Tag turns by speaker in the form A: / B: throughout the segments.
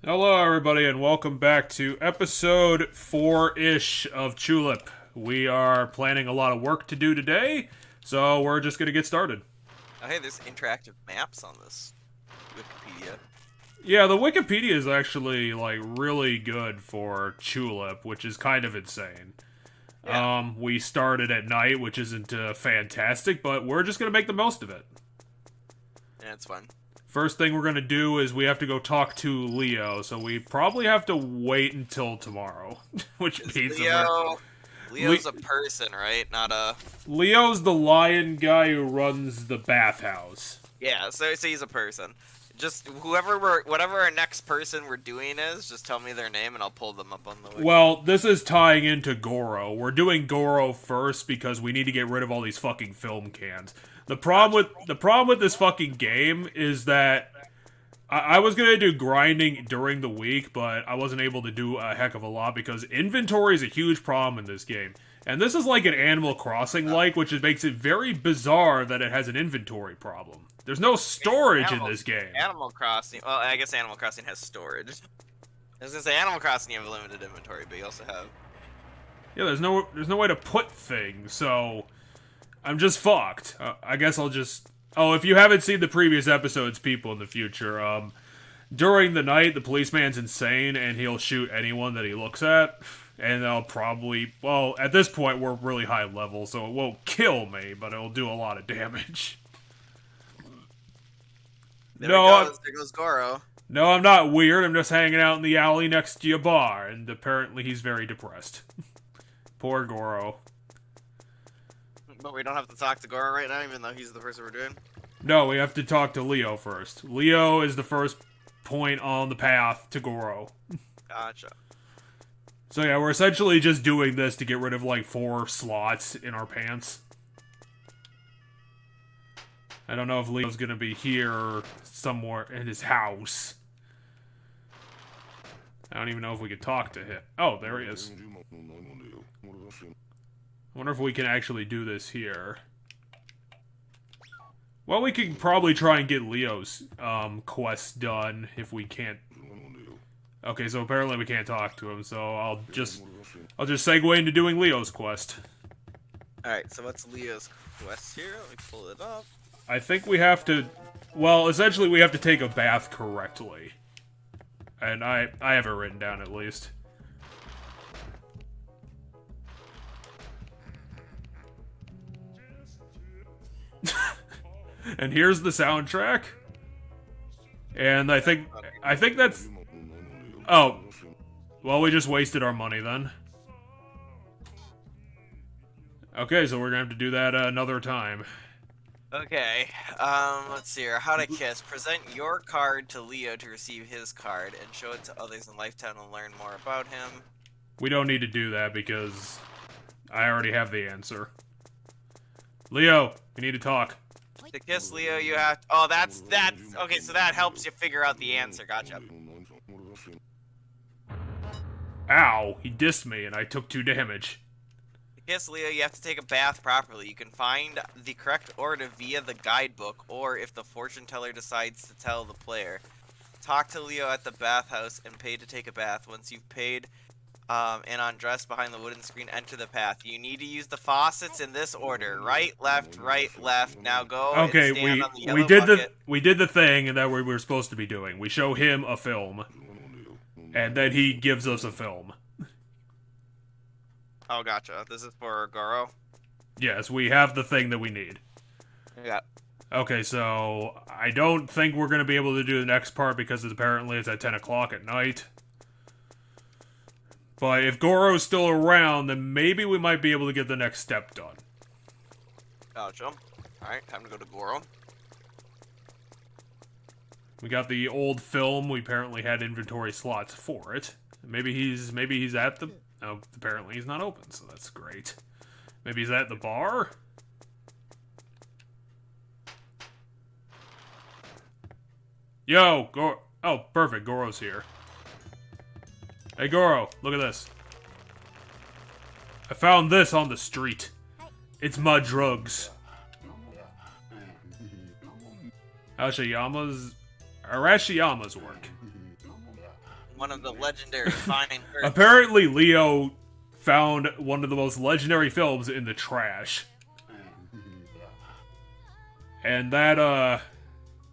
A: Hello, everybody, and welcome back to episode 4-ish of Chulip. We are planning a lot of work to do today, so we're just going to get started.
B: Oh, hey, there's interactive maps on this Wikipedia.
A: Yeah, the Wikipedia is actually, really good for Chulip, which is kind of insane.
B: Yeah.
A: We started at night, which isn't fantastic, but we're just going to make the most of it.
B: Yeah, it's fun.
A: First thing we're going to do is we have to go talk to Leo, so we probably have to wait until tomorrow, which means...
B: Leo's a person, right? Not a...
A: Leo's the lion guy who runs the bathhouse.
B: Yeah, so he's a person. Just whatever our next person we're doing is, just tell me their name and I'll pull them up on the wiki.
A: Well, this is tying into Goro. We're doing Goro first because we need to get rid of all these fucking film cans. The problem with this fucking game is that I was gonna do grinding during the week, but I wasn't able to do a heck of a lot because inventory is a huge problem in this game. And this is like an Animal Crossing-like, which makes it very bizarre that it has an inventory problem. There's no storage in this game.
B: Animal Crossing. Well, I guess Animal Crossing has storage. I was gonna say Animal Crossing you have a limited inventory, but you also have.
A: Yeah, there's no way to put things, so I'm just fucked. I guess I'll just. Oh, if you haven't seen the previous episodes, people in the future, during the night the policeman's insane and he'll shoot anyone that he looks at, and they'll probably. Well, at this point we're really high level, so it won't kill me, but it'll do a lot of damage.
B: There goes Goro.
A: No, I'm not weird. I'm just hanging out in the alley next to your bar, and apparently he's very depressed. Poor Goro.
B: But we don't have to talk to Goro right now, even though he's the person we're doing.
A: No, we have to talk to Leo first. Leo is the first point on the path to Goro.
B: Gotcha.
A: So yeah, we're essentially just doing this to get rid of like 4 slots in our pants. I don't know if Leo's gonna be here somewhere in his house. I don't even know if we can talk to him. Oh, there he is. I wonder if we can actually do this here. Well, we can probably try and get Leo's quest done if we can't. Okay, so apparently we can't talk to him, so I'll just segue into doing Leo's quest.
B: Alright, so what's Leo's quest here? Let me pull it up.
A: I think we have to, well, essentially we have to take a bath correctly. And I have it written down at least. And here's the soundtrack. And I think that's... Oh. Well, we just wasted our money then. Okay, so we're gonna have to do that another time.
B: Okay, let's see here. How to kiss. Present your card to Leo to receive his card, and show it to others in Lifetime to learn more about him.
A: We don't need to do that because I already have the answer. Leo, we need to talk.
B: To kiss Leo, you have to... Oh, that's... Okay, so that helps you figure out the answer. Gotcha.
A: Ow, he dissed me and I took 2 damage.
B: To kiss Leo, you have to take a bath properly. You can find the correct order via the guidebook, or if the fortune teller decides to tell the player. Talk to Leo at the bathhouse and pay to take a bath. Once you've paid and undressed behind the wooden screen, enter the path. You need to use the faucets in this order: right, left, right, left. Now go.
A: Okay,
B: and stand on the yellow
A: we did the thing that we were supposed to be doing. We show him a film, and then he gives us a film.
B: Oh, gotcha. This is for Goro.
A: Yes, we have the thing that we need.
B: Yeah.
A: Okay, so I don't think we're gonna be able to do the next part because apparently it's at 10 o'clock at night. But if Goro's still around, then maybe we might be able to get the next step done.
B: Gotcha. Alright, time to go to Goro.
A: We got the old film. We apparently had inventory slots for it. Maybe he's at the... Oh, apparently he's not open, so that's great. Maybe he's at the bar? Yo, Goro... Oh, perfect. Goro's here. Hey, Goro, look at this. I found this on the street. It's my drugs. Arashiyama's work.
B: One of the legendary fine works.
A: Apparently, Leo found one of the most legendary films in the trash. And that,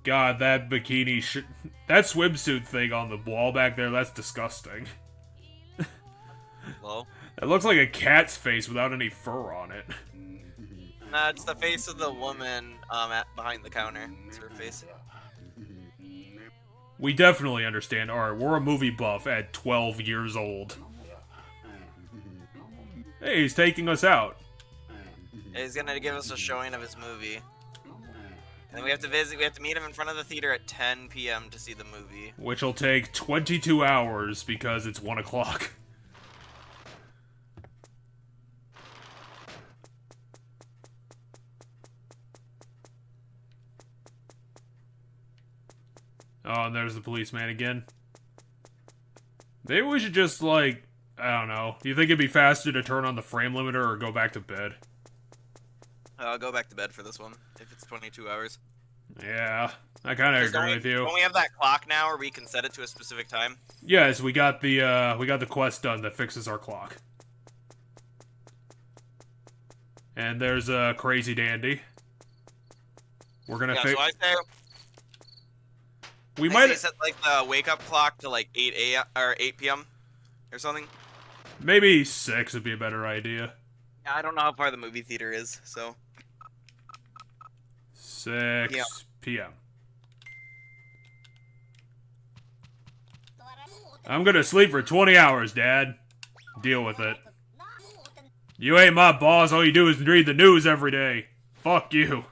A: God, that bikini that swimsuit thing on the wall back there, that's disgusting.
B: Hello?
A: It looks like a cat's face without any fur on it.
B: Nah, it's the face of the woman, behind the counter. It's her face.
A: We definitely understand art. We're a movie buff at 12 years old. Hey, he's taking us out.
B: He's gonna give us a showing of his movie. And then we have to meet him in front of the theater at 10 p.m. to see the movie.
A: Which will take 22 hours because it's 1 o'clock. Oh, and there's the policeman again. Maybe we should just, like, I don't know. Do you think it'd be faster to turn on the frame limiter or go back to bed?
B: I'll go back to bed for this one, if it's 22 hours.
A: Yeah, I kind of agree with you.
B: Don't we have that clock now where we can set it to a specific time?
A: Yes, we got the quest done that fixes our clock. And there's a crazy dandy. We're gonna
B: So I say
A: we might
B: set like the wake up clock to like 8 a.m. or 8 p.m. or something.
A: Maybe 6 would be a better idea.
B: Yeah, I don't know how far the movie theater is, so
A: 6 p.m. I'm gonna sleep for 20 hours, Dad. Deal with it. You ain't my boss, all you do is read the news every day. Fuck you.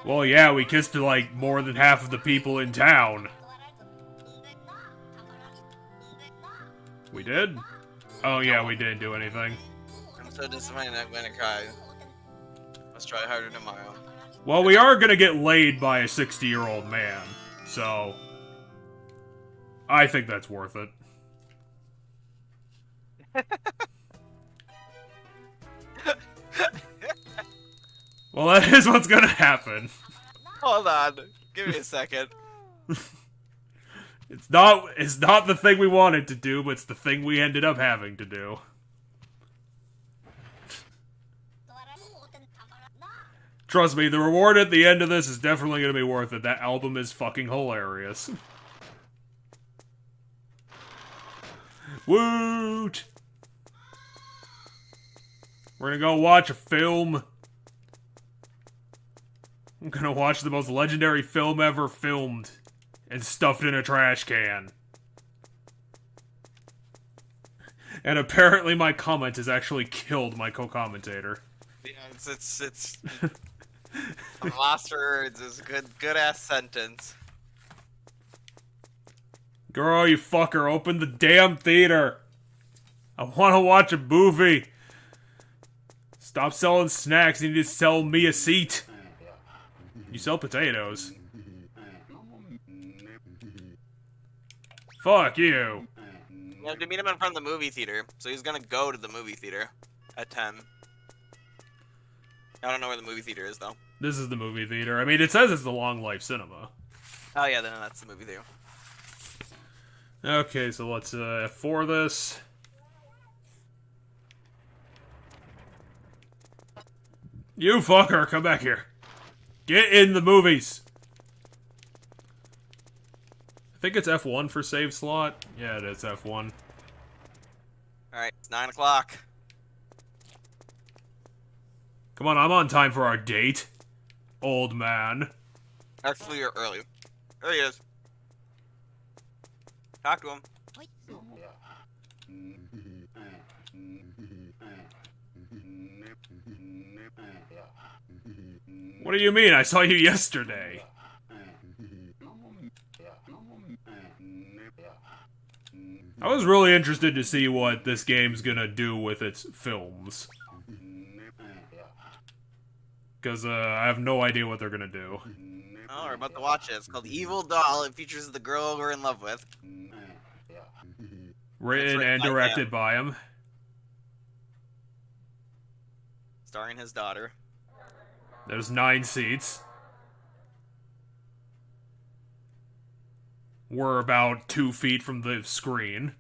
A: Well, yeah, we kissed like more than half of the people in town. We did? Oh yeah, we didn't do anything.
B: I'm so disappointed I'm gonna cry. Let's try harder tomorrow.
A: Well, we are gonna get laid by a 60-year-old man, so I think that's worth it. Well, that is what's gonna happen.
B: Hold on. Give me a second.
A: It's not the thing we wanted to do, but it's the thing we ended up having to do. Trust me, the reward at the end of this is definitely gonna be worth it. That album is fucking hilarious. Woot! We're gonna go watch a film. I'm gonna watch the most legendary film ever filmed and stuffed in a trash can. And apparently my comment has actually killed my co-commentator.
B: Yeah, it's I'm lost for words. It's a good ass sentence.
A: Girl, you fucker, open the damn theater. I wanna watch a movie. Stop selling snacks, you need to sell me a seat. You sell potatoes. Fuck you.
B: You have to meet him in front of the movie theater, so he's gonna go to the movie theater at 10. I don't know where the movie theater is, though.
A: This is the movie theater. I mean, it says it's the Long Life Cinema.
B: Oh yeah, then that's the movie theater.
A: Okay, so let's F4 this. You fucker, come back here. Get in the movies. I think it's F1 for save slot. Yeah, it is F1.
B: Alright, it's 9 o'clock.
A: Come on, I'm on time for our date. Old man.
B: Actually, you're early. There he is. Talk to him.
A: What do you mean? I saw you yesterday. I was really interested to see what this game's gonna do with its films. Because I have no idea what they're gonna do.
B: Oh, we're about to watch it. It's called Evil Doll. It features the girl we're in love with.
A: Written and directed by him.
B: starring his daughter.
A: There's 9 seats. We're about 2 feet from the screen.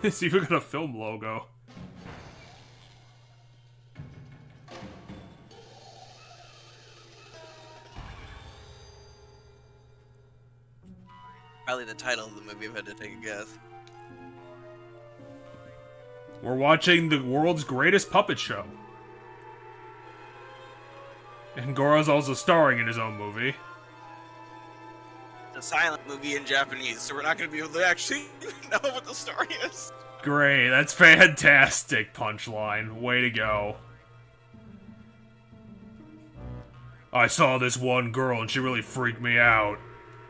A: It's even got a film logo.
B: Probably the title of the movie if I had to take a guess.
A: We're watching the world's greatest puppet show. And Goro's also starring in his own movie.
B: It's a silent movie in Japanese, so we're not going to be able to actually know what the story is.
A: Great, that's fantastic, punchline. Way to go. I saw this one girl and she really freaked me out.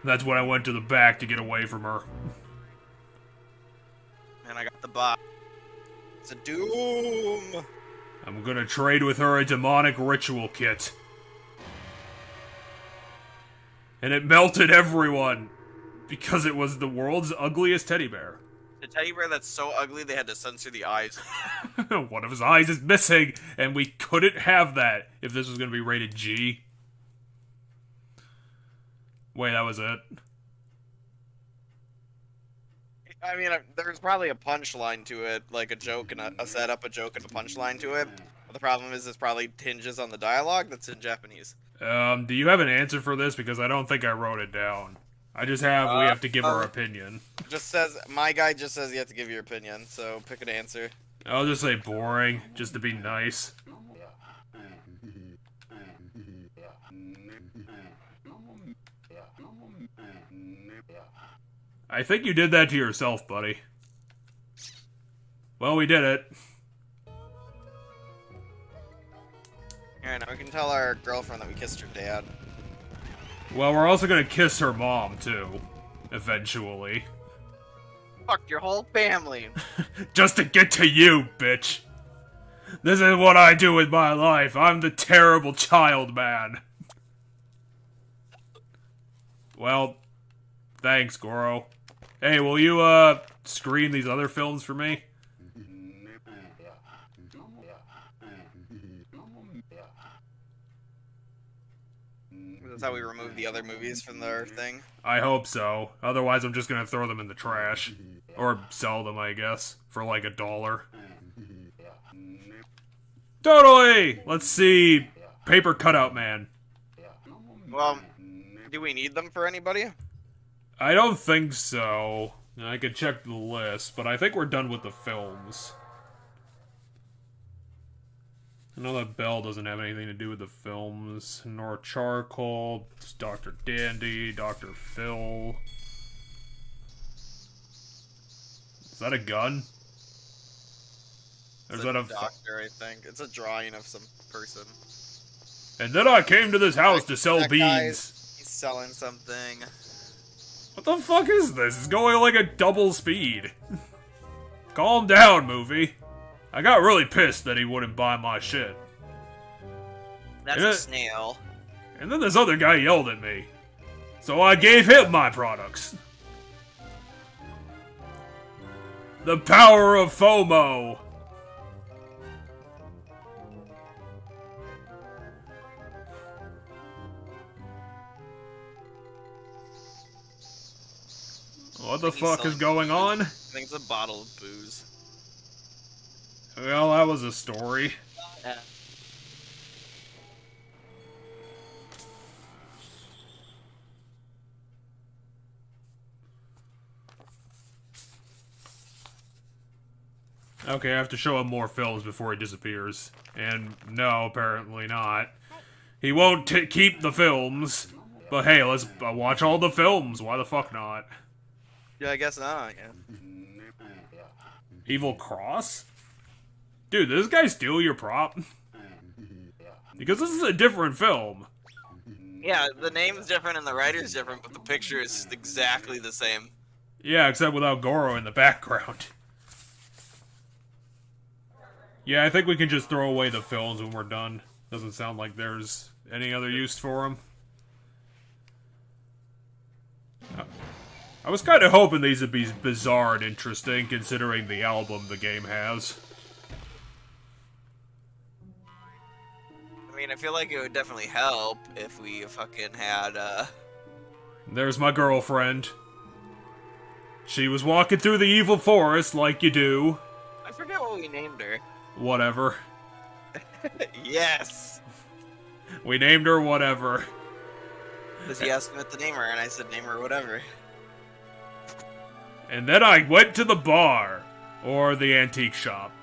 A: That's when I went to the back to get away from her.
B: And I got the bot. It's a doom!
A: I'm gonna trade with her a demonic ritual kit. And it melted everyone. Because it was the world's ugliest teddy bear.
B: The teddy bear that's so ugly they had to censor the eyes.
A: One of his eyes is missing, and we couldn't have that if this was gonna be rated G. Wait, that was it?
B: I mean, there's probably a punchline to it, like a joke and a setup, a joke and a punchline to it. But the problem is, this probably hinges on the dialogue that's in Japanese.
A: Do you have an answer for this? Because I don't think I wrote it down. I just have, we have to give our opinion.
B: Just says, my guy just says you have to give your opinion, so pick an answer.
A: I'll just say boring, just to be nice. I think you did that to yourself, buddy. Well, we did it.
B: Alright, now we can tell our girlfriend that we kissed her dad.
A: Well, we're also gonna kiss her mom, too. Eventually.
B: Fuck your whole family!
A: Just to get to you, bitch! This is what I do with my life. I'm the terrible child man. Well, thanks, Goro. Hey, will you, screen these other films for me?
B: That's how we remove the other movies from their thing?
A: I hope so. Otherwise, I'm just gonna throw them in the trash. Or sell them, I guess, for like $1. Totally! Let's see. Paper Cutout Man.
B: Well, do we need them for anybody?
A: I don't think so. I could check the list, but I think we're done with the films. I know that Bell doesn't have anything to do with the films. Nor Charcoal, Dr. Dandy, Dr. Phil. Is that a gun? Or is that a
B: doctor, I think. It's a drawing of some person.
A: And then I came to this house to sell beans.
B: He's selling something.
A: What the fuck is this? It's going like a double speed. Calm down, movie. I got really pissed that he wouldn't buy my shit.
B: That's a snail.
A: And then this other guy yelled at me. So I gave him my products. The power of FOMO. What the fuck is going on?
B: I think it's a bottle of booze.
A: Well, that was a story.
B: Yeah.
A: Okay, I have to show him more films before he disappears. And no, apparently not. He won't keep the films. But hey, let's watch all the films. Why the fuck not?
B: Yeah, I guess not. Yeah.
A: Evil Cross? Dude, did this guy steal your prop? Because this is a different film.
B: Yeah, the name's different and the writer's different, but the picture is exactly the same.
A: Yeah, except without Goro in the background. Yeah, I think we can just throw away the films when we're done. Doesn't sound like there's any other use for them. I was kind of hoping these would be bizarre and interesting, considering the album the game has.
B: I mean, I feel like it would definitely help if we fucking had,
A: There's my girlfriend. She was walking through the evil forest like you do.
B: I forget what we named her.
A: Whatever.
B: Yes!
A: We named her whatever.
B: Because he asked me what to name her, and I said name her whatever.
A: And then I went to the bar. Or the antique shop.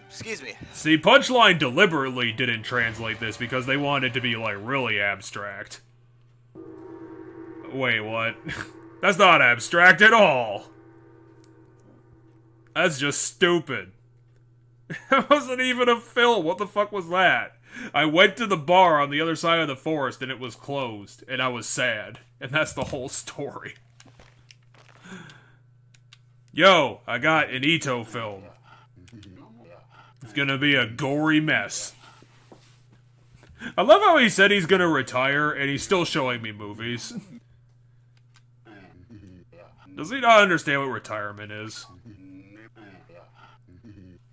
B: Excuse me.
A: See, Punchline deliberately didn't translate this because they wanted it to be, like, really abstract. Wait, what? That's not abstract at all! That's just stupid. That wasn't even a film. What the fuck was that? I went to the bar on the other side of the forest and it was closed, and I was sad. And that's the whole story. Yo, I got an Ito film. It's gonna be a gory mess. I love how he said he's gonna retire, and he's still showing me movies. Does he not understand what retirement is?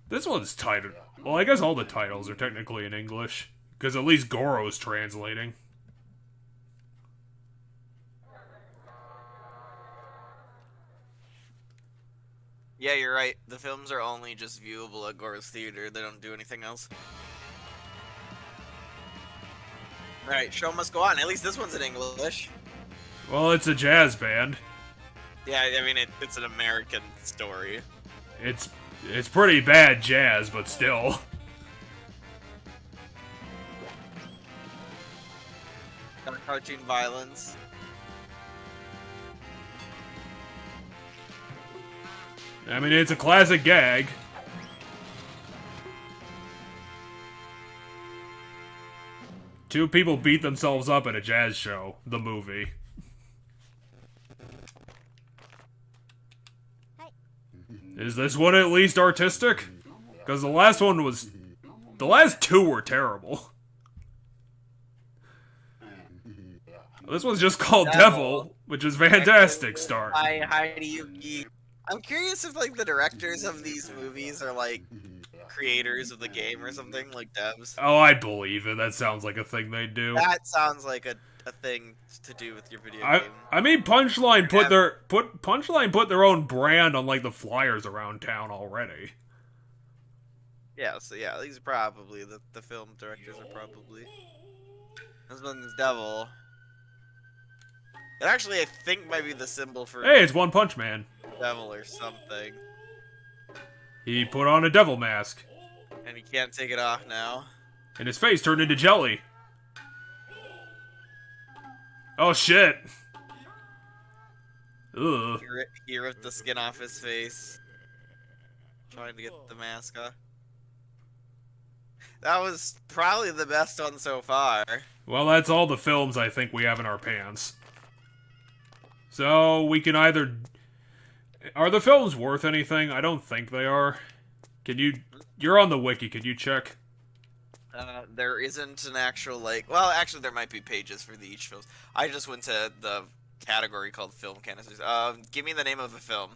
A: This one's titled... Well, I guess all the titles are technically in English. Because at least Goro's translating.
B: Yeah, you're right. The films are only just viewable at Goro's Theater. They don't do anything else. Alright, show must go on. At least this one's in English.
A: Well, it's a jazz band.
B: Yeah, I mean, it's an American story.
A: It's pretty bad jazz, but still.
B: Got cartoon violence.
A: I mean, it's a classic gag. Two people beat themselves up at a jazz show. The movie. Is this one at least artistic? Because the last one was... The last two were terrible. This one's just called Devil, which is fantastic start.
B: Hi, Yuki. I'm curious if, like, the directors of these movies are, like, creators of the game or something, like devs.
A: Oh, I believe it. That sounds like a thing they do.
B: That sounds like a thing to do with your video game.
A: I mean, Punchline put their own brand on, like, the flyers around town already.
B: Yeah, so yeah, these are probably the film directors are probably. This one's Devil. It actually, I think, might be the symbol for
A: Hey, it's One Punch Man.
B: devil or something.
A: He put on a devil mask.
B: And he can't take it off now.
A: And his face turned into jelly. Oh, shit. Ugh.
B: He ripped the skin off his face. Trying to get the mask off. That was probably the best one so far.
A: Well, that's all the films I think we have in our pants. So, we can either... Are the films worth anything? I don't think they are. Can you... You're on the wiki, can you check?
B: There isn't an actual, like... Well, actually, there might be pages for each film. I just went to the category called Film Canisters. Give me the name of the film.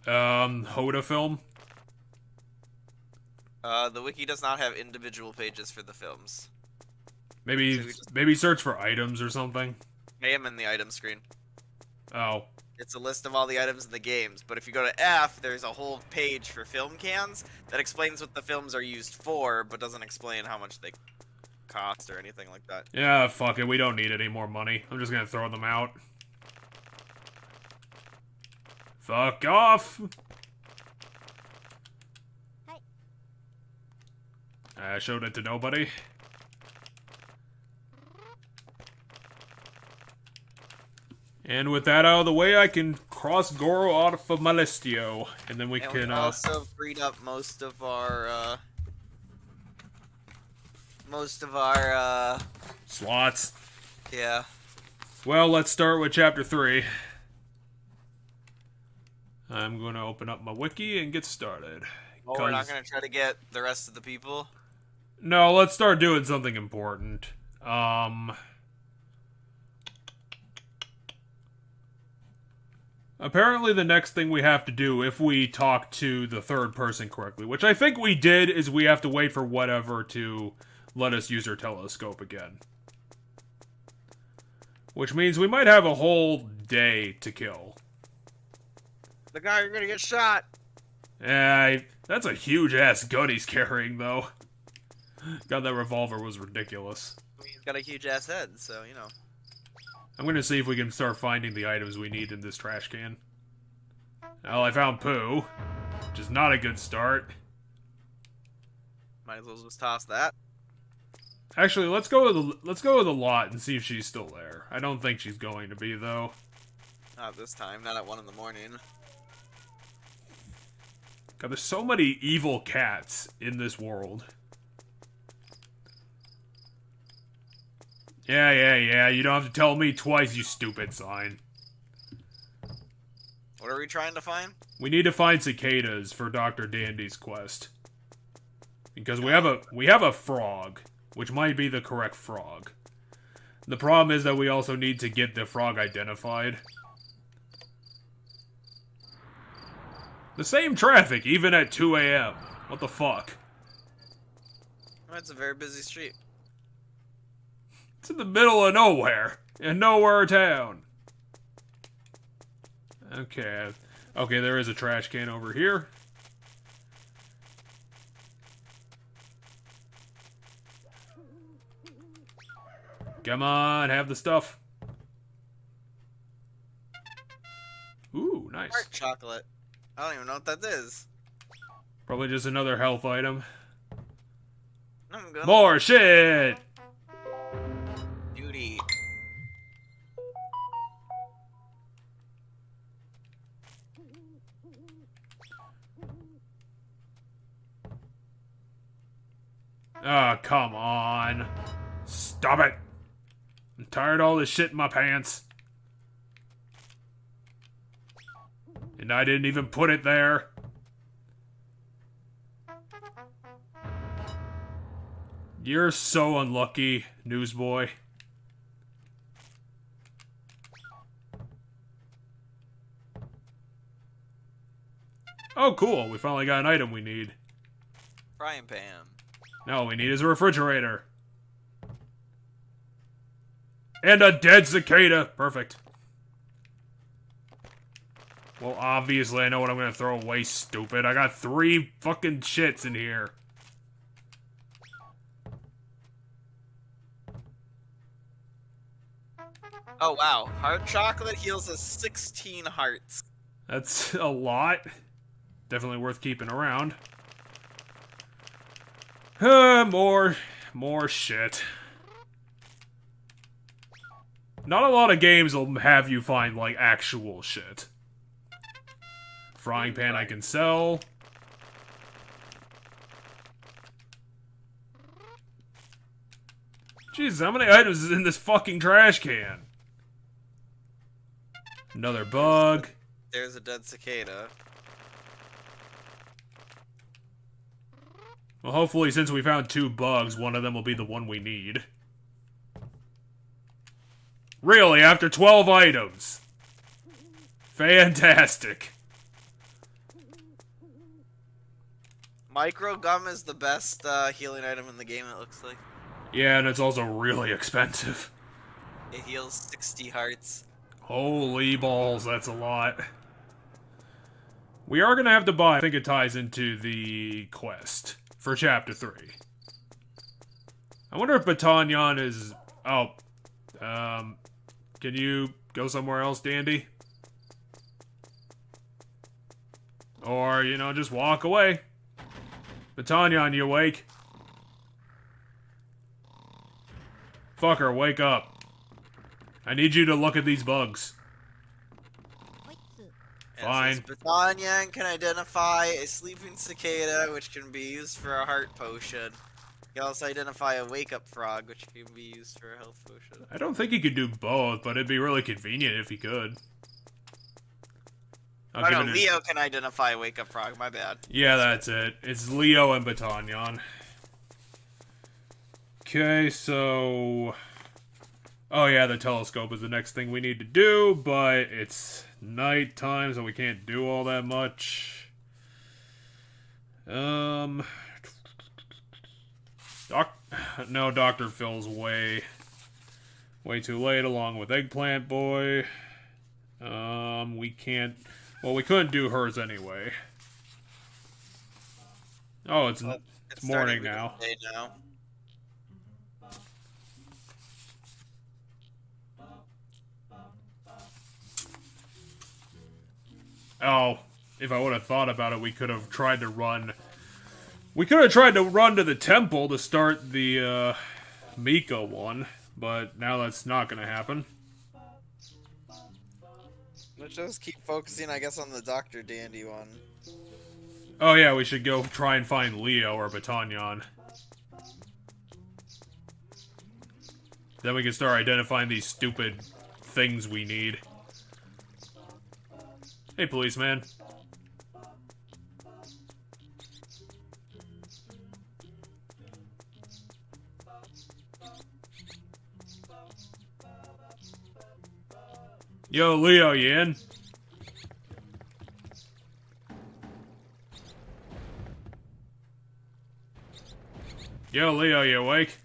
A: Hoda film?
B: The wiki does not have individual pages for the films.
A: Maybe, maybe search for items or something?
B: I am in the item screen.
A: Oh.
B: It's a list of all the items in the games, but if you go to F, there's a whole page for film cans that explains what the films are used for, but doesn't explain how much they cost or anything like that.
A: Yeah, fuck it, we don't need any more money. I'm just gonna throw them out. Fuck off! I showed it to nobody. And with that out of the way, I can cross Goro off of my listio. And then we can,
B: we also freed up most of our,
A: slots.
B: Yeah.
A: Well, let's start with Chapter 3. I'm going to open up my wiki and get started.
B: Oh, we're not going to try to get the rest of the people?
A: No, let's start doing something important. Apparently the next thing we have to do, if we talk to the third person correctly, which I think we did, is we have to wait for whatever to let us use our telescope again. Which means we might have a whole day to kill.
B: The guy, you're gonna get shot!
A: That's a huge-ass gun he's carrying, though. God, that revolver was ridiculous.
B: I mean, he's got a huge-ass head, so, you know.
A: I'm gonna see if we can start finding the items we need in this trash can. Well, I found poo, which is not a good start.
B: Might as well just toss that.
A: Actually, let's go with the lot and see if she's still there. I don't think she's going to be, though.
B: Not this time, not at 1 in the morning.
A: God, there's so many evil cats in this world. Yeah, you don't have to tell me twice, you stupid sign.
B: What are we trying to find?
A: We need to find cicadas for Dr. Dandy's quest. Because we have a frog, which might be the correct frog. The problem is that we also need to get the frog identified. The same traffic, even at 2 a.m. What the fuck?
B: Oh, it's a very busy street.
A: It's in the middle of nowhere. In nowhere town. Okay. Okay, there is a trash can over here. Come on, have the stuff. Ooh, nice.
B: Dark chocolate. I don't even know what that is.
A: Probably just another health item.
B: I'm good.
A: More shit!
B: Duty.
A: Oh, come on. Stop it! I'm tired of all this shit in my pants. And I didn't even put it there. You're so unlucky, newsboy. Oh, cool. We finally got an item we need.
B: Frying pan.
A: No, all we need is a refrigerator. And a dead cicada. Perfect. Well, obviously, I know what I'm gonna throw away, stupid. I got 3 fucking shits in here.
B: Oh, wow. Heart chocolate heals us 16 hearts.
A: That's a lot. Definitely worth keeping around. More shit. Not a lot of games will have you find, like, actual shit. Frying pan I can sell. Jesus, how many items is in this fucking trash can? Another bug.
B: There's a dead cicada.
A: Well, hopefully, since we found 2 bugs, one of them will be the one we need. Really, after 12 items? Fantastic.
B: Micro gum is the best healing item in the game, it looks like.
A: Yeah, and it's also really expensive.
B: It heals 60 hearts.
A: Holy balls, that's a lot. We are gonna have to buy, I think it ties into the quest for Chapter 3. I wonder if Batanyan is... Oh. Can you go somewhere else, Dandy? Or, you know, just walk away. Batanyan, you awake? Fucker, wake up. I need you to look at these bugs. Fine.
B: Batanyan can identify a sleeping cicada, which can be used for a heart potion. You can also identify a wake-up frog, which can be used for a health potion.
A: I don't think he could do both, but it'd be really convenient if he could.
B: Oh no, Leo can identify a wake-up frog, my bad.
A: Yeah, that's it. It's Leo and Batanyan. Okay, so... Oh yeah, the telescope is the next thing we need to do, but it's nighttime, so we can't do all that much. No, Dr. Phil's way too late, along with Eggplant Boy. We can't... Well, we couldn't do hers anyway. Oh, it's morning now. Oh, if I would have thought about it, we could have tried to run... We could have tried to run to the temple to start the, Mika one, but now that's not gonna happen.
B: Let's just keep focusing, I guess, on the Dr. Dandy one.
A: Oh yeah, we should go try and find Leo or Batanyan. Then we can start identifying these stupid things we need. Hey, policeman. Yo, Leo, you in? Yo, Leo, you awake?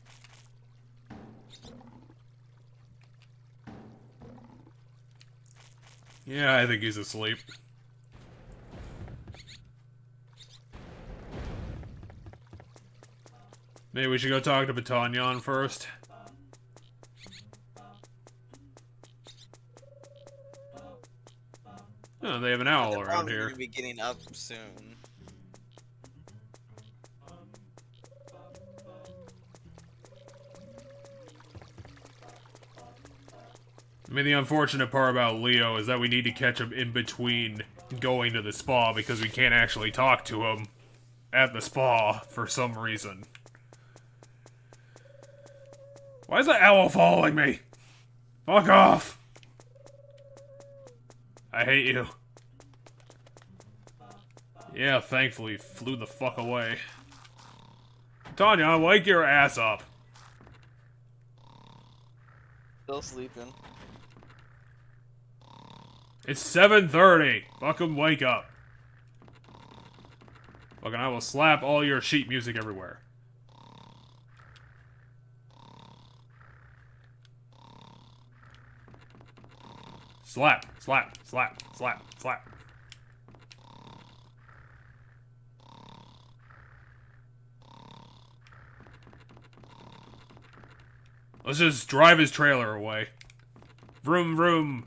A: Yeah, I think he's asleep. Maybe we should go talk to Batanyan first. Oh, they have an owl around here.
B: They're probably be getting up soon.
A: I mean, the unfortunate part about Leo is that we need to catch him in between going to the spa because we can't actually talk to him at the spa for some reason. Why is that owl following me? Fuck off! I hate you. Yeah, thankfully, flew the fuck away. Tanya, wake your ass up.
B: Still sleeping.
A: It's 7:30. Fucking wake up. Fucking I will slap all your sheet music everywhere. Slap, slap, slap, slap, slap. Let's just drive his trailer away. Vroom, vroom.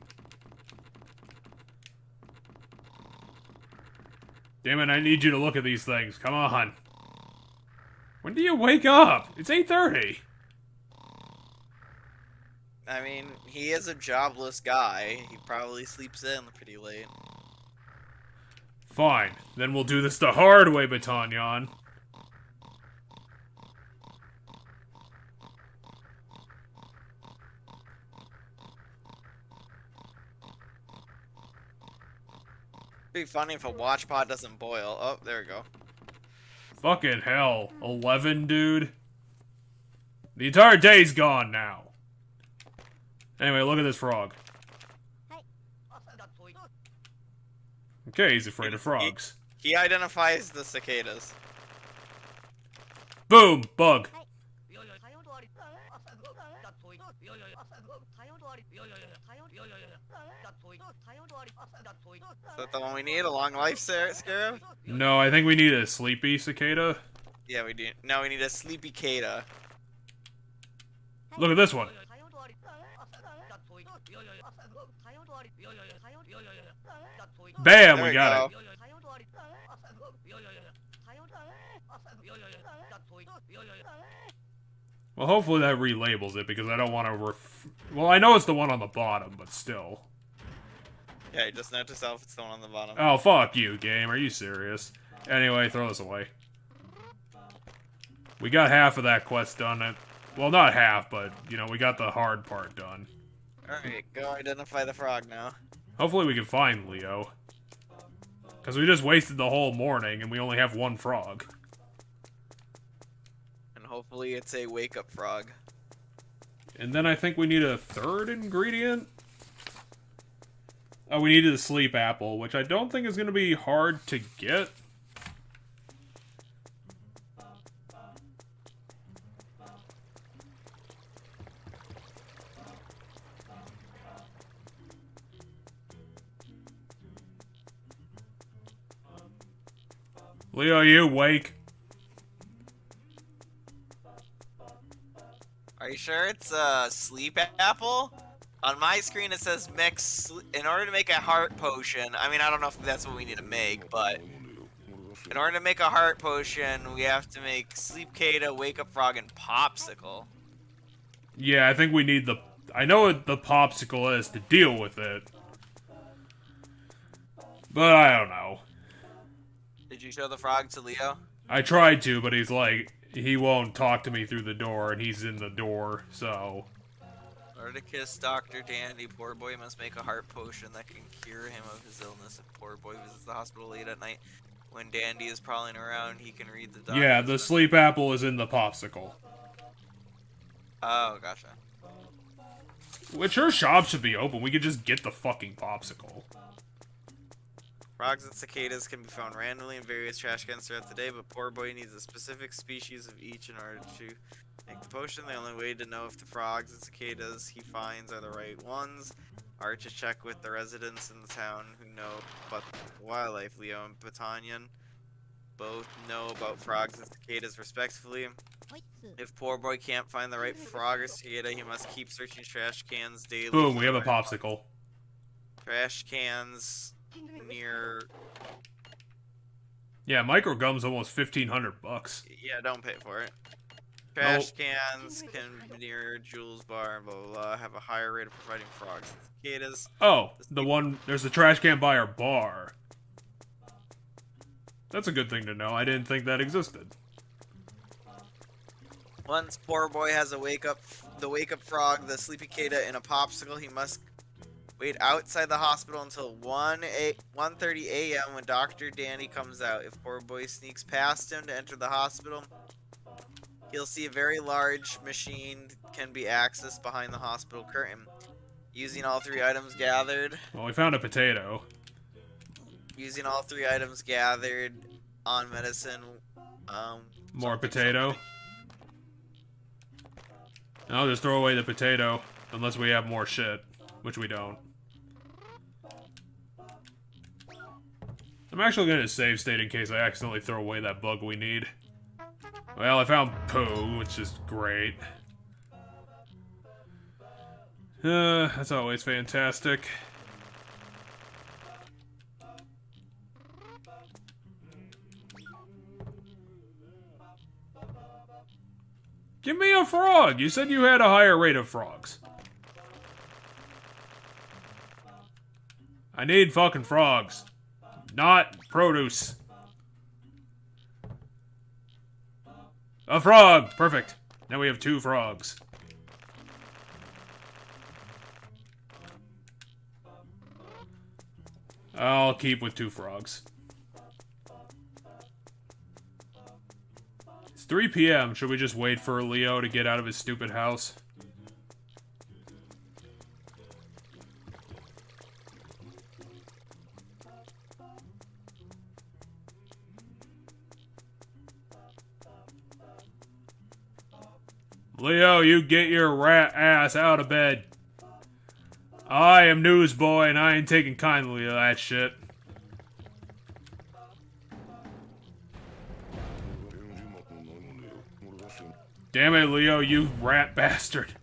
A: Damn it, I need you to look at these things. Come on. When do you wake up? It's 8:30.
B: I mean, he is a jobless guy. He probably sleeps in pretty late.
A: Fine. Then we'll do this the hard way, Batanyan.
B: It'd be funny if a watch pod doesn't boil. Oh, there we go.
A: Fucking hell. 11, dude. The entire day's gone now. Anyway, look at this frog. Okay, he's afraid of frogs.
B: He identifies the cicadas.
A: Boom! Bug.
B: Is that the one we need? A long life scarab?
A: No, I think we need a sleepy cicada.
B: Yeah, we do. No, we need a sleepy cicada.
A: Look at this one. Bam, we got it. Well, hopefully that relabels it, because I don't want to well, I know it's the one on the bottom, but still.
B: Yeah, you just note to self it's the one on the bottom.
A: Oh, fuck you, game. Are you serious? Anyway, throw this away. We got half of that quest done. Well, not half, but, you know, we got the hard part done.
B: Alright, go identify the frog now.
A: Hopefully we can find Leo. Because we just wasted the whole morning, and we only have one frog.
B: And Hopefully it's a wake-up frog.
A: And then I think we need a third ingredient. Oh, we needed a sleep apple, which I don't think is going to be hard to get. Leo, you awake?
B: Are you sure it's a sleep apple? On my screen it says mix, in order to make a heart potion, I mean, I don't know if that's what we need to make, but in order to make a heart potion, we have to make sleep Kata, wake up frog, and popsicle.
A: Yeah, I think we need the... I know what the popsicle is to deal with it. But I don't know.
B: Did you show the frog to Leo?
A: I tried to, but he's like... He won't talk to me through the door, and he's in the door, so...
B: In order to kiss Dr. Dandy, poor boy must make a heart potion that can cure him of his illness. If poor boy visits the hospital late at night, when Dandy is prowling around, he can read the doctor's...
A: Yeah, the sleep apple is in the popsicle.
B: Oh, gotcha.
A: Which her shop should be open. We could just get the fucking popsicle.
B: Frogs and cicadas can be found randomly in various trash cans throughout the day, but poor boy needs a specific species of each in order to make the potion. The only way to know if the frogs and cicadas he finds are the right ones are to check with the residents in the town who know about the wildlife. Leo and Batanyan both know about frogs and cicadas respectively. If poor boy can't find the right frog or cicada, he must keep searching trash cans daily.
A: Boom, we have a popsicle.
B: Trash cans near...
A: Yeah, micro gum's almost $1,500.
B: Yeah, don't pay for it. Trash cans can be near Jules Bar and blah blah blah. Have a higher rate of providing frogs and cicadas.
A: Oh, the one... There's a trash can by our bar. That's a good thing to know. I didn't think that existed.
B: Once poor boy has a wake up frog, the sleepy cicada, and a popsicle, he must wait outside the hospital until 1:30 a.m. when Dr. Danny comes out. If poor boy sneaks past him to enter the hospital, he'll see a very large machine can be accessed behind the hospital curtain. Using all three items gathered.
A: Well, we found a potato.
B: Using all three items gathered on medicine.
A: More potato. I'll just throw away the potato, unless we have more shit, which we don't. I'm actually going to save state in case I accidentally throw away that bug we need. Well, I found poo, which is great. That's always fantastic. Give me a frog! You said you had a higher rate of frogs. I need fucking frogs. Not produce. A frog! Perfect. Now we have 2 frogs. I'll keep with 2 frogs. It's 3 p.m. Should we just wait for Leo to get out of his stupid house? Leo, you get your rat ass out of bed. I am newsboy and I ain't taking kindly to that shit. Damn it, Leo, you rat bastard.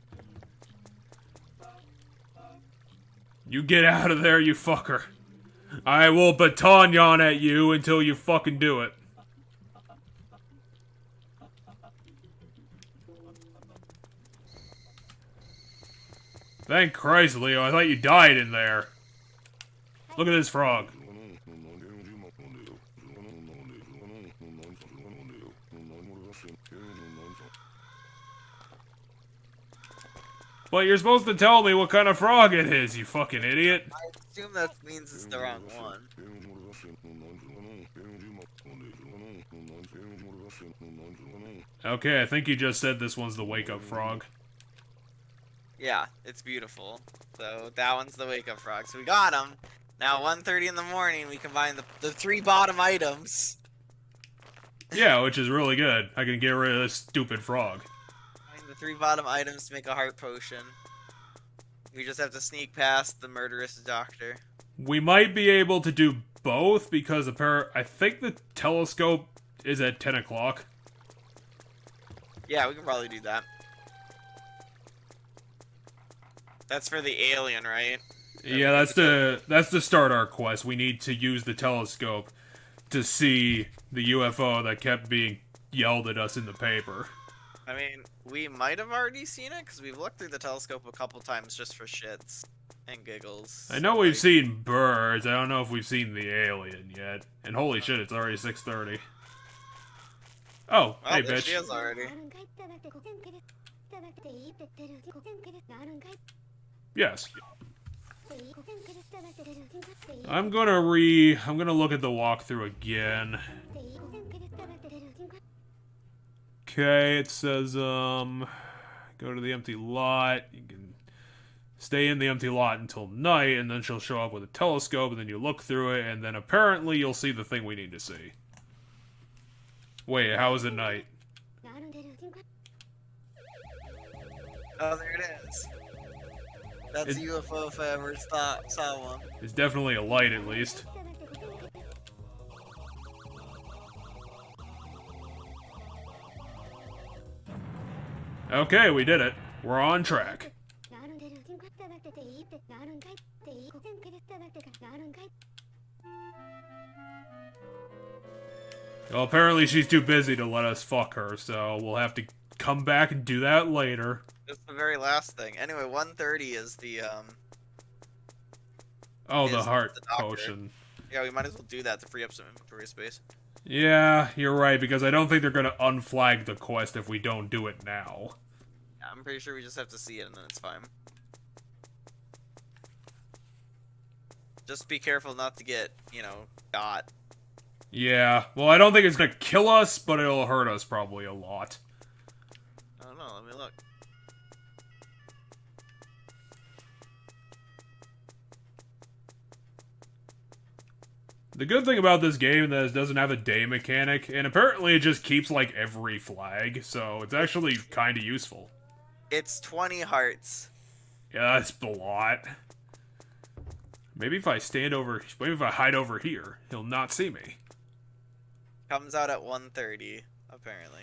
A: You get out of there, you fucker. I will baton yawn at you until you fucking do it. Thank Christ, Leo. I thought you died in there. Look at this frog. But you're supposed to tell me what kind of frog it is, you fucking idiot.
B: I assume that means it's the wrong one.
A: Okay, I think you just said this one's the wake-up frog.
B: Yeah, it's beautiful. So that one's the wake-up frog. So we got him. Now 1:30 in the morning, we combine the 3 bottom items.
A: Yeah, which is really good. I can get rid of this stupid frog.
B: The 3 bottom items to make a heart potion. We just have to sneak past the murderous doctor.
A: We might be able to do both because I think the telescope is at 10 o'clock.
B: Yeah, we can probably do that. That's for the alien, right?
A: Yeah, that's to start our quest. We need to use the telescope to see the UFO that kept being yelled at us in the paper.
B: I mean, we might have already seen it because we've looked through the telescope a couple times just for shits and giggles.
A: I know we've seen birds. I don't know if we've seen the alien yet. And holy shit, it's already 6:30. Oh, hey,
B: there
A: bitch.
B: She is already.
A: Yes. I'm gonna look at the walkthrough again. Okay, it says, go to the empty lot. You can stay in the empty lot until night, and then she'll show up with a telescope, and then you look through it, and then apparently you'll see the thing we need to see. Wait, how is it night?
B: Oh, there it is. That's a UFO if I ever saw one.
A: It's definitely a light, at least. Okay, we did it. We're on track. Well, apparently she's too busy to let us fuck her, so we'll have to come back and do that later.
B: That's the very last thing. Anyway, 1:30 is the,
A: Oh, the heart potion.
B: Yeah, we might as well do that to free up some inventory space.
A: Yeah, you're right, because I don't think they're gonna unflag the quest if we don't do it now.
B: Yeah, I'm pretty sure we just have to see it and then it's fine. Just be careful not to get, got.
A: Yeah, well, I don't think it's gonna kill us, but it'll hurt us probably a lot.
B: I don't know, let me look.
A: The good thing about this game is it doesn't have a day mechanic, and apparently it just keeps, like, every flag, so it's actually kind of useful.
B: It's 20 hearts.
A: Yeah, that's a lot. Maybe if I hide over here, he'll not see me.
B: Comes out at 1:30, apparently.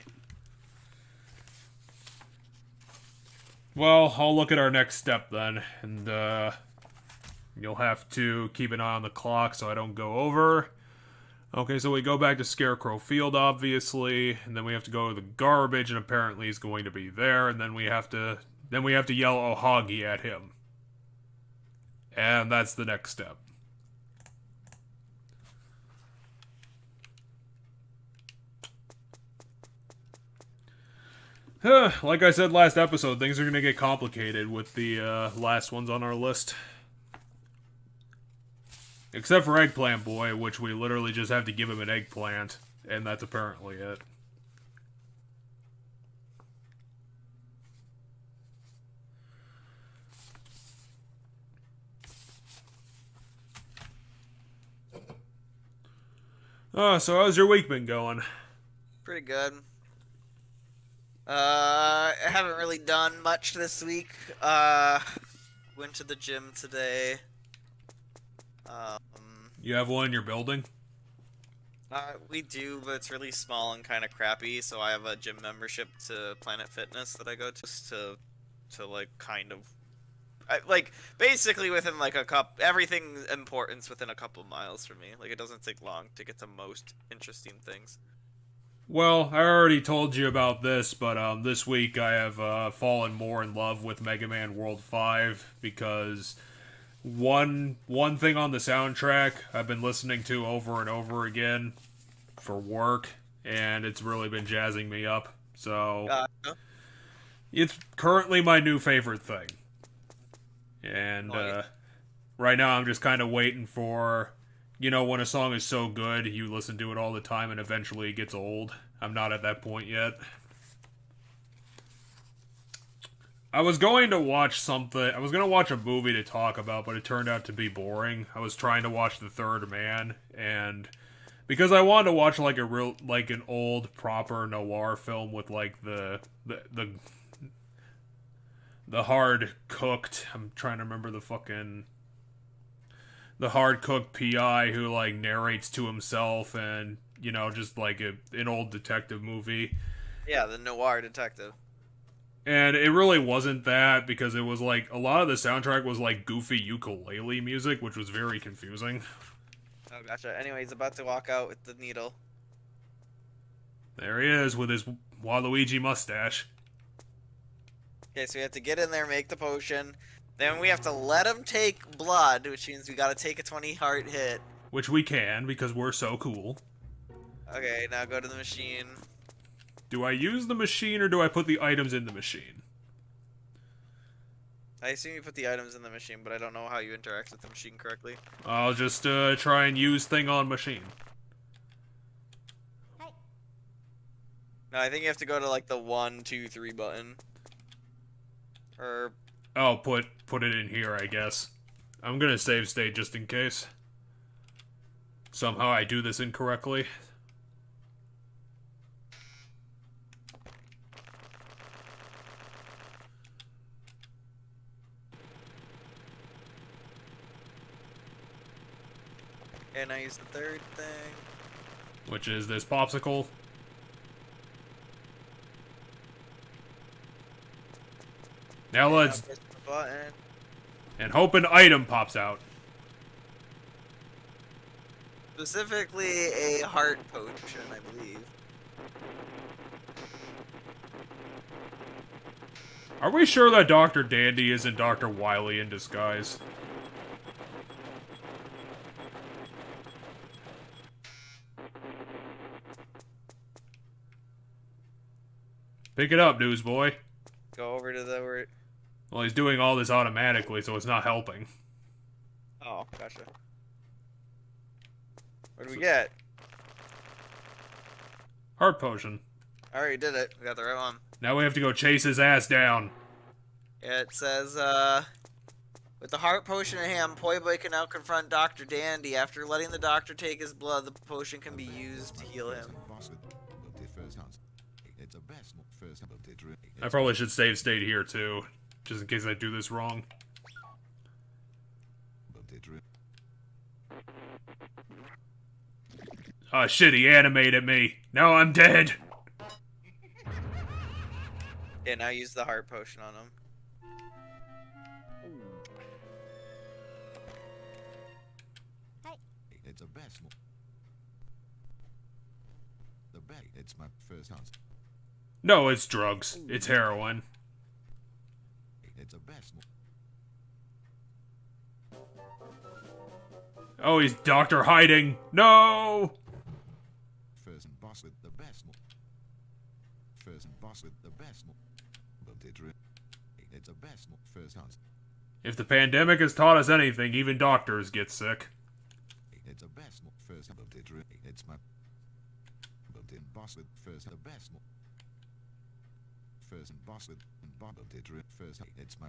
A: Well, I'll look at our next step then, and, you'll have to keep an eye on the clock so I don't go over. Okay, so we go back to Scarecrow Field, obviously, and then we have to go to the garbage, and apparently he's going to be there, and then we have to yell Ohagi at him. And that's the next step. Like I said last episode, things are going to get complicated with the last ones on our list. Except for Eggplant Boy, which we literally just have to give him an eggplant, and that's apparently it. So how's your week been going?
B: Pretty good. I haven't really done much this week. Went to the gym today.
A: You have one in your building?
B: We do, but it's really small and kind of crappy, so I have a gym membership to Planet Fitness that I go to like, kind of... basically within, like, everything important's within a couple miles for me. Like, it doesn't take long to get to most interesting things.
A: Well, I already told you about this, but this week I have fallen more in love with Mega Man World 5 because one thing on the soundtrack I've been listening to over and over again for work, and it's really been jazzing me up. So it's currently my new favorite thing. And right now I'm just kind of waiting for, when a song is so good, you listen to it all the time and eventually it gets old. I'm not at that point yet. I was going to watch something. I was going to watch a movie to talk about, but it turned out to be boring. I was trying to watch The Third Man, and because I wanted to watch like an old proper noir film with like the hard cooked. I'm trying to remember the hard cooked PI who like narrates to himself, and just like an old detective movie.
B: Yeah, the noir detective.
A: And it really wasn't that, because it was like a lot of the soundtrack was like goofy ukulele music, which was very confusing.
B: Oh, gotcha. Anyway, he's about to walk out with the needle.
A: There he is with his Waluigi mustache.
B: Okay, so we have to get in there, make the potion. Then we have to let him take blood, which means we gotta take a 20 heart hit.
A: Which we can, because we're so cool.
B: Okay, now go to the machine.
A: Do I use the machine, or do I put the items in the machine?
B: I assume you put the items in the machine, but I don't know how you interact with the machine correctly.
A: I'll just try and use thing on machine.
B: No, I think you have to go to like the 1, 2, 3 button. Or...
A: Oh, put it in here, I guess. I'm gonna save state just in case. Somehow I do this incorrectly.
B: And I use the third thing.
A: Which is this popsicle. Now let's...
B: Press the button.
A: And hope an item pops out.
B: Specifically a heart potion, I believe.
A: Are we sure that Dr. Dandy isn't Dr. Wily in disguise? Pick it up, newsboy.
B: Go over to the word.
A: Well, he's doing all this automatically, so it's not helping.
B: Oh, gotcha. What do we get?
A: Heart potion.
B: I already did it. We got the right one.
A: Now we have to go chase his ass down.
B: Yeah, it says, with the heart potion in hand, Poi Boy can now confront Dr. Dandy. After letting the doctor take his blood, the potion can be used to heal him.
A: I probably should save state here, too. Just in case I do this wrong. Oh shit, he animated me. Now I'm dead.
B: Yeah, now use the heart potion on him.
C: It's a best. The bag. It's my first house.
A: No, it's drugs. It's heroin.
C: It's a best.
A: Oh, he's Dr. Hiding. No!
C: First boss with the best. First boss with the best. It's a best. First house.
A: If the pandemic has taught us anything, even doctors get sick.
C: It's a best. First it's my boss with first the best. First boss with first it's my.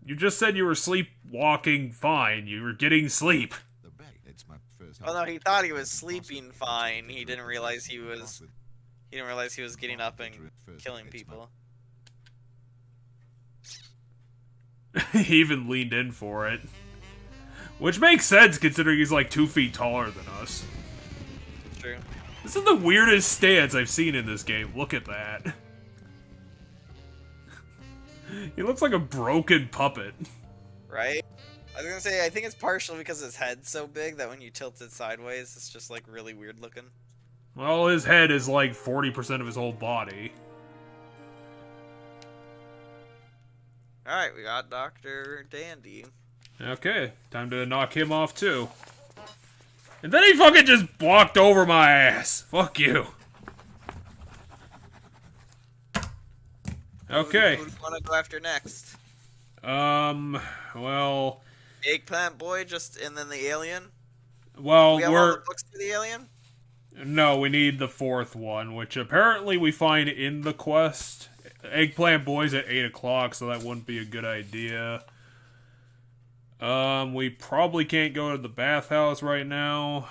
A: You just said you were sleepwalking fine. You were getting sleep.
C: The bag. It's my first.
B: Oh no, he thought he was sleeping fine. He didn't realize he was. He didn't realize he was getting up and killing people.
A: He even leaned in for it. Which makes sense considering he's like 2 feet taller than us.
B: True.
A: This is the weirdest stance I've seen in this game. Look at that. He looks like a broken puppet.
B: Right? I was gonna say, I think it's partial because his head's so big that when you tilt it sideways, it's just like really weird looking.
A: Well, his head is like 40% of his whole body.
B: Alright, we got Dr. Dandy.
A: Okay, time to knock him off too. And then he fucking just walked over my ass. Fuck you. Okay.
B: Who do you want to go after next?
A: Well...
B: Eggplant Boy, and then the alien?
A: Well,
B: we have all the books for the alien?
A: No, we need the fourth one, which apparently we find in the quest. Eggplant Boy's at 8 o'clock, so that wouldn't be a good idea. We probably can't go to the bathhouse right now.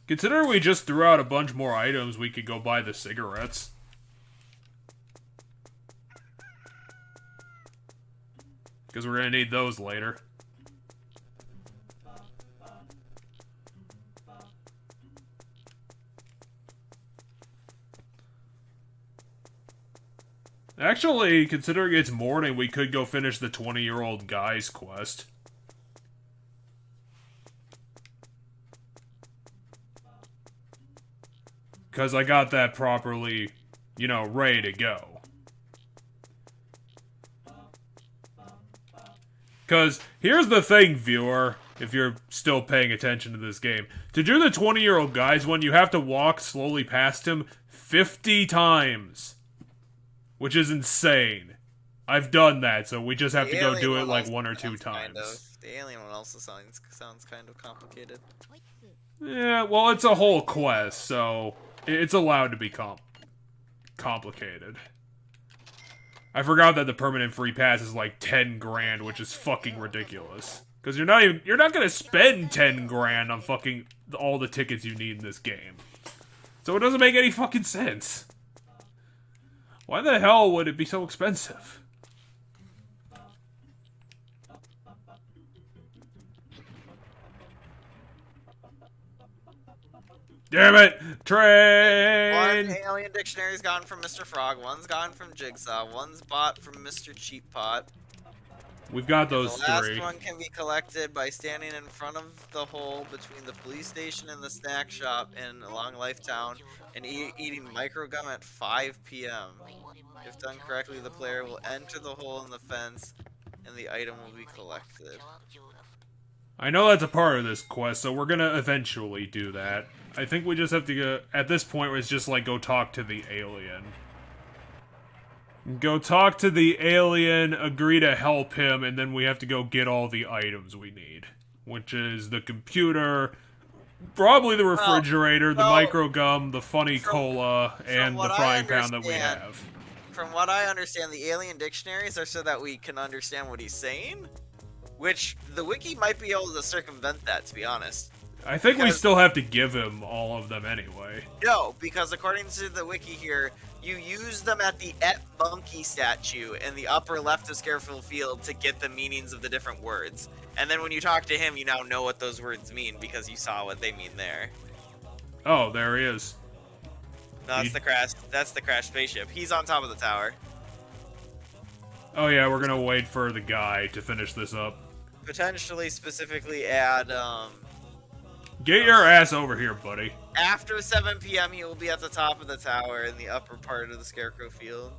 A: Considering we just threw out a bunch more items, we could go buy the cigarettes. Because we're gonna need those later. Actually, considering it's morning, we could go finish the 20-year-old guy's quest. Because I got that properly, you know, ready to go. Because here's the thing, viewer, if you're still paying attention to this game. To do the 20-year-old guy's one, you have to walk slowly past him 50 times. Which is insane. I've done that, so we just have to go do it like 1 or 2 times.
B: The alien one also sounds kind of complicated.
A: Yeah, well, it's a whole quest, so it's allowed to be complicated. I forgot that the permanent free pass is like 10 grand, which is fucking ridiculous. Because you're not gonna spend 10 grand on fucking all the tickets you need in this game. So it doesn't make any fucking sense. Why the hell would it be so expensive? Damn it! Train!
B: One alien dictionary's gone from Mr. Frog, one's gone from Jigsaw, one's bought from Mr. Cheap Pot.
A: We've got those
B: the last
A: three.
B: one can be collected by standing in front of the hole between the police station and the snack shop in Long Life Town and eating micro gum at 5 p.m. If done correctly, the player will enter the hole in the fence and the item will be collected.
A: I know that's a part of this quest, so we're gonna eventually do that. I think we just have to go, at this point, it's just like go talk to the alien. Go talk to the alien, agree to help him, and then we have to go get all the items we need. Which is the computer, probably the refrigerator, the micro gum, the funny cola, and the frying pan that we have.
B: From what I understand, the alien dictionaries are so that we can understand what he's saying. Which, the wiki might be able to circumvent that, to be honest.
A: I think we still have to give him all of them anyway.
B: No, because according to the wiki here, you use them at the monkey statue in the upper left of Scarefield Field to get the meanings of the different words. And then when you talk to him, you now know what those words mean because you saw what they mean there.
A: Oh, there he is.
B: No, that's the crashed spaceship. He's on top of the tower.
A: Oh yeah, we're gonna wait for the guy to finish this up.
B: Potentially, specifically add,
A: Get your ass over here, buddy.
B: After 7 p.m., he will be at the top of the tower in the upper part of the Scarecrow Field.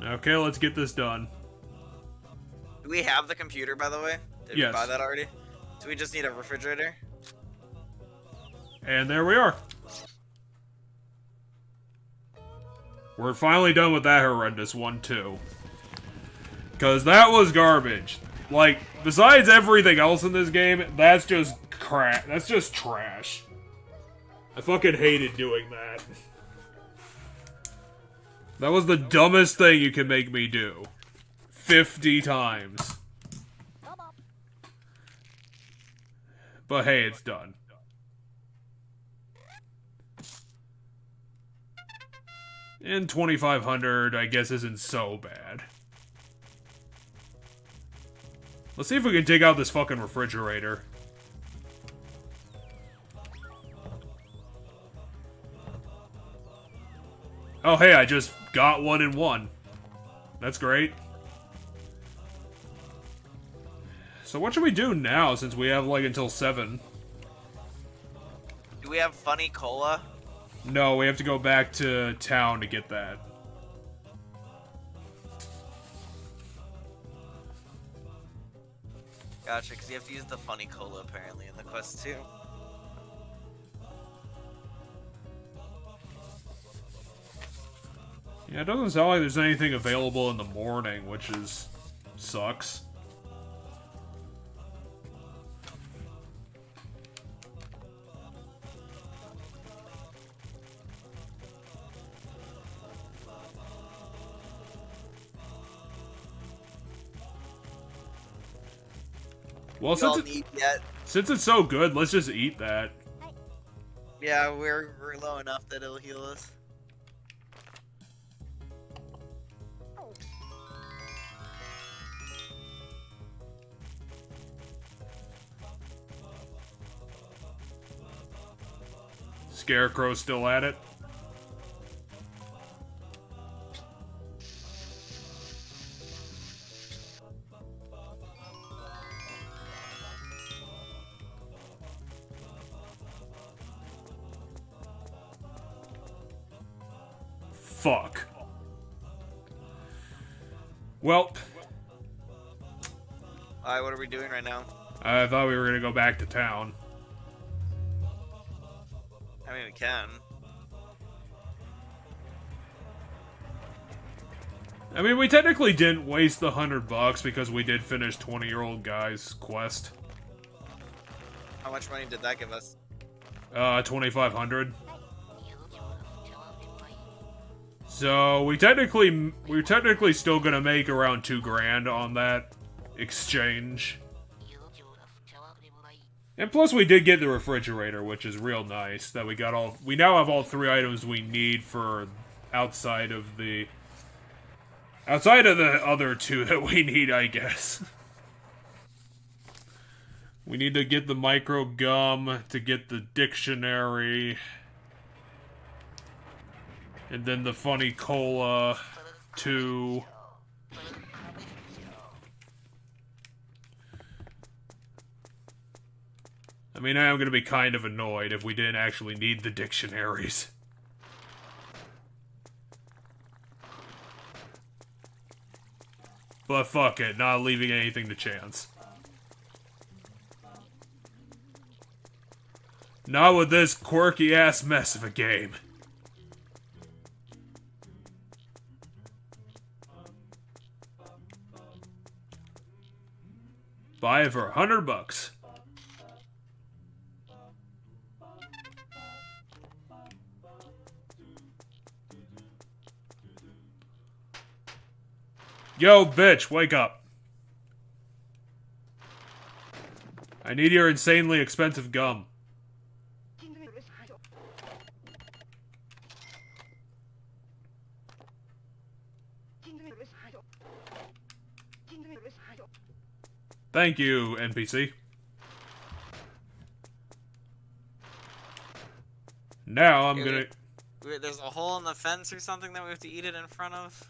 A: Okay, let's get this done.
B: Do we have the computer, by the way? Did
A: Yes.
B: we buy that already? Do we just need a refrigerator?
A: And there we are. We're finally done with that horrendous one, too. Because that was garbage. Like, besides everything else in this game, that's just crap. That's just trash. I fucking hated doing that. That was the dumbest thing you can make me do. 50 times. But hey, it's done. And 2,500, I guess, isn't so bad. Let's see if we can dig out this fucking refrigerator. Oh, hey, I just got 1 in 1. That's great. So what should we do now, since we have, like, until 7?
B: Do we have funny cola?
A: No, we have to go back to town to get that.
B: Gotcha, because you have to use the funny cola, apparently, in the quest, too.
A: Yeah, it doesn't sound like there's anything available in the morning, which is... sucks. Well, since it's so good, let's just eat that.
B: Yeah, we're low enough that it'll heal us.
A: Scarecrow's still at it. Fuck. Well.
B: Alright, what are we doing right now?
A: I thought we were gonna go back to town.
B: I mean, we can.
A: I mean, we technically didn't waste the $100 because we did finish 20-year-old guy's quest.
B: How much money did that give us?
A: 2,500. So we're technically still gonna make around $2,000 on that exchange. And plus we did get the refrigerator, which is real nice that we now have all 3 items we need for outside of the other 2 that we need, I guess. We need to get the micro gum to get the dictionary. And then the funny cola 2. I mean, I am going to be kind of annoyed if we didn't actually need the dictionaries. But fuck it, not leaving anything to chance. Not with this quirky-ass mess of a game. Buy it for $100. Yo, bitch, wake up. I need your insanely expensive gum. Thank you, NPC. Now I'm gonna...
B: There's a hole in the fence or something that we have to eat it in front of?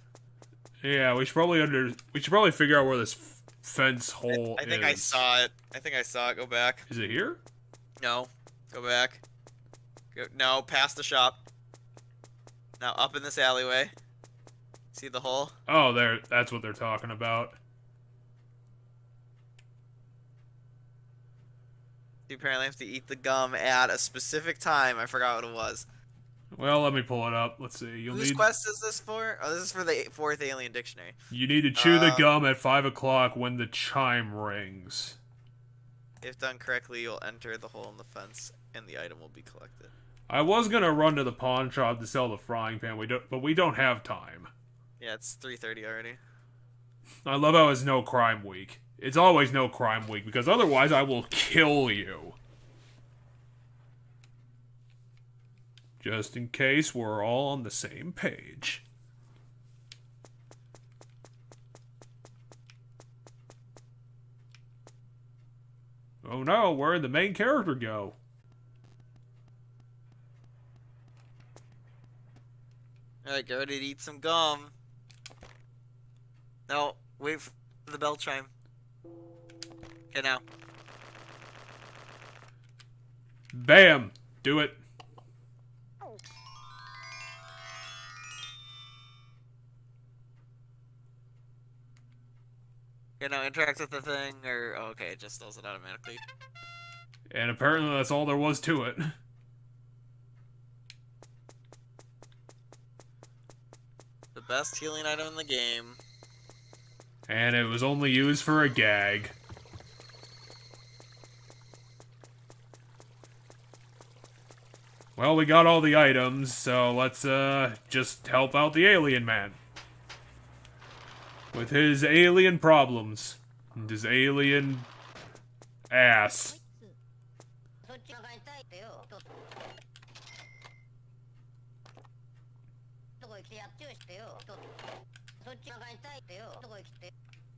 A: Yeah, we should probably figure out where this fence hole is.
B: I think I saw it. Go back.
A: Is it here?
B: No. Go back. No, past the shop. Now up in this alleyway. See the hole?
A: Oh, there. That's what they're talking about.
B: You apparently have to eat the gum at a specific time. I forgot what it was.
A: Well, let me pull it up. Let's see.
B: Whose quest is this for? Oh, this is for the 4th Alien Dictionary.
A: You need to chew the gum at 5 o'clock when the chime rings.
B: If done correctly, you'll enter the hole in the fence, and the item will be collected.
A: I was gonna run to the pawn shop to sell the frying pan, but we don't have time.
B: Yeah, it's 3:30 already.
A: I love how it's no crime week. It's always no crime week, because otherwise I will kill you. Just in case we're all on the same page. Oh no, where'd the main character go?
B: Alright, go to eat some gum. No, wait for the bell chime. Okay, now.
A: Bam! Do it.
B: Okay, now interact with the thing, or... Oh, okay, it just does it automatically.
A: And apparently that's all there was to it.
B: The best healing item in the game.
A: And it was only used for a gag. Well, we got all the items, so let's just help out the alien man. With his alien problems. And his alien ass.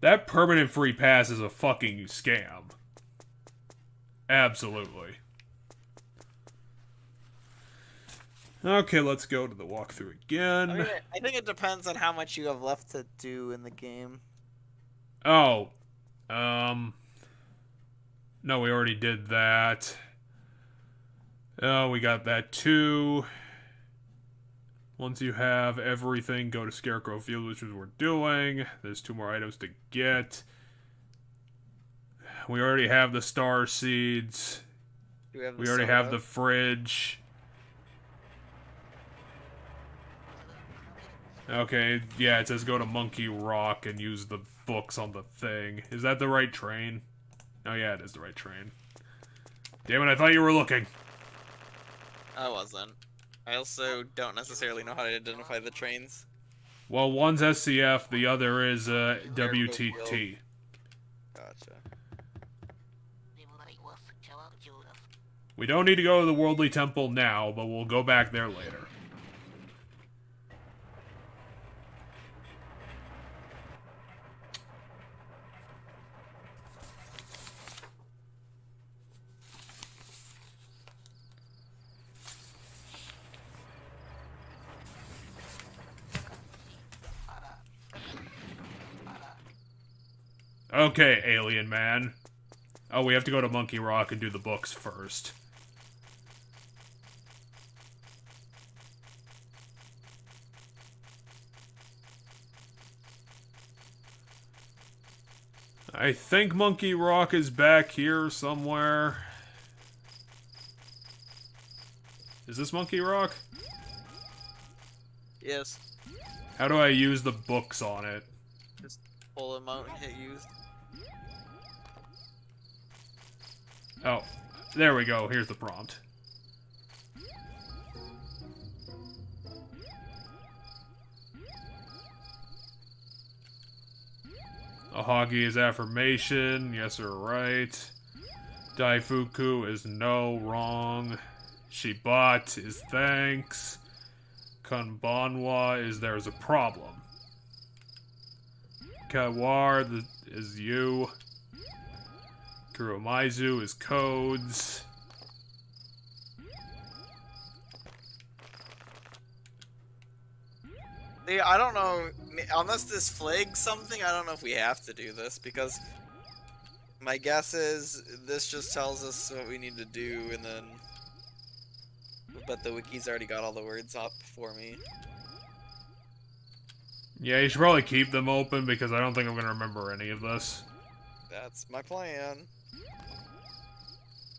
A: That permanent free pass is a fucking scam. Absolutely. Okay, let's go to the walkthrough again.
B: I think it depends on how much you have left to do in the game.
A: Oh. No, we already did that. Oh, we got that too. Once you have everything, go to Scarecrow Field, which is what we're doing. There's 2 more items to get. We already have the star seeds. We already have the fridge. Okay, yeah, it says go to Monkey Rock and use the books on the thing. Is that the right train? Oh yeah, it is the right train. Damn it, I thought you were looking.
B: I wasn't. I also don't necessarily know how to identify the trains.
A: Well, one's SCF, the other is WTT.
B: Gotcha.
A: We don't need to go to the Worldly Temple now, but we'll go back there later. Okay, alien man. Oh, we have to go to Monkey Rock and do the books first. I think Monkey Rock is back here somewhere. Is this Monkey Rock?
B: Yes.
A: How do I use the books on it?
B: Just pull them out and hit use.
A: Oh, there we go. Here's the prompt. Ahagi is affirmation. Yes or right. Daifuku is no, wrong. Shibat is thanks. Konbanwa is there's a problem. Kawar is you. Kuromaizu is codes.
B: I don't know, unless this flags something, I don't know if we have to do this, because my guess is this just tells us what we need to do, and then... But the wiki's already got all the words up for me.
A: Yeah, you should probably keep them open, because I don't think I'm going to remember any of this.
B: That's my plan.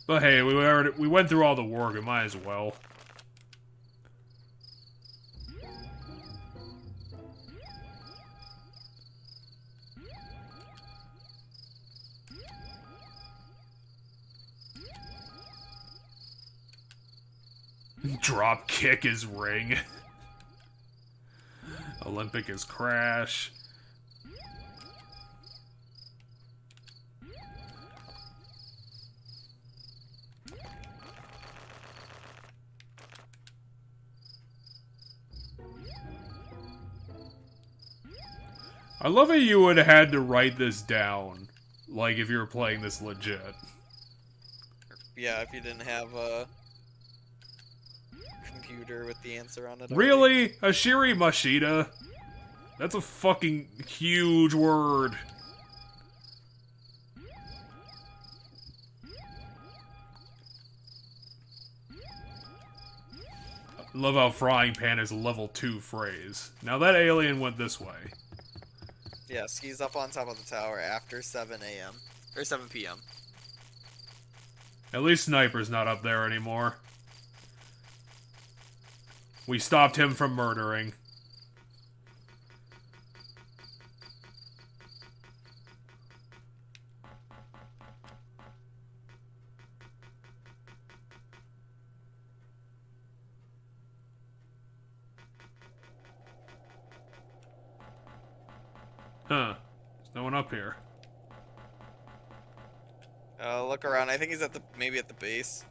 A: But hey, we went through all the work, it might as well. Drop kick is ring. Olympic is crash. I love how you would have had to write this down, like if you were playing this legit.
B: Yeah, if you didn't have a computer with the answer on it.
A: Really? Ashiri Mashita? That's a fucking huge word. Love how frying pan is a level 2 phrase. Now that alien went this way.
B: Yes, he's up on top of the tower after 7 a.m. Or 7 p.m.
A: At least Sniper's not up there anymore. We stopped him from murdering. Huh. There's no one up here.
B: Look around. I think he's maybe at the base.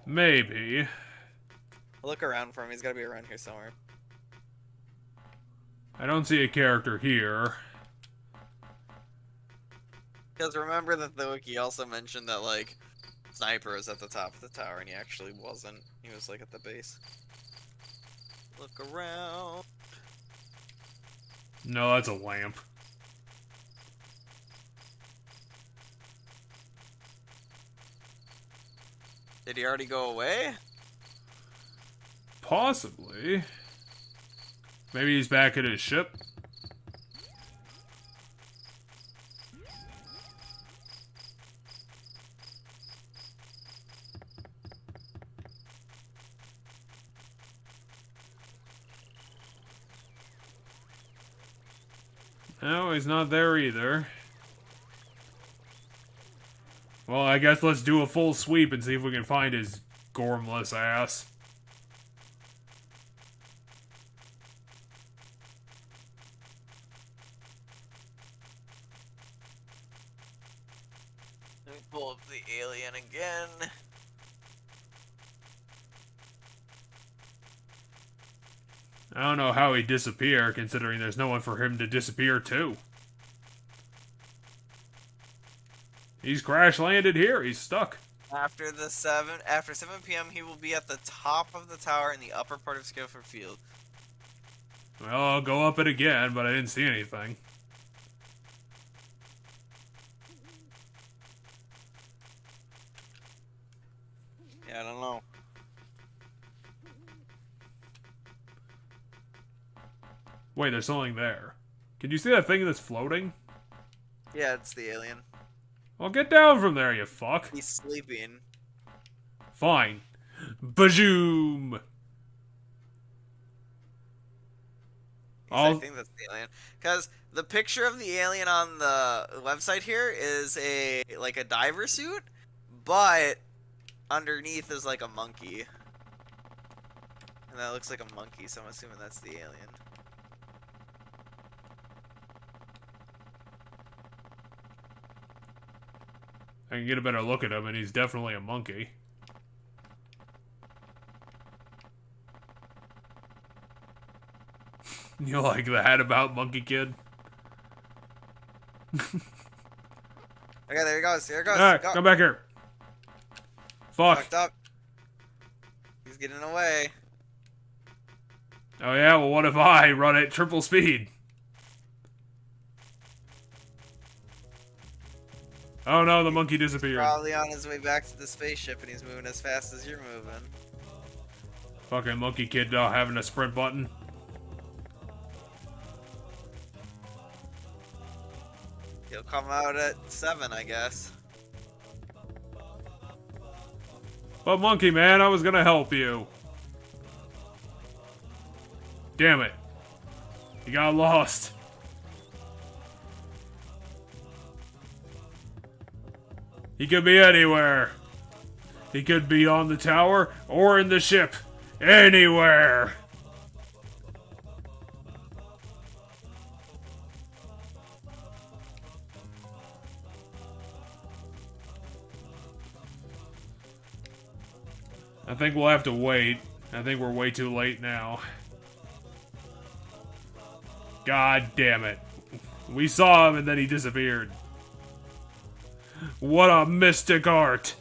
A: Maybe.
B: Look around for him. He's gotta be around here somewhere.
A: I don't see a character here.
B: Because remember that the wiki also mentioned that, like, Sniper was at the top of the tower, and he actually wasn't. He was, like, at the base. Look around.
A: No, that's a lamp.
B: Did he already go away?
A: Possibly. Maybe he's back at his ship. No, he's not there either. Well, I guess let's do a full sweep and see if we can find his gormless ass.
B: Let me pull up the alien again.
A: I don't know how he'd disappear, considering there's no one for him to disappear to. He's crash landed here. He's stuck.
B: After 7 p.m., he will be at the top of the tower in the upper part of Skillford Field.
A: Well, I'll go up it again, but I didn't see anything.
B: Yeah, I don't know.
A: Wait, there's something there. Can you see that thing that's floating?
B: Yeah, it's the alien.
A: Well, get down from there, you fuck.
B: He's sleeping.
A: Fine. Bajoom!
B: I think that's the alien. Because the picture of the alien on the website here is a diver suit, but underneath is like a monkey. And that looks like a monkey, so I'm assuming that's the alien.
A: I can get a better look at him, and he's definitely a monkey. You like that about Monkey Kid?
B: Okay, there he goes. Here he goes.
A: Alright,
B: Go.
A: come back here. Fuck.
B: Fucked up. He's getting away.
A: Oh yeah, well what if I run at triple speed? Oh no, the monkey disappeared.
B: Probably on his way back to the spaceship, and he's moving as fast as you're moving.
A: Fucking Monkey Kid not having a sprint button.
B: He'll come out at 7, I guess.
A: But Monkey Man, I was gonna help you. Damn it. You got lost. He could be anywhere. He could be on the tower or in the ship. Anywhere. I think we'll have to wait. I think we're way too late now. God damn it. We saw him and then he disappeared. What a mystic art.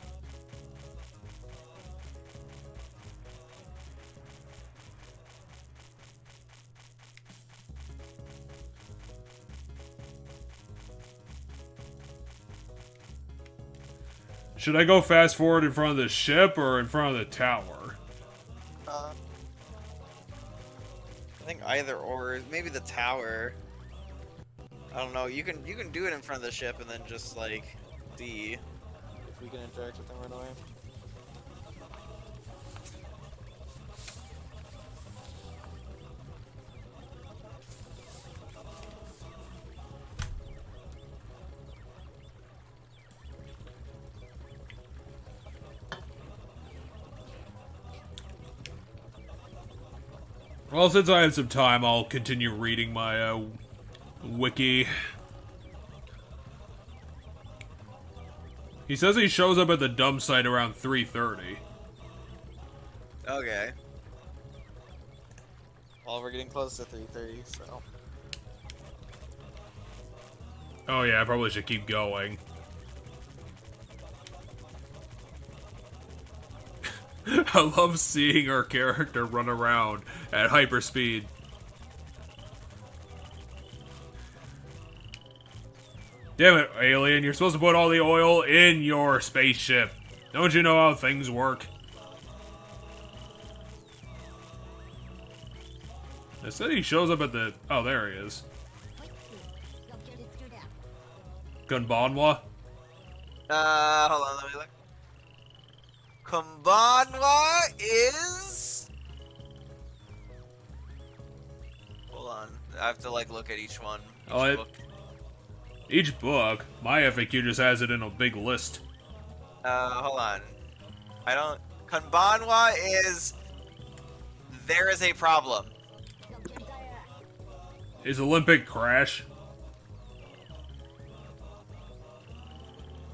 A: Should I go fast forward in front of the ship or in front of the tower?
B: I think either or. Maybe the tower. I don't know. You can do it in front of the ship and then just like see if we can interact with them right away.
A: Well, since I have some time, I'll continue reading my Wiki. He says he shows up at the dump site around 3:30.
B: Okay. Well, we're getting close to 3:30, so.
A: Oh yeah, I probably should keep going. I love seeing our character run around at hyperspeed. Damn it, alien, you're supposed to put all the oil in your spaceship. Don't you know how things work? I said he shows up at the... Oh, there he is. Gunbanwa?
B: Hold on, let me look. Kumbanwa is... Hold on, I have to, like, look at each one. Each book.
A: Each book? My FAQ just has it in a big list.
B: Hold on. I don't... Kumbanwa is... There is a problem.
A: Is Olympic crash?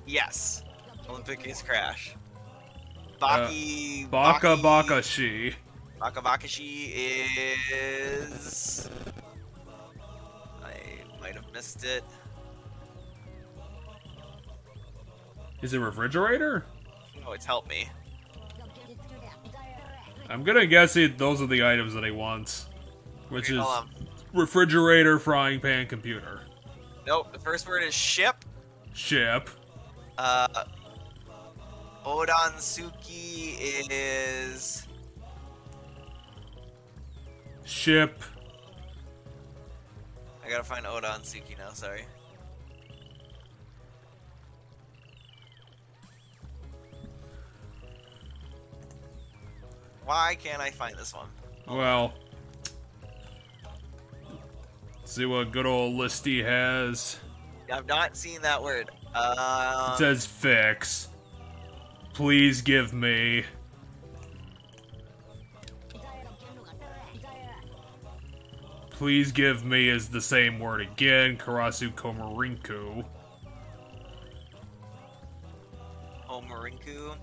B: Yes. Olympic is crash. Baki...
A: Bakashi.
B: Bakabakashi is... I might have missed it.
A: Is it refrigerator?
B: Oh, it's helped me.
A: I'm gonna guess those are the items that he wants. Which
B: Okay,
A: is
B: hold on.
A: refrigerator, frying pan, computer.
B: Nope, the first word is ship.
A: Ship.
B: Odansuki is...
A: Ship.
B: I gotta find Odansuki now, sorry. Why can't I find this one?
A: Well. See what good old Listy has.
B: I've not seen that word.
A: It says fix. Please give me. Please give me is the same word again. Karasu Komarinku.
B: Omarinku.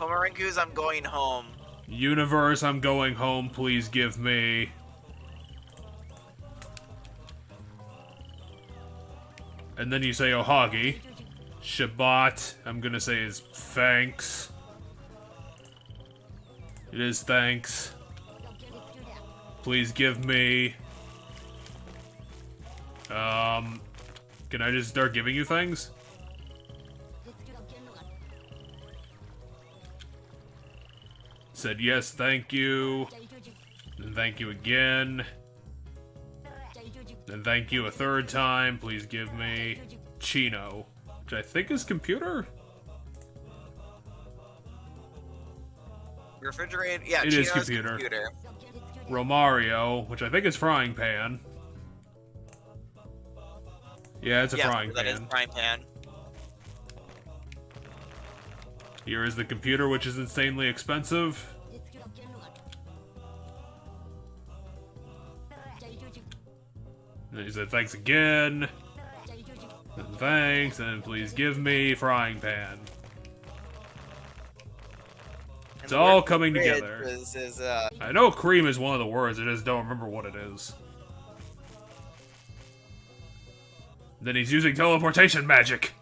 B: Omarinku's I'm going home.
A: Universe, I'm going home. Please give me. And then you say Ohagi. Shabbat, I'm gonna say is thanks. It is thanks. Please give me. Can I just start giving you things? Said yes, thank you. Then thank you again. Then thank you a third time. Please give me Chino, which I think is computer.
B: Refrigerator? Yeah,
A: It
B: Chino's
A: is computer.
B: computer.
A: Romario, which I think is frying pan. Yeah, it's a frying
B: that
A: pan.
B: is frying pan.
A: Here is the computer, which is insanely expensive. And he said thanks again. And thanks, and please give me frying pan.
B: And
A: It's
B: the
A: all
B: word
A: coming
B: fridge
A: together.
B: is
A: I know cream is one of the words, I just don't remember what it is. Then he's using teleportation magic.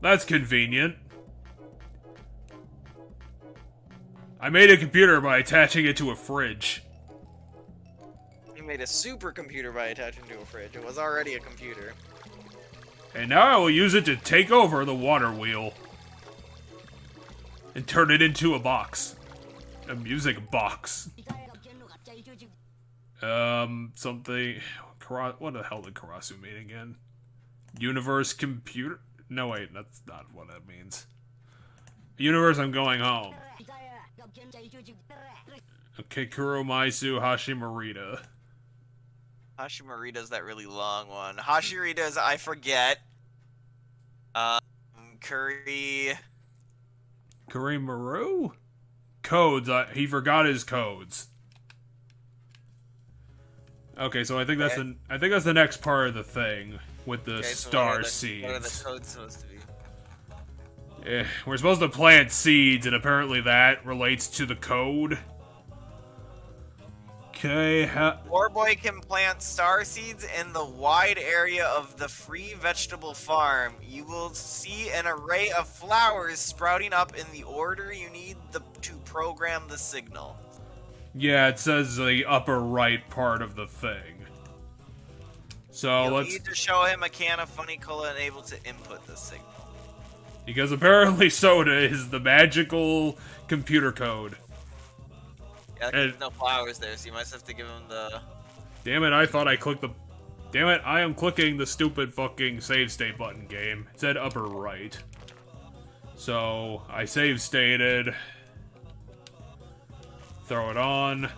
A: That's convenient. I made a computer by attaching it to a fridge.
B: You made a supercomputer by attaching to a fridge. It was already a computer.
A: And now I will use it to take over the water wheel. And turn it into a box. A music box. Something... What the hell did Karasu mean again? Universe computer... No, wait, that's not what that means. Universe, I'm going home. Okay, Kuromaisu Hashimarita.
B: Hashimarita's that really long one. Hashirita's I forget. Curry.
A: Kurimaru? Codes. He forgot his codes. Okay, so I think that's the next part of the thing with the star seeds.
B: What are the codes supposed to be?
A: We're supposed to plant seeds, and apparently that relates to the code. Okay,
B: Warboy can plant star seeds in the wide area of the free vegetable farm. You will see an array of flowers sprouting up in the order you need to program the signal.
A: Yeah, it says the upper right part of the thing. So
B: You'll need to show him a can of funny cola and able to input the signal.
A: Because apparently soda is the magical computer code.
B: Yeah, there's no flowers there, so you might have to give him the...
A: Damn it, I thought I clicked the... Damn it, I am clicking the stupid fucking save state button game. It said upper right. So, I save stated. Throw it on.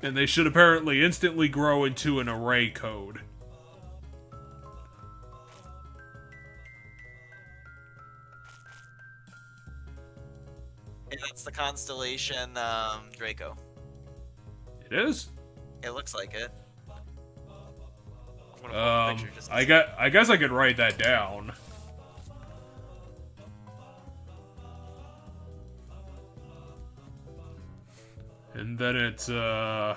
A: And they should apparently instantly grow into an array code.
B: Yeah, that's the constellation Draco.
A: It is?
B: It looks like it.
A: I guess I could write that down. And then it's another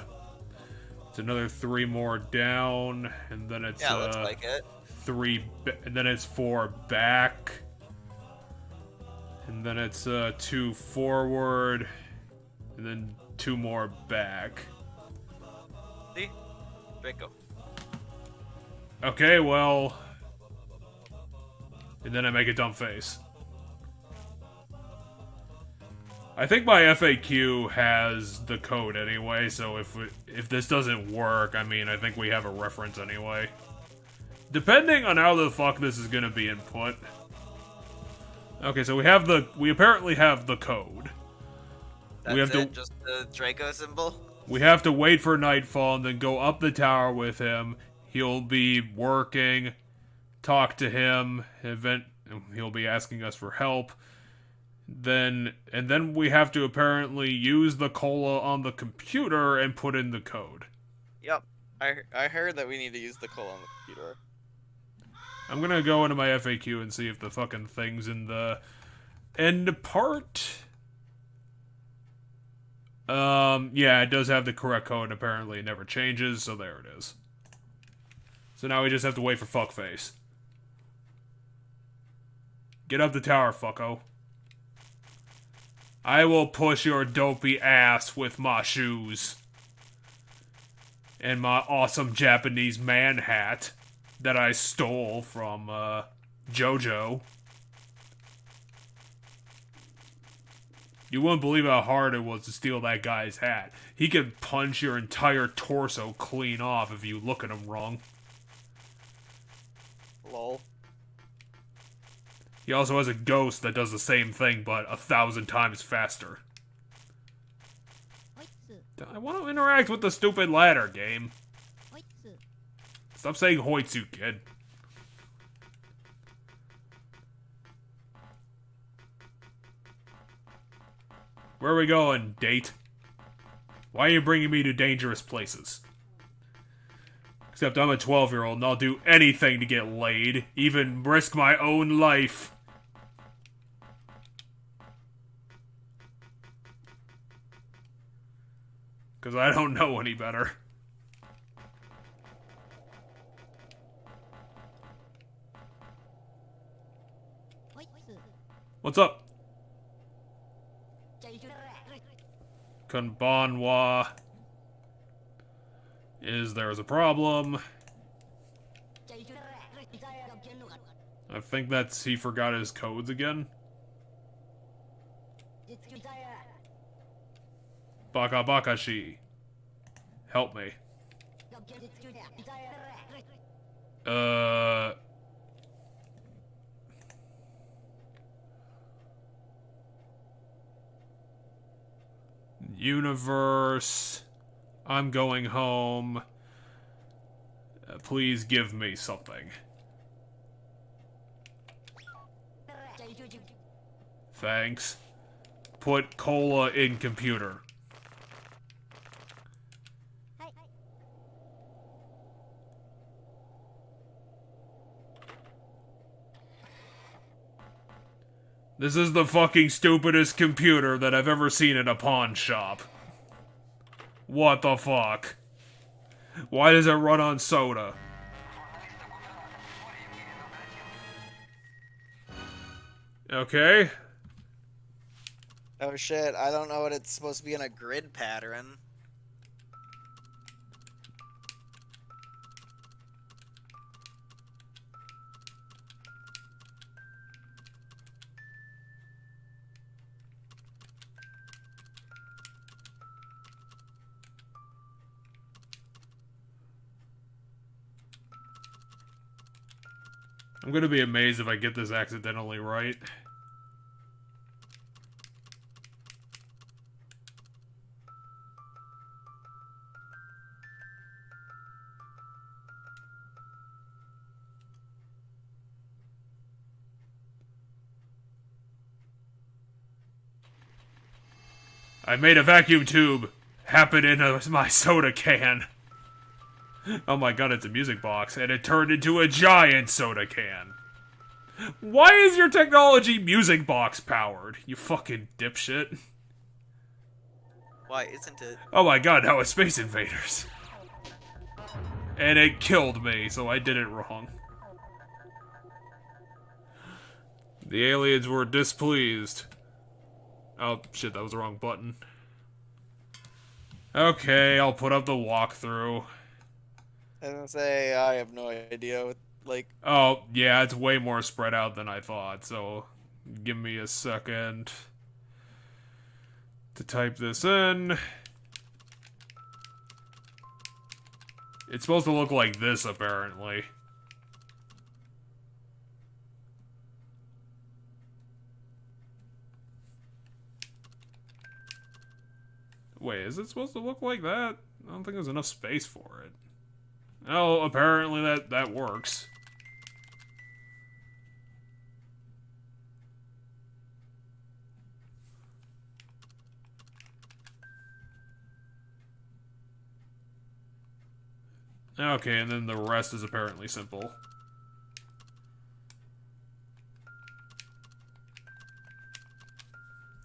A: 3 more down, and then it's
B: looks like it.
A: 3, and then it's 4 back, and then it's 2 forward, and then 2 more back.
B: See? Draco.
A: Okay, well, and then I make a dumb face. I think my FAQ has the code anyway, so if this doesn't work, I mean, I think we have a reference anyway. Depending on how the fuck this is gonna be input. Okay, so we apparently have the code.
B: Just the Draco symbol?
A: We have to wait for nightfall and then go up the tower with him. He'll be working, talk to him, he'll be asking us for help. And then we have to apparently use the cola on the computer and put in the code.
B: Yep. I heard that we need to use the cola on the computer.
A: I'm gonna go into my FAQ and see if the fucking thing's in the end part. Yeah, it does have the correct code, and apparently it never changes, so there it is. So now we just have to wait for fuckface. Get up the tower, fucko. I will push your dopey ass with my shoes. And my awesome Japanese man hat that I stole from, JoJo. You wouldn't believe how hard it was to steal that guy's hat. He could punch your entire torso clean off if you look at him wrong.
B: Lol.
A: He also has a ghost that does the same thing, but 1,000 times faster. I want to interact with the stupid ladder game. Stop saying Hoitsu, kid. Where are we going, date? Why are you bringing me to dangerous places? Except I'm a 12-year-old and I'll do anything to get laid, even risk my own life. Because I don't know any better. What's up? Konbanwa. There's a problem. I think that's he forgot his codes again. Baka Bakashi. Help me. Universe. I'm going home. Please give me something. Thanks. Put cola in computer. This is the fucking stupidest computer that I've ever seen in a pawn shop. What the fuck? Why does it run on soda? Okay.
B: Oh shit, I don't know what it's supposed to be in a grid pattern.
A: I'm gonna be amazed if I get this accidentally right. I made a vacuum tube happen in my soda can. Oh my god, it's a music box, and it turned into a giant soda can. Why is your technology music box powered, you fucking dipshit?
B: Why isn't it?
A: Oh my god, now it's Space Invaders. And it killed me, so I did it wrong. The aliens were displeased. Oh shit, that was the wrong button. Okay, I'll put up the walkthrough.
B: I was gonna say, I have no idea what, like...
A: Oh, yeah, it's way more spread out than I thought, so give me a second to type this in. It's supposed to look like this, apparently. Wait, is it supposed to look like that? I don't think there's enough space for it. Oh, apparently that works. Okay, and then the rest is apparently simple.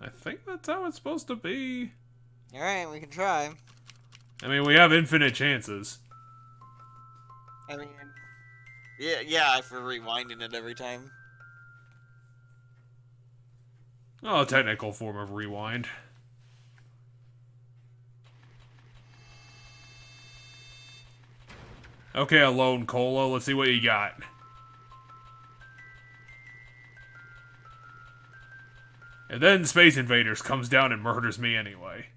A: I think that's how it's supposed to be.
B: Alright, we can try.
A: I mean, we have infinite chances.
B: I mean... Yeah, for rewinding it every time.
A: Oh, a technical form of rewind. Okay, Alone Cola, let's see what you got. And then Space Invaders comes down and murders me anyway.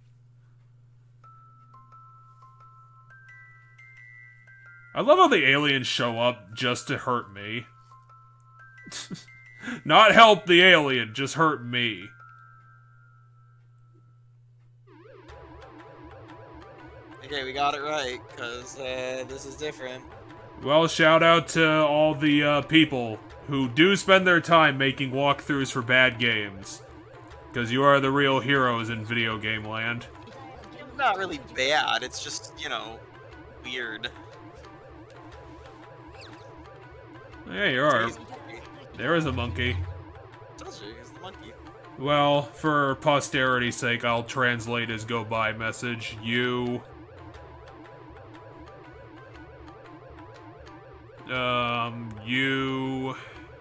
A: I love how the aliens show up just to hurt me. Not help the alien, just hurt me.
B: Okay, we got it right, because this is different.
A: Well, shout out to all the people who do spend their time making walkthroughs for bad games. Because you are the real heroes in video game land.
B: It's not really bad, it's just, you know, weird.
A: Yeah, you are. There is a monkey.
B: Tells you, he's the monkey.
A: Well, for posterity's sake, I'll translate his go-by message. You... you...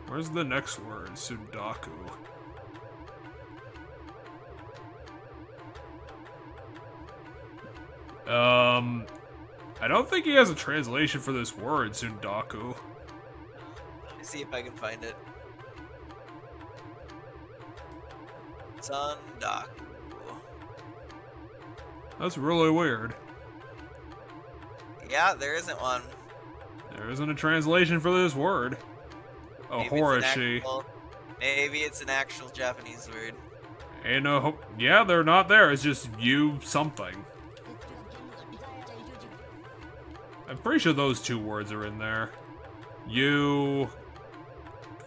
A: Where's the next word? Sudaku. I don't think he has a translation for this word, Sundaku.
B: Let me see if I can find it. Sundaku.
A: That's really weird.
B: Yeah, there isn't one.
A: There isn't a translation for this word. Oh, Horishi.
B: Maybe it's an actual Japanese word.
A: And, yeah, they're not there. It's just you something. I'm pretty sure those 2 words are in there. You...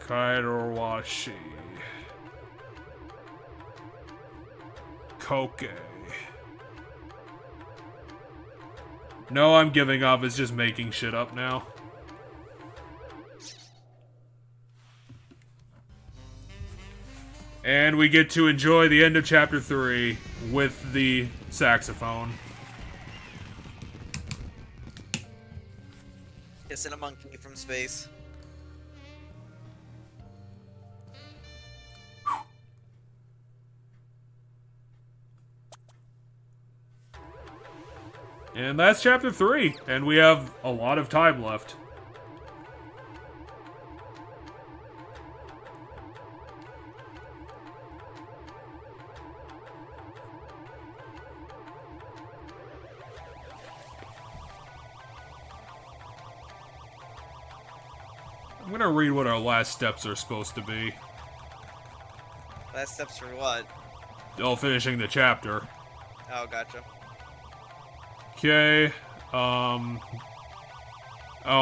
A: Kairowashi. Koke. No, I'm giving up. It's just making shit up now. And we get to enjoy the end of Chapter 3 with the saxophone.
B: Kissing a monkey from space.
A: And that's Chapter 3, and we have a lot of time left. I'm gonna read what our last steps are supposed to be.
B: Last steps for what?
A: Oh, finishing the chapter.
B: Oh, gotcha.
A: Okay, oh,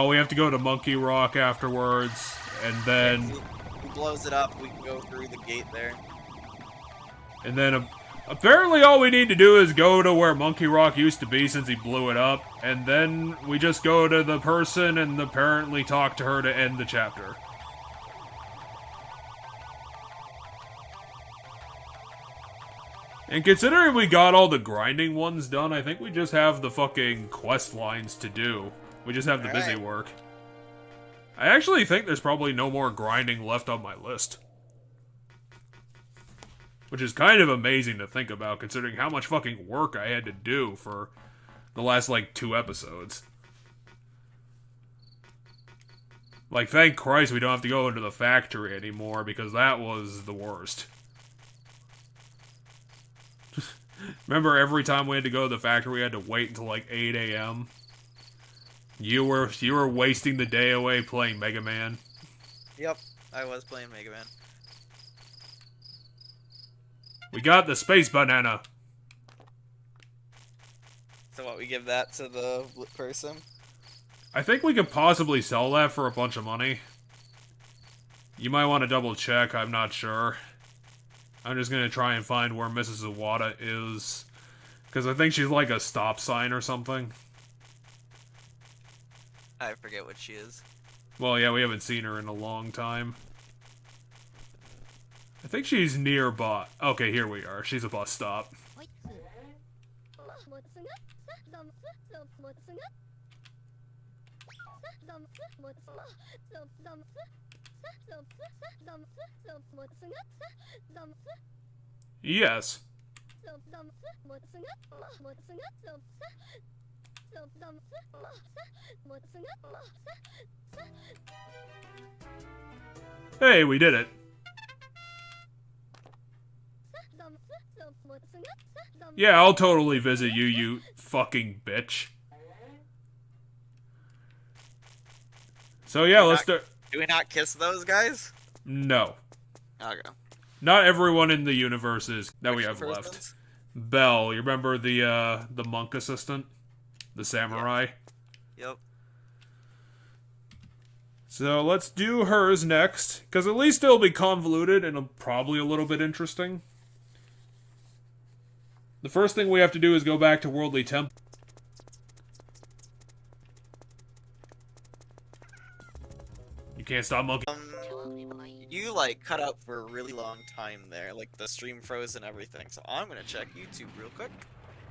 A: we have to go to Monkey Rock afterwards, and then...
B: Who blows it up, we can go through the gate there.
A: And then, apparently all we need to do is go to where Monkey Rock used to be since he blew it up, and then we just go to the person and apparently talk to her to end the chapter. And considering we got all the grinding ones done, I think we just have the fucking quest lines to do. We just have the busy work. I actually think there's probably no more grinding left on my list. Which is kind of amazing to think about, considering how much fucking work I had to do for the last, like, 2 episodes. Like, thank Christ we don't have to go into the factory anymore, because that was the worst. Remember every time we had to go to the factory, we had to wait until like 8 a.m.? You were wasting the day away playing Mega Man.
B: Yep, I was playing Mega Man.
A: We got the space banana.
B: So what, we give that to the person?
A: I think we could possibly sell that for a bunch of money. You might want to double check, I'm not sure. I'm just gonna try and find where Mrs. Iwata is. Because I think she's like a stop sign or something.
B: I forget what she is.
A: Well, yeah, we haven't seen her in a long time. I think she's nearby. Okay, here we are. She's a bus stop. Yes. Hey, we did it. Yeah, I'll totally visit you, you fucking bitch. So yeah, let's start.
B: Do we not kiss those guys?
A: No.
B: Okay.
A: Not everyone in the universe is that we have
B: persons?
A: left. Belle, you remember the monk assistant? The samurai?
B: Yep.
A: So let's do hers next, because at least it'll be convoluted and probably a little bit interesting. The first thing we have to do is go back to Worldly Temple. You can't stop monkey.
B: You like cut out for a really long time there, like the stream froze and everything. So I'm gonna check YouTube real quick.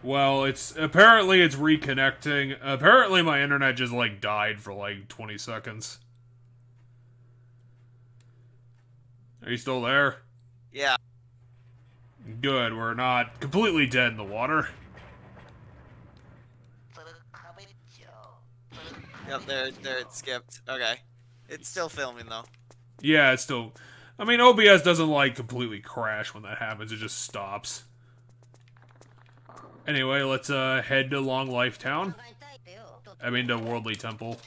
A: Well, apparently it's reconnecting. Apparently my internet just like died for like 20 seconds. Are you still there?
B: Yeah.
A: Good, we're not completely dead in the water.
B: Yep, there it skipped. Okay. It's still filming though.
A: Yeah, it's still... I mean, OBS doesn't, like, completely crash when that happens. It just stops. Anyway, let's, head to Long Life Town. I mean, to Worldly Temple.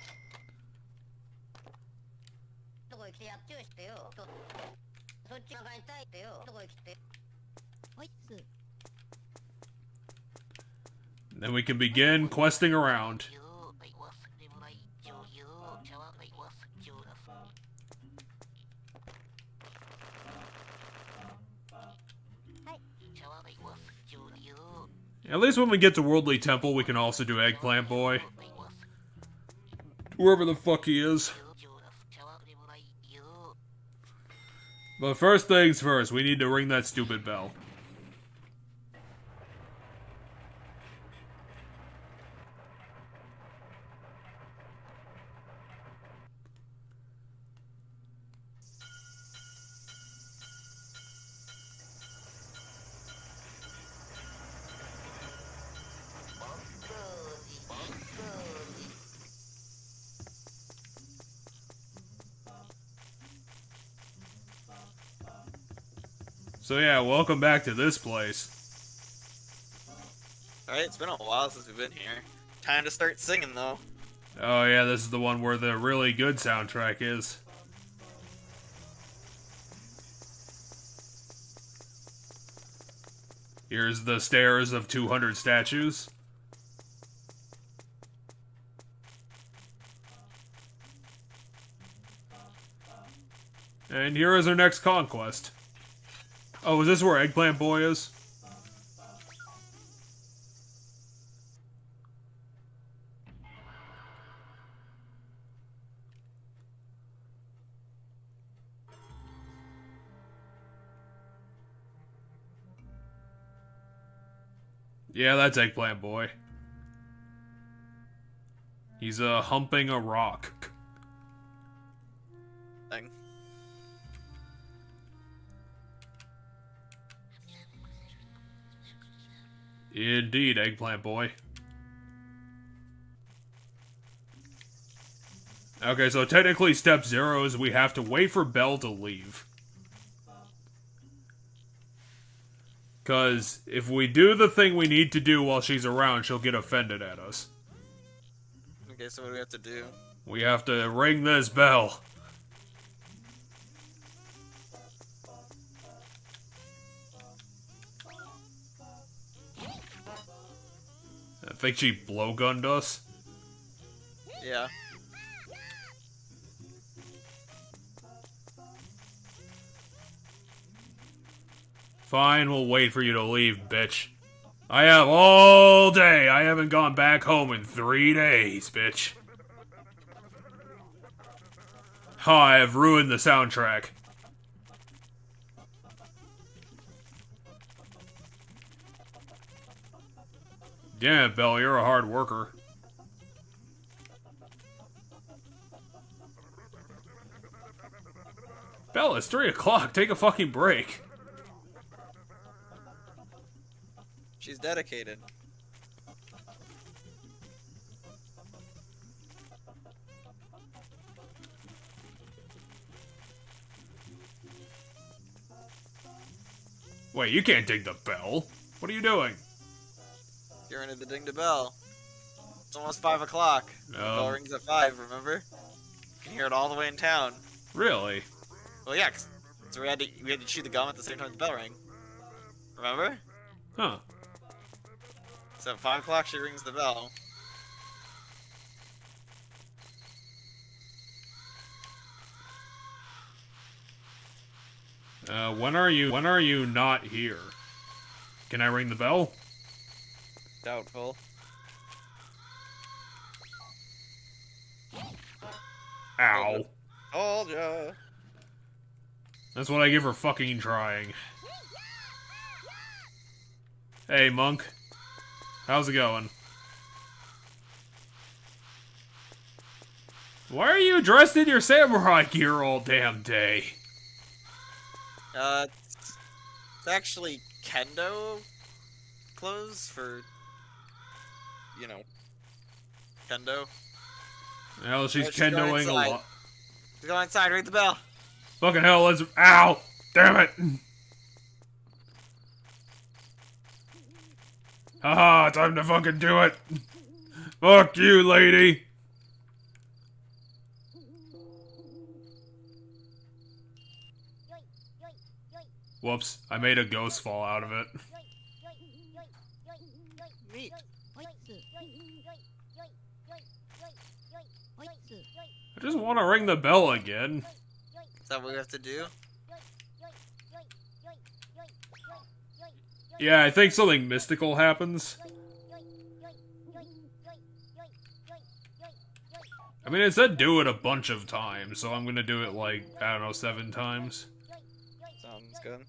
A: Then we can begin questing around. At least when we get to Worldly Temple, we can also do Eggplant Boy. Wherever the fuck he is. But first things first, we need to ring that stupid bell. So yeah, welcome back to this place.
B: Alright, it's been a while since we've been here. Time to start singing, though.
A: Oh yeah, this is the one where the really good soundtrack is. Here's the stairs of 200 statues. And here is our next conquest. Oh, is this where Eggplant Boy is? Yeah, that's Eggplant Boy. He's humping a rock.
B: Thing.
A: Indeed, Eggplant Boy. Okay, so technically step 0 is we have to wait for Belle to leave. Because if we do the thing we need to do while she's around, she'll get offended at us.
B: Okay, so what do we have to do?
A: We have to ring this bell. I think she blowgunned us.
B: Yeah.
A: Fine, we'll wait for you to leave, bitch. I have all day. I haven't gone back home in 3 days, bitch. Ha, I have ruined the soundtrack. Damn it, Belle, you're a hard worker. Belle, it's 3 o'clock. Take a fucking break.
B: She's dedicated.
A: Wait, you can't ding the bell. What are you doing?
B: You're into the ding the bell. It's almost 5 o'clock. The bell rings at 5, remember? You can hear it all the way in town.
A: Really?
B: Well, yeah, so we had to chew the gum at the same time the bell rang. Remember?
A: Huh.
B: So at 5 o'clock she rings the bell.
A: When are you not here? Can I ring the bell?
B: Doubtful.
A: Ow.
B: Told ya.
A: That's what I give for fucking trying. Hey, monk. How's it going? Why are you dressed in your samurai gear all damn day?
B: It's actually kendo clothes for, you know, kendo.
A: Well, she's
B: Let's go
A: kendoing a
B: inside.
A: lot.
B: Let's go inside, ring the bell.
A: Fucking hell, let's- Ow! Damn it! Haha, time to fucking do it! Fuck you, lady! Whoops, I made a ghost fall out of it.
B: Meat.
A: I just want to ring the bell again.
B: Is that what we have to do?
A: Yeah, I think something mystical happens. I mean, it said do it a bunch of times, so I'm gonna do it like, I don't know, 7 times.
B: Sounds good.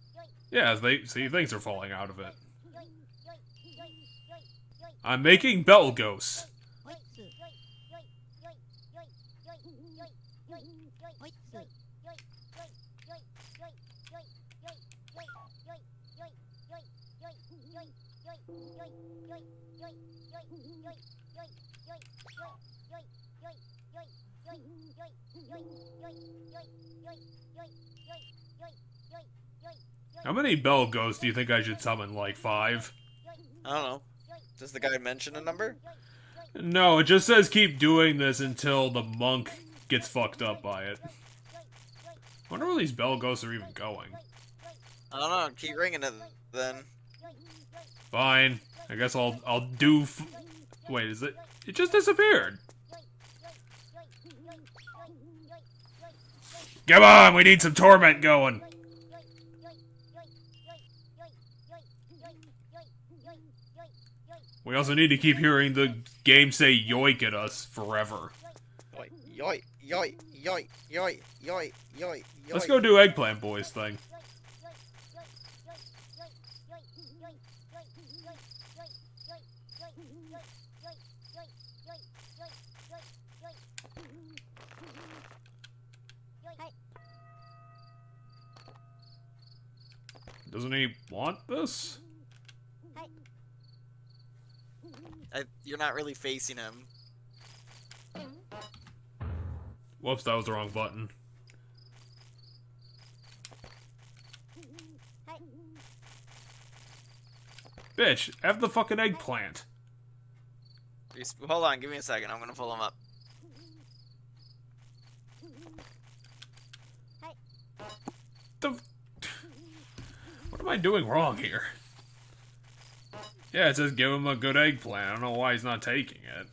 A: Yeah, see, things are falling out of it. I'm making bell ghosts. How many bell ghosts do you think I should summon? Like 5?
B: I don't know. Does the guy mention a number?
A: No, it just says keep doing this until the monk gets fucked up by it. I wonder where these bell ghosts are even going.
B: I don't know. Keep ringing it then.
A: Fine. I guess I'll do. Wait, is it? It just disappeared. Come on, we need some torment going. We also need to keep hearing the game say yoik at us forever.
B: Yoik, yoik, yoik, yoik, yoik, yoik, yoik.
A: Let's go do Eggplant Boys thing. Doesn't he want this?
B: You're not really facing him.
A: Whoops, that was the wrong button. Bitch, have the fucking eggplant.
B: Hold on, give me a second. I'm gonna pull him up.
A: What am I doing wrong here? Yeah, it says give him a good eggplant. I don't know why he's not taking it.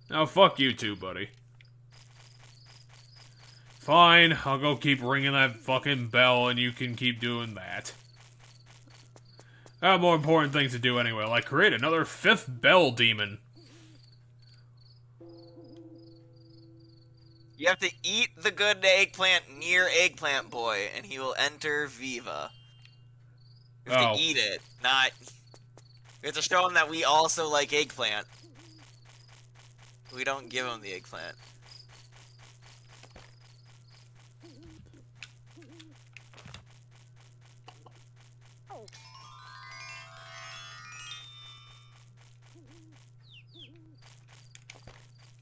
A: Now fuck you too, buddy. Fine, I'll go keep ringing that fucking bell and you can keep doing that. I have more important things to do anyway, like create another 5th bell demon.
B: You have to eat the good eggplant near Eggplant Boy, and he will enter Viva. You have to eat it, not... We have to show him that we also like eggplant. We don't give him the eggplant.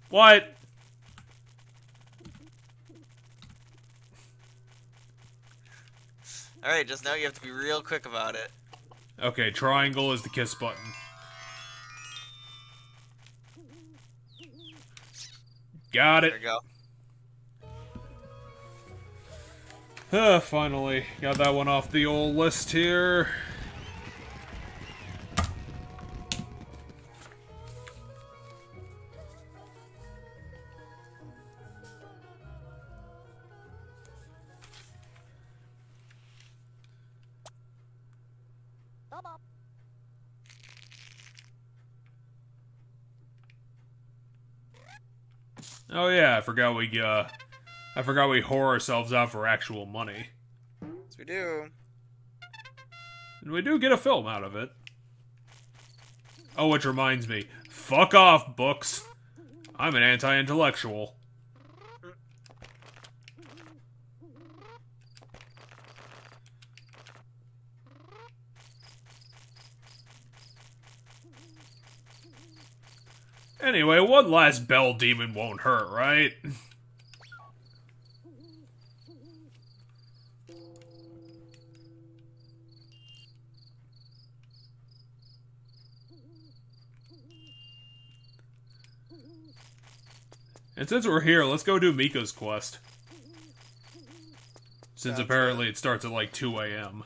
A: What?
B: Alright, just know you have to be real quick about it.
A: Okay, triangle is the kiss button. Got it.
B: There we go.
A: Finally. Got that one off the old list here. Oh yeah, I forgot we whore ourselves out for actual money.
B: Yes, we do.
A: And we do get a film out of it. Oh, which reminds me. Fuck off, books. I'm an anti-intellectual. Anyway, one last bell demon won't hurt, right? And since we're here, let's go do Mika's quest. Since
B: Sounds
A: apparently
B: good.
A: it starts at like 2 a.m.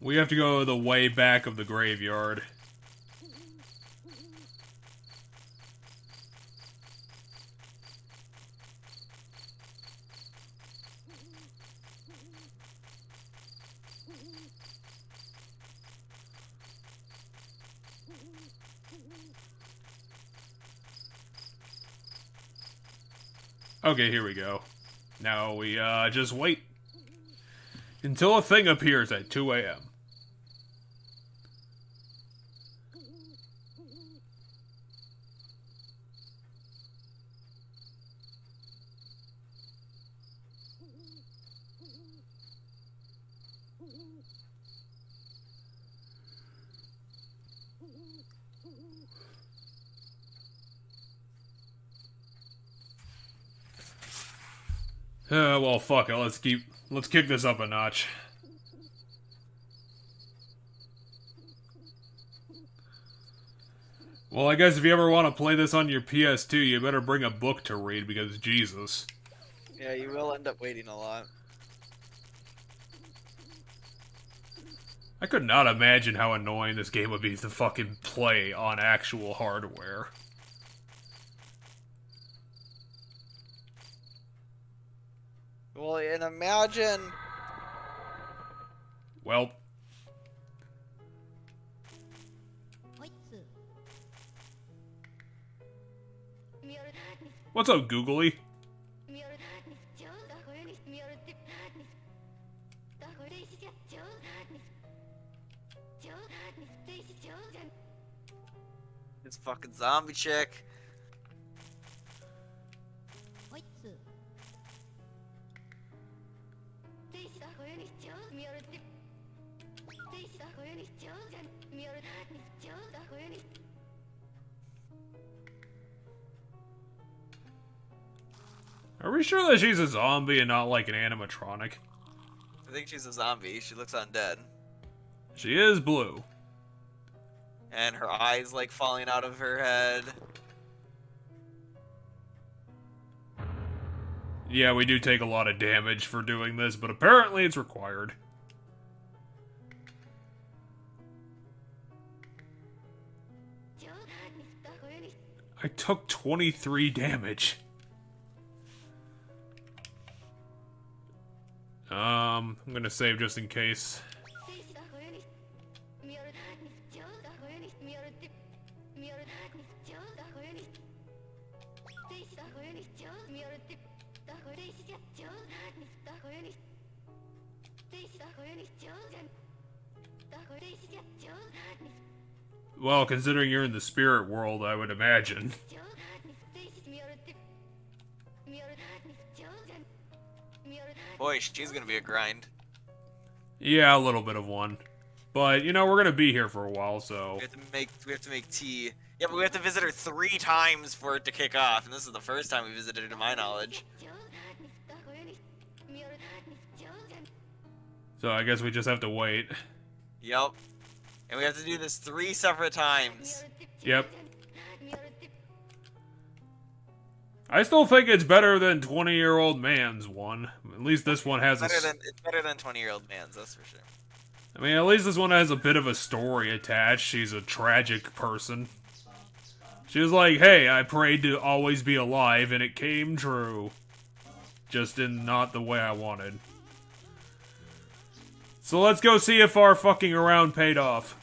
A: We have to go the way back of the graveyard. Okay, here we go. Now we, just wait until a thing appears at 2 a.m. Well, fuck it. Let's kick this up a notch. Well, I guess if you ever want to play this on your PS2, you better bring a book to read, because Jesus.
B: Yeah, you will end up waiting a lot.
A: I could not imagine how annoying this game would be to fucking play on actual hardware.
B: Well, and imagine.
A: Well, what's up, Googly?
B: This fucking zombie chick.
A: Are we sure that she's a zombie and not like an animatronic?
B: I think she's a zombie. She looks undead.
A: She is blue.
B: And her eyes like falling out of her head.
A: Yeah, we do take a lot of damage for doing this, but apparently it's required. I took 23 damage. I'm gonna save just in case. Well, considering you're in the spirit world, I would imagine.
B: Boy, she's gonna be a grind.
A: Yeah, a little bit of one. But, you know, we're gonna be here for a while, so...
B: We have to make tea. Yeah, but we have to visit her 3 times for it to kick off, and this is the first time we visited her to my knowledge.
A: So I guess we just have to wait.
B: Yep. And we have to do this 3 separate times.
A: Yep. I still think it's better than 20-year-old man's one. At least this one has
B: It's better than 20-year-old man's, that's for sure.
A: I mean, at least this one has a bit of a story attached. She's a tragic person. She was like, hey, I prayed to always be alive, and it came true. Just in not the way I wanted. So let's go see if our fucking around paid off.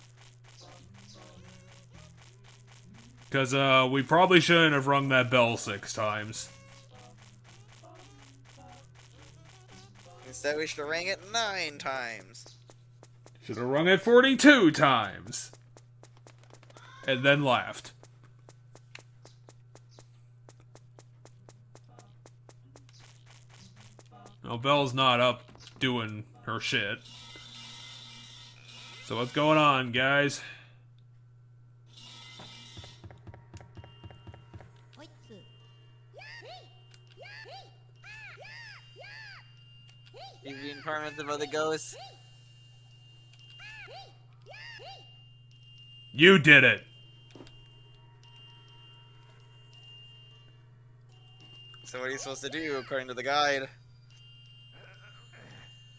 A: Because, we probably shouldn't have rung that bell 6 times.
B: Instead, we should have rang it 9 times.
A: Should have rung it 42 times. And then laughed. No, Belle's not up doing her shit. So what's going on, guys?
B: You being tormented by the ghosts?
A: You did it!
B: So what are you supposed to do according to the guide?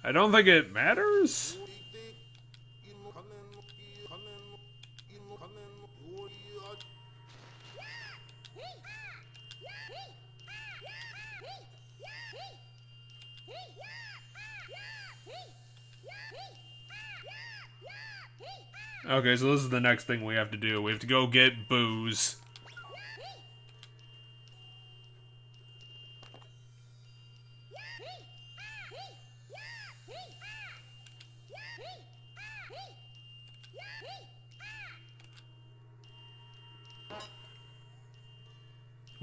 A: I don't think it matters. Okay, so this is the next thing we have to do. We have to go get booze.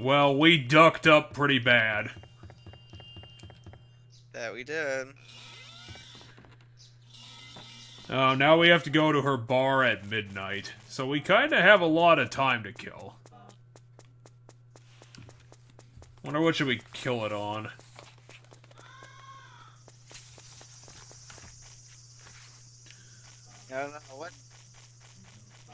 A: Well, we ducked up pretty bad.
B: That we did.
A: Oh, now we have to go to her bar at midnight. So we kind of have a lot of time to kill. Wonder what should we kill it on?
B: I don't know what.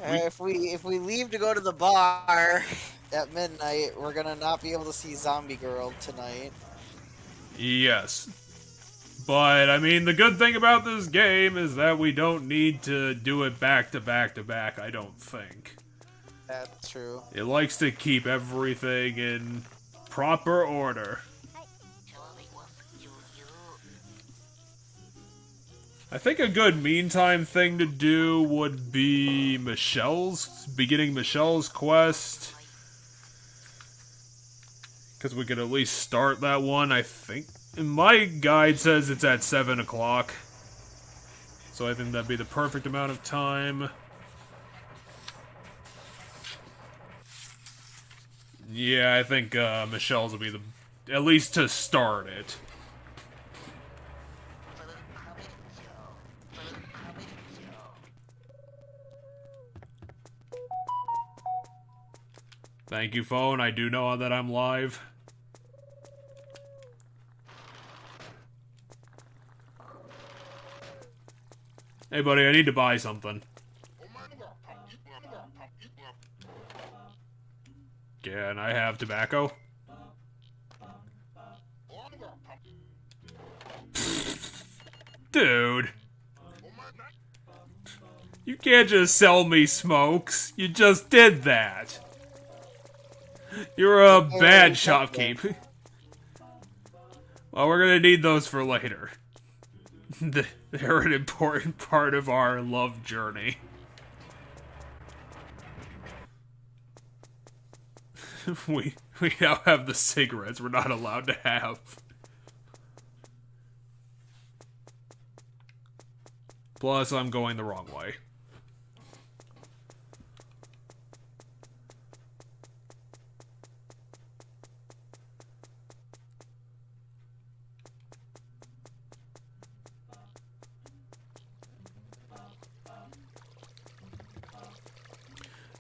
B: If we leave to go to the bar at midnight, we're gonna not be able to see Zombie Girl tonight.
A: Yes. But, I mean, the good thing about this game is that we don't need to do it back to back to back, I don't think.
B: That's true.
A: It likes to keep everything in proper order. I think a good meantime thing to do would be beginning Michelle's quest. Because we could at least start that one, I think. And my guide says it's at 7 o'clock. So I think that'd be the perfect amount of time. Yeah, I think Michelle's will be at least to start it. Thank you, phone. I do know that I'm live. Hey, buddy, I need to buy something. Can I have tobacco? Dude. You can't just sell me smokes. You just did that. You're a bad shopkeep. Well, we're gonna need those for later. They're an important part of our love journey. We now have the cigarettes we're not allowed to have. Plus, I'm going the wrong way.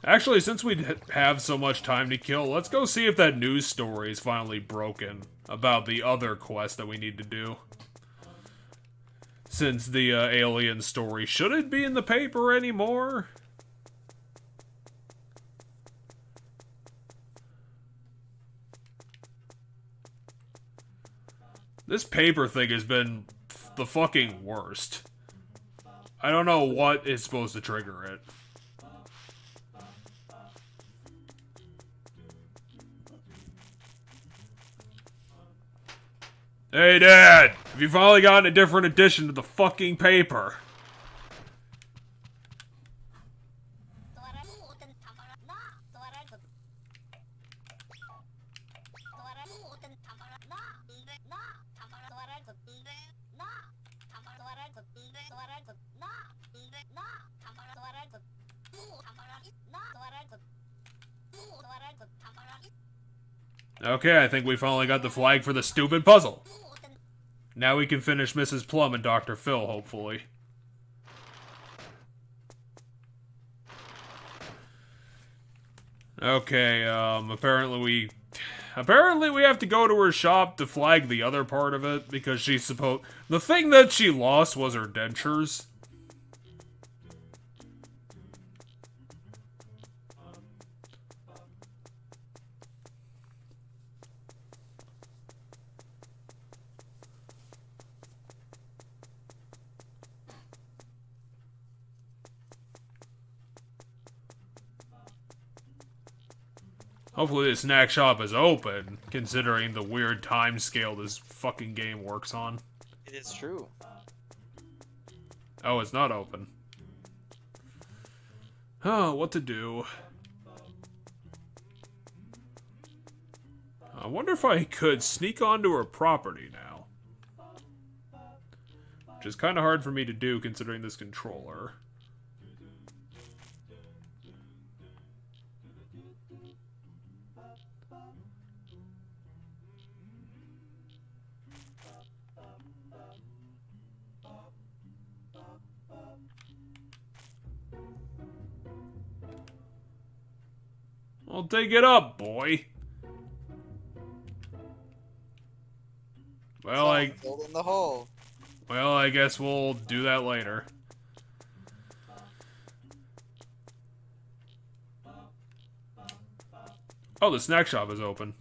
A: Actually, since we have so much time to kill, let's go see if that news story is finally broken about the other quest that we need to do. Since the alien story shouldn't be in the paper anymore. This paper thing has been the fucking worst. I don't know what is supposed to trigger it. Hey, Dad! Have you finally gotten a different edition to the fucking paper? Okay, I think we finally got the flag for the stupid puzzle. Now we can finish Mrs. Plum and Dr. Phil, hopefully. Okay, apparently we have to go to her shop to flag the other part of it, because she's supposed... The thing that she lost was her dentures. Hopefully the snack shop is open, considering the weird time scale this fucking game works on.
B: It is true.
A: Oh, it's not open. Oh, what to do? I wonder if I could sneak onto her property now. Which is kind of hard for me to do considering this controller. Well, take it up, boy. Well,
B: Building the hole.
A: Well, I guess we'll do that later. Oh, the snack shop is open.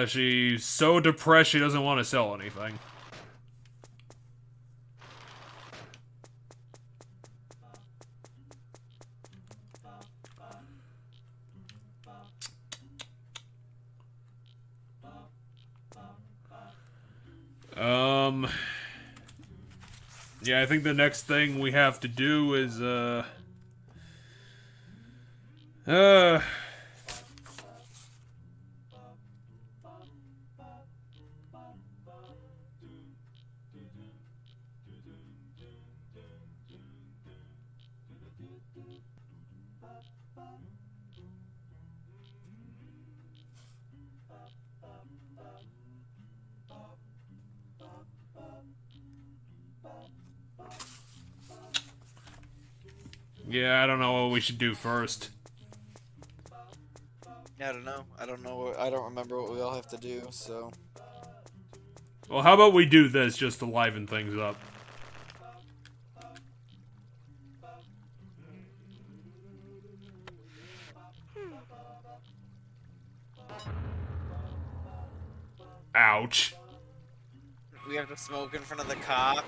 A: She's so depressed she doesn't want to sell anything. Yeah, I think the next thing we have to do is, yeah, I don't know what we should do first.
B: I don't know. I don't remember what we all have to do, so.
A: Well, how about we do this just to liven things up? Ouch.
B: We have to smoke in front of the cop.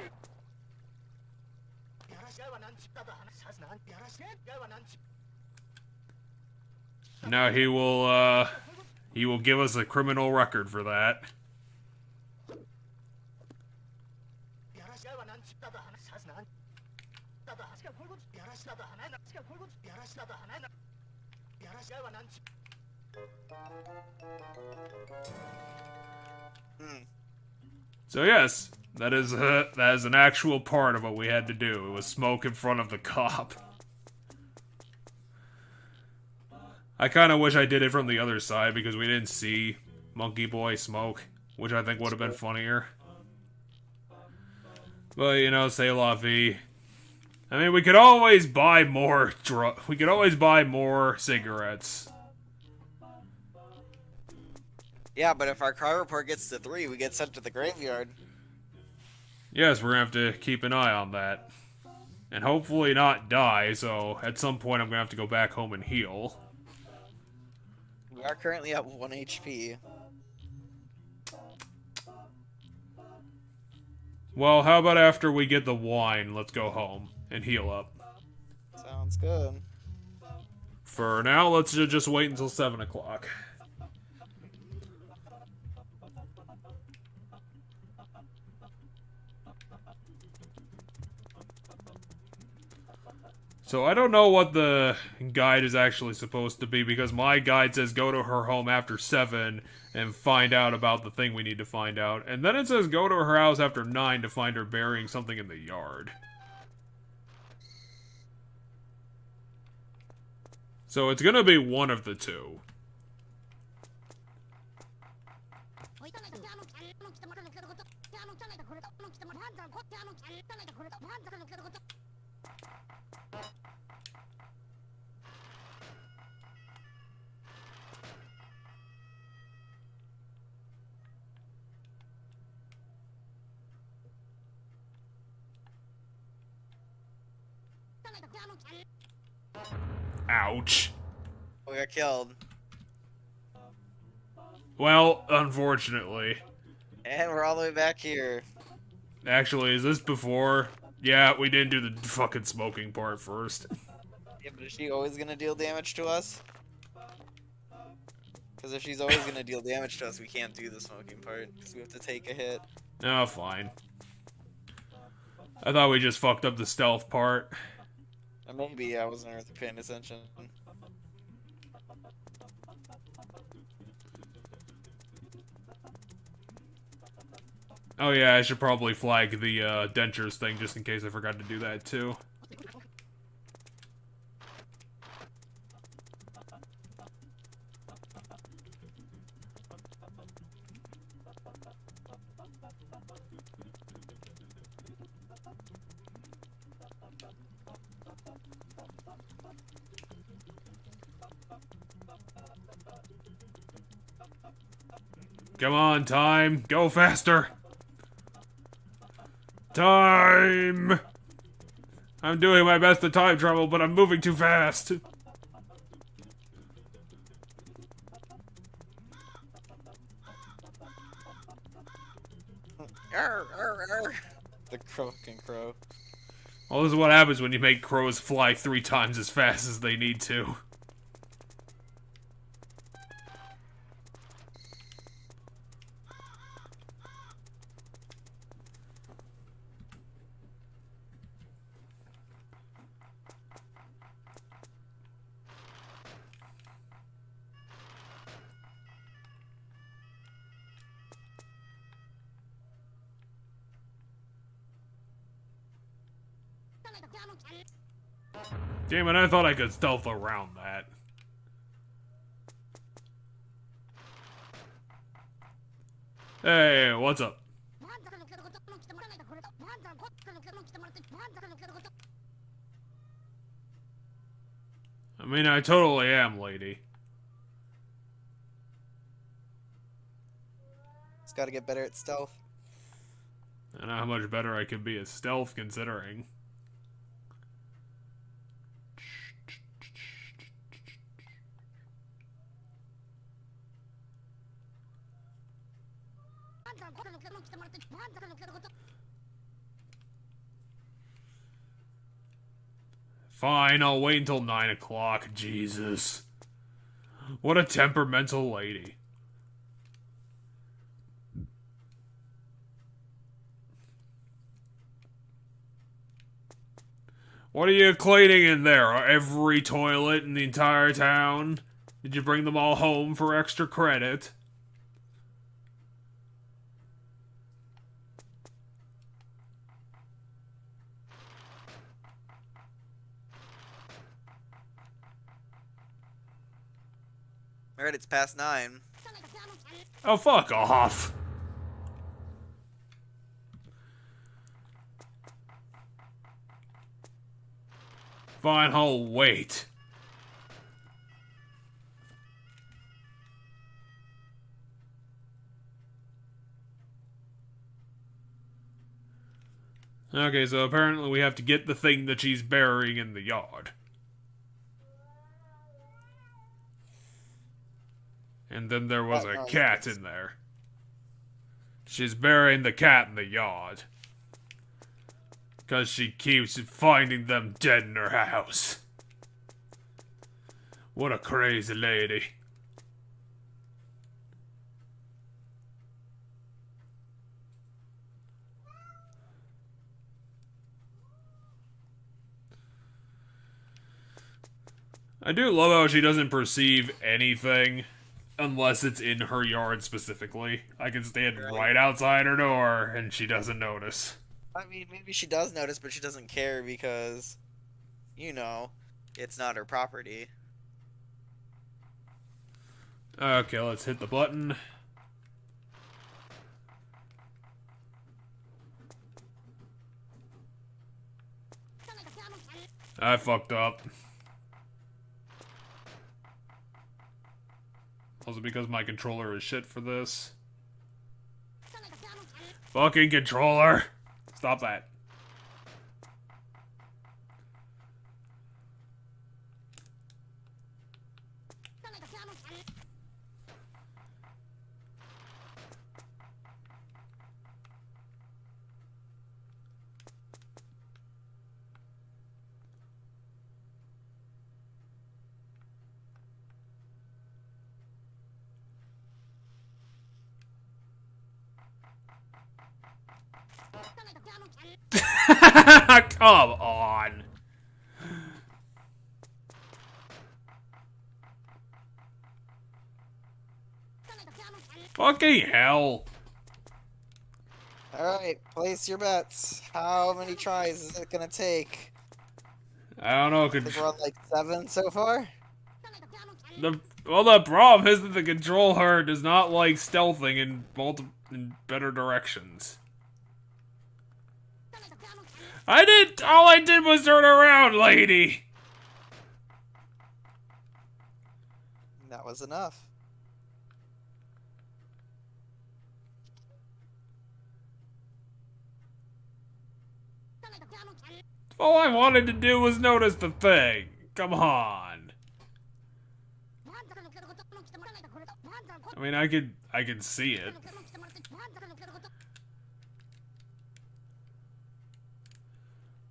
A: Now he will give us a criminal record for that. So yes, that is an actual part of what we had to do. It was smoke in front of the cop. I kind of wish I did it from the other side because we didn't see Monkey Boy smoke, which I think would have been funnier. But you know, c'est la vie. I mean, we could always buy more we could always buy more cigarettes.
B: Yeah, but if our crime report gets to 3, we get sent to the graveyard.
A: Yes, we're gonna have to keep an eye on that. And hopefully not die, so at some point I'm gonna have to go back home and heal.
B: We are currently at 1 HP.
A: Well, how about after we get the wine, let's go home and heal up.
B: Sounds good.
A: For now, let's just wait until 7 o'clock. So I don't know what the guide is actually supposed to be, because my guide says go to her home after 7 and find out about the thing we need to find out. And then it says go to her house after 9 to find her burying something in the yard. So it's gonna be one of the two. Ouch.
B: We got killed.
A: Well, unfortunately.
B: And we're all the way back here.
A: Actually, is this before? Yeah, we didn't do the fucking smoking part first.
B: Yeah, but is she always gonna deal damage to us? Because if she's always gonna deal damage to us, we can't do the smoking part. Because we have to take a hit.
A: Oh, fine. I thought we just fucked up the stealth part.
B: Or maybe I wasn't really paying attention.
A: Oh yeah, I should probably flag the dentures thing just in case I forgot to do that too. Come on, time! Go faster! Time! I'm doing my best to time travel, but I'm moving too fast.
B: Arr, arr, arr. The fucking crow.
A: Well, this is what happens when you make crows fly 3 times as fast as they need to. Damn it, I thought I could stealth around that. Hey, what's up? I mean, I totally am, lady.
B: It's gotta get better at stealth.
A: I don't know how much better I could be at stealth, considering. Fine, I'll wait until 9 o'clock. Jesus. What a temperamental lady. What are you cleaning in there? Every toilet in the entire town? Did you bring them all home for extra credit?
B: Alright, it's past 9.
A: Oh, fuck off. Fine, I'll wait. Okay, so apparently we have to get the thing that she's burying in the yard. And then there was a cat in there. She's burying the cat in the yard. Because she keeps finding them dead in her house. What a crazy lady. I do love how she doesn't perceive anything unless it's in her yard specifically. I can stand right outside her door and she doesn't notice.
B: I mean, maybe she does notice, but she doesn't care because, you know, it's not her property.
A: Okay, let's hit the button. I fucked up. Also because my controller is shit for this. Fucking controller! Stop that. Come on. Fucking hell.
D: Alright, place your bets. How many tries is it gonna take?
A: I don't know.
D: I think we're on like 7 so far?
A: Well, the problem is that the controller does not like stealthing in better directions. All I did was turn around, lady!
D: That was enough.
A: All I wanted to do was notice the thing. Come on. I mean, I could see it.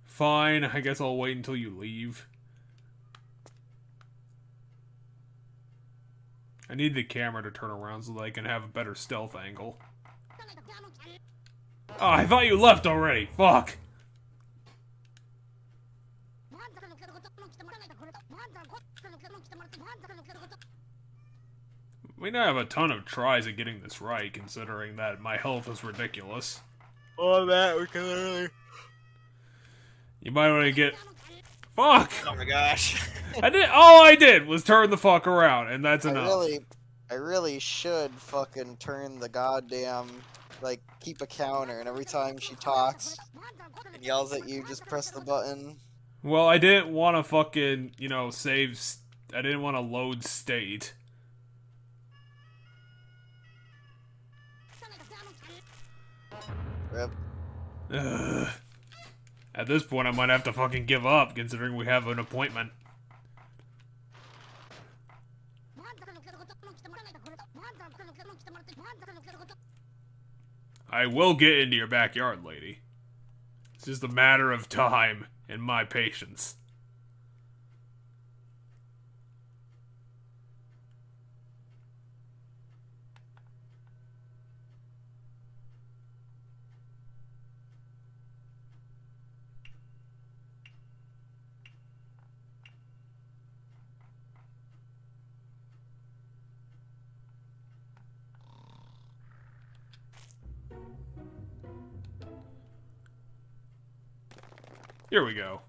A: Fine, I guess I'll wait until you leave. I need the camera to turn around so that I can have a better stealth angle. Oh, I thought you left already. Fuck. We now have a ton of tries at getting this right, considering that my health is ridiculous.
B: Oh, that we can literally.
A: You might want to get. Fuck!
B: Oh my gosh.
A: All I did was turn the fuck around, and that's enough.
D: I really should fucking turn the goddamn, like, keep a counter, and every time she talks and yells at you, just press the button.
A: Well, I didn't want to fucking, save. I didn't want to load state.
D: Rip.
A: Ugh. At this point, I might have to fucking give up, considering we have an appointment. I will get into your backyard, lady. It's just a matter of time and my patience. Here we go.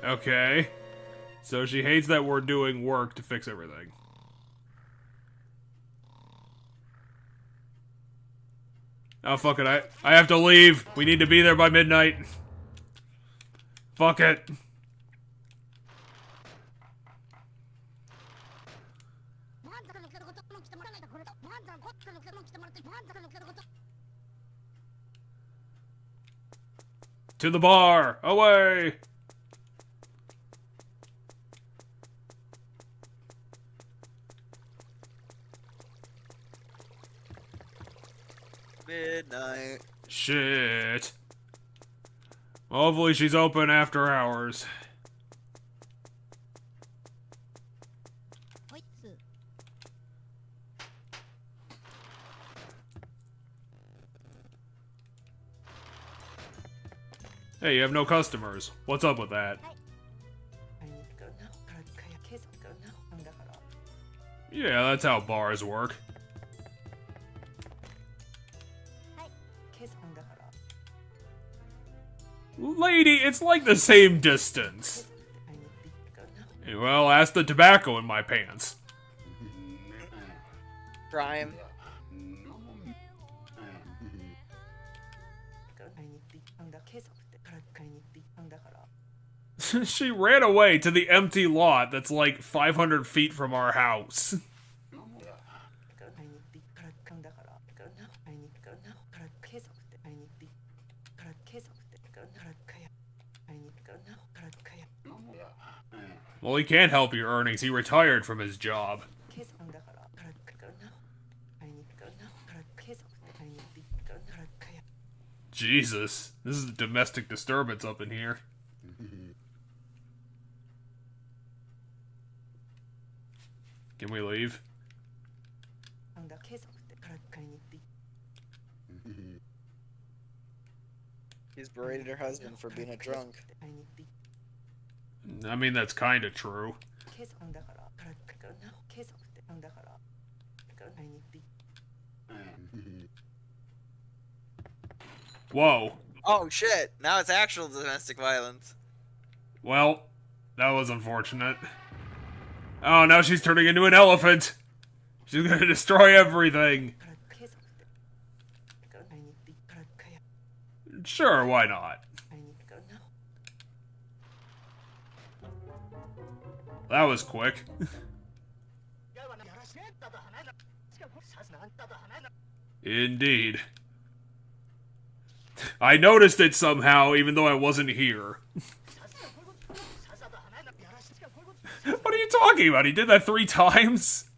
A: Okay. So she hates that we're doing work to fix everything. Oh, fuck it. I have to leave. We need to be there by midnight. Fuck it. To the bar. Away.
B: Midnight.
A: Shit. Hopefully she's open after hours. Hey, you have no customers. What's up with that? Yeah, that's how bars work. Lady, it's like the same distance. Well, ask the tobacco in my pants.
D: Prime.
A: She ran away to the empty lot that's like 500 feet from our house. Well, he can't help your earnings. He retired from his job. Jesus, this is a domestic disturbance up in here. Can we leave?
D: He's berated her husband for being a drunk.
A: I mean, that's kind of true. Whoa.
B: Oh shit! Now it's actual domestic violence.
A: Well, that was unfortunate. Oh, now she's turning into an elephant. She's gonna destroy everything. Sure, why not? That was quick. Indeed. I noticed it somehow, even though I wasn't here. What are you talking about? He did that 3 times?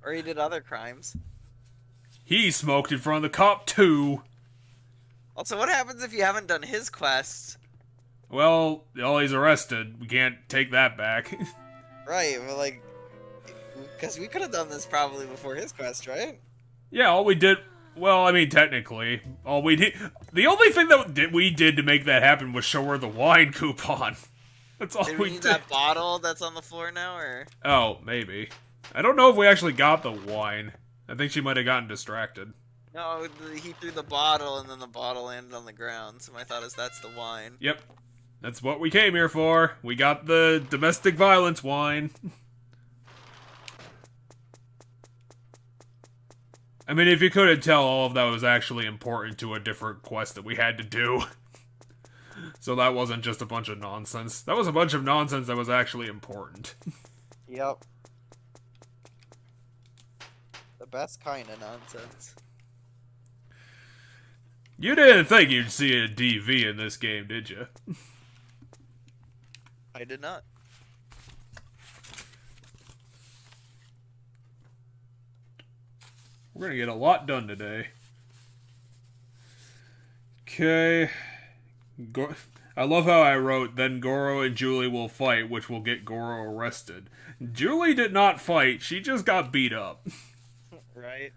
B: Or he did other crimes.
A: He smoked in front of the cop, too.
B: Also, what happens if you haven't done his quest?
A: Well, he's arrested. We can't take that back.
D: Right, but like, because we could have done this probably before his quest, right?
A: Yeah, all we did... Well, I mean, technically, all we did... The only thing that we did to make that happen was show her the wine coupon. That's all
B: Did
A: we
B: we need
A: did.
B: that bottle that's on the floor now, or?
A: Oh, maybe. I don't know if we actually got the wine. I think she might have gotten distracted.
B: No, he threw the bottle, and then the bottle landed on the ground, so my thought is that's the wine.
A: Yep. That's what we came here for. We got the domestic violence wine. I mean, if you couldn't tell, all of that was actually important to a different quest that we had to do. So that wasn't just a bunch of nonsense. That was a bunch of nonsense that was actually important.
D: Yep. The best kind of nonsense.
A: You didn't think you'd see a DV in this game, did you?
B: I did not.
A: We're gonna get a lot done today. Okay. I love how I wrote, then Goro and Julie will fight, which will get Goro arrested. Julie did not fight, she just got beat up.
D: Right?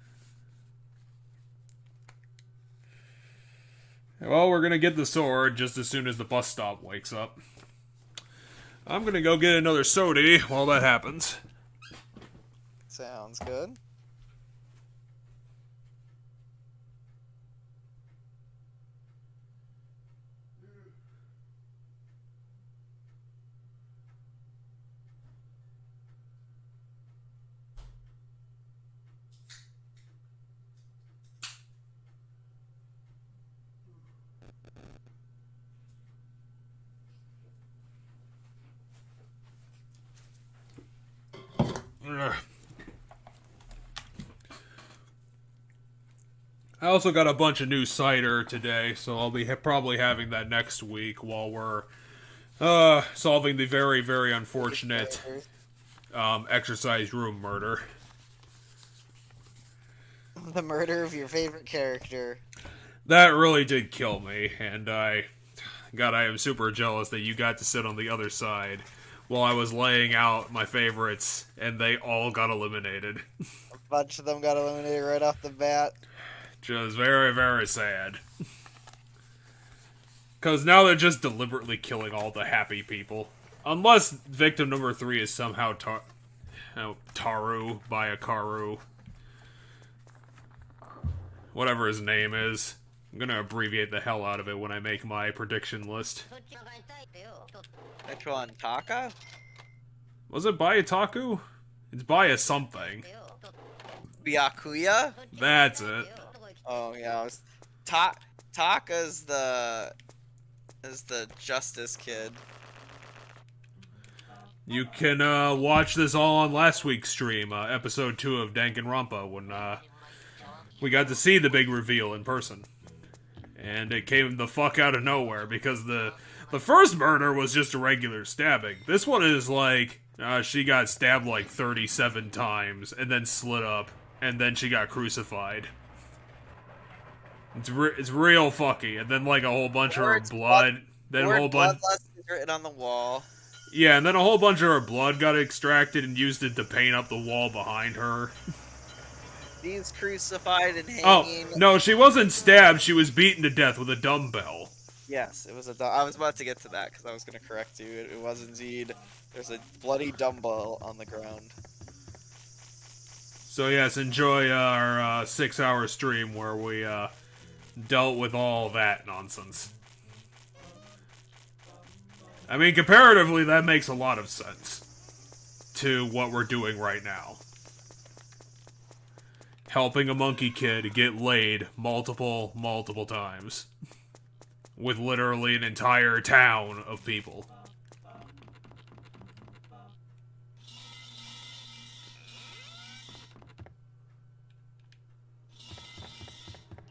A: Well, we're gonna get the sword just as soon as the bus stop wakes up. I'm gonna go get another soda while that happens.
D: Sounds good.
A: Ugh. I also got a bunch of new cider today, so I'll be probably having that next week while we're solving the very, very unfortunate exercise room murder.
D: The murder of your favorite character.
A: That really did kill me, and I am super jealous that you got to sit on the other side while I was laying out my favorites, and they all got eliminated.
D: A bunch of them got eliminated right off the bat.
A: Just very, very sad. Because now they're just deliberately killing all the happy people. Unless victim number 3 is somehow Taru by Akaru. Whatever his name is. I'm gonna abbreviate the hell out of it when I make my prediction list.
B: Which one? Taka?
A: Was it by Itaku? It's by a something.
B: Byakuya?
A: That's it.
B: Oh yeah, Taka's the justice kid.
A: You can watch this all on last week's stream, episode 2 of Danganronpa, when we got to see the big reveal in person. And it came the fuck out of nowhere, because the first murder was just a regular stabbing. This one is like, she got stabbed like 37 times, and then slit up, and then she got crucified. It's real fucky, and then like a whole bunch of
B: Or
A: her
B: it's
A: blood, then a
B: Word
A: whole bunch.
B: bloodlust is written on the wall.
A: Yeah, and then a whole bunch of her blood got extracted and used it to paint up the wall behind her.
B: He's crucified and
A: Oh,
B: hanging.
A: no, she wasn't stabbed, she was beaten to death with a dumbbell.
B: Yes, it was a. I was about to get to that because I was going to correct you. It was indeed. There's a bloody dumbbell on the ground.
A: So yes, enjoy our 6-hour stream where we dealt with all that nonsense. I mean, comparatively, that makes a lot of sense to what we're doing right now. Helping a monkey kid get laid multiple times. With literally an entire town of people.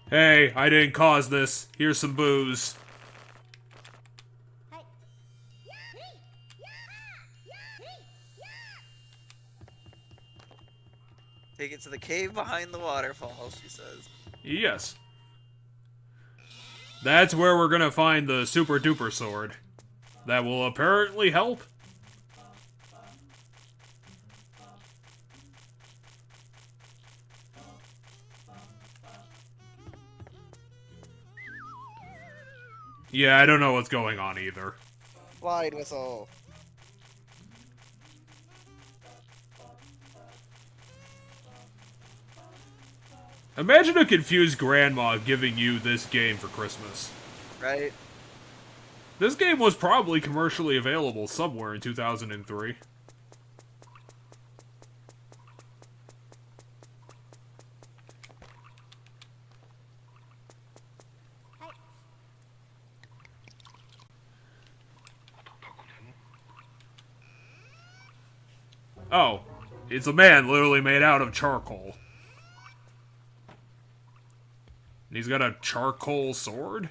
A: Hey, I didn't cause this. Here's some booze.
B: Take it to the cave behind the waterfall, she says.
A: Yes. That's where we're gonna find the super duper sword. That will apparently help. Yeah, I don't know what's going on either.
D: Slide whistle.
A: Imagine a confused grandma giving you this game for Christmas.
B: Right?
A: This game was probably commercially available somewhere in 2003. Oh, it's a man literally made out of charcoal. And he's got a charcoal sword?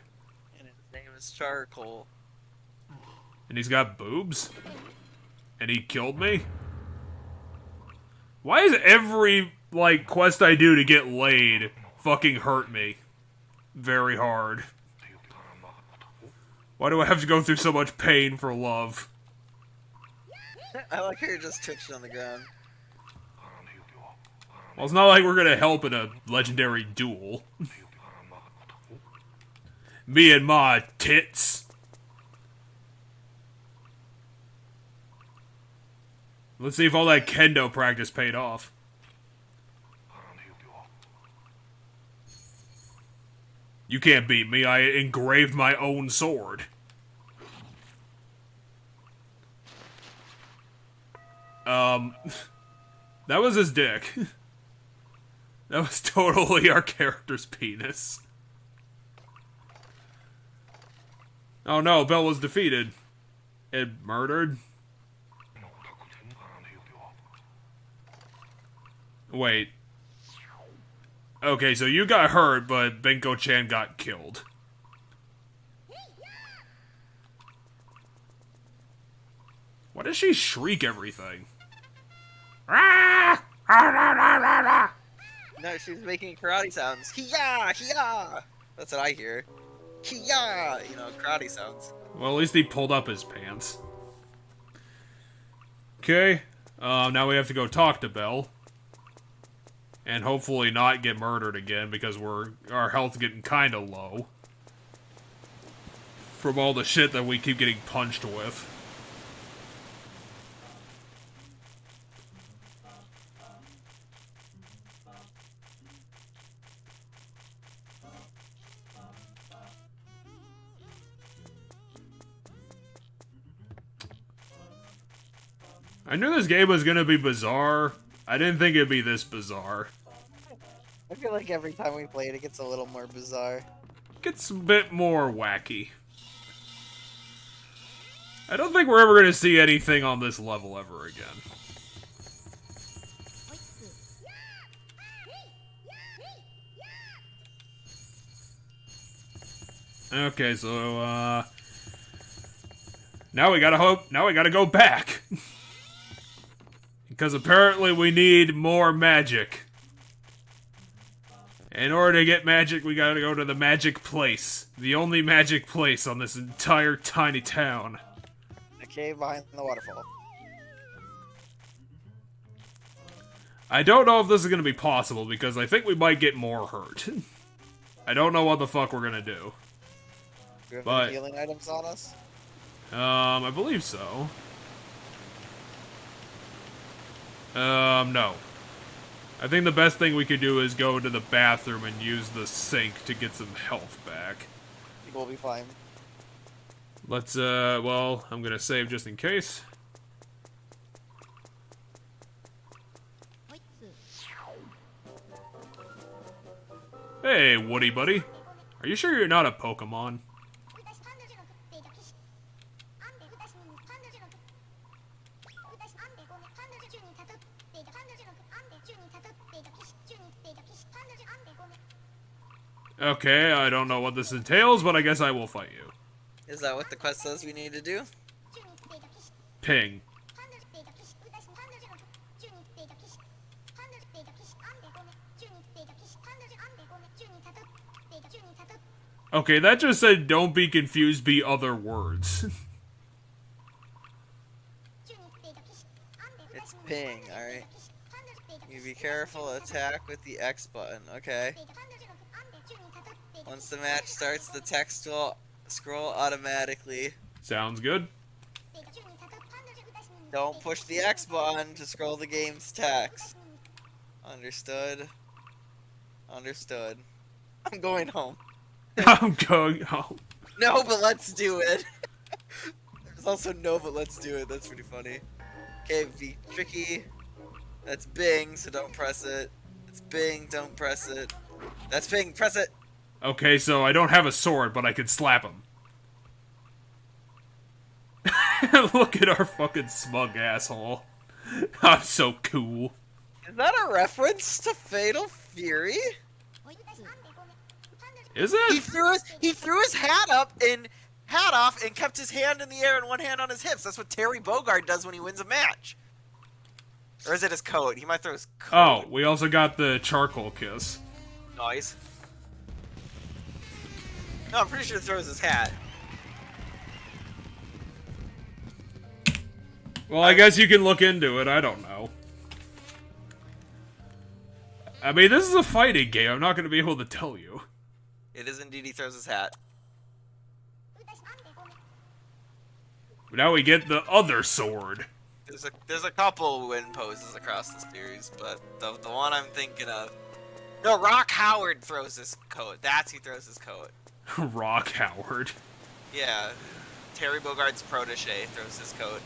B: And his name is Charcoal.
A: And he's got boobs? And he killed me? Why is every, like, quest I do to get laid fucking hurt me very hard? Why do I have to go through so much pain for love?
B: I like her just twitching on the ground.
A: Well, it's not like we're gonna help in a legendary duel. Me and my tits. Let's see if all that kendo practice paid off. You can't beat me, I engraved my own sword. That was his dick. That was totally our character's penis. Oh no, Bell was defeated. And murdered? Wait. Okay, so you got hurt, but Benko-chan got killed. Why does she shriek everything?
B: No, she's making karate sounds. Hiya! Hiya! That's what I hear. Hiya! You know, karate sounds.
A: Well, at least he pulled up his pants. Okay. Now we have to go talk to Belle. And hopefully not get murdered again, because our health's getting kinda low. From all the shit that we keep getting punched with. I knew this game was gonna be bizarre. I didn't think it'd be this bizarre.
D: I feel like every time we play it, it gets a little more bizarre.
A: It gets a bit more wacky. I don't think we're ever gonna see anything on this level ever again. Okay, so, now we gotta go back. Because apparently we need more magic. In order to get magic, we gotta go to the magic place. The only magic place on this entire tiny town.
D: The cave behind the waterfall.
A: I don't know if this is gonna be possible, because I think we might get more hurt. I don't know what the fuck we're gonna do.
D: Do you have
A: But-
D: any healing items on us?
A: I believe so. No. I think the best thing we could do is go to the bathroom and use the sink to get some health back.
D: We'll be fine.
A: Let's, well, I'm gonna save just in case. Hey, Woody buddy. Are you sure you're not a Pokemon? Okay, I don't know what this entails, but I guess I will fight you.
D: Is that what the quest says we need to do?
A: Ping. Okay, that just said don't be confused, be other words.
D: It's ping, alright. You be careful, attack with the X button, okay. Once the match starts, the text will scroll automatically.
A: Sounds good.
D: Don't push the X button to scroll the game's text. Understood. Understood. I'm going home.
A: I'm going home.
D: No, but let's do it. There's also no, but let's do it. That's pretty funny. Okay, be tricky. That's Bing, so don't press it. It's Bing, don't press it. That's Bing, press it.
A: Okay, so I don't have a sword, but I can slap him. Look at our fucking smug asshole. I'm so cool.
D: Is that a reference to Fatal Fury?
A: Is
D: He
A: it?
D: threw his hat up and hat off and kept his hand in the air and one hand on his hips. That's what Terry Bogard does when he wins a match. Or is it his coat? He might throw his coat.
A: Oh, we also got the charcoal kiss.
B: Nice.
D: No, I'm pretty sure he throws his hat.
A: Well, I guess you can look into it, I don't know. I mean, this is a fighting game, I'm not gonna be able to tell you.
B: It is indeed he throws his hat.
A: Now we get the other sword.
B: There's a couple win poses across the series, but the one I'm thinking of. No, Rock Howard throws his coat. That's who throws his coat.
A: Rock Howard.
B: Yeah. Terry Bogard's protege throws his coat.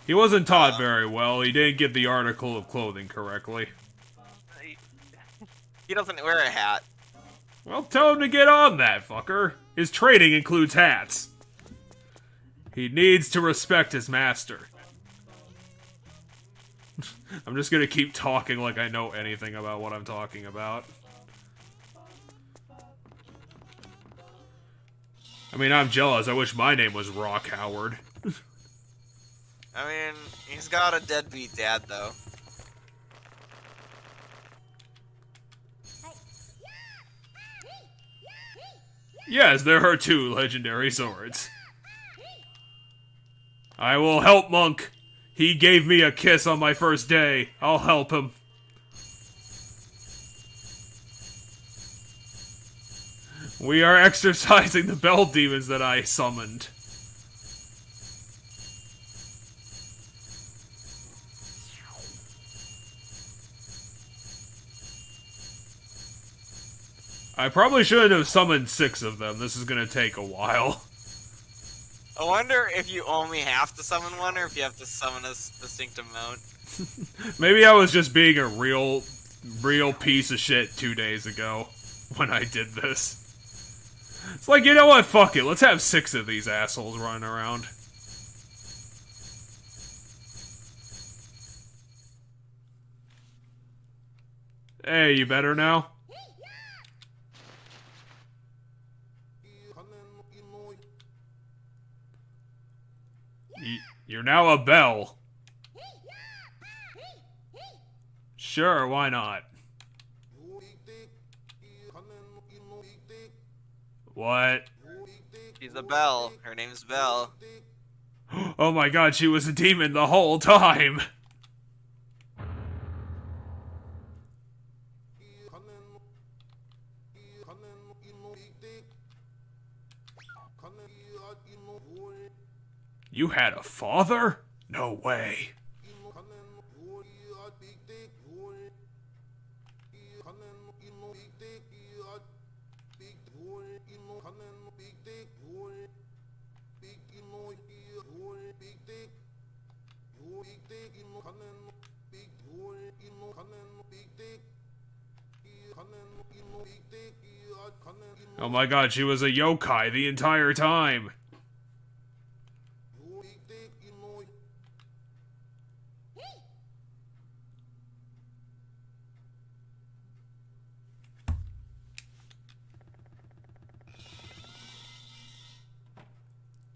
A: He wasn't taught very well, he didn't get the article of clothing correctly.
B: He doesn't wear a hat.
A: Well, tell him to get on that, fucker. His training includes hats. He needs to respect his master. I'm just gonna keep talking like I know anything about what I'm talking about. I mean, I'm jealous. I wish my name was Rock Howard.
B: I mean, he's got a deadbeat dad, though.
A: Yes, there are 2 legendary swords. I will help Monk. He gave me a kiss on my first day. I'll help him. We are exorcising the bell demons that I summoned. I probably shouldn't have summoned 6 of them. This is gonna take a while.
B: I wonder if you only have to summon one, or if you have to summon a distinct amount.
A: Maybe I was just being a real piece of shit 2 days ago when I did this. It's like, you know what? Fuck it. Let's have 6 of these assholes running around. Hey, you better now? You're now a bell. Sure, why not? What?
B: She's a Belle. Her name's Belle.
A: Oh my god, she was a demon the whole time! You had a father? No way. Oh my god, she was a yokai the entire time.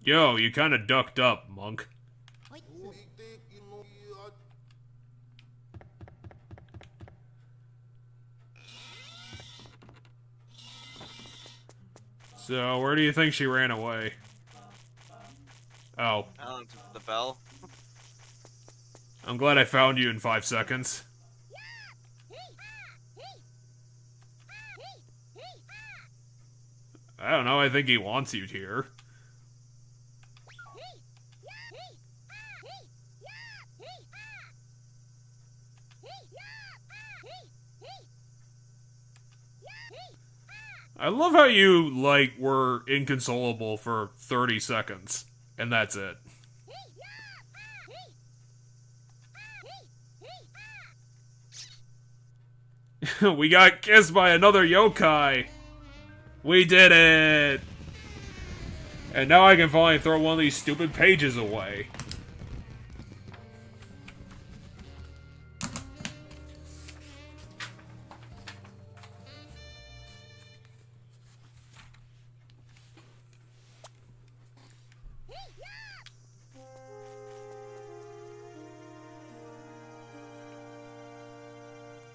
A: Yo, you kinda ducked up, monk. So, where do you think she ran away? Oh,
B: I don't know, the Belle.
A: I'm glad I found you in 5 seconds. I don't know, I think he wants you here. I love how you, like, were inconsolable for 30 seconds, and that's it. We got kissed by another yokai! We did it! And now I can finally throw one of these stupid pages away.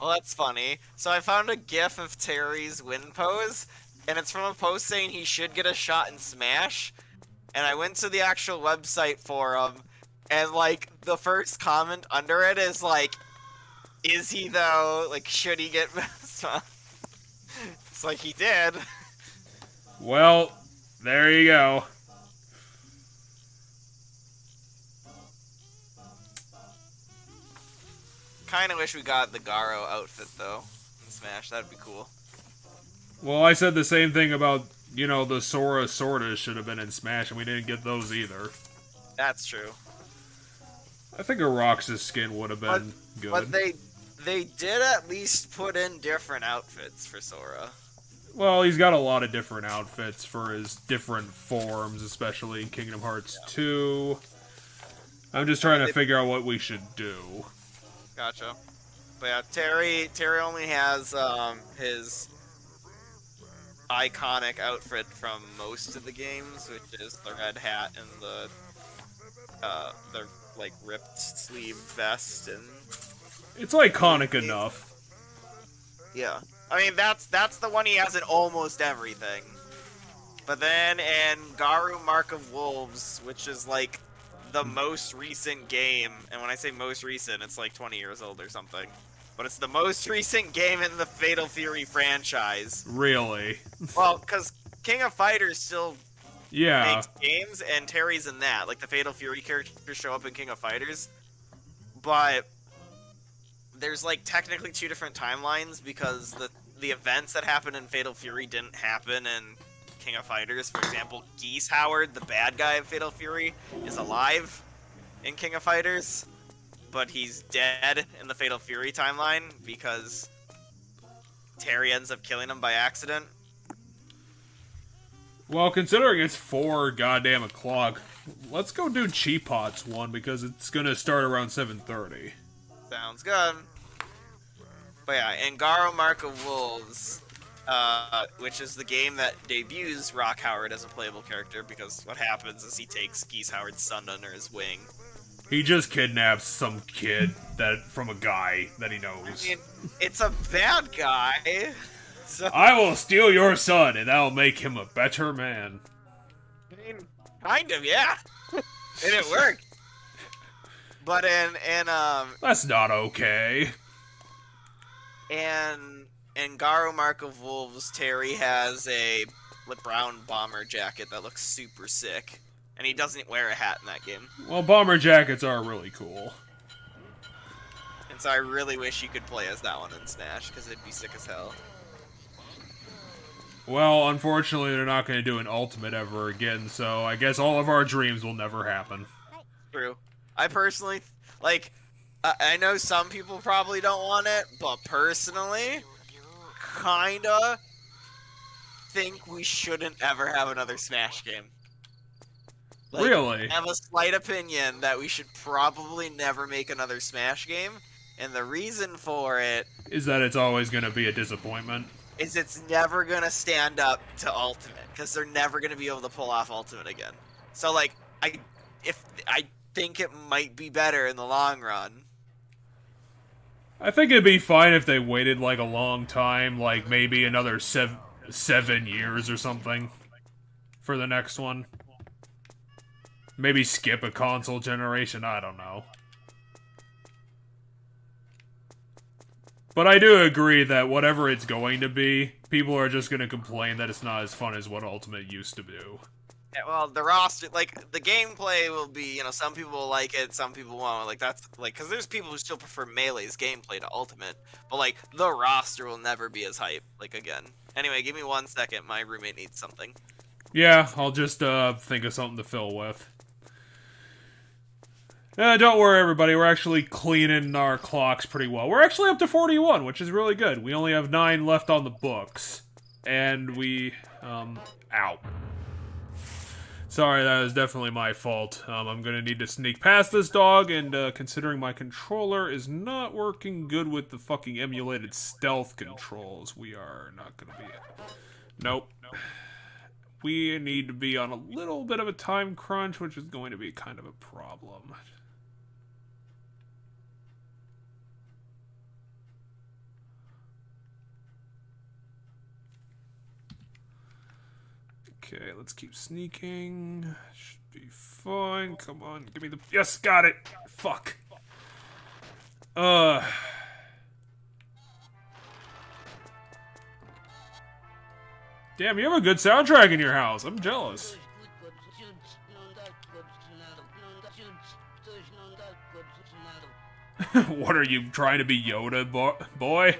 B: Well, that's funny. So I found a gif of Terry's win pose, and it's from a post saying he should get a shot in Smash. And I went to the actual website for him, and like the first comment under it is like, "Is he though? Like, should he get messed up?" It's like he did.
A: Well, there you go.
B: Kind of wish we got the Goro outfit though in Smash. That'd be cool.
A: Well, I said the same thing about, you know, the Sora Sortas should have been in Smash, and we didn't get those either.
B: That's true.
A: I think a Roxas skin would have been good.
B: But they did at least put in different outfits for Sora.
A: Well, he's got a lot of different outfits for his different forms, especially in Kingdom Hearts 2. I'm just trying to figure out what we should do.
B: Gotcha. But yeah, Terry only has his iconic outfit from most of the games, which is the red hat and the like ripped sleeve vest and
A: It's iconic enough.
B: yeah. I mean that's the one he has in almost everything. But then in Garu Mark of Wolves, which is like the most recent game, and when I say most recent, it's like 20 years old or something. But it's the most recent game in the Fatal Fury franchise.
A: Really?
B: Well, because King of Fighters still
A: Yeah.
B: makes games, and Terry's in that. Like, the Fatal Fury characters show up in King of Fighters. But there's, like, technically 2 different timelines, because the events that happened in Fatal Fury didn't happen in King of Fighters. For example, Geese Howard, the bad guy of Fatal Fury, is alive in King of Fighters, but he's dead in the Fatal Fury timeline because Terry ends up killing him by accident.
A: Well, considering it's 4 goddamn o'clock, let's go do Cheapot's one because it's gonna start around 7:30.
B: Sounds good. But yeah, in Garo Mark of Wolves, which is the game that debuts Rock Howard as a playable character, because what happens is he takes Geese Howard's son under his wing.
A: He just kidnaps some kid from a guy that he knows.
B: I mean, it's a bad guy.
D: So,
A: I will steal your son, and that'll make him a better man.
B: I mean, kind of, yeah. And it worked. But
A: That's not okay.
B: in Garo Mark of Wolves, Terry has a brown bomber jacket that looks super sick. And he doesn't wear a hat in that game.
A: Well, bomber jackets are really cool.
B: And so I really wish you could play as that one in Smash, because it'd be sick as hell.
A: Well, unfortunately, they're not going to do an ultimate ever again, so I guess all of our dreams will never happen.
B: True. I personally, like, I know some people probably don't want it, but personally, kinda think we shouldn't ever have another Smash game. Like,
A: Really?
B: I have a slight opinion that we should probably never make another Smash game, and the reason for it
A: Is that it's always going to be a disappointment?
B: is it's never gonna stand up to Ultimate, because they're never gonna be able to pull off Ultimate again. So, like, I think it might be better in the long run.
A: I think it'd be fine if they waited, like, a long time, like, maybe another 7 years or something for the next one. Maybe skip a console generation, I don't know. But I do agree that whatever it's going to be, people are just going to complain that it's not as fun as what Ultimate used to do.
B: Yeah, well, the roster, like, the gameplay will be, you know, some people will like it, some people won't. Like, that's, like, because there's people who still prefer Melee's gameplay to Ultimate, but, like, the roster will never be as hype, like, again. Anyway, give me 1 second, my roommate needs something.
A: Yeah, I'll just think of something to fill with. Don't worry, everybody. We're actually cleaning our clocks pretty well. We're actually up to 41, which is really good. We only have 9 left on the books. And we, ow. Sorry, that was definitely my fault. I'm gonna need to sneak past this dog, and, considering my controller is not working good with the fucking emulated stealth controls, we are not gonna be... Nope. We need to be on a little bit of a time crunch, which is going to be kind of a problem. Okay, let's keep sneaking. Should be fine. Come on, give me the... Yes, got it! Fuck. Damn, you have a good soundtrack in your house. I'm jealous. What are you, trying to be Yoda, boy?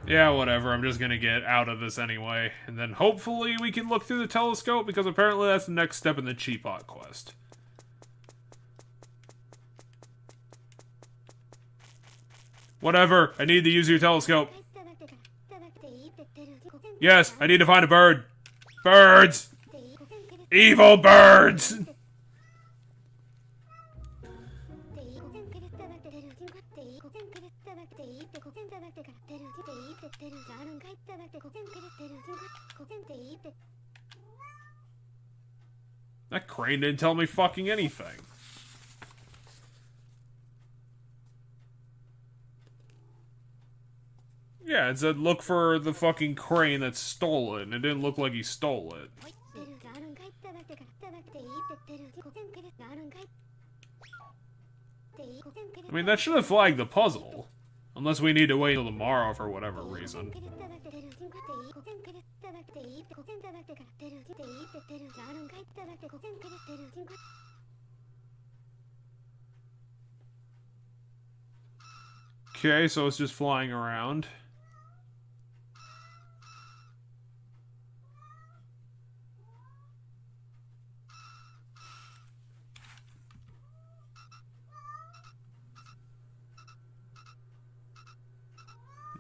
A: Yeah, whatever. I'm just gonna get out of this anyway. And then hopefully we can look through the telescope, because apparently that's the next step in the Cheapot quest. Whatever. I need to use your telescope. Yes, I need to find a bird. Birds! Evil birds! That crane didn't tell me fucking anything. Yeah, it said look for the fucking crane that stole it, and it didn't look like he stole it. I mean, that should have flagged the puzzle. Unless we need to wait until tomorrow for whatever reason. Okay, so it's just flying around.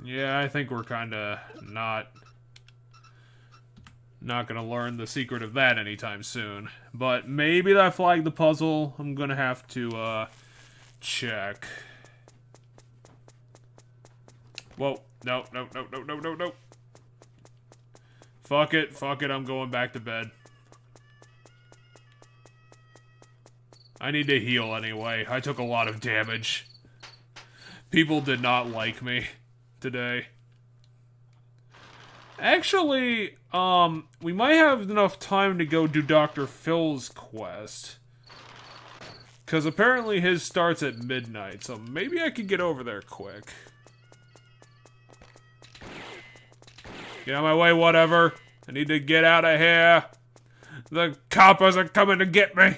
A: Yeah, I think we're kinda not gonna learn the secret of that anytime soon. But maybe that flagged the puzzle. I'm gonna have to, check. Whoa. No. Fuck it, I'm going back to bed. I need to heal anyway. I took a lot of damage. People did not like me today. Actually, we might have enough time to go do Dr. Phil's quest. Because apparently his starts at midnight, so maybe I could get over there quick. Get out of my way, whatever. I need to get out of here. The coppers are coming to get me.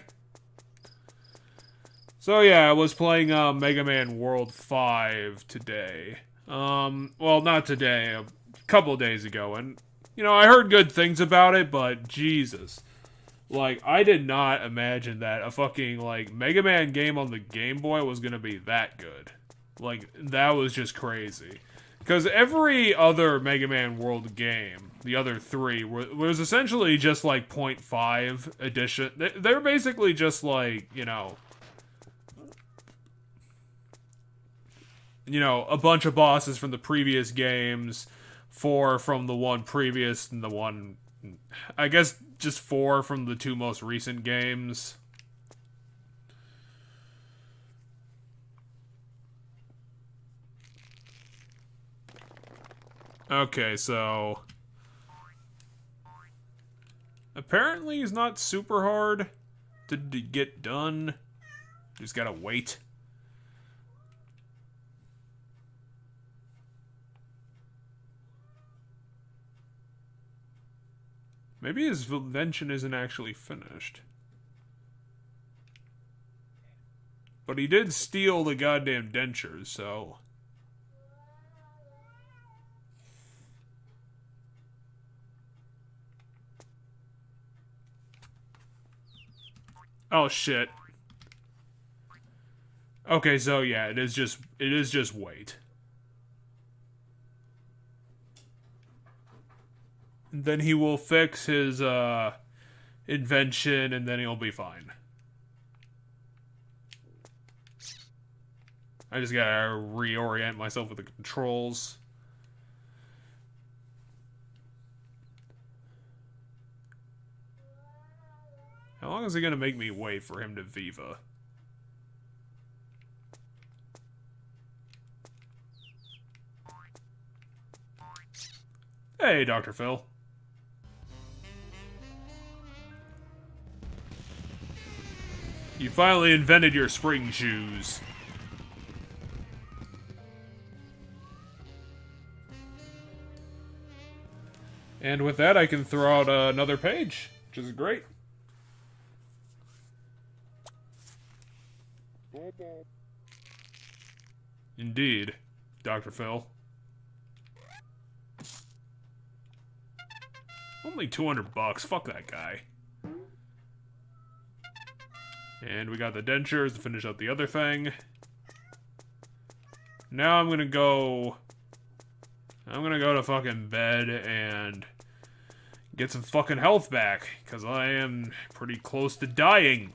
A: So yeah, I was playing Mega Man World 5 today. Well, not today, a couple days ago, and, you know, I heard good things about it, but Jesus. Like, I did not imagine that a fucking, like, Mega Man game on the Game Boy was gonna be that good. Like, that was just crazy. Because every other Mega Man World game, the other three, was essentially just, like, 0.5 edition. They're basically just, like, you know, a bunch of bosses from the previous games, 4 from the one previous, and the one, I guess, just 4 from the 2 most recent games. Okay, so apparently he's not super hard to get done. Just gotta wait. Maybe his invention isn't actually finished. But he did steal the goddamn dentures, so... Oh, shit. Okay, so yeah, it is just wait. Then he will fix his, invention, and then he'll be fine. I just gotta reorient myself with the controls. How long is it gonna make me wait for him to Viva? Hey, Dr. Phil. You finally invented your spring shoes. And with that, I can throw out another page, which is great. Indeed, Dr. Phil. Only $200. Fuck that guy. And we got the dentures to finish up the other thing. Now I'm gonna go to fucking bed and get some fucking health back, because I am pretty close to dying.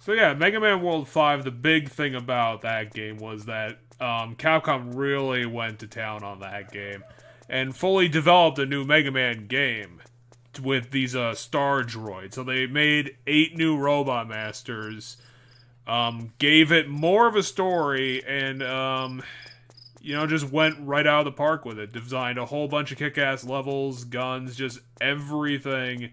A: So yeah, Mega Man World 5, the big thing about that game was that Capcom really went to town on that game and fully developed a new Mega Man game with these star droids. So they made 8 new Robot Masters, gave it more of a story, and you know, just went right out of the park with it. Designed a whole bunch of kick-ass levels, guns, just everything.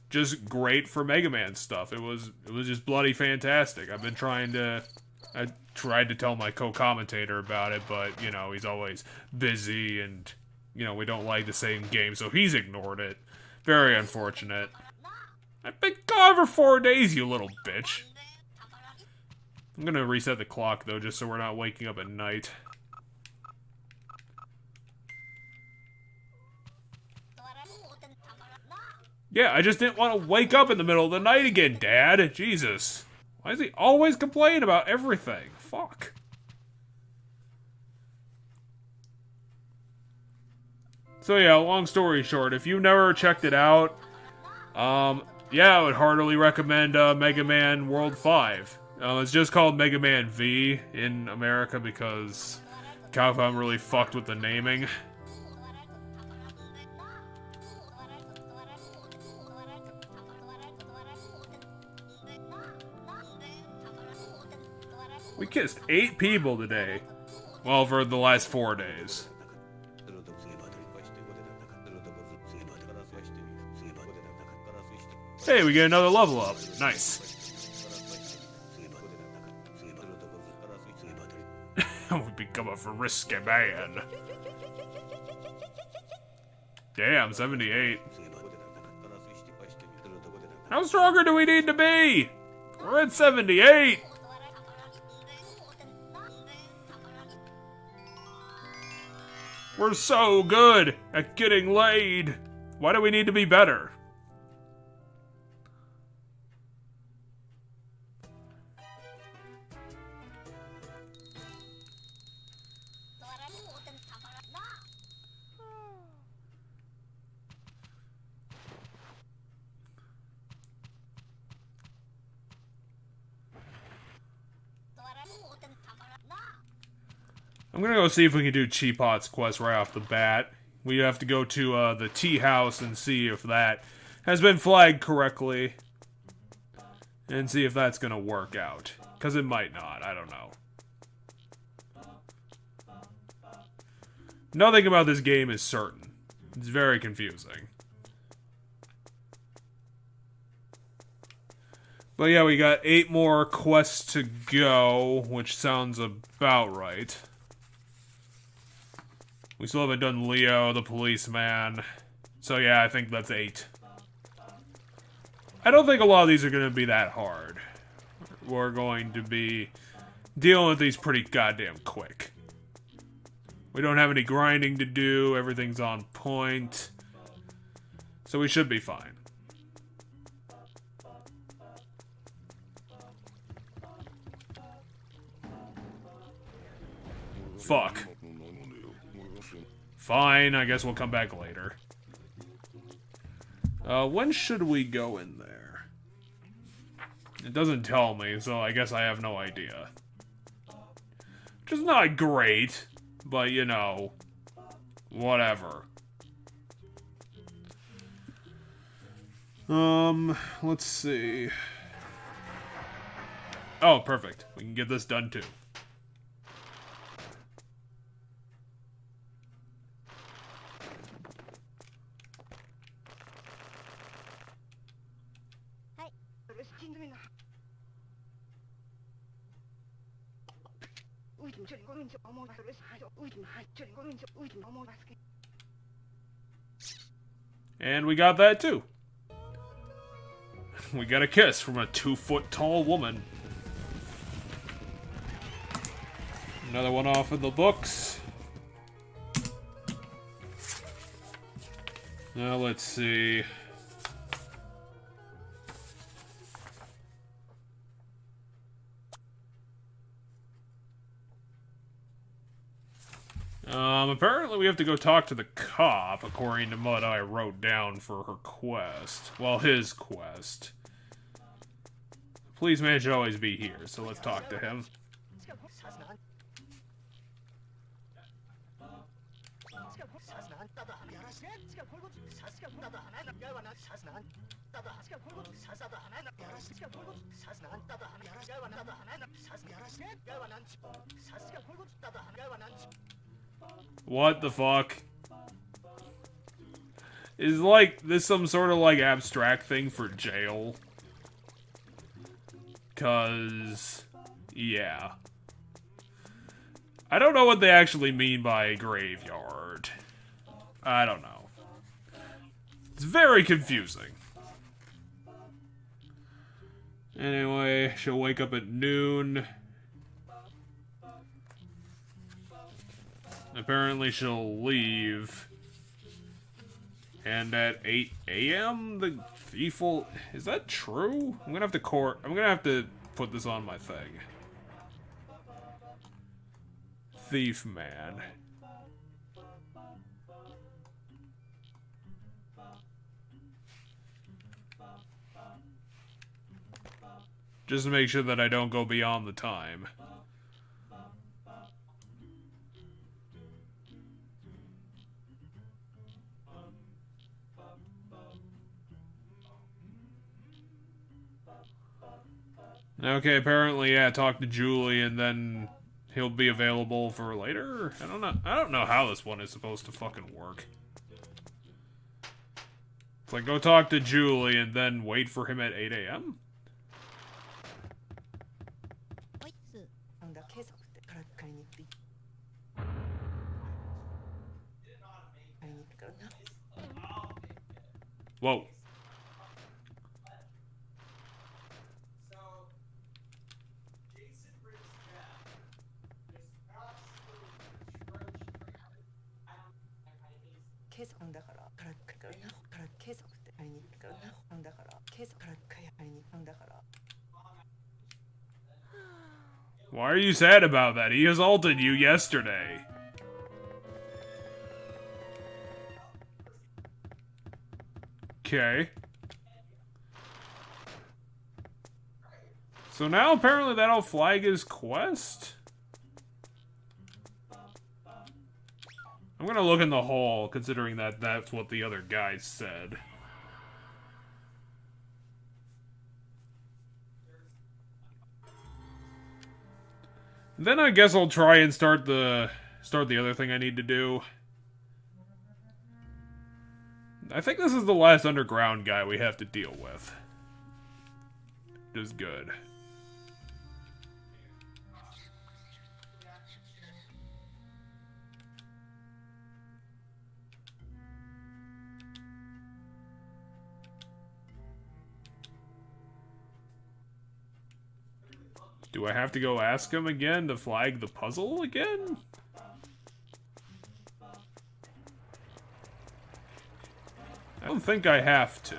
A: Just great for Mega Man stuff. It was just bloody fantastic. I tried to tell my co-commentator about it, but, you know, he's always busy and, you know, we don't like the same game, so he's ignored it. Very unfortunate. I've been gone for 4 days, you little bitch. I'm gonna reset the clock, though, just so we're not waking up at night. Yeah, I just didn't want to wake up in the middle of the night again, Dad. Jesus. Why does he always complain about everything? Fuck. So yeah, long story short, if you never checked it out, yeah, I would heartily recommend Mega Man World 5. It's just called Mega Man V in America because Capcom really fucked with the naming. We kissed 8 people today. Well, for the last 4 days. Hey, we get another level up. Nice. We become a Frisky man. Damn, 78. How stronger do we need to be? We're at 78. We're so good at getting laid. Why do we need to be better? I'm gonna go see if we can do Cheapot's quest right off the bat. We have to go to the tea house and see if that has been flagged correctly. And see if that's gonna work out. Because it might not, I don't know. Nothing about this game is certain. It's very confusing. But yeah, we got 8 more quests to go, which sounds about right. We still haven't done Leo, the policeman. So yeah, I think that's 8. I don't think a lot of these are going to be that hard. We're going to be dealing with these pretty goddamn quick. We don't have any grinding to do, everything's on point. So we should be fine. Fuck. Fine, I guess we'll come back later. When should we go in there? It doesn't tell me, so I guess I have no idea. Which is not great, but you know, whatever. Let's see. Oh, perfect. We can get this done too. And we got that too. We got a kiss from a 2-foot-tall woman. Another one off in the books. Now let's see. Apparently we have to go talk to the cop, according to what I wrote down for her quest. Well, his quest. The policeman should always be here, so let's talk to him. What the fuck? Is like this some sort of like abstract thing for jail? 'Cause yeah. I don't know what they actually mean by a graveyard. I don't know. It's very confusing. Anyway, she'll wake up at noon. Apparently she'll leave. And at 8 a.m. the thief will... Is that true? I'm gonna have to put this on my thing. Thief man. Just to make sure that I don't go beyond the time. Okay, apparently, yeah, talk to Julie and then he'll be available for later? I don't know how this one is supposed to fucking work. It's like, go talk to Julie and then wait for him at 8 a.m.? Whoa. Why are you sad about that? He assaulted you yesterday. Okay. So now apparently that'll flag his quest? I'm gonna look in the hall, considering that that's what the other guy said. Then I guess I'll try and start the other thing I need to do. I think this is the last underground guy we have to deal with. It is good. Do I have to go ask him again to flag the puzzle again? I don't think I have to.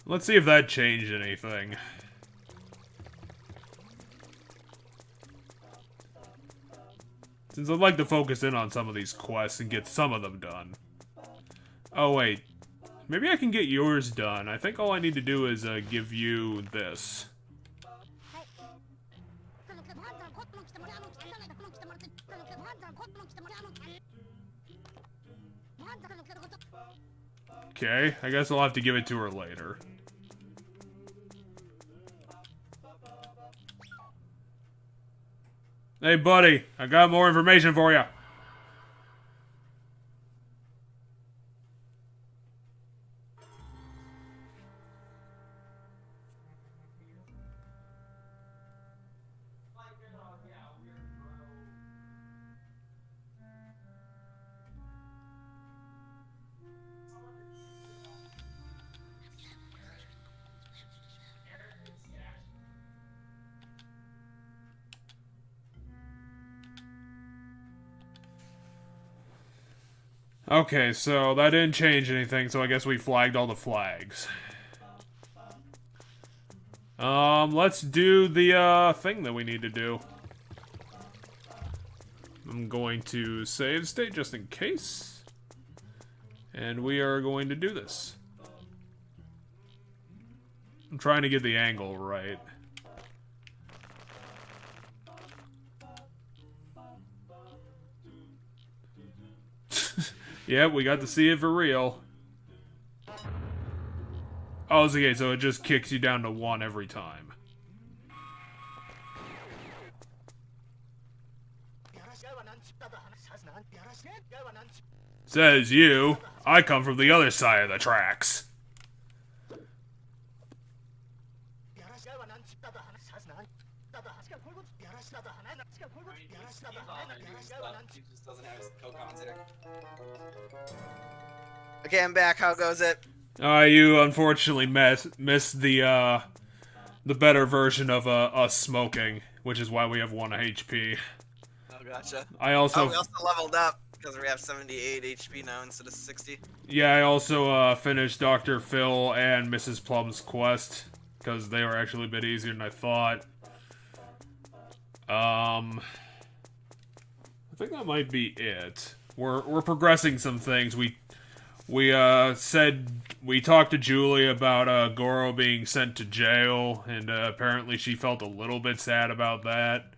A: Let's see if that changed anything. Since I'd like to focus in on some of these quests and get some of them done. Oh wait, maybe I can get yours done. I think all I need to do is give you this. Okay, I guess I'll have to give it to her later. Hey buddy, I got more information for you. Okay, so that didn't change anything, so I guess we flagged all the flags. Let's do the, thing that we need to do. I'm going to save state just in case. And we are going to do this. I'm trying to get the angle right. Yep, we got to see it for real. Oh, okay, so it just kicks you down to 1 every time. Says you. I come from the other side of the tracks.
D: Okay, I'm back. How goes it?
A: You unfortunately missed the better version of us smoking, which is why we have 1 HP.
D: Oh
B: gotcha.
A: I
B: Oh,
A: also,
B: we also leveled up because we have 78 HP now instead of 60.
A: yeah, I also finished Dr. Phil and Mrs. Plum's quest because they were actually a bit easier than I thought. I think that might be it. We're progressing some things. We said we talked to Julie about Goro being sent to jail, and apparently she felt a little bit sad about that.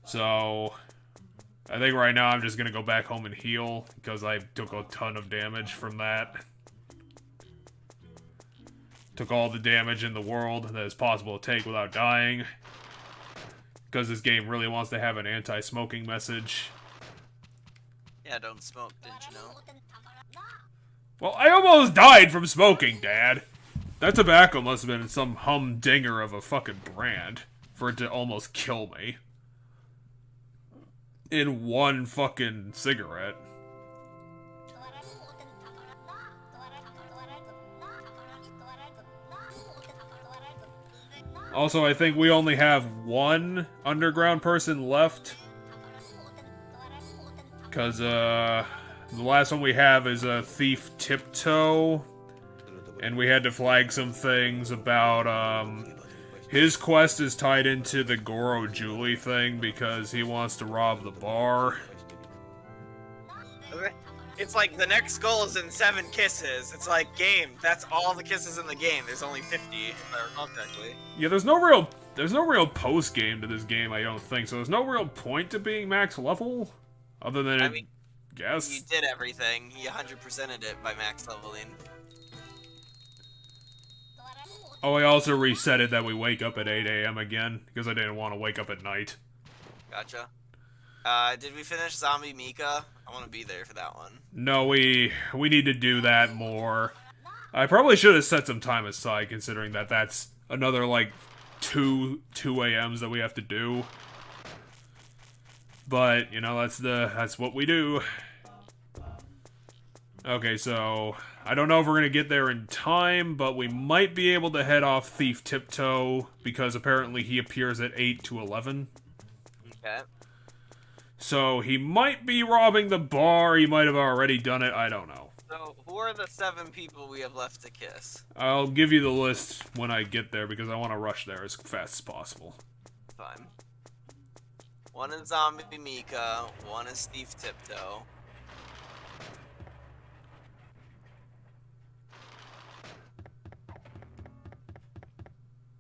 A: So I think right now I'm just gonna go back home and heal because I took a ton of damage from that. Took all the damage in the world that is possible to take without dying. Because this game really wants to have an anti-smoking message.
B: Yeah, don't smoke, didn't you know?
A: Well, I almost died from smoking, Dad. That tobacco must have been some humdinger of a fucking brand for it to almost kill me. In one fucking cigarette. Also, I think we only have one underground person left. Because, the last one we have is a Thief Tiptoe. And we had to flag some things about, his quest is tied into the Goro Julie thing because he wants to rob the bar.
B: It's like the next goal is in 7 kisses. It's like, game, that's all the kisses in the game. There's only 50, if I recall correctly.
A: Yeah, there's no real post game to this game, I don't think. So there's no real point to being max level, other than
B: I mean,
A: guess.
B: You did everything. You 100%ed it by max leveling.
A: Oh, I also reset it that we wake up at 8 a.m. again because I didn't want to wake up at night.
B: Gotcha. Did we finish Zombie Mika? I want to be there for that one.
A: No, we need to do that more. I probably should have set some time aside, considering that that's another, like, 2 a.m.s that we have to do. But, you know, that's what we do. Okay, so I don't know if we're gonna get there in time, but we might be able to head off Thief Tiptoe, because apparently he appears at 8 to 11.
B: Okay.
A: So he might be robbing the bar, he might have already done it, I don't know.
B: So, who are the 7 people we have left to kiss?
A: I'll give you the list when I get there, because I want to rush there as fast as possible.
B: Fine. 1 is Zombie Mika, 1 is Thief Tiptoe.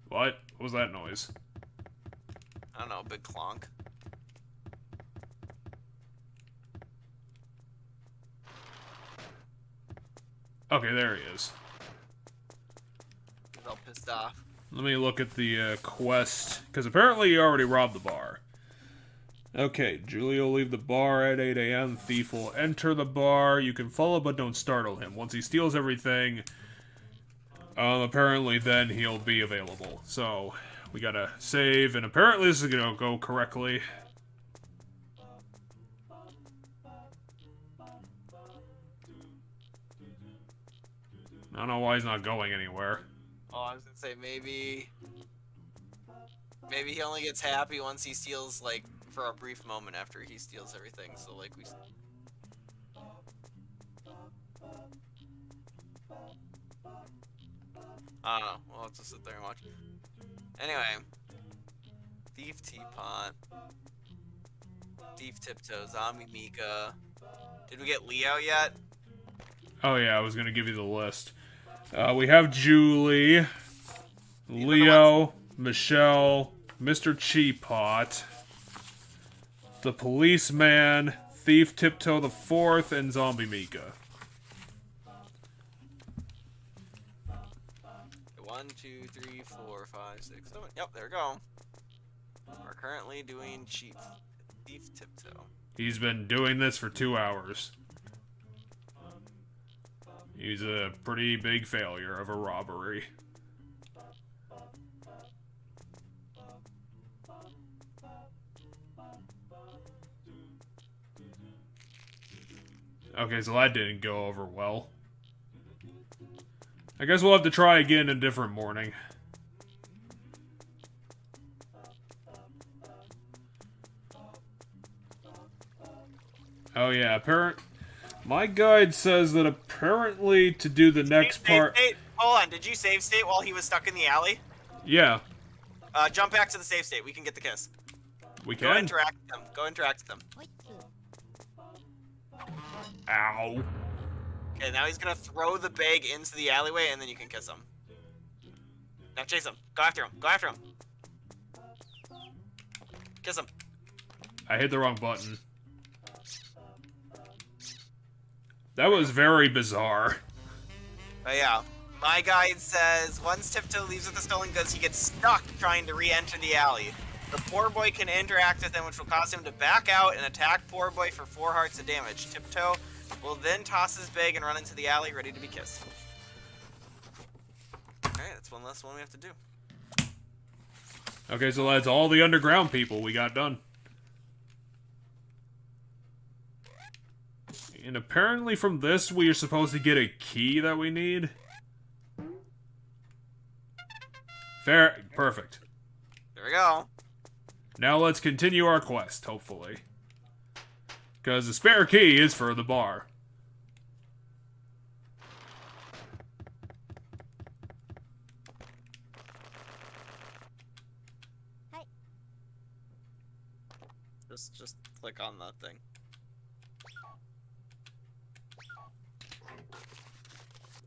A: What? What was that noise?
B: I don't know, big clonk.
A: Okay, there he is.
B: He's all pissed off.
A: Let me look at the quest, because apparently you already robbed the bar. Okay, Julie will leave the bar at 8 a.m. Thief will enter the bar. You can follow, but don't startle him. Once he steals everything, apparently then he'll be available. So, we gotta save, and apparently this is gonna go correctly. I don't know why he's not going anywhere.
B: Oh, I was gonna say, maybe he only gets happy once he steals, like, for a brief moment after he steals everything, so, like, we... I don't know, we'll have to sit there and watch. Anyway. Thief Teapot. Thief Tiptoe, Zombie Mika. Did we get Leo yet?
A: Oh yeah, I was gonna give you the list. We have Julie, Leo, Michelle, Mr. Cheapot, the Policeman, Thief Tiptoe the Fourth, and Zombie Mika.
B: 1, 2, 3, 4, 5, 6, 7. Yep, there we go. We're currently doing Thief Tiptoe.
A: He's been doing this for 2 hours. He's a pretty big failure of a robbery. Okay, so that didn't go over well. I guess we'll have to try again a different morning. Oh yeah, my guide says that apparently to do the next part...
B: Hold on, did you save state while he was stuck in the alley?
A: Yeah.
B: Jump back to the save state. We can get the kiss.
A: We
B: Go
A: can?
B: interact with them. Go interact with them.
A: Ow.
B: Okay, now he's gonna throw the bag into the alleyway, and then you can kiss him. Now chase him. Go after him. Go after him. Kiss him.
A: I hit the wrong button. That was very bizarre.
B: But yeah, my guide says once Tiptoe leaves with the stolen goods, he gets stuck trying to re-enter the alley. The poor boy can interact with him, which will cause him to back out and attack poor boy for 4 hearts of damage. Tiptoe will then toss his bag and run into the alley, ready to be kissed. Alright, that's one less one we have to do.
A: Okay, so that's all the underground people we got done. And apparently from this, we are supposed to get a key that we need. Fair. Perfect.
B: There we go.
A: Now let's continue our quest, hopefully. Because the spare key is for the bar.
B: Just click on that thing.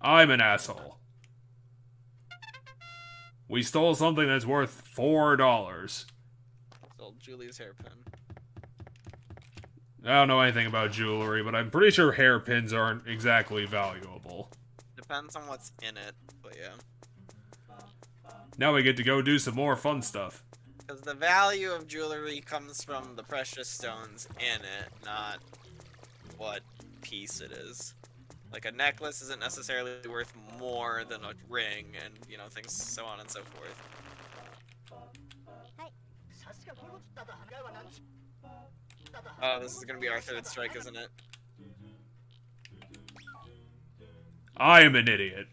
A: I'm an asshole. We stole something that's worth $4.
B: Stole Julie's hairpin.
A: I don't know anything about jewelry, but I'm pretty sure hairpins aren't exactly valuable.
B: Depends on what's in it, but yeah.
A: Now we get to go do some more fun stuff.
B: Because the value of jewelry comes from the precious stones in it, not what piece it is. Like, a necklace isn't necessarily worth more than a ring, and, you know, things so on and so forth. Oh, this is gonna be our third strike, isn't it?
A: I am an idiot.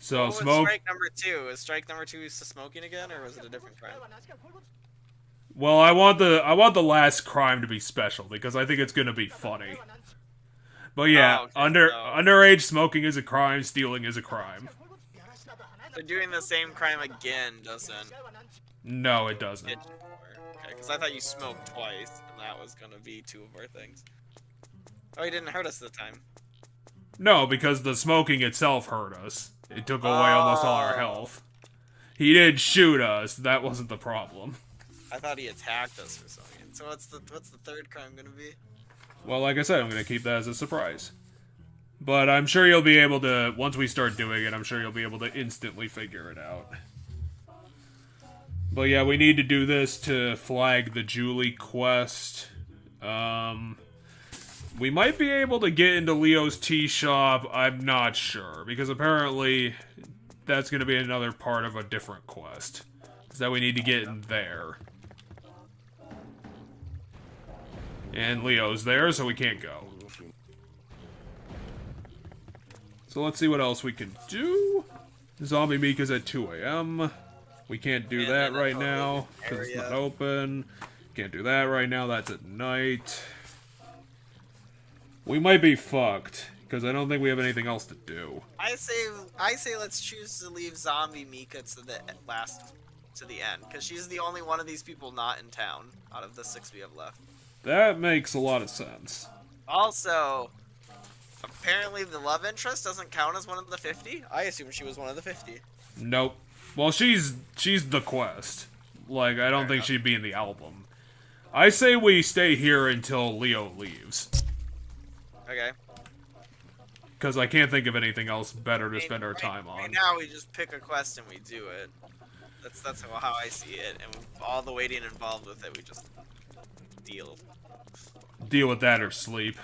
A: So,
B: What was
A: smoke...
B: strike number 2? Is strike number 2 smoking again, or was it a different crime?
A: Well, I want the last crime to be special, because I think it's gonna be funny. But yeah,
B: Oh, okay,
A: underage smoking is a crime, stealing is a crime.
B: So doing the same crime again doesn't...
A: No, it doesn't.
B: Okay, because I thought you smoked twice, and that was gonna be 2 of our things. Oh, he didn't hurt us this time.
A: No, because the smoking itself hurt us. It took away almost all our health. He did shoot us, that wasn't the problem.
B: I thought he attacked us for something. So what's the third crime gonna be?
A: Well, like I said, I'm gonna keep that as a surprise. But I'm sure you'll be able to, once we start doing it, I'm sure you'll be able to instantly figure it out. But yeah, we need to do this to flag the Julie quest. We might be able to get into Leo's tea shop, I'm not sure. Because apparently, that's gonna be another part of a different quest. Is that we need to get in there. And Leo's there, so we can't go. So let's see what else we can do. Zombie Mika's at 2 AM. We can't do that right now, because it's not open. Can't do that right now, that's at night. We might be fucked, because I don't think we have anything else to do.
B: I say let's choose to leave Zombie Mika to the end, because she's the only one of these people not in town, out of the 6 we have left.
A: That makes a lot of sense.
B: Also, apparently the love interest doesn't count as one of the 50? I assume she was one of the 50.
A: Nope. Well, she's the quest. Like, I don't
B: Fair
A: think
B: enough.
A: she'd be in the album. I say we stay here until Leo leaves.
B: Okay.
A: Because I can't think of anything else better to spend our time on.
B: Right now we just pick a quest and we do it. That's how I see it, and all the waiting involved with it, we just deal.
A: Deal with that or sleep.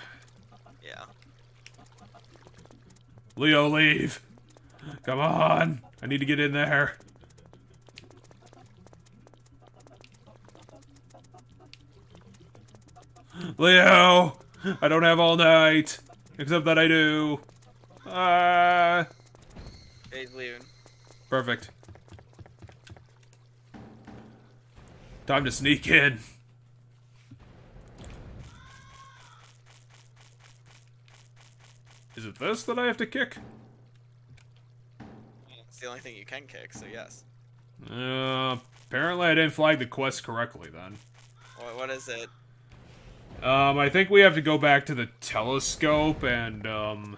B: Yeah.
A: Leo, leave! Come on! I need to get in there. Leo! I don't have all night. Except that I do.
B: He's leaving.
A: Perfect. Time to sneak in. Is it this that I have to kick?
D: It's the only thing you can kick, so yes.
A: Apparently I didn't flag the quest correctly then.
D: What is it?
A: I think we have to go back to the telescope and,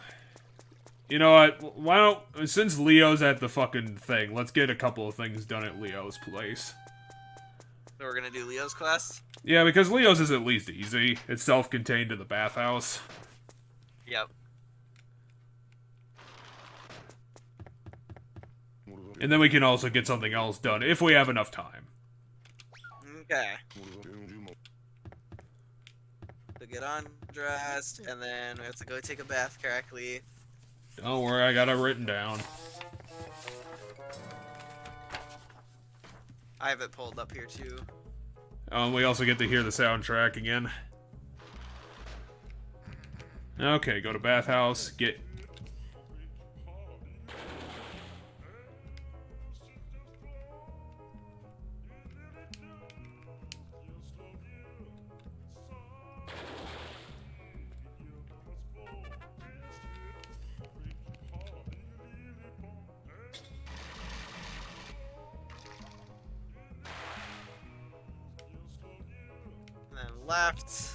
A: you know what, why don't, since Leo's at the fucking thing, let's get a couple of things done at Leo's place.
D: So we're gonna do Leo's quest?
A: Yeah, because Leo's is at least easy. It's self-contained in the bathhouse.
D: Yep.
A: And then we can also get something else done, if we have enough time.
D: Okay. So get undressed, and then we have to go take a bath correctly.
A: Don't worry, I got it written down.
D: I have it pulled up here too.
A: We also get to hear the soundtrack again. Okay, go to bathhouse, get...
D: And then left.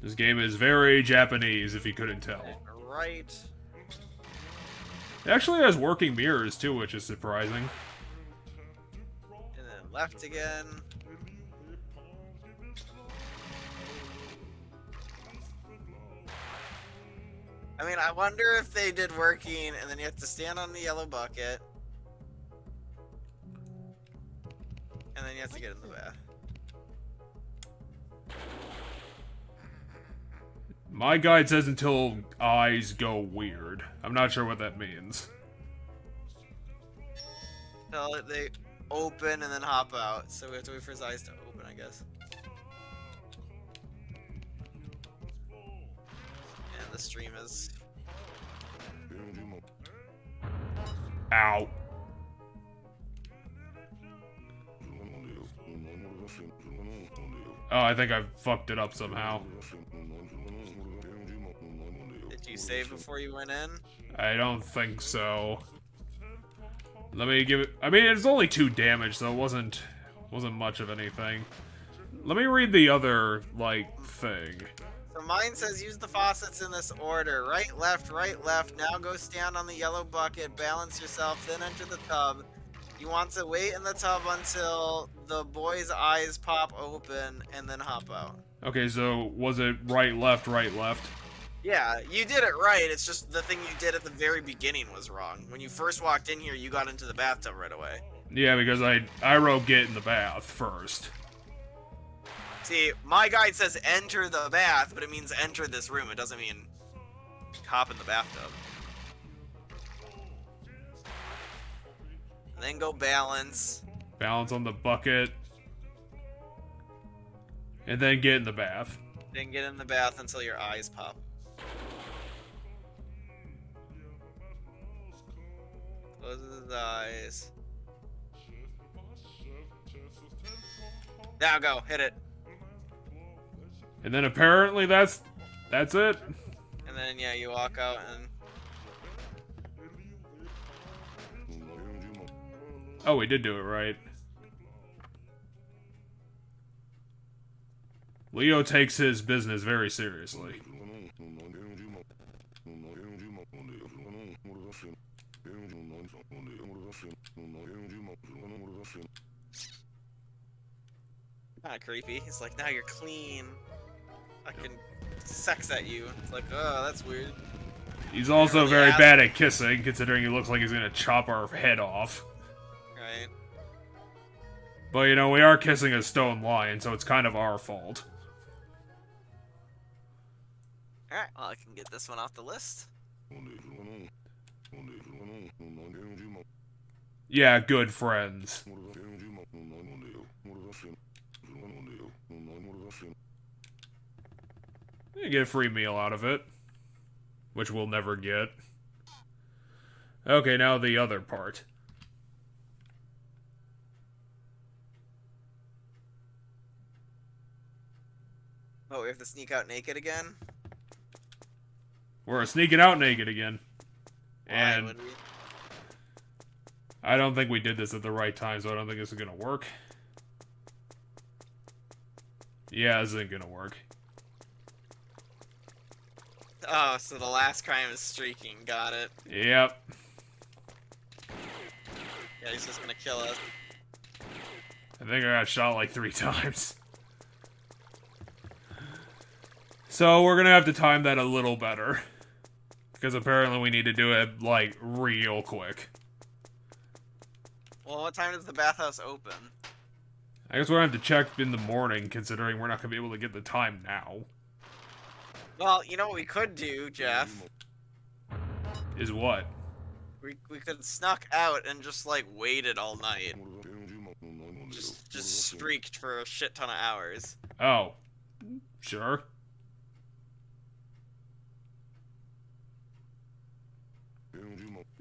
A: This game is very Japanese, if you couldn't tell.
D: And right.
A: It actually has working mirrors, too, which is surprising.
D: And then left again. I mean, I wonder if they did working, and then you have to stand on the yellow bucket. And then you have to get in the bath.
A: My guide says until eyes go weird. I'm not sure what that means.
D: Until they open and then hop out. So we have to wait for his eyes to open, I guess. And the stream is...
A: Ow. Oh, I think I fucked it up somehow.
D: Did you save before you went in?
A: I don't think so. Let me give it... I mean, it's only 2 damage, so it wasn't much of anything. Let me read the other, like, thing.
D: So mine says use the faucets in this order. Right, left, now go stand on the yellow bucket, balance yourself, then enter the tub. You want to wait in the tub until the boy's eyes pop open and then hop out.
A: Okay, so was it right, left, right, left?
D: Yeah, you did it right, it's just the thing you did at the very beginning was wrong. When you first walked in here, you got into the bathtub right away.
A: Yeah, because I wrote get in the bath first.
D: See, my guide says enter the bath, but it means enter this room. It doesn't mean hop in the bathtub. And then go balance.
A: Balance on the bucket. And then get in the bath.
D: Then get in the bath until your eyes pop. Close his eyes. Now go, hit it.
A: And then apparently that's it.
D: And then yeah, you walk out and
A: Oh, we did do it right. Leo takes his business very seriously.
D: kind of creepy. He's like, now you're clean. I can sex at you. It's like, oh, that's weird.
A: He's also
D: really
A: very
D: ask-
A: bad at kissing, considering he looks like he's gonna chop our head off.
D: Right.
A: But, you know, we are kissing a stone lion, so it's kind of our fault.
D: Alright, well, I can get this one off the list.
A: Yeah, good friends. You get a free meal out of it. Which we'll never get. Okay, now the other part.
B: Oh, we have to sneak out naked again?
A: We're sneaking out naked again.
B: Why
A: And
B: would we?
A: I don't think we did this at the right time, so I don't think this is gonna work. Yeah, this isn't gonna work.
B: Oh, so the last crime is streaking. Got it.
A: Yep.
B: Yeah, he's just gonna kill us.
A: I think I got shot like 3 times. So we're gonna have to time that a little better. Because apparently we need to do it, like, real quick.
B: Well, what time does the bathhouse open?
A: I guess we're gonna have to check in the morning, considering we're not gonna be able to get the time now.
B: Well, you know what we could do, Jeff?
A: Is what?
B: We could snuck out and just, like, waited all night. Just streaked for a shit ton of hours.
A: Oh. Sure.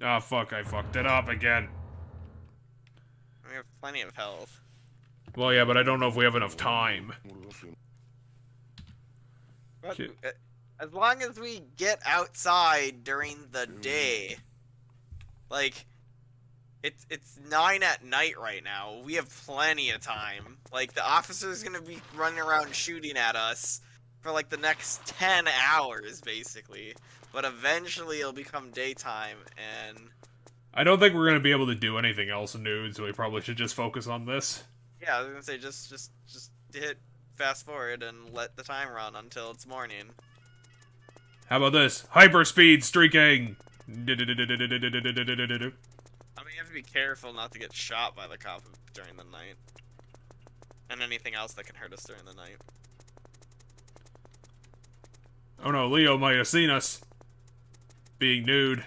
A: Oh, fuck, I fucked it up again.
B: We have plenty of health.
A: Well, yeah, but I don't know if we have enough time.
B: But,
A: Okay.
B: as long as we get outside during the day, like, it's 9 at night right now. We have plenty of time. Like, the officer's gonna be running around shooting at us for, like, the next 10 hours, basically. But eventually it'll become daytime, and...
A: I don't think we're gonna be able to do anything else nude, so we probably should just focus on this.
B: Yeah, I was gonna say, just hit fast forward and let the time run until it's morning.
A: How about this? Hyperspeed streaking!
B: I mean, you have to be careful not to get shot by the cop during the night. And anything else that can hurt us during the night.
A: Oh no, Leo might have seen us. Being nude.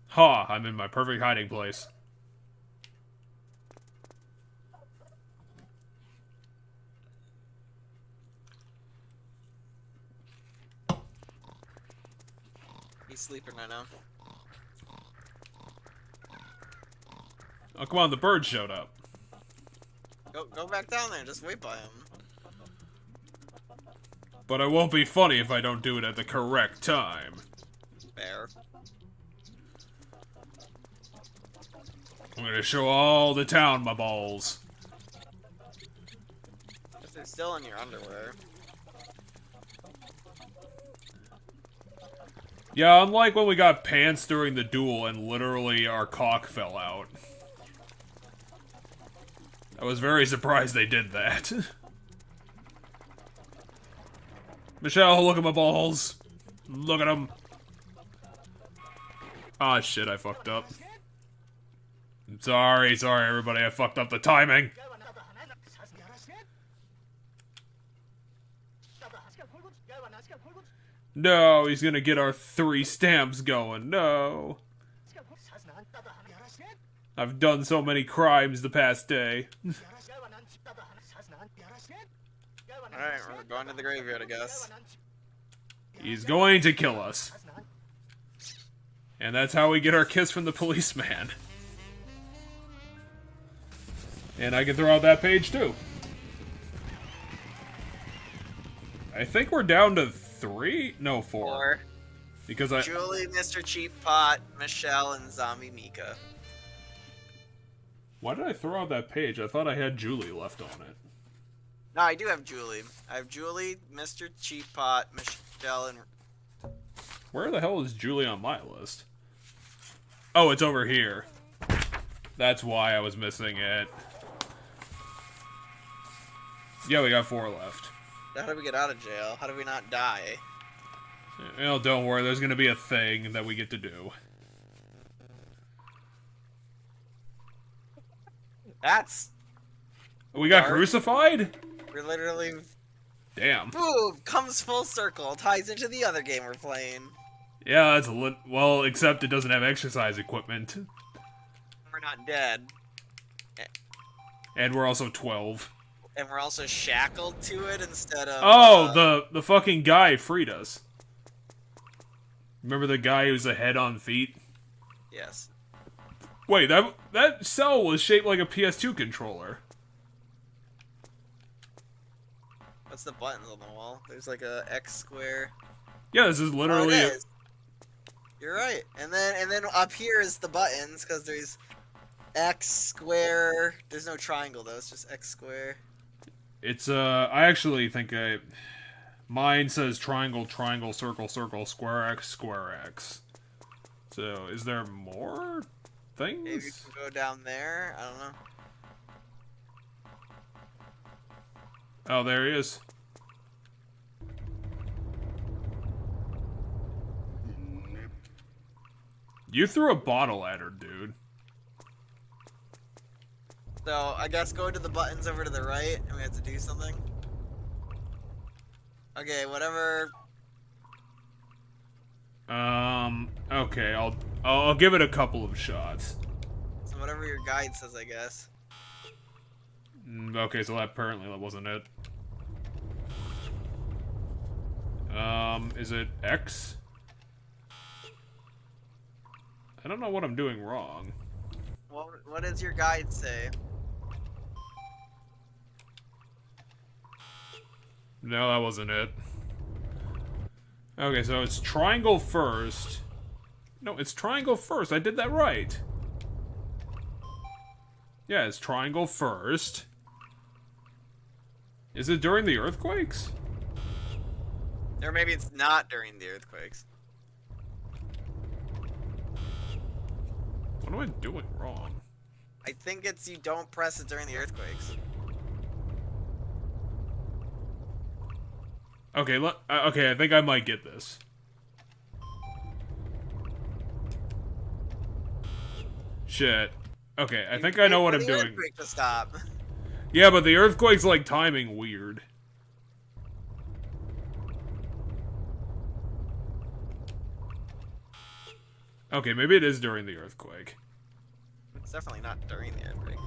A: Ha! I'm in my perfect hiding place.
B: He's sleeping right now.
A: Oh, come on, the bird showed up.
B: Go back down there, just wait by him.
A: But it won't be funny if I don't do it at the correct time.
B: Bear.
A: I'm gonna show all the town my balls.
B: If they're still in your underwear.
A: Yeah, unlike when we got pants during the duel and literally our cock fell out. I was very surprised they did that. Michelle, look at my balls. Look at them. Ah, shit, I fucked up. I'm sorry, everybody, I fucked up the timing. No, he's gonna get our 3 stamps going. No. I've done so many crimes the past day.
B: Alright, we're going to the graveyard, I guess.
A: He's going to kill us. And that's how we get our kiss from the policeman. And I can throw out that page too. I think we're down to 3? No, 4.
B: 4.
A: Because
B: Julie, Mr. Cheap Pot, Michelle, and Zombie Mika.
A: Why did I throw out that page? I thought I had Julie left on it.
B: No, I do have Julie. I have Julie, Mr. Cheap Pot, Michelle, and...
A: Where the hell is Julie on my list? Oh, it's over here. That's why I was missing it. Yeah, we got 4 left.
B: How do we get out of jail? How do we not die?
A: Well, don't worry, there's gonna be a thing that we get to do.
B: That's...
A: We got
B: Dark.
A: crucified?
B: We're literally...
A: Damn.
B: Boom! Comes full circle. Ties into the other game we're playing.
A: Yeah, that's well, except it doesn't have exercise equipment.
B: We're not dead.
A: And we're also 12.
B: And we're also shackled to it instead of...
A: Oh, the fucking guy freed us. Remember the guy who's a head on feet?
B: Yes.
A: Wait, that cell was shaped like a PS2 controller.
B: What's the buttons on the wall? There's like a X square.
A: Yeah, this is literally...
B: Oh, it is. You're right. And then up here is the buttons, because there's X square. There's no triangle though, it's just X square.
A: It's, I actually think mine says triangle, triangle, circle, circle, square X, square X. So, is there more things?
B: Maybe you can go down there. I don't know.
A: Oh, there he is. You threw a bottle at her, dude.
B: So, I guess go to the buttons over to the right, and we have to do something. Okay, whatever.
A: Okay, I'll give it a couple of shots.
B: So whatever your guide says, I guess.
A: Okay, so apparently that wasn't it. Is it X? I don't know what I'm doing wrong.
B: What does your guide say?
A: No, that wasn't it. Okay, so it's triangle first. No, it's triangle first. I did that right. Yeah, it's triangle first. Is it during the earthquakes?
B: Or maybe it's not during the earthquakes.
A: What am I doing wrong?
B: I think it's you don't press it during the earthquakes.
A: Okay, okay, I think I might get this. Shit. Okay, I think I know what I'm doing.
B: Earthquake to stop.
A: Yeah, but the earthquake's like timing weird. Okay, maybe it is during the earthquake.
B: It's definitely not during the earthquake.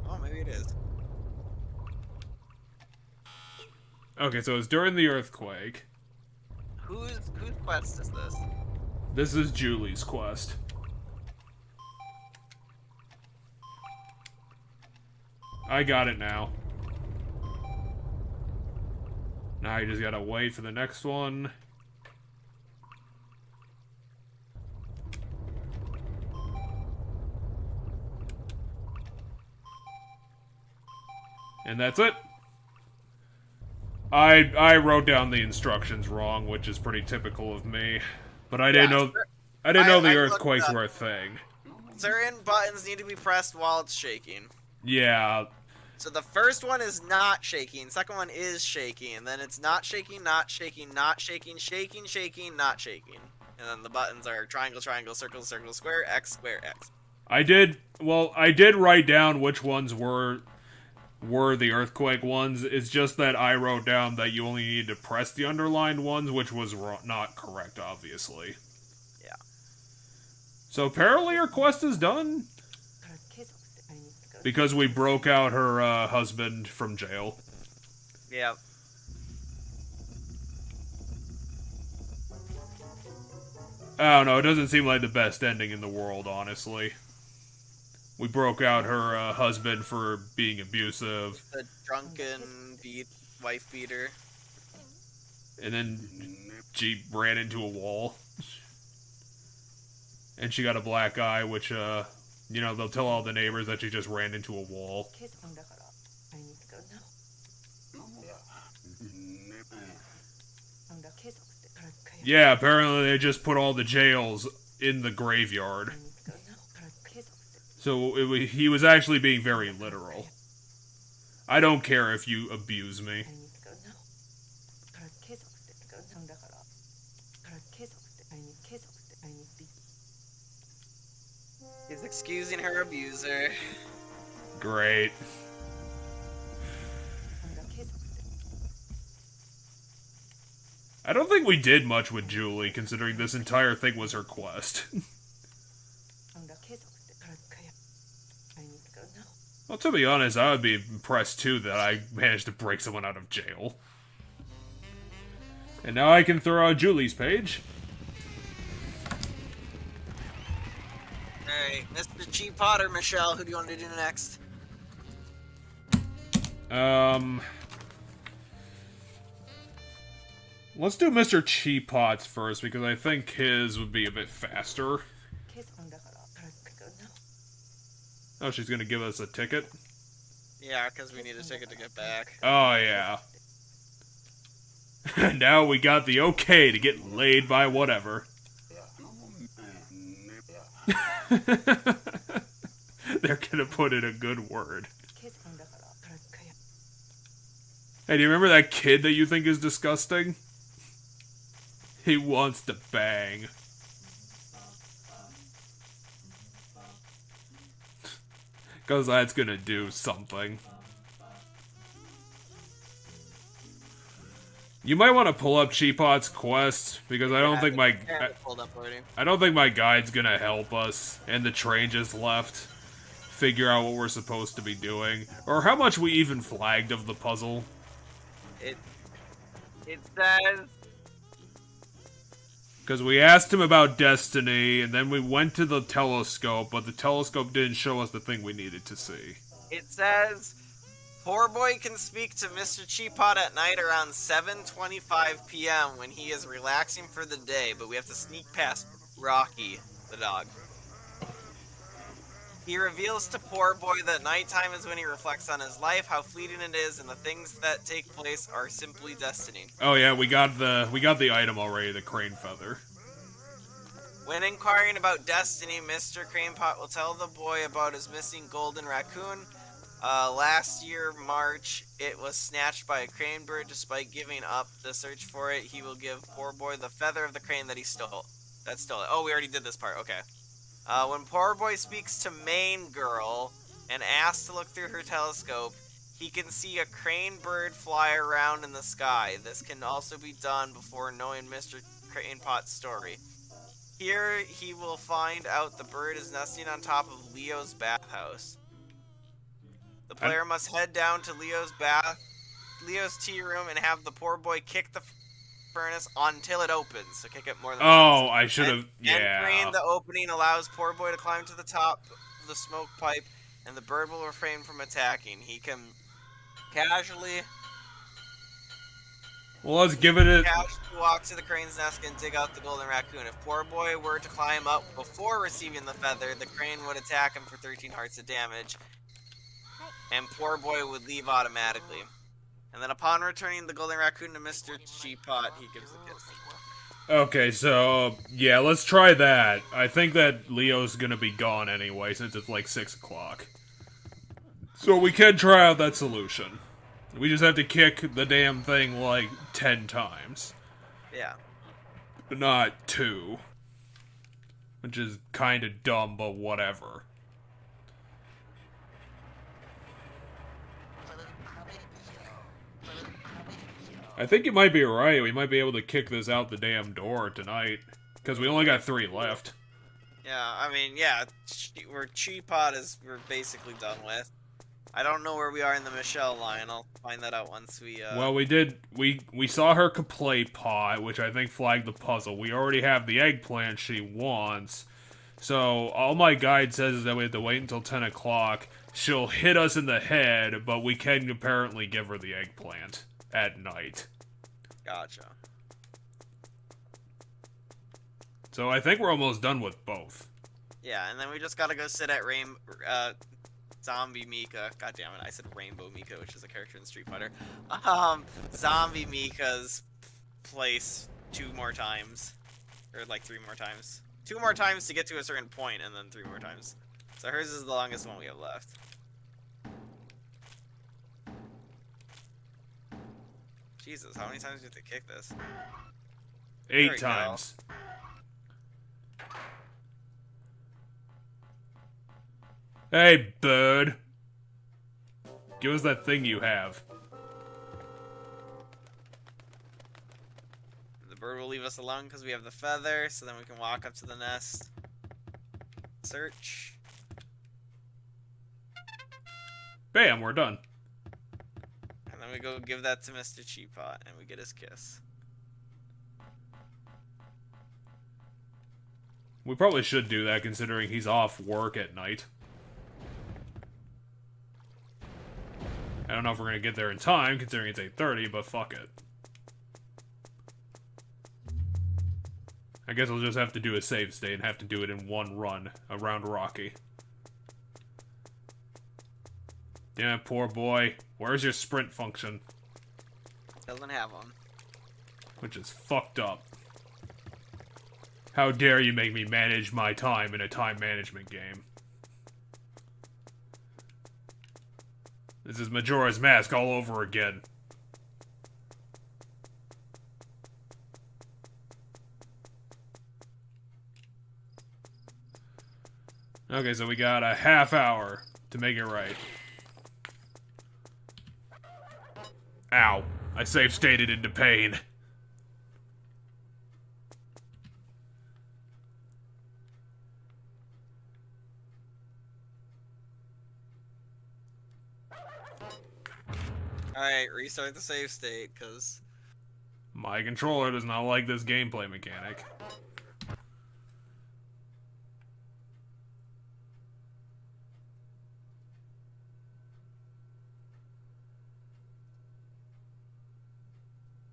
B: Oh, maybe it is.
A: Okay, so it's during the earthquake.
B: Whose quest is this?
A: This is Julie's quest. I got it now. Now you just gotta wait for the next one. And that's it. I wrote down the instructions wrong, which is pretty typical of me. But I didn't know the earthquakes were a thing.
B: Certain buttons need to be pressed while it's shaking.
A: Yeah.
B: So the first one is not shaking, second one is shaking, and then it's not shaking, not shaking, not shaking, shaking, shaking, not shaking. And then the buttons are triangle, triangle, circle, circle, square, X, square, X.
A: I did write down which ones were the earthquake ones. It's just that I wrote down that you only need to press the underlined ones, which was not correct, obviously.
B: Yeah.
A: So apparently her quest is done. Because we broke out her husband from jail.
B: Yeah.
A: I don't know, it doesn't seem like the best ending in the world, honestly. We broke out her husband for being abusive.
B: The drunken wife beater.
A: And then she ran into a wall. And she got a black eye, which, you know, they'll tell all the neighbors that she just ran into a wall. Yeah, apparently they just put all the jails in the graveyard. So he was actually being very literal. I don't care if you abuse me.
B: He's excusing her abuser.
A: Great. I don't think we did much with Julie, considering this entire thing was her quest. Well, to be honest, I would be impressed too that I managed to break someone out of jail. And now I can throw out Julie's page.
B: Alright, Mr. Cheap Potter, Michelle, who do you want to do next?
A: Let's do Mr. Cheapots first, because I think his would be a bit faster. Oh, she's gonna give us a ticket?
B: Yeah, because we need a ticket to get back.
A: Oh, yeah. Now we got the okay to get laid by whatever. They're gonna put in a good word. Hey, do you remember that kid that you think is disgusting? He wants to bang. Because that's gonna do something. You might want to pull up Cheapot's quest, because I don't think my... I don't think my guide's gonna help us, and the train just left. Figure out what we're supposed to be doing. Or how much we even flagged of the puzzle.
B: It says...
A: Because we asked him about Destiny, and then we went to the telescope, but the telescope didn't show us the thing we needed to see.
B: It says... Poor boy can speak to Mr. Cheapot at night around 7:25 p.m. when he is relaxing for the day, but we have to sneak past Rocky, the dog. He reveals to Poor Boy that nighttime is when he reflects on his life, how fleeting it is, and the things that take place are simply destiny.
A: Oh yeah, we got the item already, the crane feather.
B: When inquiring about destiny, Mr. Cranepot will tell the boy about his missing golden raccoon. Last year, March, it was snatched by a crane bird. Despite giving up the search for it, he will give Poor Boy the feather of the crane that he stole. That stole it. Oh, we already did this part. Okay. When Poor Boy speaks to Main Girl and asks to look through her telescope, he can see a crane bird fly around in the sky. This can also be done before knowing Mr. Cranepot's story. Here, he will find out the bird is nesting on top of Leo's bathhouse. The player must head down to Leo's tea room and have the Poor Boy kick the furnace until it opens. So kick it more than once.
A: Oh, I should have. Yeah.
B: Entering the opening allows Poor Boy to climb to the top of the smoke pipe, and the bird will refrain from attacking. He can casually
A: Well, let's give it a...
B: walk to the crane's nest and dig out the golden raccoon. If Poor Boy were to climb up before receiving the feather, the crane would attack him for 13 hearts of damage, and Poor Boy would leave automatically. And then upon returning the golden raccoon to Mr. Cheapot, he gives a kiss.
A: Okay, so, yeah, let's try that. I think that Leo's gonna be gone anyway, since it's like 6 o'clock. So we can try out that solution. We just have to kick the damn thing like 10 times.
B: Yeah.
A: Not 2. Which is kinda dumb, but whatever. I think you might be right. We might be able to kick this out the damn door tonight. Because we only got 3 left.
B: Yeah, I mean, yeah, we're basically done with. I don't know where we are in the Michelle line. I'll find that out once we,
A: Well, we saw her play pot, which I think flagged the puzzle. We already have the eggplant she wants. So, all my guide says is that we have to wait until 10 o'clock. She'll hit us in the head, but we can apparently give her the eggplant at night.
B: Gotcha.
A: So I think we're almost done with both.
B: Yeah, and then we just gotta go sit at Zombie Mika. God damn it, I said Rainbow Mika, which is a character in Street Fighter. Zombie Mika's place 2 more times. Or like 3 more times. 2 more times to get to a certain point, and then 3 more times. So hers is the longest one we have left. Jesus, how many times do you have to kick this?
A: 8 times. Hey, bird. Give us that thing you have.
B: bird will leave us alone because we have the feather, so then we can walk up to the nest. Search.
A: Bam, we're done.
B: And then we go give that to Mr. Cheapot, and we get his kiss.
A: We probably should do that, considering he's off work at night. I don't know if we're gonna get there in time, considering it's 8:30, but fuck it. I guess I'll just have to do a save state and have to do it in one run around Rocky. Yeah, poor boy. Where's your sprint function?
B: Doesn't have one.
A: Which is fucked up. How dare you make me manage my time in a time management game? This is Majora's Mask all over again. Okay, so we got a half hour to make it right. Ow. I save stated into pain.
B: Alright, restart the save state, because...
A: My controller does not like this gameplay mechanic.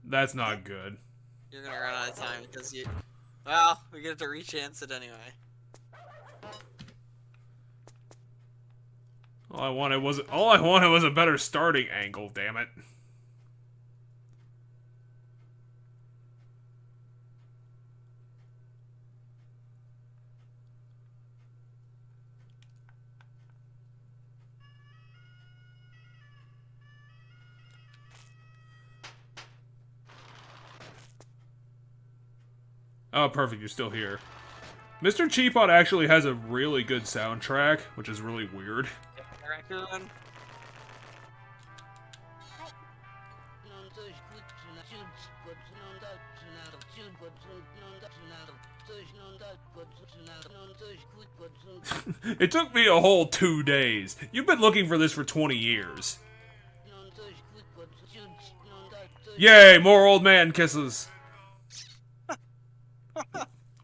A: That's not good.
B: You're gonna run out of time because you... Well, we get to rechance it anyway.
A: All I wanted was a better starting angle, damn it. Oh, perfect, you're still here. Mr. Cheapot actually has a really good soundtrack, which is really weird.
B: Raccoon.
A: It took me a whole 2 days. You've been looking for this for 20 years. Yay, more old man kisses.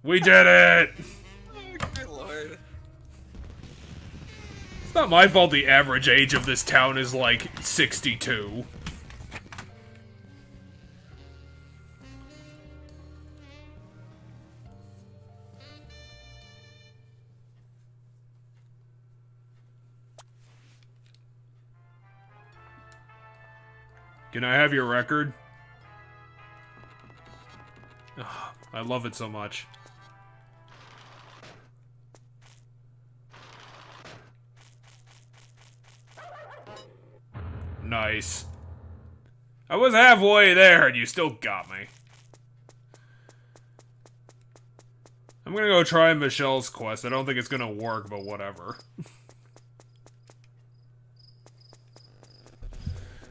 A: We did it!
B: Good lord.
A: It's not my fault the average age of this town is like 62. Can I have your record? Ugh, I love it so much. Nice. I was halfway there and you still got me. I'm gonna go try Michelle's quest. I don't think it's gonna work, but whatever.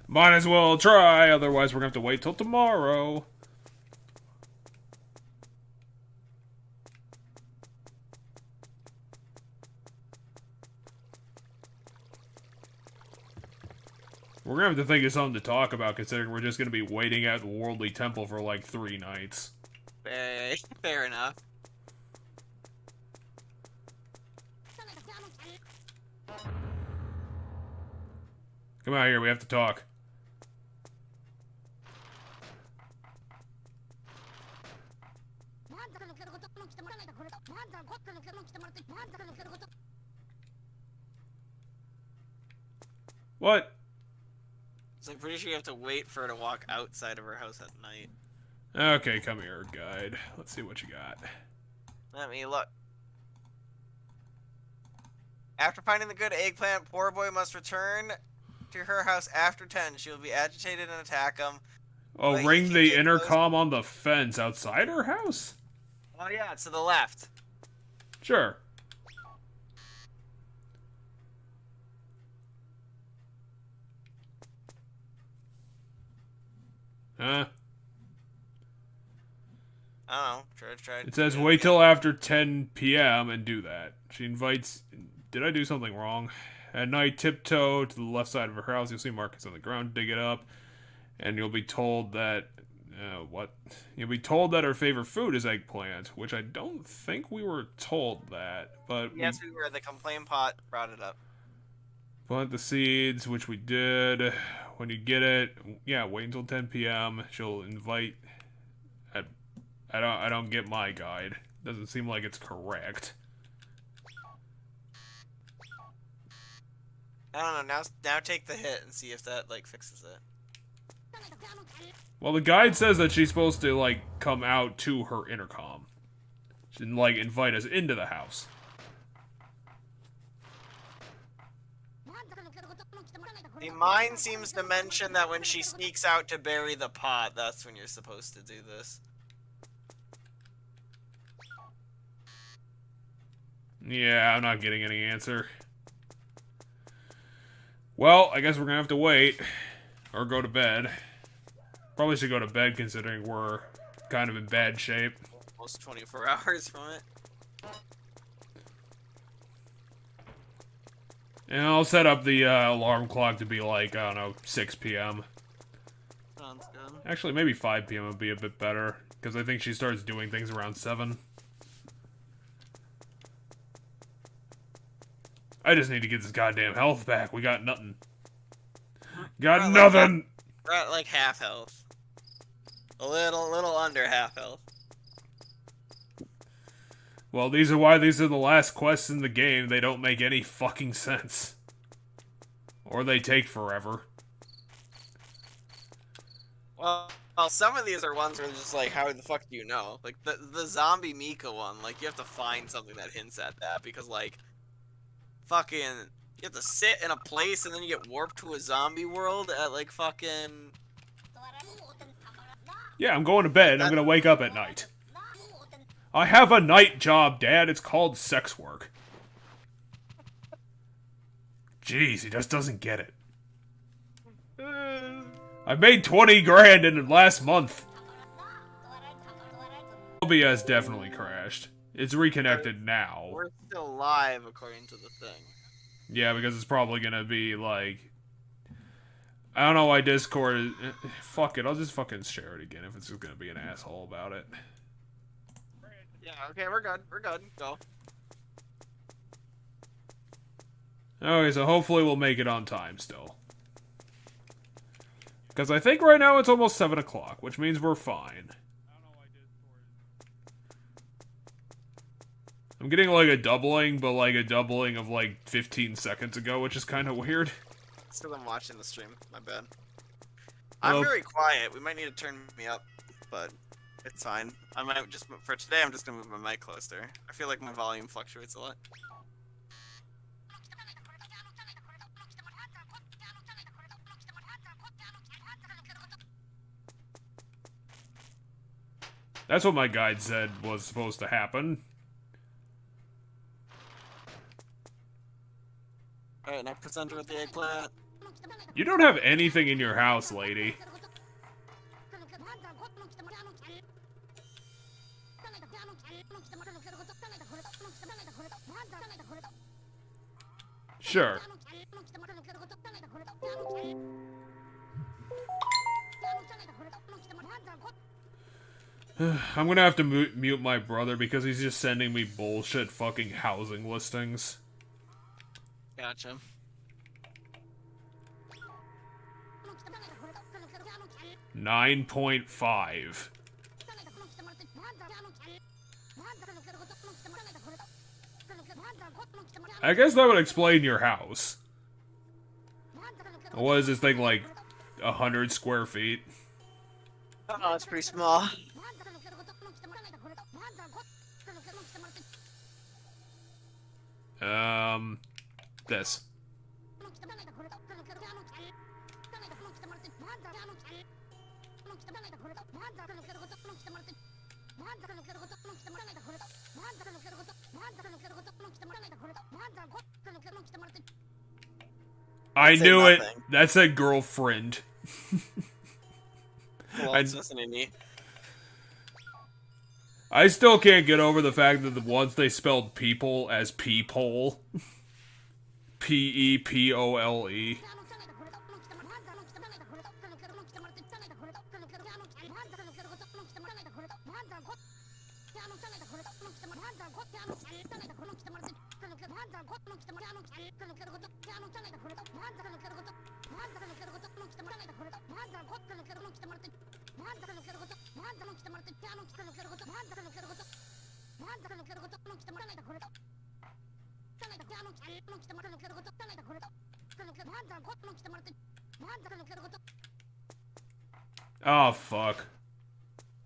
A: Might as well try, otherwise we're gonna have to wait till tomorrow. We're gonna have to think of something to talk about, considering we're just gonna be waiting at the Worldly Temple for like 3 nights.
B: Fair enough.
A: Come out here, we have to talk. What?
B: So I'm pretty sure you have to wait for her to walk outside of her house at night.
A: Okay, come here, guide. Let's see what you got.
B: Let me look. After finding the good eggplant, poor boy must return to her house after 10. She will be agitated and attack him.
A: Oh,
B: But
A: ring
B: you
A: the
B: can
A: intercom on the fence outside her house?
B: Oh yeah, it's to the left.
A: Sure. Huh?
B: I don't know. Try.
A: It says wait till after 10 p.m. and do that. She invites... Did I do something wrong? At night, tiptoe to the left side of her house. You'll see markers on the ground. Dig it up. And you'll be told that... what? You'll be told that her favorite food is eggplant, which I don't think we were told that, but...
B: Yes, we were. The complaint pot brought it up.
A: Plant the seeds, which we did. When you get it, yeah, wait until 10 p.m. She'll invite... I don't get my guide. Doesn't seem like it's correct.
B: I don't know. Now take the hit and see if that like fixes it.
A: Well, the guide says that she's supposed to like come out to her intercom and like invite us into the house.
B: The mine seems to mention that when she sneaks out to bury the pot, that's when you're supposed to do this.
A: Yeah, I'm not getting any answer. Well, I guess we're gonna have to wait. Or go to bed. Probably should go to bed considering we're kind of in bad shape.
B: Almost 24 hours from it.
A: And I'll set up the alarm clock to be like, I don't know, 6 p.m.
B: Sounds good.
A: Actually, maybe 5 p.m. would be a bit better. Because I think she starts doing things around 7. I just need to get this goddamn health back. We got nothing. Got nothing!
B: We're at like half health. A little under half health.
A: Well, these are the last quests in the game. They don't make any fucking sense. Or they take forever.
B: Well, some of these are ones where it's just like, how the fuck do you know? Like, the zombie Mika one, like, you have to find something that hints at that, because, like, fucking, you have to sit in a place and then you get warped to a zombie world at, like, fucking...
A: Yeah, I'm going to bed and I'm gonna wake up at night. I have a night job, Dad. It's called sex work. Jeez, he just doesn't get it. I made 20 grand in the last month. OBS definitely crashed. It's reconnected now.
B: We're still live, according to the thing.
A: Yeah, because it's probably gonna be like... I don't know why Discord is... Fuck it, I'll just fucking share it again if it's just gonna be an asshole about it.
B: Yeah, okay, we're good. We're good. Go.
A: Okay, so hopefully we'll make it on time still. Because I think right now it's almost 7 o'clock, which means we're fine. I'm getting like a doubling, but like a doubling of like 15 seconds ago, which is kind of weird.
B: It's because I'm watching the stream. My bad. I'm very quiet. We might need to turn me up, but it's fine. I might just, for today, I'm just gonna move my mic closer. I feel like my volume fluctuates a lot.
A: That's what my guide said was supposed to happen.
B: Alright, now present her with the eggplant.
A: You don't have anything in your house, lady. Sure. I'm gonna have to mute my brother because he's just sending me bullshit fucking housing listings.
B: Gotcha.
A: $9.5. I guess that would explain your house. What is this thing, like 100 square feet?
B: Oh, it's pretty small.
A: This. I knew it.
B: Nothing.
A: That's a girlfriend.
B: Well, it's listening to me.
A: I still can't get over the fact that once they spelled people as peephole. P-E-P-O-L-E. Oh, fuck.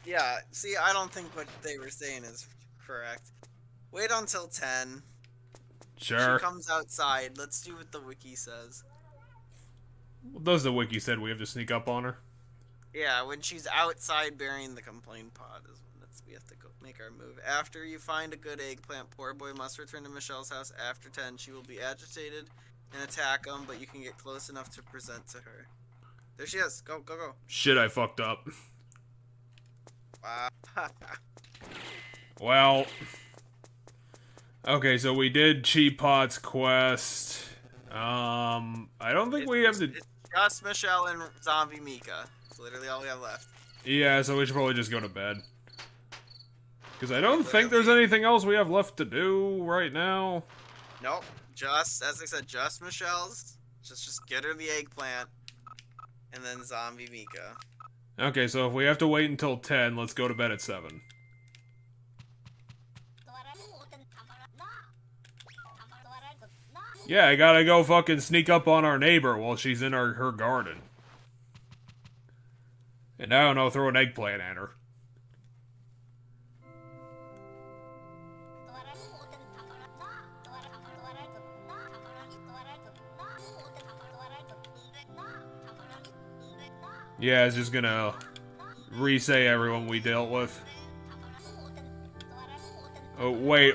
D: Yeah, see, I don't think what they were saying is correct. Wait until 10.
A: Sure.
D: She comes outside. Let's do what the wiki says.
A: Does the wiki said we have to sneak up on her?
D: Yeah, when she's outside burying the complaint pod is when we have to go make our move. After you find a good eggplant, poor boy must return to Michelle's house after 10. She will be agitated and attack him, but you can get close enough to present to her. There she is. Go, go, go.
A: Shit, I fucked up.
D: Wow.
A: Well. Okay, so we did Cheap Pot's quest. I don't think we have to...
D: It's just Michelle and Zombie Mika. It's literally all we have left.
A: Yeah, so we should probably just go to bed. Because I don't think there's anything else we have left to do right now.
D: Nope. Just, as I said, just Michelle's. Just get her the eggplant. And then Zombie Mika.
A: Okay, so if we have to wait until 10, let's go to bed at 7. Yeah, I gotta go fucking sneak up on our neighbor while she's in her garden. And I don't know, throw an eggplant at her. Yeah, it's just gonna re-say everyone we dealt with. Oh, wait.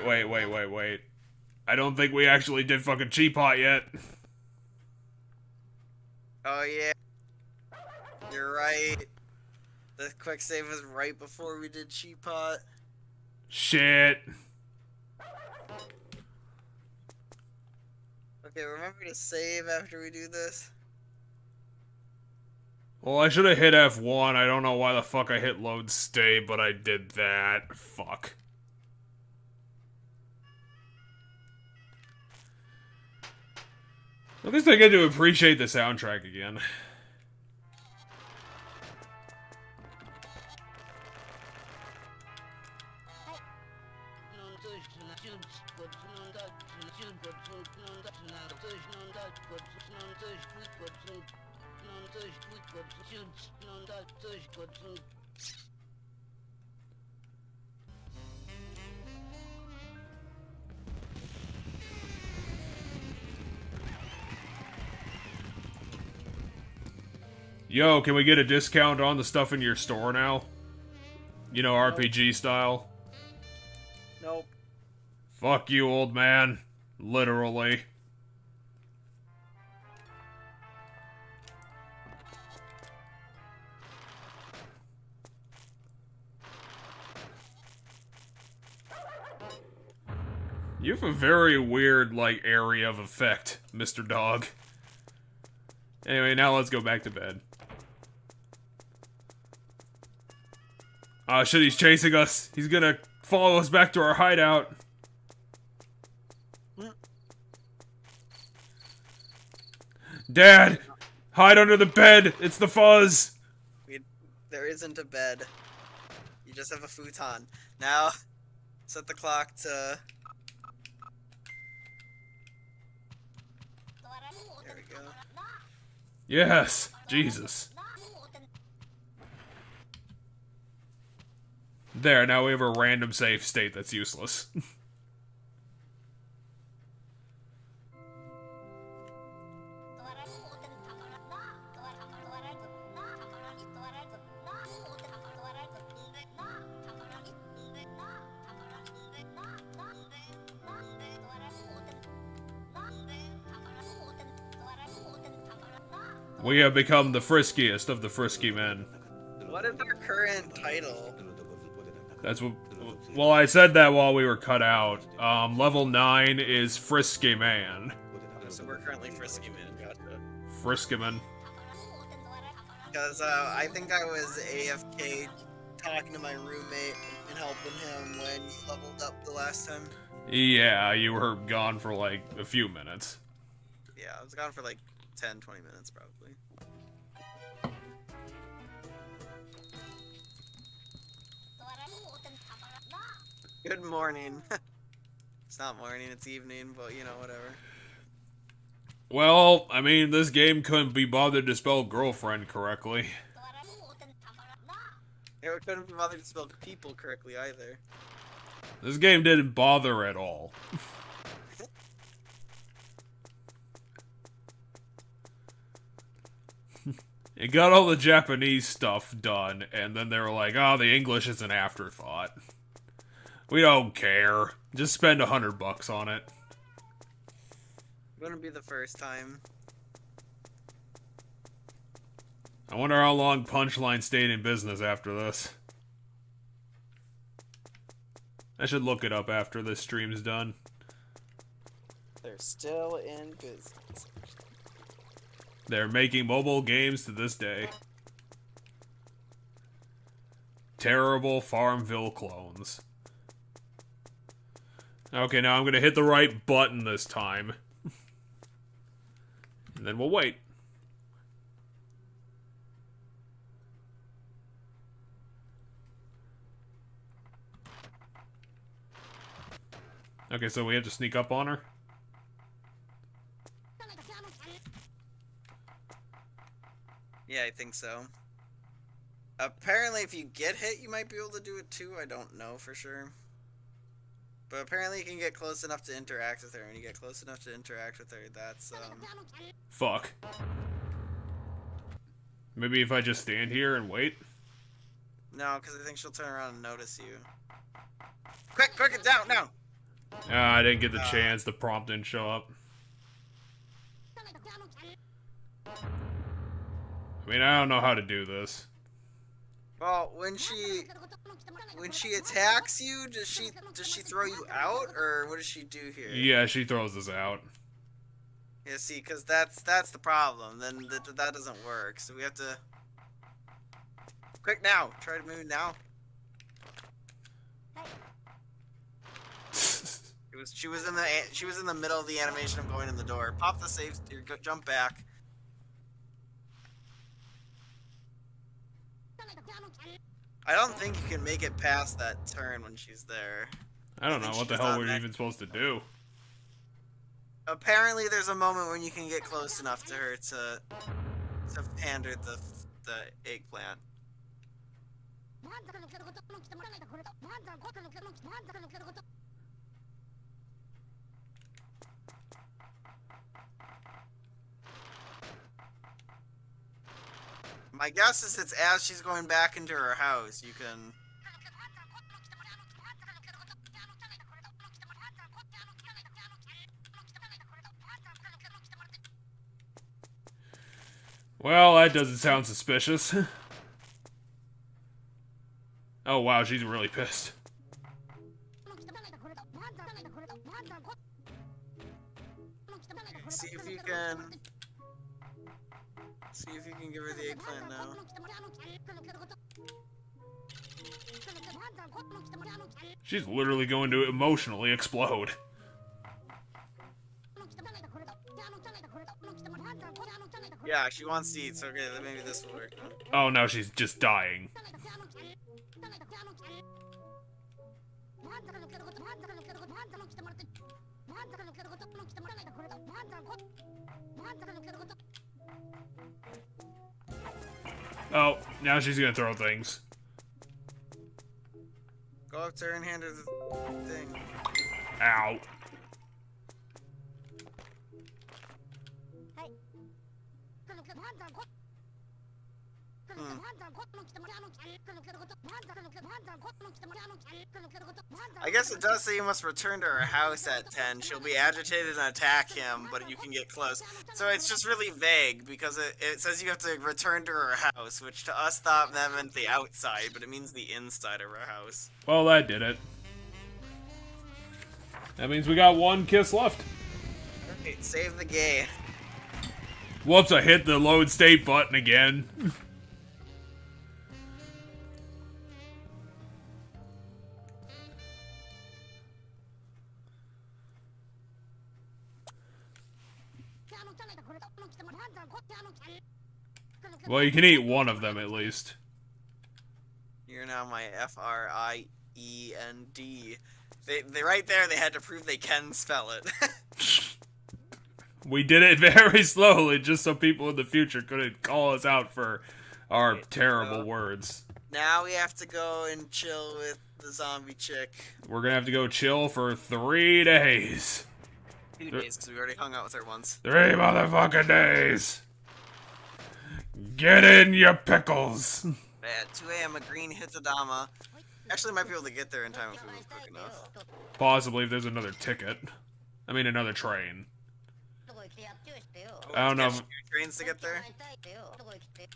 A: I don't think we actually did fucking Cheap Pot yet.
D: Oh, yeah. You're right. The quick save was right before we did Cheap Pot.
A: Shit.
D: Okay, remember to save after we do this?
A: Well, I should have hit F1. I don't know why the fuck I hit load state, but I did that. Fuck. At least I get to appreciate the soundtrack again. Yo, can we get a discount on the stuff in your store now? You know, RPG style?
D: Nope.
A: Fuck you, old man. Literally. You have a very weird, like, area of effect, Mr. Dog. Anyway, now let's go back to bed. Ah, shit, he's chasing us. He's gonna follow us back to our hideout. Dad! Hide under the bed! It's the fuzz!
D: There isn't a bed. You just have a futon. Now, set the clock to... There we go.
A: Yes! Jesus. There, now we have a random save state that's useless. We have become the friskiest of the frisky men.
D: What is our current title?
A: That's what... Well, I said that while we were cut out. Level 9 is Frisky Man.
D: So we're currently Frisky Man, gotcha.
A: Friskiman.
D: Because I think I was AFK talking to my roommate and helping him when he leveled up the last time.
A: Yeah, you were gone for like a few minutes.
D: Yeah, I was gone for like 10, 20 minutes probably. Good morning. It's not morning, it's evening, but you know, whatever.
A: Well, I mean, this game couldn't be bothered to spell girlfriend correctly.
D: Yeah, we couldn't be bothered to spell people correctly either.
A: This game didn't bother at all. It got all the Japanese stuff done, and then they were like, oh, the English is an afterthought. We don't care. Just spend $100 on it.
D: Wouldn't be the first time.
A: I wonder how long Punchline stayed in business after this. I should look it up after this stream's done.
D: They're still in business.
A: They're making mobile games to this day. Terrible Farmville clones. Okay, now I'm gonna hit the right button this time. And then we'll wait. Okay, so we have to sneak up on her?
D: Yeah, I think so. Apparently, if you get hit, you might be able to do it too. I don't know for sure. But apparently you can get close enough to interact with her. When you get close enough to interact with her, that's,
A: Fuck. Maybe if I just stand here and wait?
D: No, because I think she'll turn around and notice you. Quick, it's down, now!
A: I didn't get the chance. The prompt didn't show up. I mean, I don't know how to do this.
D: Well, when she attacks you, does she throw you out, or what does she do here?
A: Yeah, she throws us out.
D: Yeah, see, because that's the problem. Then that doesn't work. So we have to. Quick now! Try to move now. She was in the middle of the animation of going in the door. Pop the save. Jump back. I don't think you can make it past that turn when she's there.
A: I don't know what the hell we're even supposed to do.
D: Apparently, there's a moment when you can get close enough to her to hand her the eggplant. My guess is it's as she's going back into her house, you can...
A: Well, that doesn't sound suspicious. Oh wow, she's really pissed.
D: See if you can give her the eggplant now.
A: She's literally going to emotionally explode.
D: Yeah, she wants to eat, so okay, then maybe this will work.
A: Oh, now she's just dying. Oh, now she's gonna throw things.
D: Go up to her and hand her the thing.
A: Ow.
D: I guess it does say you must return to her house at 10. She'll be agitated and attack him, but you can get close. So it's just really vague, because it says you have to return to her house, which to us thought that meant the outside, but it means the inside of her house.
A: Well, that did it. That means we got one kiss left.
B: Alright, save the gay.
A: Whoops, I hit the load state button again. Well, you can eat one of them at least.
B: You're now my Friend. They right there, they had to prove they can spell it.
A: We did it very slowly, just so people in the future couldn't call us out for our terrible words.
B: Now we have to go and chill with the zombie chick.
A: We're gonna have to go chill for 3 days.
B: 2 days, because we already hung out with her once.
A: 3 motherfucking days. Get in your pickles.
B: At 2 a.m. a green Hitodama. Actually, might be able to get there in time if we move quick enough.
A: Possibly if there's another ticket. I mean, another train. I don't know.
B: Catch 2 trains to get there.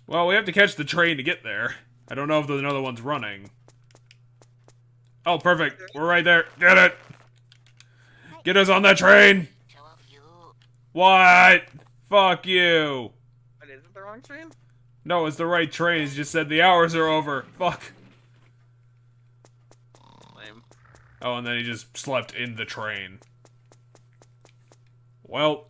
A: Well, we have to catch the train to get there. I don't know if there's another one's running. Oh, perfect. We're right there. Get it. Get us on that train. What? Fuck you.
B: But is it the wrong train?
A: No, it's the right train. It's just said the hours are over. Fuck.
B: Lame.
A: Oh, and then he just slept in the train. Well.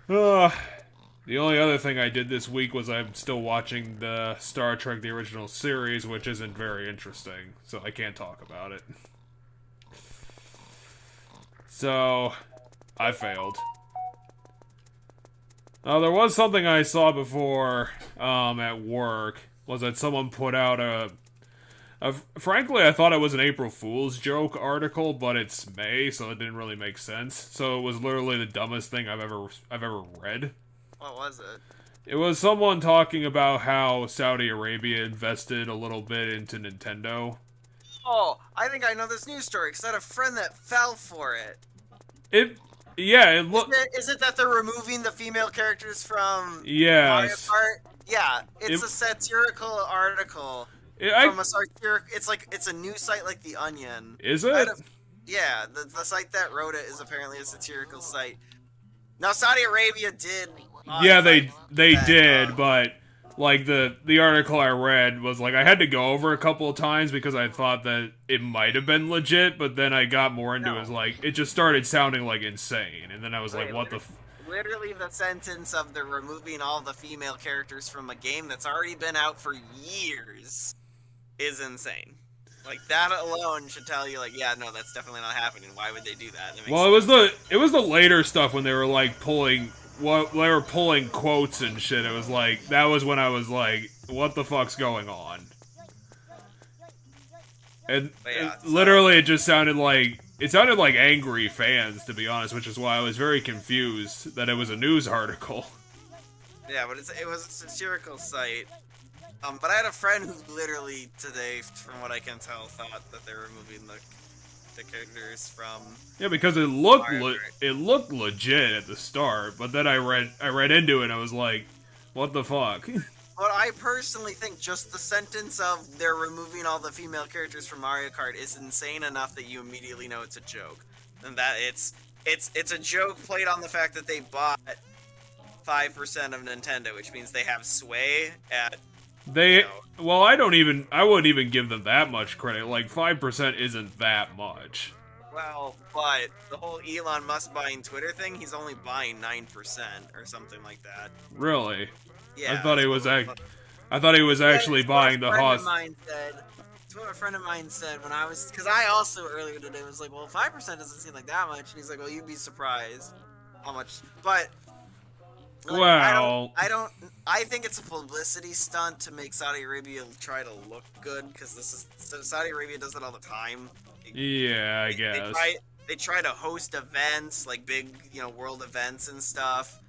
A: The only other thing I did this week was I'm still watching the Star Trek The Original Series, which isn't very interesting, so I can't talk about it. So, I failed. There was something I saw before, at work, was that someone put out frankly, I thought it was an April Fool's joke article, but it's May, so it didn't really make sense. So it was literally the dumbest thing I've ever read.
B: What was it?
A: It was someone talking about how Saudi Arabia invested a little bit into Nintendo.
B: Oh, I think I know this news story, because I had a friend that fell for it.
A: Yeah, it looked...
B: Is it that they're removing the female characters from
A: Yes.
B: Mario Kart? Yeah, it's a satirical article. From a it's a news site like The Onion.
A: Is it?
B: Yeah, the site that wrote it is apparently a satirical site. Now Saudi Arabia did.
A: Yeah, they did, but like the article I read was like I had to go over a couple of times because I thought that it might have been legit, but then I got more into it. Like it just started sounding like insane, and then I was like, what the.
B: Literally, the sentence of they're removing all the female characters from a game that's already been out for years is insane. Like that alone should tell you, like, yeah, no, that's definitely not happening. Why would they do that?
A: Well, it was the later stuff when they were like pulling quotes and shit. It was like that was when I was like, what the fuck's going on? And literally, it just sounded like angry fans, to be honest, which is why I was very confused that it was a news article.
B: Yeah, but it was a satirical site. But I had a friend who literally today, from what I can tell, thought that they were removing the characters from.
A: Yeah, because it looked legit at the start, but then I read into it and I was like, what the fuck?
B: But I personally think just the sentence of they're removing all the female characters from Mario Kart is insane enough that you immediately know it's a joke, and that it's a joke played on the fact that they bought 5% of Nintendo, which means they have sway at.
A: Well, I wouldn't even give them that much credit. Like 5% isn't that much.
B: Well, but the whole Elon Musk buying Twitter thing, he's only buying 9% or something like that.
A: Really?
B: Yeah.
A: I thought he was actually buying the house.
B: It's what a friend of mine said when I was, because I also earlier today was like, well, 5% doesn't seem like that much, and he's like, well, you'd be surprised how much. But like,
A: well,
B: I think it's a publicity stunt to make Saudi Arabia try to look good, because Saudi Arabia does it all the time.
A: Yeah, I guess.
B: They try to host events, like big, world events and stuff,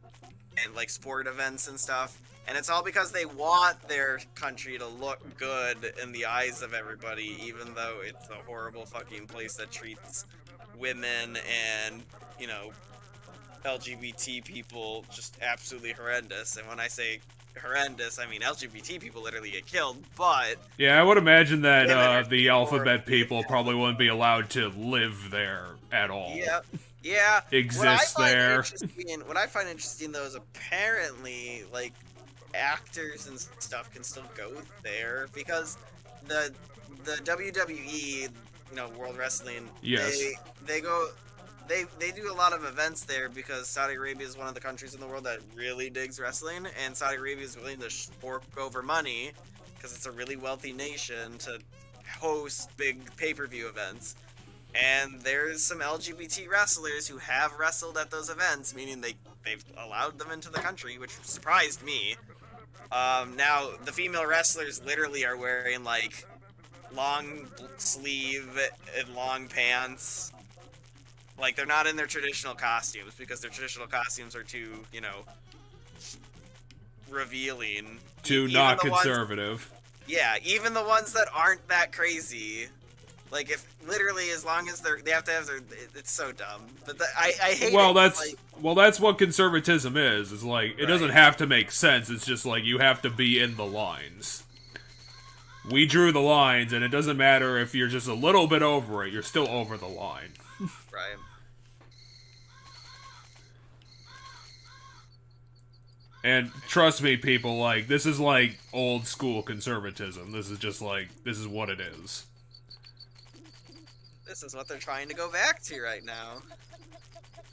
B: and like sport events and stuff. And it's all because they want their country to look good in the eyes of everybody, even though it's a horrible fucking place that treats women and, LGBT people just absolutely horrendous. And when I say horrendous. I mean, LGBT people literally get killed, but
A: Yeah, I would imagine that
B: Women are
A: the alphabet
B: horribly
A: people probably wouldn't be allowed to live there at all.
B: yeah.
A: Exists there.
B: What I find interesting though is apparently like actors and stuff can still go there because the WWE, World Wrestling,
A: Yes.
B: they go. They do a lot of events there because Saudi Arabia is one of the countries in the world that really digs wrestling, and Saudi Arabia is willing to fork over money because it's a really wealthy nation to host big pay-per-view events. And there's some LGBT wrestlers who have wrestled at those events, meaning they've allowed them into the country, which surprised me. Now the female wrestlers literally are wearing like long sleeve and long pants. Like, they're not in their traditional costumes, because their traditional costumes are too, revealing.
A: Too not conservative.
B: Even the ones that aren't that crazy. Like, if, literally, as long as they have to have their, it's so dumb. But I hate it.
A: Well, that's what conservatism is. It's like, it doesn't have to make sense, it's just like, you have to be in the lines. We drew the lines, and it doesn't matter if you're just a little bit over it, you're still over the line.
B: Right.
A: And trust me, people, like, this is like old school conservatism. This is just like, this is what it is.
B: This is what they're trying to go back to right now.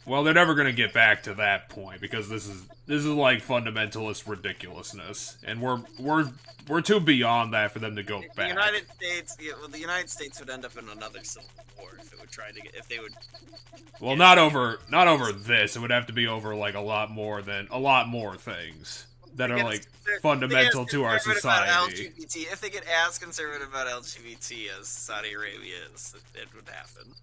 A: Well, they're never gonna get back to that point because this is like fundamentalist ridiculousness, and we're too beyond that for them to go back.
B: The United States would end up in another civil war if it would try to get, if they would.
A: Well, not over this. It would have to be over like a lot more things that are like fundamental to our society.
B: If they get as conservative about LGBT as Saudi Arabia is, it would happen.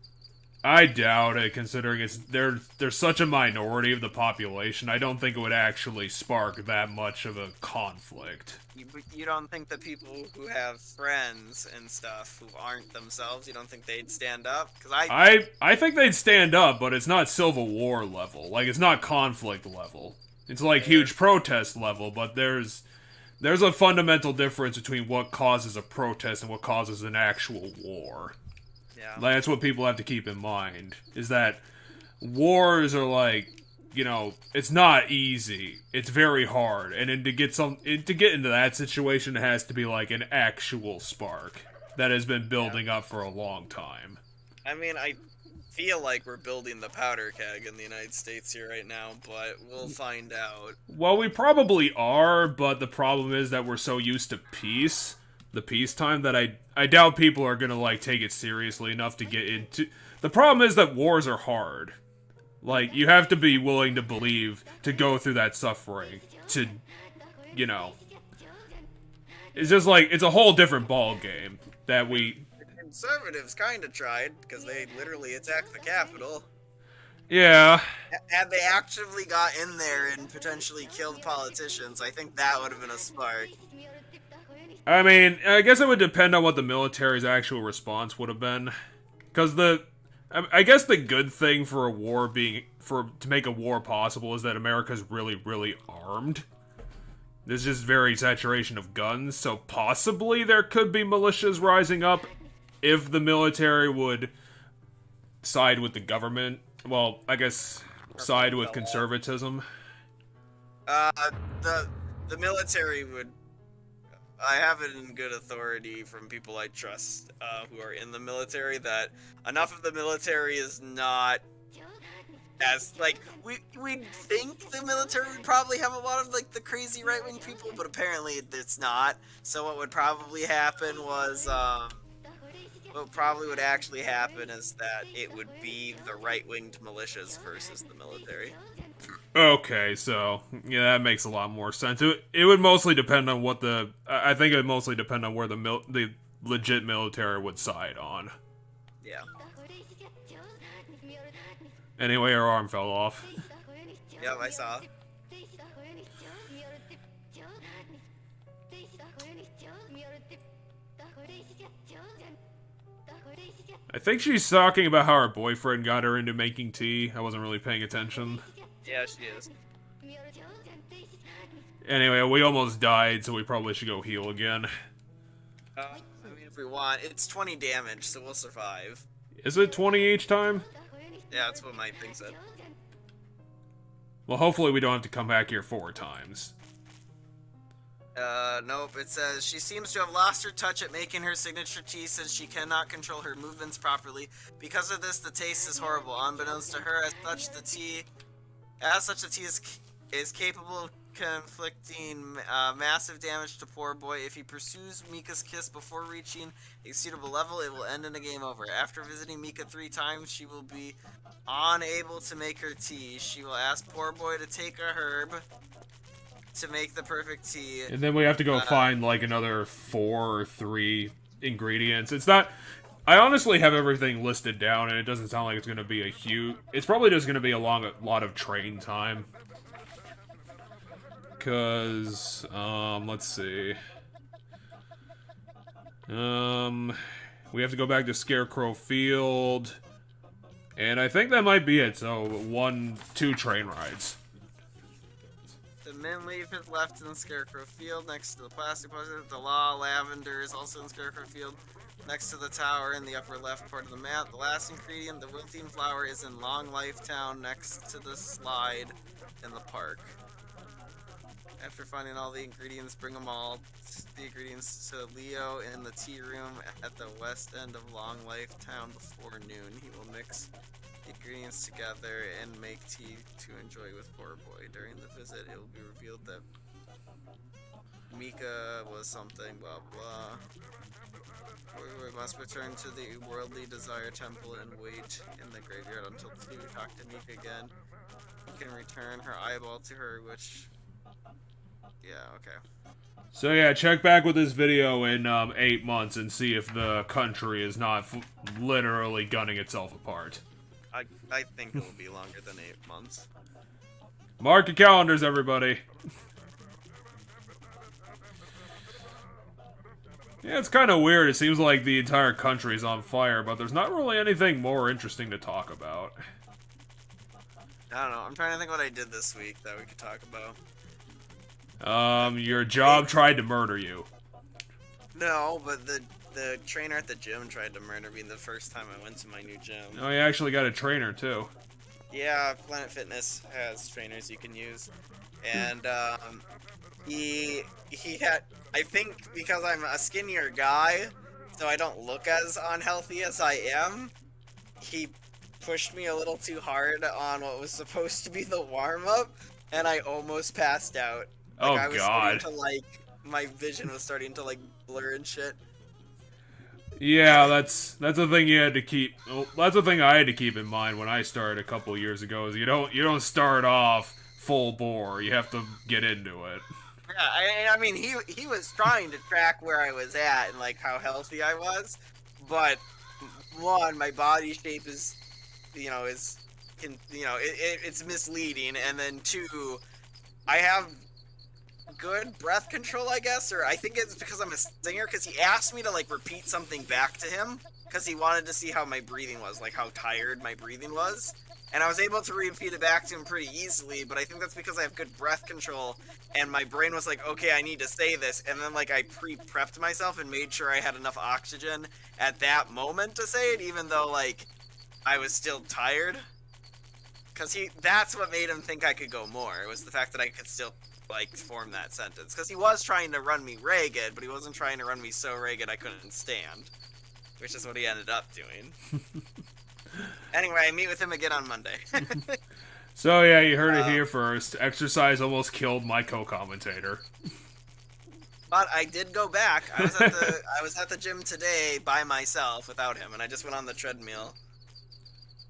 A: I doubt it, considering they're such a minority of the population. I don't think it would actually spark that much of a conflict.
B: You don't think that people who have friends and stuff who aren't themselves, you don't think they'd stand up? Because
A: I think they'd stand up, but it's not Civil War level. Like, it's not conflict level. It's like huge protest level, but there's a fundamental difference between what causes a protest and what causes an actual war.
B: Yeah.
A: Like, that's what people have to keep in mind, is that wars are like, it's not easy. It's very hard. And then to get into that situation, it has to be like an actual spark that has been building up for a long time.
B: I mean, I feel like we're building the powder keg in the United States here right now, but we'll find out.
A: Well, we probably are, but the problem is that we're so used to peace. The peacetime that I doubt people are gonna like take it seriously enough to get into. The problem is that wars are hard. Like, you have to be willing to believe to go through that suffering to, it's just like it's a whole different ball game that we.
B: The conservatives kind of tried because they literally attacked the Capitol.
A: Yeah.
B: Had they actively got in there and potentially killed politicians, I think that would have been a spark.
A: I mean, I guess it would depend on what the military's actual response would have been. Because I guess the good thing for a war to make a war possible is that America's really, really armed. There's just very saturation of guns, so possibly there could be militias rising up if the military would side with the government. Well, I guess side with conservatism.
B: The military would. I have it in good authority from people I trust who are in the military that enough of the military is not as, like, we'd think the military would probably have a lot of, like, the crazy right-wing people, but apparently it's not. So what would probably happen was, what probably would actually happen is that it would be the right-winged militias versus the military.
A: Okay, so yeah, that makes a lot more sense. It would mostly depend on what I think it would mostly depend on where the legit military would side on.
B: Yeah.
A: Anyway, our arm fell off.
B: Yep, I saw.
A: I think she's talking about how her boyfriend got her into making tea. I wasn't really paying attention.
B: Yeah, she is.
A: Anyway, we almost died, so we probably should go heal again.
B: I mean, if we want, it's 20 damage, so we'll survive.
A: Is it 20 each time?
B: Yeah, that's what my thing said.
A: Well, hopefully we don't have to come back here 4 times.
B: Nope, it says, she seems to have lost her touch at making her signature tea since she cannot control her movements properly. Because of this, the taste is horrible. Unbeknownst to her, as such, the tea is capable of inflicting massive damage to poor boy. If he pursues Mika's kiss before reaching a suitable level, it will end in a game over. After visiting Mika 3 times, she will be unable to make her tea. She will ask poor boy to take a herb to make the perfect tea.
A: And then we have to go find, like, another 4 or 3 ingredients. It's not... I honestly have everything listed down, and it doesn't sound like it's going to be a huge... It's probably just going to be a lot of train time. Because, let's see. We have to go back to Scarecrow Field. And I think that might be it, so 2 train rides.
B: The mint leaf is left in the Scarecrow Field next to the plastic puzzle. The law lavender is also in Scarecrow Field next to the tower in the upper left part of the map. The last ingredient, the wilting flower, is in Long Life Town next to the slide in the park. After finding all the ingredients, bring them all the ingredients to Leo in the tea room at the west end of Long Life Town before noon. He will mix the ingredients together and make tea to enjoy with poor boy. During the visit, it will be revealed that Mika was something, blah blah. We must return to the Worldly Desire Temple and wait in the graveyard until we talk to Mika again. We can return her eyeball to her, which... Yeah, okay.
A: So yeah, check back with this video in 8 months and see if the country is not literally gunning itself apart.
B: I think it will be longer than 8 months.
A: Mark your calendars, everybody. Yeah, it's kind of weird. It seems like the entire country is on fire, but there's not really anything more interesting to talk about.
B: I don't know. I'm trying to think what I did this week that we could talk about.
A: Your job tried to murder you.
B: No, but the trainer at the gym tried to murder me the first time I went to my new gym.
A: Oh, you actually got a trainer, too.
B: Yeah, Planet Fitness has trainers you can use. And, he had... I think because I'm a skinnier guy, so I don't look as unhealthy as I am, he pushed me a little too hard on what was supposed to be the warm-up, and I almost passed out. Like,
A: Oh,
B: I was
A: God.
B: starting to, like, my vision was starting to, like, blur and shit.
A: Yeah, that's a thing you had to keep. Well, that's a thing I had to keep in mind when I started a couple years ago. Is you don't start off full bore. You have to get into it.
B: Yeah, I mean, he was trying to track where I was at and, like, how healthy I was, but, one, my body shape is, it's misleading, and then, 2, I have good breath control, I guess, or I think it's because I'm a singer, because he asked me to, like, repeat something back to him, because he wanted to see how my breathing was, like, how tired my breathing was, and I was able to repeat it back to him pretty easily, but I think that's because I have good breath control, and my brain was like, okay, I need to say this, and then, like, I pre-prepped myself and made sure I had enough oxygen at that moment to say it, even though, like, I was still tired, because that's what made him think I could go more, was the fact that I could still, like, form that sentence, because he was trying to run me ragged, but he wasn't trying to run me so ragged I couldn't stand, which is what he ended up doing. Anyway, I meet with him again on Monday.
A: So yeah, you heard it here first. Exercise almost killed my co-commentator.
B: But I did go back. I was at the gym today by myself without him, and I just went on the treadmill.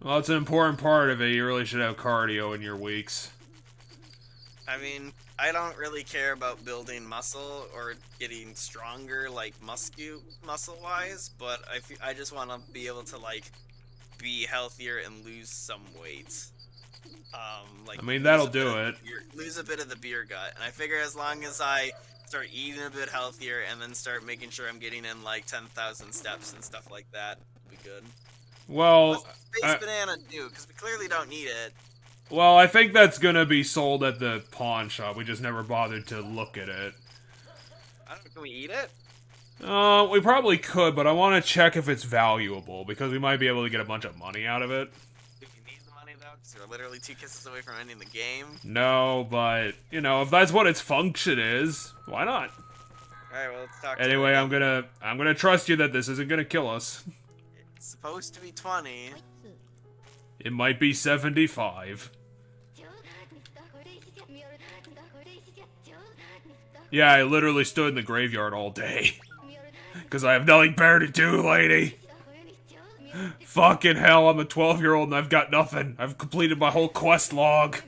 A: Well, it's an important part of it. You really should have cardio in your weeks.
B: I mean, I don't really care about building muscle or getting stronger, like muscle-wise, but I just want to be able to, like, be healthier and lose some weight. Like,
A: I mean, that'll do it.
B: Lose a bit of the beer gut, and I figure as long as I start eating a bit healthier and then start making sure I'm getting in like 10,000 steps and stuff like that, it'll be good.
A: Well,
B: What's Space Banana do? Because we clearly don't need it.
A: Well, I think that's gonna be sold at the pawn shop. We just never bothered to look at it.
B: I don't know, can we eat it?
A: We probably could, but I want to check if it's valuable, because we might be able to get a bunch of money out of it.
B: Do we need the money, though? Because we're literally 2 kisses away from ending the game.
A: No, but, you know, if that's what its function is, why not?
B: Alright, well, let's talk
A: Anyway,
B: to
A: I'm gonna trust you that this isn't gonna kill us.
B: It's supposed to be 20.
A: It might be 75. Yeah, I literally stood in the graveyard all day. Because I have nothing better to do, lady. Fucking hell, I'm a 12-year-old and I've got nothing. I've completed my whole quest log.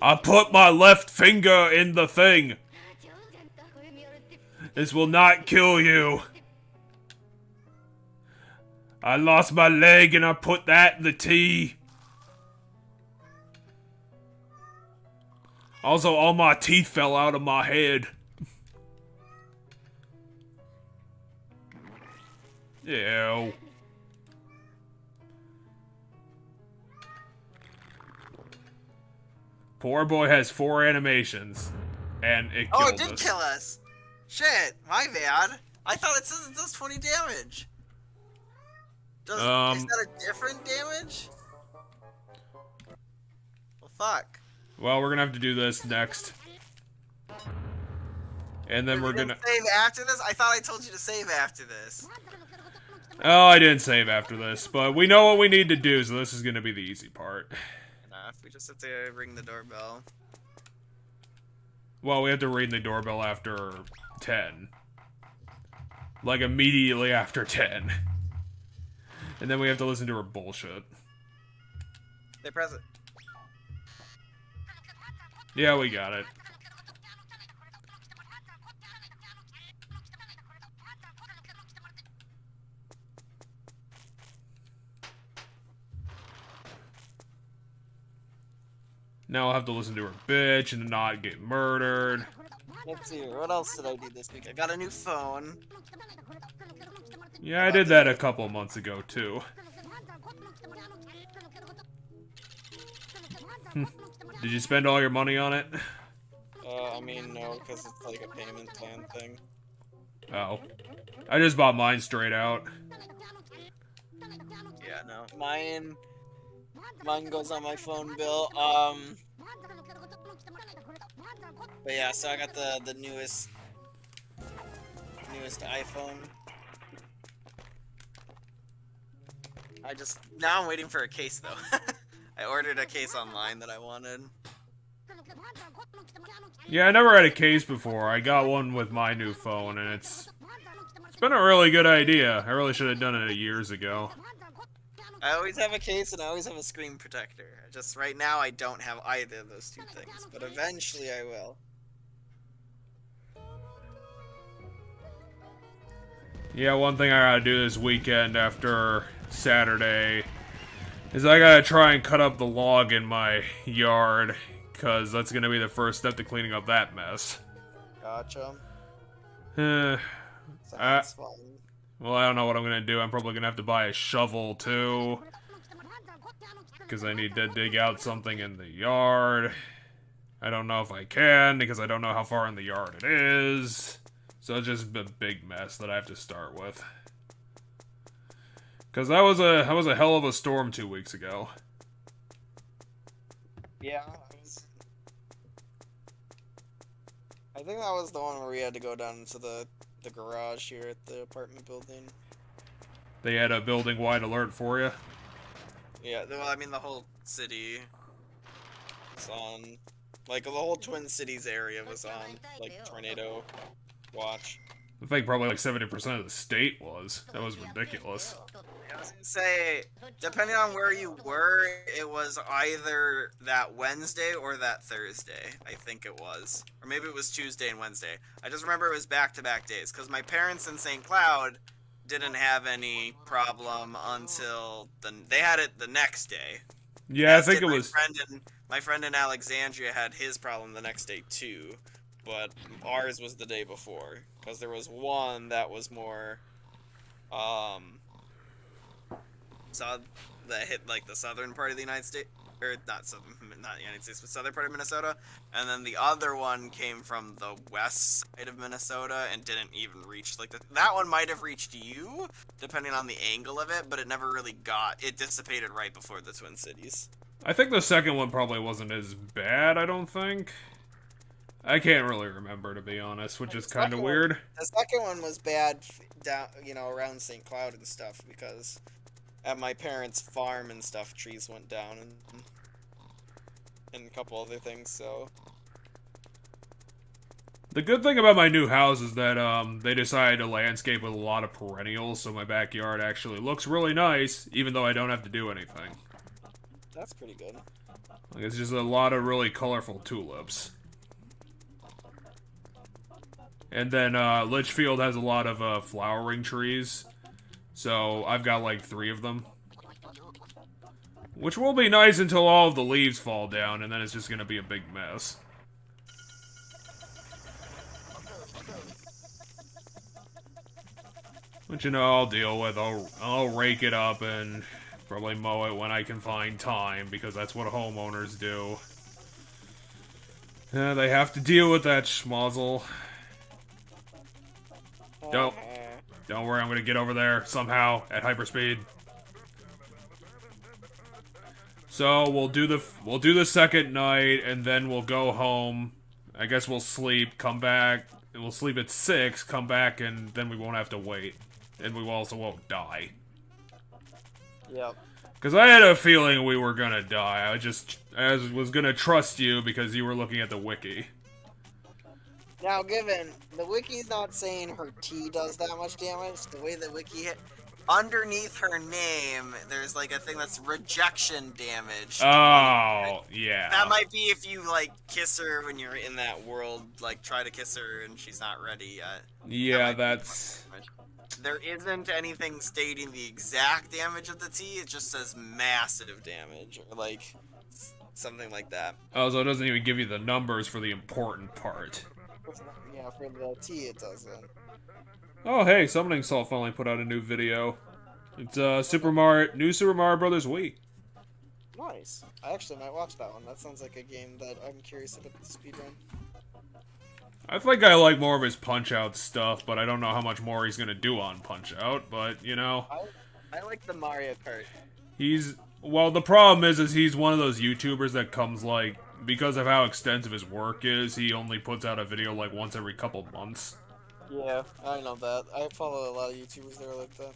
A: I put my left finger in the thing. This will not kill you. I lost my leg and I put that in the tea. Also, all my teeth fell out of my head. Ew. Poor boy has 4 animations. And it killed us.
B: Oh, it did kill us! Shit, my bad. I thought it says it does 20 damage. Is that a different damage? Well, fuck.
A: Well, we're gonna have to do this next. And then we're gonna
B: save after this? I thought I told you to save after this.
A: Oh, I didn't save after this, but we know what we need to do, so this is gonna be the easy part.
B: Enough. We just have to ring the doorbell.
A: Well, we have to ring the doorbell after 10. Like, immediately after 10. And then we have to listen to her bullshit.
B: They press it.
A: Yeah, we got it. Now I'll have to listen to her bitch and not get murdered.
B: Let's see, what else did I do this week? I got a new phone.
A: Yeah, I did that a couple months ago, too. Did you spend all your money on it?
B: I mean, no, because it's like a payment plan thing.
A: Oh. I just bought mine straight out.
B: Yeah, no. Mine goes on my phone bill. But yeah, so I got the newest iPhone. Now I'm waiting for a case though. I ordered a case online that I wanted.
A: Yeah, I never had a case before. I got one with my new phone, and it's been a really good idea. I really should have done it years ago.
B: I always have a case and I always have a screen protector. Just right now I don't have either of those two things, but eventually I will.
A: Yeah, one thing I gotta do this weekend after Saturday is I gotta try and cut up the log in my yard, because that's gonna be the first step to cleaning up that mess.
B: Gotcha.
A: Sounds
B: fun.
A: Well, I don't know what I'm gonna do. I'm probably gonna have to buy a shovel, too. Because I need to dig out something in the yard. I don't know if I can, because I don't know how far in the yard it is. So it's just a big mess that I have to start with. Because that was a hell of a storm 2 weeks ago.
B: Yeah, I think that was the one where we had to go down into the garage here at the apartment building.
A: They had a building-wide alert for you?
B: Yeah, well, I mean, the whole city was on, like, the whole Twin Cities area was on, like, tornado watch.
A: I think probably like 70% of the state was. That was ridiculous.
B: I was gonna say, depending on where you were, it was either that Wednesday or that Thursday, I think it was. Or maybe it was Tuesday and Wednesday. I just remember it was back-to-back days, because my parents in St. Cloud didn't have any problem until they had it the next day.
A: Yeah, I think it was...
B: My friend in Alexandria had his problem the next day, too.
D: but ours was the day before because there was one that was more, so that hit like the southern part of the United States, or not the United States, but southern part of Minnesota, and then the other one came from the west side of Minnesota and didn't even reach like that one might have reached you depending on the angle of it, but it never really it dissipated right before the Twin Cities.
A: I think the second one probably wasn't as bad, I don't think. I can't really remember, to be honest, which is kind of weird.
D: The second one was bad down, around St. Cloud and stuff, because at my parents' farm and stuff, trees went down and a couple other things, so...
A: The good thing about my new house is that, they decided to landscape with a lot of perennials, so my backyard actually looks really nice, even though I don't have to do anything.
D: That's pretty good.
A: Like, it's just a lot of really colorful tulips. And then, Litchfield has a lot of, flowering trees. So, I've got like 3 of them. Which will be nice until all of the leaves fall down, and then it's just gonna be a big mess. Which, I'll deal with. I'll rake it up and probably mow it when I can find time, because that's what homeowners do. They have to deal with that schmozzle. Don't worry, I'm gonna get over there somehow at hyperspeed. So we'll do the second night, and then we'll go home. I guess we'll sleep, come back, and we'll sleep at 6, come back, and then we won't have to wait. And we also won't die.
D: Yep.
A: Because I had a feeling we were gonna die. I was gonna trust you because you were looking at the wiki.
D: Now, given the wiki's not saying her T does that much damage, the way the wiki hit, underneath her name, there's like a thing that's rejection damage.
A: Oh, yeah.
D: That might be if you like kiss her when you're in that world, like try to kiss her and she's not ready yet.
A: Yeah, that's...
D: There isn't anything stating the exact damage of the T, it just says massive damage, or like something like that.
A: Oh, so it doesn't even give you the numbers for the important part.
D: Yeah, for the T it doesn't.
A: Oh, hey, Summoning Salt finally put out a new video. It's new Super Mario Brothers Wii.
D: Nice. I actually might watch that one. That sounds like a game that I'm curious about the speedrun.
A: I think I like more of his Punch-Out stuff, but I don't know how much more he's gonna do on Punch-Out, but,
D: I like the Mario Kart.
A: Well, the problem is he's one of those YouTubers that comes, like, because of how extensive his work is, he only puts out a video, like, once every couple months.
D: Yeah, I know that. I follow a lot of YouTubers that are like that.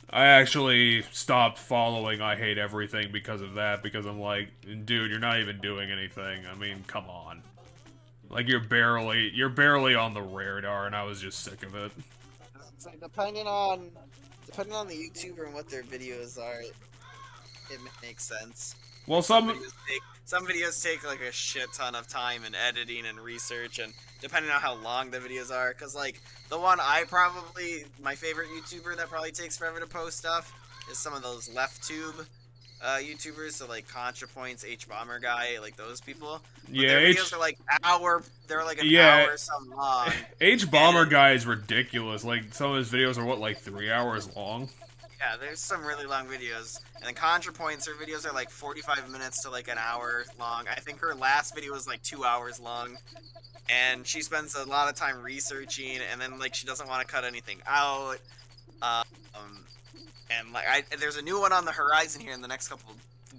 A: I actually stopped following I Hate Everything because of that, because I'm like, dude, you're not even doing anything. I mean, come on. Like, you're barely on the radar, and I was just sick of it.
D: So depending on the YouTuber and what their videos are, it makes sense.
A: Well,
D: some videos take like a shit ton of time and editing and research, and depending on how long the videos are, because like the one my favorite YouTuber that probably takes forever to post stuff is some of those left tube YouTubers, so like ContraPoints, H-Bomber Guy, like those people. But
A: yeah,
D: their videos are like an hour some long.
A: H-Bomber Guy is ridiculous. Like, some of his videos are, like 3 hours long?
D: Yeah, there's some really long videos. And then ContraPoints, her videos are like 45 minutes to like an hour long. I think her last video was like 2 hours long. And she spends a lot of time researching, and then like she doesn't want to cut anything out. And like there's a new one on the horizon here in the next couple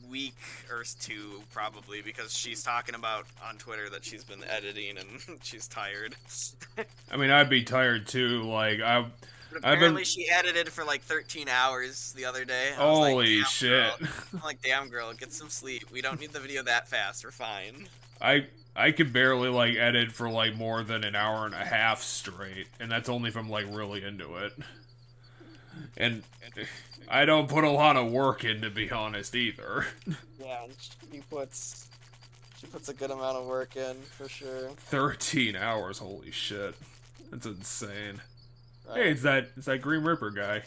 D: week or 2 probably, because she's talking about on Twitter that she's been editing and she's tired.
A: I mean, I'd be tired too. Like
D: apparently she edited for like 13 hours the other day.
A: Holy shit.
D: I'm like, damn girl, get some sleep. We don't need the video that fast. We're fine.
A: I could barely, like, edit for, like, more than an hour and a half straight, and that's only if I'm, like, really into it. And I don't put a lot of work in, to be honest, either. Yeah,
D: she puts a good amount of work in, for sure.
A: 13 hours, holy shit. That's insane. Right. Hey, it's that Green Ripper guy.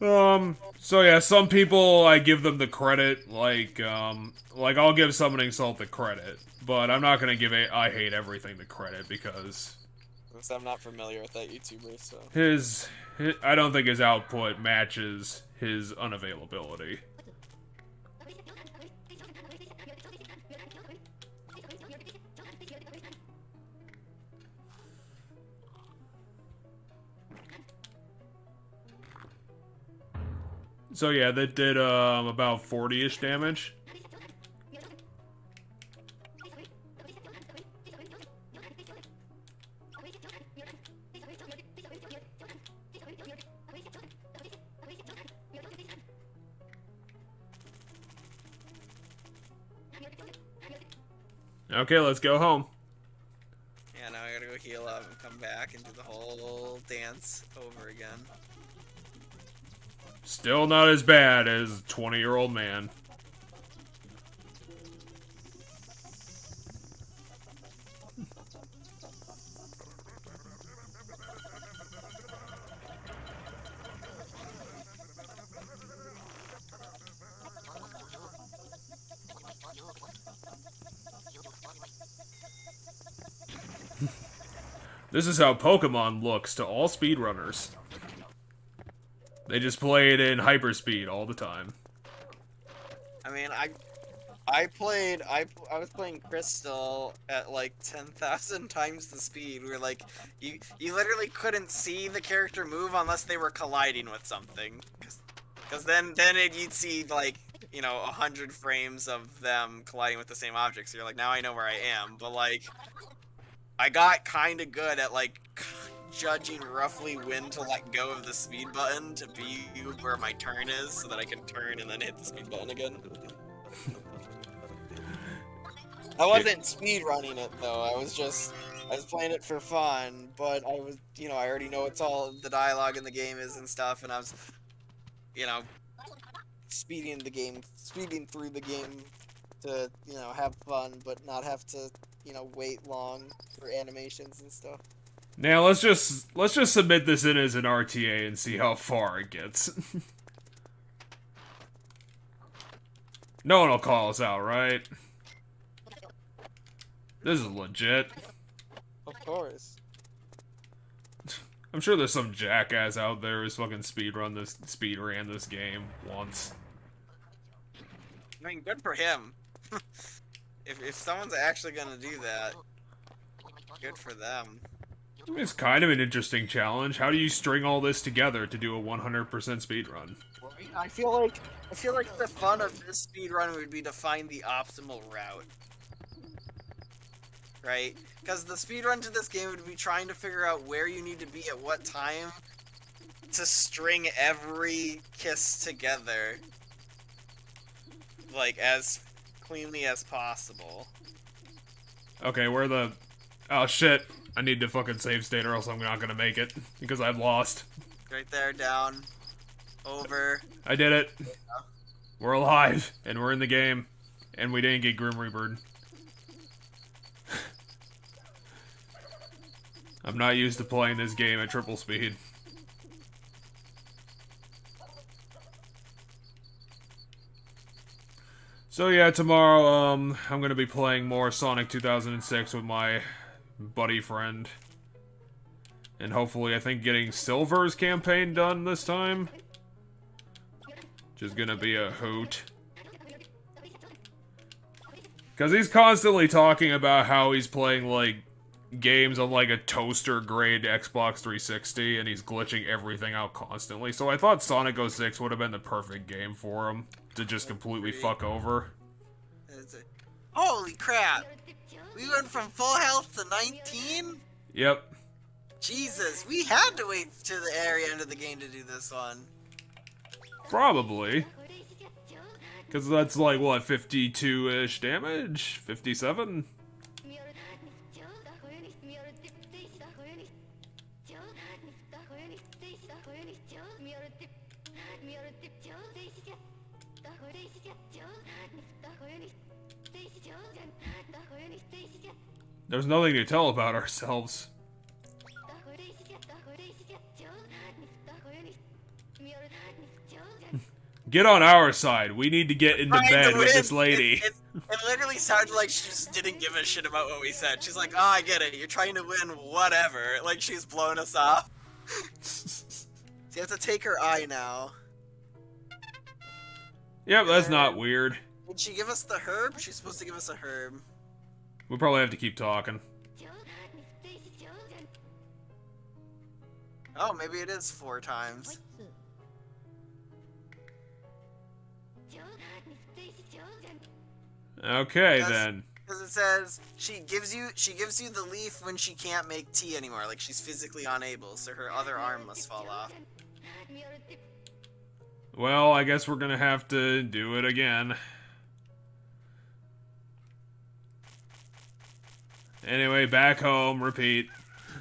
A: So yeah, some people I give them the credit, like I'll give Summoning Salt the credit, but I'm not gonna give I Hate Everything the credit because
D: Because I'm not familiar with that YouTuber, so.
A: his I don't think his output matches his unavailability. So yeah, that did about 40-ish damage. Okay, let's go home.
D: Yeah, now I gotta go heal up and come back and do the whole dance over again.
A: Still not as bad as 20-year-old man. This is how Pokemon looks to all speedrunners. They just play it in hyperspeed all the time.
D: I mean, I was playing Crystal at like 10,000 times the speed. Where like you literally couldn't see the character move unless they were colliding with something. Because then you'd see like 100 frames of them colliding with the same object. So you're like, now I know where I am. But like, I got kind of good at like judging roughly when to let go of the speed button to be where my turn is, so that I can turn and then hit the speed button again. I wasn't speed running it though. I was playing it for fun, but I was, I already know what's all the dialogue in the game is and stuff, and I was, speeding through the game to, have fun, but not have to, wait long for animations and stuff.
A: Now let's just submit this in as an RTA and see how far it gets. No one will call us out, right? This is legit.
D: Of course.
A: I'm sure there's some jackass out there who's fucking speedran this game once.
D: I mean, good for him. If someone's actually gonna do that, good for them.
A: I mean, it's kind of an interesting challenge. How do you string all this together to do a 100% speedrun?
D: I feel like the fun of this speedrun would be to find the optimal route. Right? Because the speedrun to this game would be trying to figure out where you need to be at what time to string every kiss together, like, as cleanly as possible.
A: Okay, where the... Oh, shit. I need to fucking save state or else I'm not gonna make it. Because I've lost.
D: Right there, down. Over.
A: I did it. We're alive. And we're in the game. And we didn't get Grim Reapered. I'm not used to playing this game at triple speed. So yeah, tomorrow, I'm gonna be playing more Sonic 2006 with my buddy friend. And hopefully, I think getting Silver's campaign done this time. Which is gonna be a hoot. Because he's constantly talking about how he's playing, like, games on, like, a toaster-grade Xbox 360, and he's glitching everything out constantly. So I thought Sonic 06 would have been the perfect game for him to just completely fuck over.
D: Holy crap! We went from full health to 19?
A: Yep.
D: Jesus, we had to wait to the area end of the game to do this one.
A: Probably. Because that's like, what, 52-ish damage? 57? There's nothing to tell about ourselves. Get on our side. We need to get into
D: Trying to
A: bed with
D: win.
A: this lady.
D: It literally sounded like she just didn't give a shit about what we said. She's like, oh, I get it. You're trying to win, whatever. Like, she's blowing us off. So you have to take her eye now.
A: Yep, that's not weird.
D: Did she give us the herb? She's supposed to give us a herb.
A: We probably have to keep talking.
D: Oh, maybe it is 4 times.
A: Okay, then.
D: Because it says she gives you the leaf when she can't make tea anymore, like she's physically unable, so her other arm must fall off.
A: Well, I guess we're gonna have to do it again. Anyway, back home, repeat.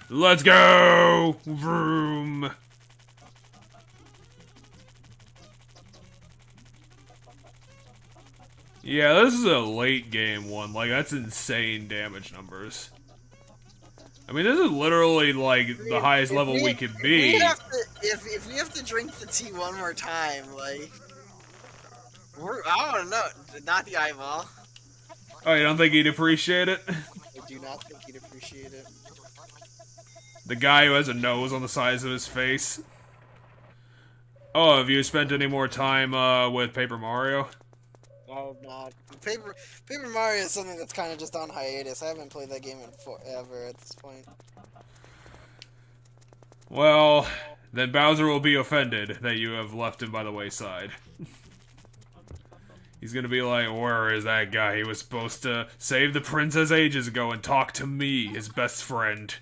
A: Let's go! Vroom! Yeah, this is a late game one. Like, that's insane damage numbers. I mean, this is literally, like, the highest level we could be.
D: If we have to drink the tea one more time, like... I don't know. Not the eyeball.
A: Oh, you don't think he'd appreciate it?
D: I do not think he'd appreciate it.
A: The guy who has a nose on the size of his face. Oh, have you spent any more time, with Paper Mario?
D: Oh, not. Paper Mario is something that's kind of just on hiatus. I haven't played that game in forever at this point.
A: Well, then Bowser will be offended that you have left him by the wayside. He's gonna be like, where is that guy? He was supposed to save the princess ages ago and talk to me, his best friend.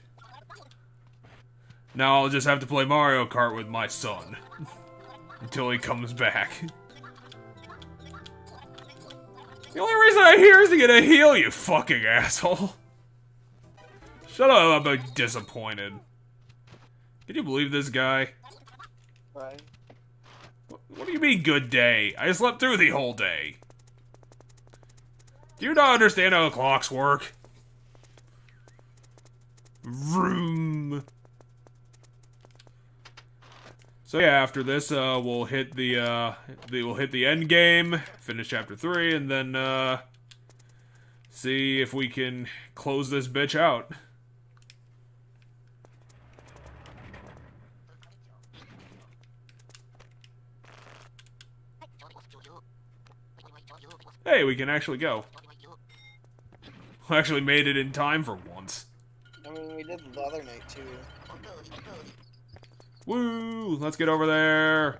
A: Now I'll just have to play Mario Kart with my son. Until he comes back. The only reason I'm here is to get a heal, you fucking asshole. Shut up, I'm disappointed. Can you believe this guy?
D: Right.
A: What do you mean, good day? I slept through the whole day. Do you not understand how the clocks work? Vroom. So yeah, after this, we'll hit the end game, finish chapter 3, and then see if we can close this bitch out. Hey, we can actually go. We actually made it in time for once.
D: I mean, we did the other night too.
A: Woo! Let's get over there.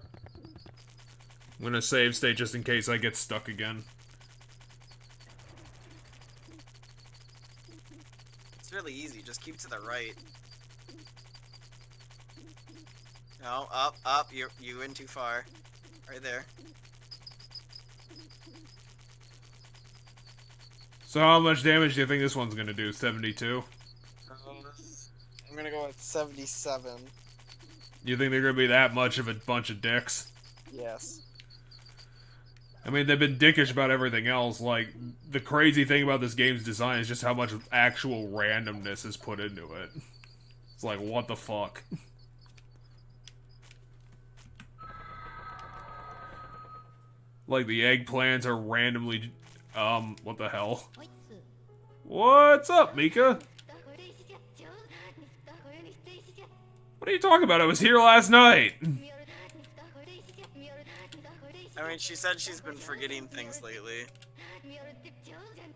A: I'm gonna save state just in case I get stuck again.
D: It's really easy. Just keep to the right. No, up. You went too far. Right there.
A: So how much damage do you think this one's gonna do? 72?
D: I'm gonna go with 77.
A: You think they're gonna be that much of a bunch of dicks?
D: Yes.
A: I mean, they've been dickish about everything else. Like, the crazy thing about this game's design is just how much actual randomness is put into it. It's like, what the fuck? Like, the eggplants are randomly... what the hell? What's up, Mika? What are you talking about? I was here last night!
D: I mean, she said she's been forgetting things lately.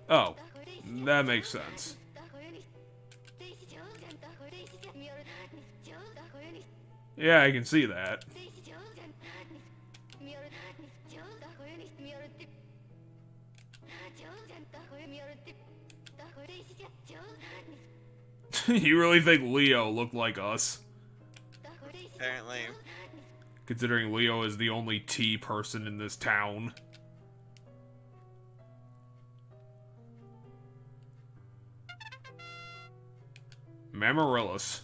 A: Oh, that makes sense. Yeah, I can see that. You really think Leo looked like us?
D: Apparently.
A: Considering Leo is the only T person in this town. Amaryllis.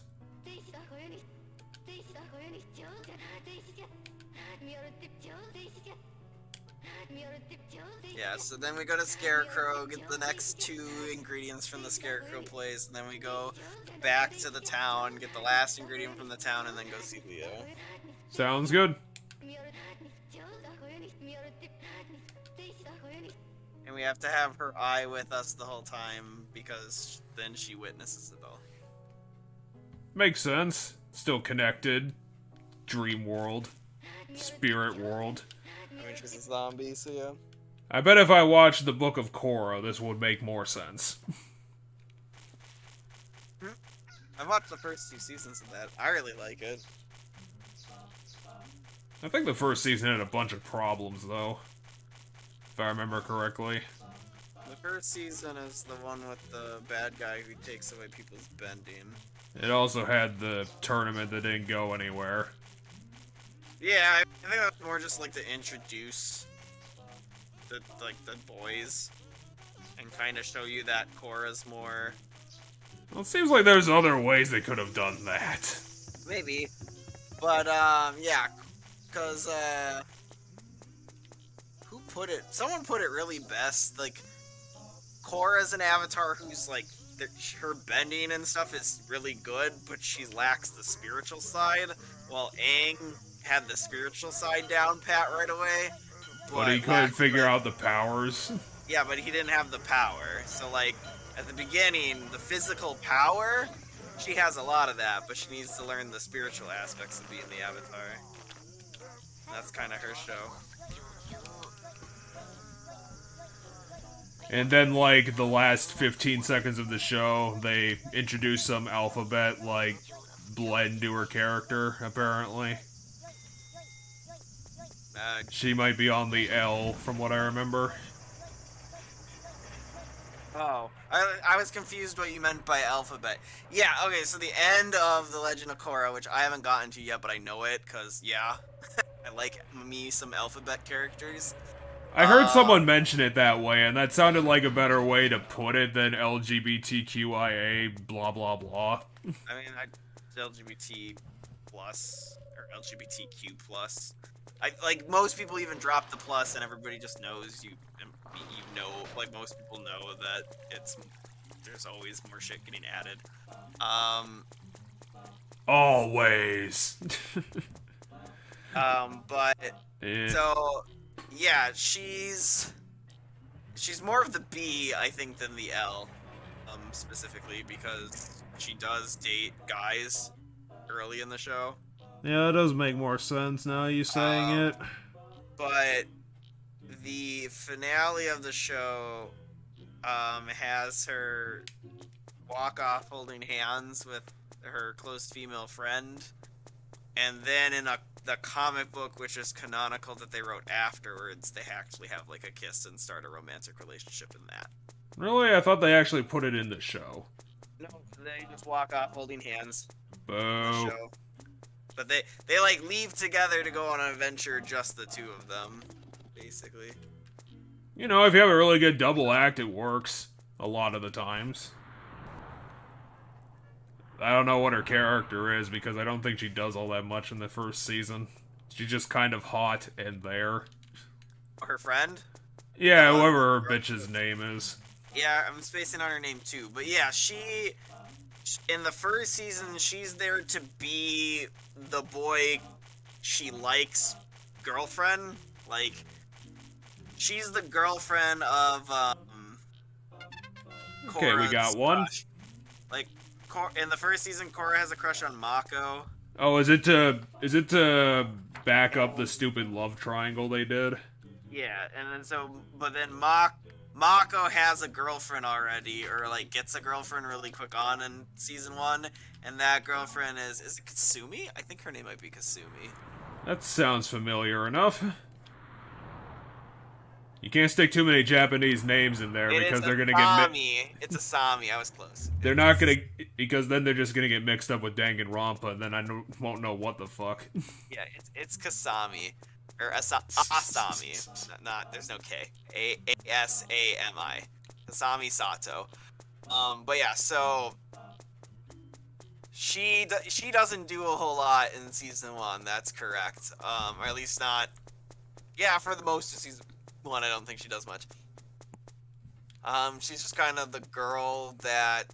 D: Yeah, so then we go to Scarecrow, get the next 2 ingredients from the Scarecrow place, and then we go back to the town, get the last ingredient from the town, and then go see Leo.
A: Sounds good.
B: we have to have her eye with us the whole time because then she witnesses it all.
A: Makes sense. Still connected. Dream world. Spirit world.
D: I mean, she's a zombie, so yeah.
A: I bet if I watched the Book of Korra, this would make more sense.
B: I've watched the first 2 seasons of that. I really like it.
A: I think the first season had a bunch of problems, though. If I remember correctly.
B: The first season is the one with the bad guy who takes away people's bending.
A: It also had the tournament that didn't go anywhere.
B: Yeah, I think that's more just like to introduce the boys and kind of show you that Korra's more.
A: Well, it seems like there's other ways they could have done that.
B: Maybe, but yeah, because who put it? Someone put it really best. Like Korra's an avatar who's like her bending and stuff is really good, but she lacks the spiritual side. While Aang had the spiritual side down pat right away.
A: But he couldn't figure out the powers.
B: Yeah, but he didn't have the power. So, like, at the beginning, the physical power, she has a lot of that, but she needs to learn the spiritual aspects of being the Avatar. That's kind of her show.
A: And then, like, the last 15 seconds of the show, they introduce some alphabet, like, blend to her character, apparently. She might be on the L, from what I remember.
B: Oh, I was confused what you meant by alphabet. Yeah, okay, so the end of The Legend of Korra, which I haven't gotten to yet, but I know it, because, yeah, I like me some alphabet characters.
A: I heard someone mention it that way, and that sounded like a better way to put it than LGBTQIA blah blah blah.
B: I mean, LGBT plus, or LGBTQ plus. Like, most people even drop the plus, and everybody just knows you know, like, most people know that there's always more shit getting added.
A: Always.
B: But, so, yeah, she's more of the B, I think, than the L, specifically, because she does date guys early in the show.
A: Yeah, it does make more sense now you saying it.
B: But the finale of the show has her walk off holding hands with her close female friend, and then in the comic book, which is canonical that they wrote afterwards, they actually have like a kiss and start a romantic relationship in that.
A: Really? I thought they actually put it in the show.
B: No, they just walk off holding hands.
A: Boo.
B: But they like leave together to go on an adventure, just the two of them, basically.
A: You know, if you have a really good double act, it works a lot of the times. I don't know what her character is, because I don't think she does all that much in the first season. She's just kind of hot and there.
B: Her friend?
A: Yeah, whoever her bitch's name is.
B: Yeah, I'm spacing on her name too. But yeah, in the first season, she's there to be the boy she likes girlfriend. Like, she's the girlfriend of,
A: Okay, we got one.
B: Crush. Like, in the first season, Korra has a crush on Mako.
A: Oh, is it to back up the stupid love triangle they did?
B: Yeah, and then but then Mako has a girlfriend already, or like gets a girlfriend really quick on in season 1, and that girlfriend is it Kasumi? I think her name might be Kasumi.
A: That sounds familiar enough. You can't stick too many Japanese names in there because they're gonna get
B: It's Asami. I was close.
A: They're not gonna, because then they're just gonna get mixed up with Danganronpa, and then I won't know what the fuck.
B: Yeah, it's Kasami. Or Asami. Not there's no K. Asami. Asami Sato. But yeah, so she doesn't do a whole lot in season 1. That's correct. Or at least not. Yeah, for the most of season 1, I don't think she does much. She's just kind of the girl that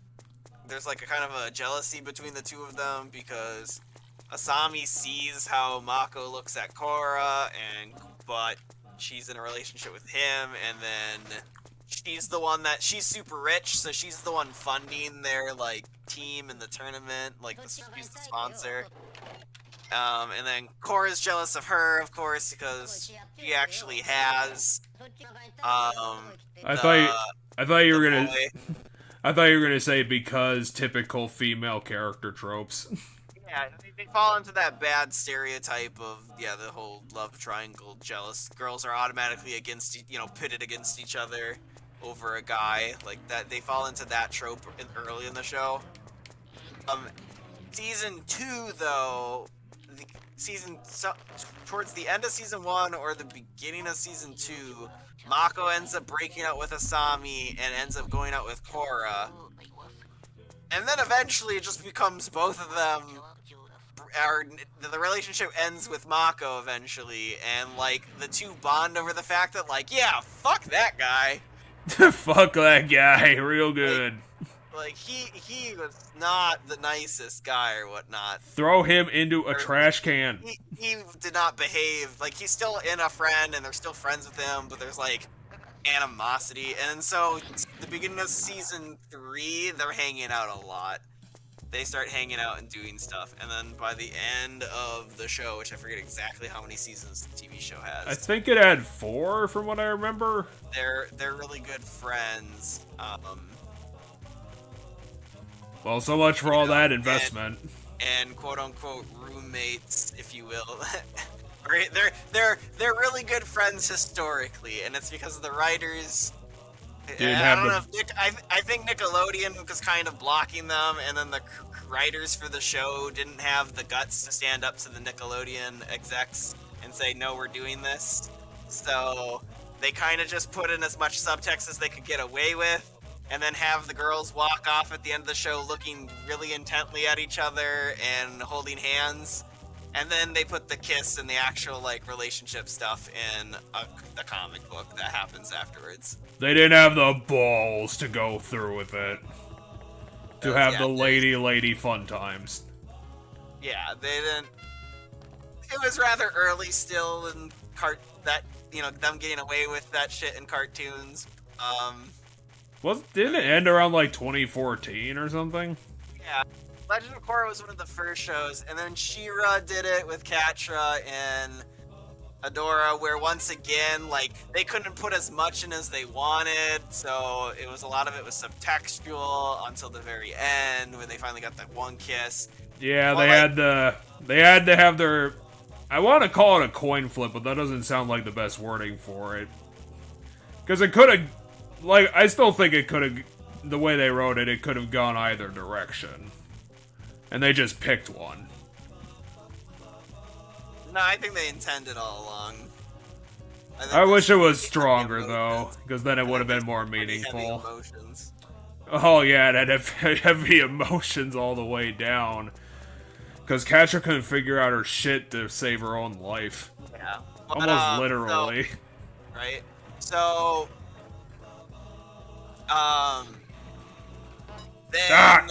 B: there's like a kind of a jealousy between the two of them, because Asami sees how Mako looks at Korra, but she's in a relationship with him, and then she's the one that she's super rich, so she's the one funding their like team in the tournament. Like she's the sponsor. And then Cora's jealous of her, of course, because she actually has
A: I thought you were gonna
B: boy.
A: I thought you were gonna say because typical female character tropes.
B: Yeah, they fall into that bad stereotype of the whole love triangle, jealous girls are automatically pitted against each other over a guy like that. They fall into that trope early in the show. Season 2 though, towards the end of season 1 or the beginning of season 2, Mako ends up breaking out with Asami and ends up going out with Korra. And then eventually it just becomes both of them. The relationship ends with Mako eventually, and like the two bond over the fact that like, yeah, fuck that guy.
A: Fuck that guy, real good.
B: Like he was not the nicest guy or whatnot.
A: Throw him into a trash can.
B: He did not behave. Like he's still in a friend, and they're still friends with him, but there's like animosity. And so the beginning of season 3, they're hanging out a lot. They start hanging out and doing stuff, and then by the end of the show, which I forget exactly how many seasons the TV show has.
A: I think it had 4, from what I remember.
B: They're really good friends.
A: Well, so much for all that investment.
B: And quote unquote roommates, if you will. they're really good friends historically, and it's because the writers. I think Nickelodeon was kind of blocking them, and then the writers for the show didn't have the guts to stand up to the Nickelodeon execs and say, no, we're doing this. So they kind of just put in as much subtext as they could get away with, and then have the girls walk off at the end of the show looking really intently at each other and holding hands. And then they put the kiss and the actual like relationship stuff in the comic book that happens afterwards.
A: They didn't have the balls to go through with it. To have the lady fun times.
B: Yeah, they didn't. It was rather early still in them getting away with that shit in cartoons.
A: Didn't it end around like 2014 or something?
B: Yeah. Legend of Korra was one of the first shows, and then She-Ra did it with Catra and Adora, where once again, like, they couldn't put as much in as they wanted, so a lot of it was subtextual until the very end, where they finally got that one kiss.
A: Yeah, they had to have their, I want to call it a coin flip, but that doesn't sound like the best wording for it. Because it could have, like, I still think it could have, the way they wrote it, it could have gone either direction. And they just picked one.
B: No, I think they intended all along.
A: I wish it was stronger, though, because then it would have been more meaningful.
B: Heavy emotions.
A: Oh yeah, it had heavy emotions all the way down. Because Catra couldn't figure out her shit to save her own life.
B: Yeah.
A: Almost literally.
B: Right? So... Then...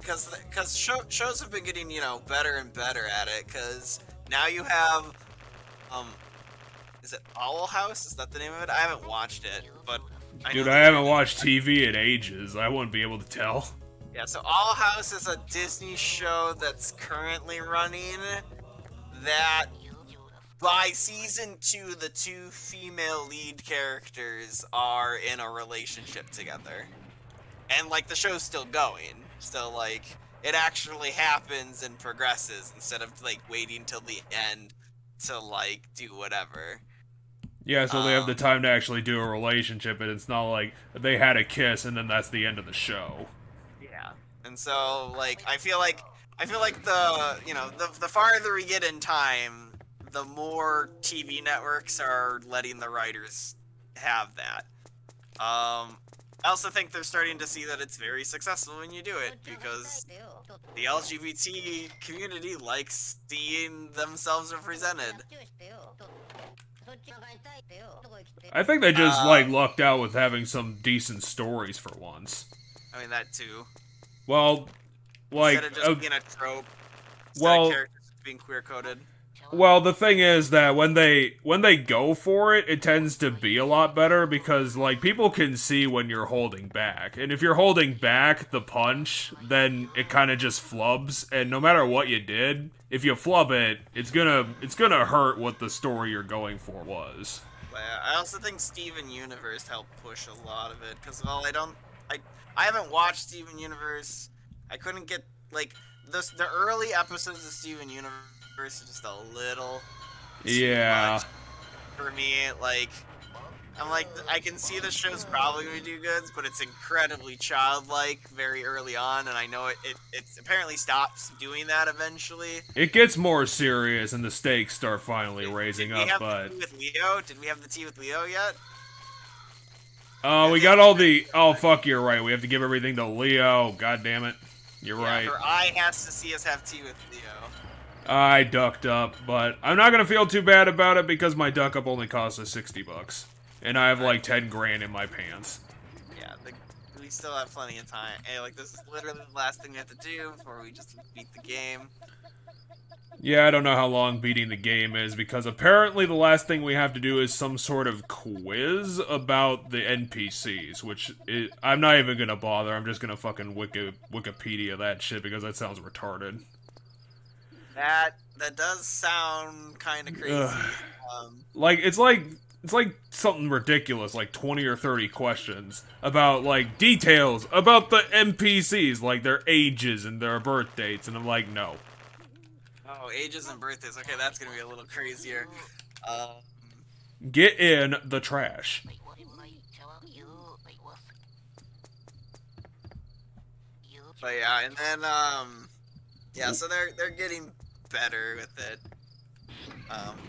B: Because shows have been getting, better and better at it, because now you have, is it Owl House? Is that the name of it? I haven't watched it, but...
A: Dude, I haven't watched TV in ages. I wouldn't be able to tell.
B: Yeah, so Owl House is a Disney show that's currently running that, by season 2, the 2 female lead characters are in a relationship together. And, like, the show's still going. So, like, it actually happens and progresses instead of, like, waiting till the end to, like, do whatever.
A: Yeah, so they have the time to actually do a relationship, and it's not like they had a kiss and then that's the end of the show.
B: Yeah. And so, like, I feel like the farther we get in time, the more TV networks are letting the writers have that. I also think they're starting to see that it's very successful when you do it, because the LGBT community likes seeing themselves represented.
A: I think they just, lucked out with having some decent stories for once.
B: I mean, that too.
A: Well, like...
B: Instead of just being a trope,
A: well,
B: characters being queer-coded.
A: Well, the thing is that when they go for it, it tends to be a lot better because like people can see when you're holding back. And if you're holding back the punch, then it kind of just flubs, and no matter what you did, if you flub it, it's going to hurt what the story you're going for was.
B: But I also think Steven Universe helped push a lot of it cuz I haven't watched Steven Universe. I couldn't get like the early episodes of Steven Universe are just a little too much for me. Like, I'm like, I can see the show's probably going to do good, but it's incredibly childlike very early on, and I know it apparently stops doing that eventually.
A: It gets more serious, and the stakes start finally raising up, but...
B: Did we have the tea with Leo? Did we have the tea with Leo yet?
A: We got all the... Oh, fuck, you're right. We have to give everything to Leo. God damn it. You're right.
B: Her eye has to see us have tea with Leo.
A: I ducked up, but I'm not gonna feel too bad about it because my duck up only cost us $60. And I have like 10 grand in my pants.
B: Yeah, we still have plenty of time. Hey, like, this is literally the last thing we have to do before we just beat the game.
A: Yeah, I don't know how long beating the game is, because apparently the last thing we have to do is some sort of quiz about the NPCs, which I'm not even gonna bother. I'm just gonna fucking Wikipedia that shit, because that sounds retarded.
B: That does sound kind of crazy.
A: Like, it's like something ridiculous, like 20 or 30 questions about, like, details about the NPCs, like their ages and their birth dates, and I'm like, no.
B: Oh, ages and birthdays. Okay, that's gonna be a little crazier.
A: Get in the trash.
B: But yeah, and then yeah, so they're getting better with it.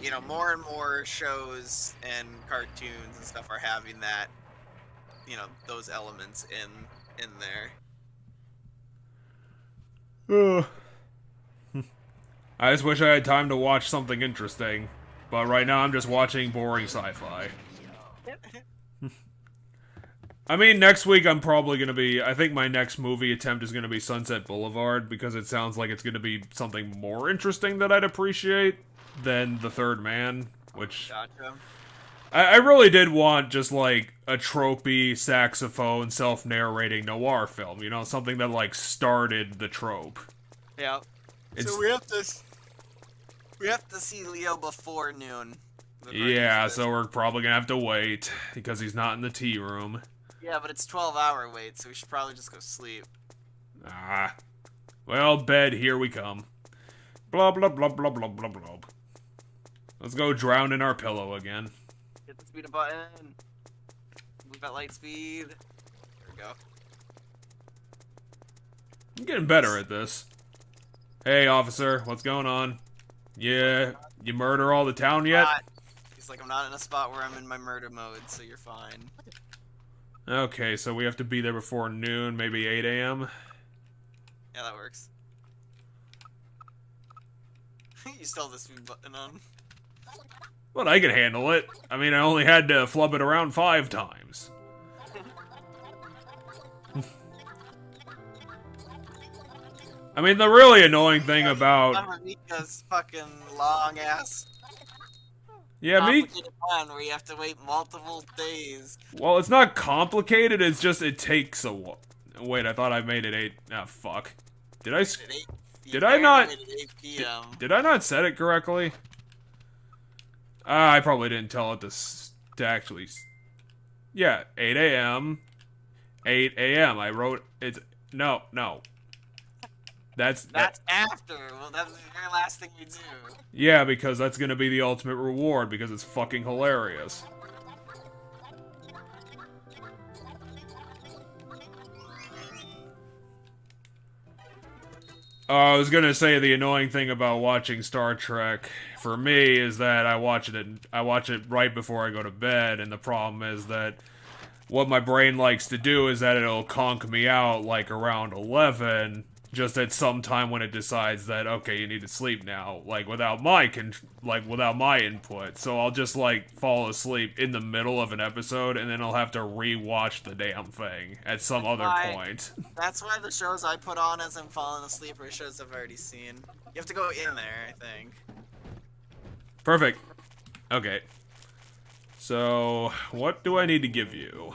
B: You know, more and more shows and cartoons and stuff are having that, you know, those elements in there.
A: I just wish I had time to watch something interesting, but right now I'm just watching boring sci-fi. I mean, next week I'm probably gonna be, I think my next movie attempt is gonna be Sunset Boulevard, because it sounds like it's gonna be something more interesting that I'd appreciate than The Third Man, which...
B: Gotcha.
A: I really did want just, like, a tropey, saxophone, self-narrating noir film, you know, something that, like, started the trope.
B: Yeah. So we have to see Leo before noon.
A: Yeah, so we're probably gonna have to wait, because he's not in the tea room.
B: Yeah, but it's 12-hour wait, so we should probably just go sleep.
A: Ah. Well, bed, here we come. Blah, blah, blah, blah, blah, blah, blah. Let's go drown in our pillow again.
B: Hit the speed button. Move at light speed. There we go.
A: I'm getting better at this. Hey, officer, what's going on? Yeah, you murder all the town yet?
B: He's like, I'm not in a spot where I'm in my murder mode, so you're fine.
A: Okay, so we have to be there before noon, maybe 8 a.m.?
B: Yeah, that works. You still have the speed button on.
A: Well, I can handle it. I mean, I only had to flub it around 5 times. I mean, the really annoying thing about...
B: Mika's fucking long-ass...
A: Yeah,
B: plan where you have to wait multiple days.
A: Well, it's not complicated, it's just it takes a while. Wait, I thought I made it 8... Ah, fuck. Did I not... Did I not set it correctly? I probably didn't tell it to actually... Yeah, 8 a.m. 8 a.m. I wrote... It's... No. That's
B: after. Well, that's the very last thing we do.
A: Yeah, because that's gonna be the ultimate reward, because it's fucking hilarious. I was gonna say the annoying thing about watching Star Trek for me is that I watch it right before I go to bed, and the problem is that what my brain likes to do is that it'll conk me out like around 11, just at some time when it decides that, okay, you need to sleep now, like without my input. So I'll just like fall asleep in the middle of an episode, and then I'll have to re-watch the damn thing at some other point.
B: That's why the shows I put on as I'm falling asleep are shows I've already seen. You have to go in there, I think.
A: Perfect. Okay. So, what do I need to give you?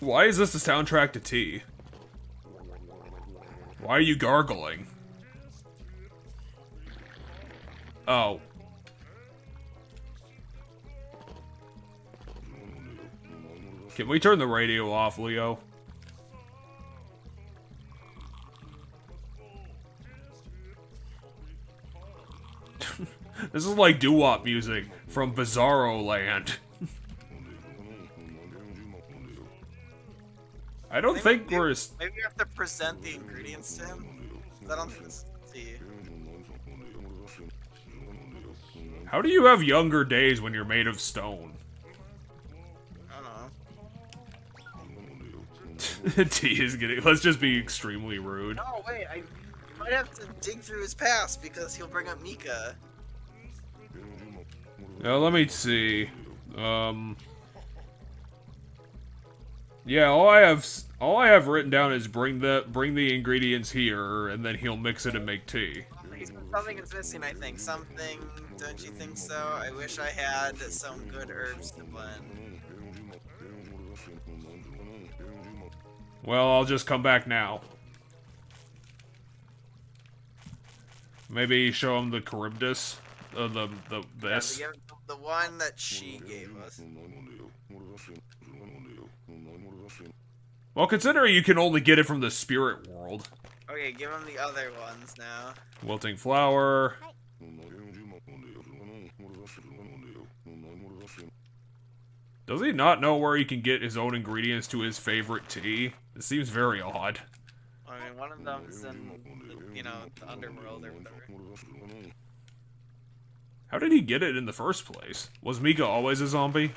A: Why is this the soundtrack to tea? Why are you gargling? Oh. Can we turn the radio off, Leo? This is like doo-wop music from Bizarro Land. I don't think we're...
B: Maybe we have to present the ingredients to him? I don't think it's tea.
A: How do you have younger days when you're made of stone?
B: I don't know.
A: T is getting... Let's just be extremely rude.
B: No, wait, I might have to dig through his past because he'll bring up Mika.
A: Now, let me see. Yeah, all I have written down is bring the ingredients here, and then he'll mix it and make tea.
B: Something is missing, I think. Something, don't you think so? I wish I had some good herbs to blend.
A: Well, I'll just come back now. Maybe show him the Charybdis. This.
B: Yeah, the one that she gave us.
A: Well, considering you can only get it from the spirit world.
B: Okay, give him the other ones now.
A: Wilting flower. Does he not know where he can get his own ingredients to his favorite tea? It seems very odd.
B: I mean, one of them's in, the underworld or whatever.
A: How did he get it in the first place? Was Mika always a zombie?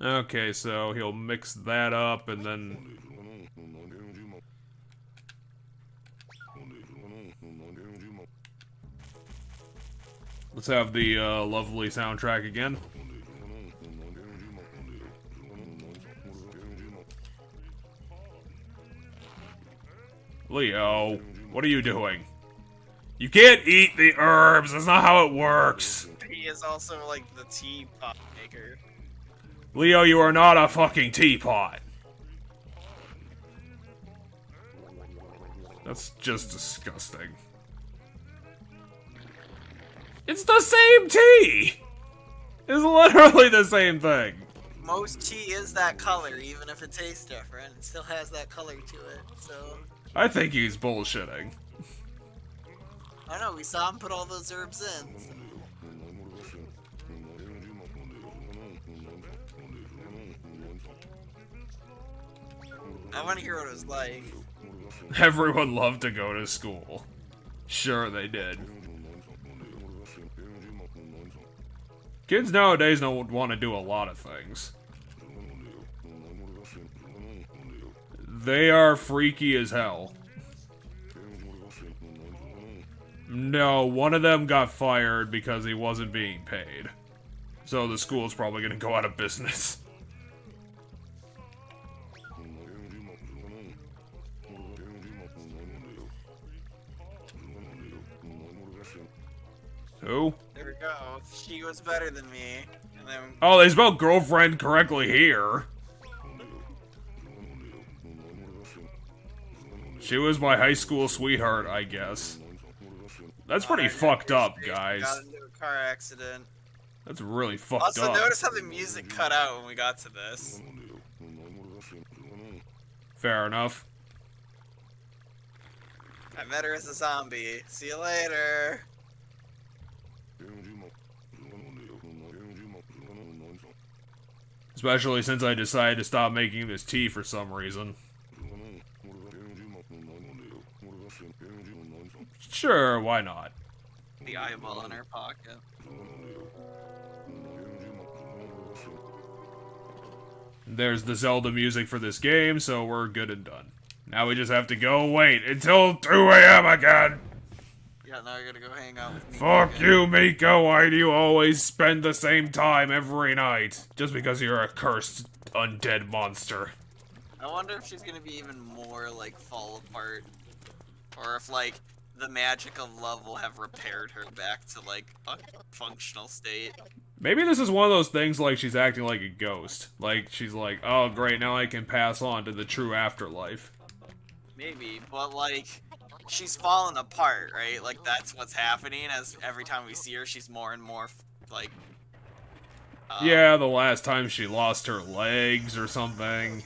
A: Okay, so he'll mix that up and then... Let's have the lovely soundtrack again. Leo, what are you doing? You can't eat the herbs, that's not how it works.
B: He is also like the teapot maker.
A: Leo, you are not a fucking teapot. That's just disgusting. It's the same tea! It's literally the same thing.
B: Most tea is that color, even if it tastes different. It still has that color to it, so...
A: I think he's bullshitting.
B: I know, we saw him put all those herbs in. So. I want to hear what it was like.
A: Everyone loved to go to school. Sure they did. Kids nowadays don't want to do a lot of things. They are freaky as hell. No, one of them got fired because he wasn't being paid. So the school's probably gonna go out of business. Who?
B: There we go. She was better than me. And then...
A: Oh, they spelled girlfriend correctly here. She was my high school sweetheart, I guess. That's pretty fucked up, guys.
B: Got into a car accident.
A: That's really fucked
B: Also,
A: up.
B: notice how the music cut out when we got to this.
A: Fair enough.
B: I met her as a zombie. See you later.
A: Especially since I decided to stop making this tea for some reason. Sure, why not?
B: The eyeball in her pocket.
A: There's the Zelda music for this game, so we're good and done. Now we just have to go wait until 2 AM again!
D: Yeah, now you're gonna go hang out with me.
A: Fuck you, Miko. Why do you always spend the same time every night? Just because you're a cursed undead monster.
D: I wonder if she's gonna be even more, like, fall apart. Or if, like, the magic of love will have repaired her back to, like, a functional state.
A: Maybe this is one of those things like she's acting like a ghost. Like, she's like, oh great, now I can pass on to the true afterlife.
D: Maybe, but, like, she's fallen apart, right? Like, that's what's happening, as every time we see her, she's more and more, like...
A: Yeah, the last time she lost her legs or something.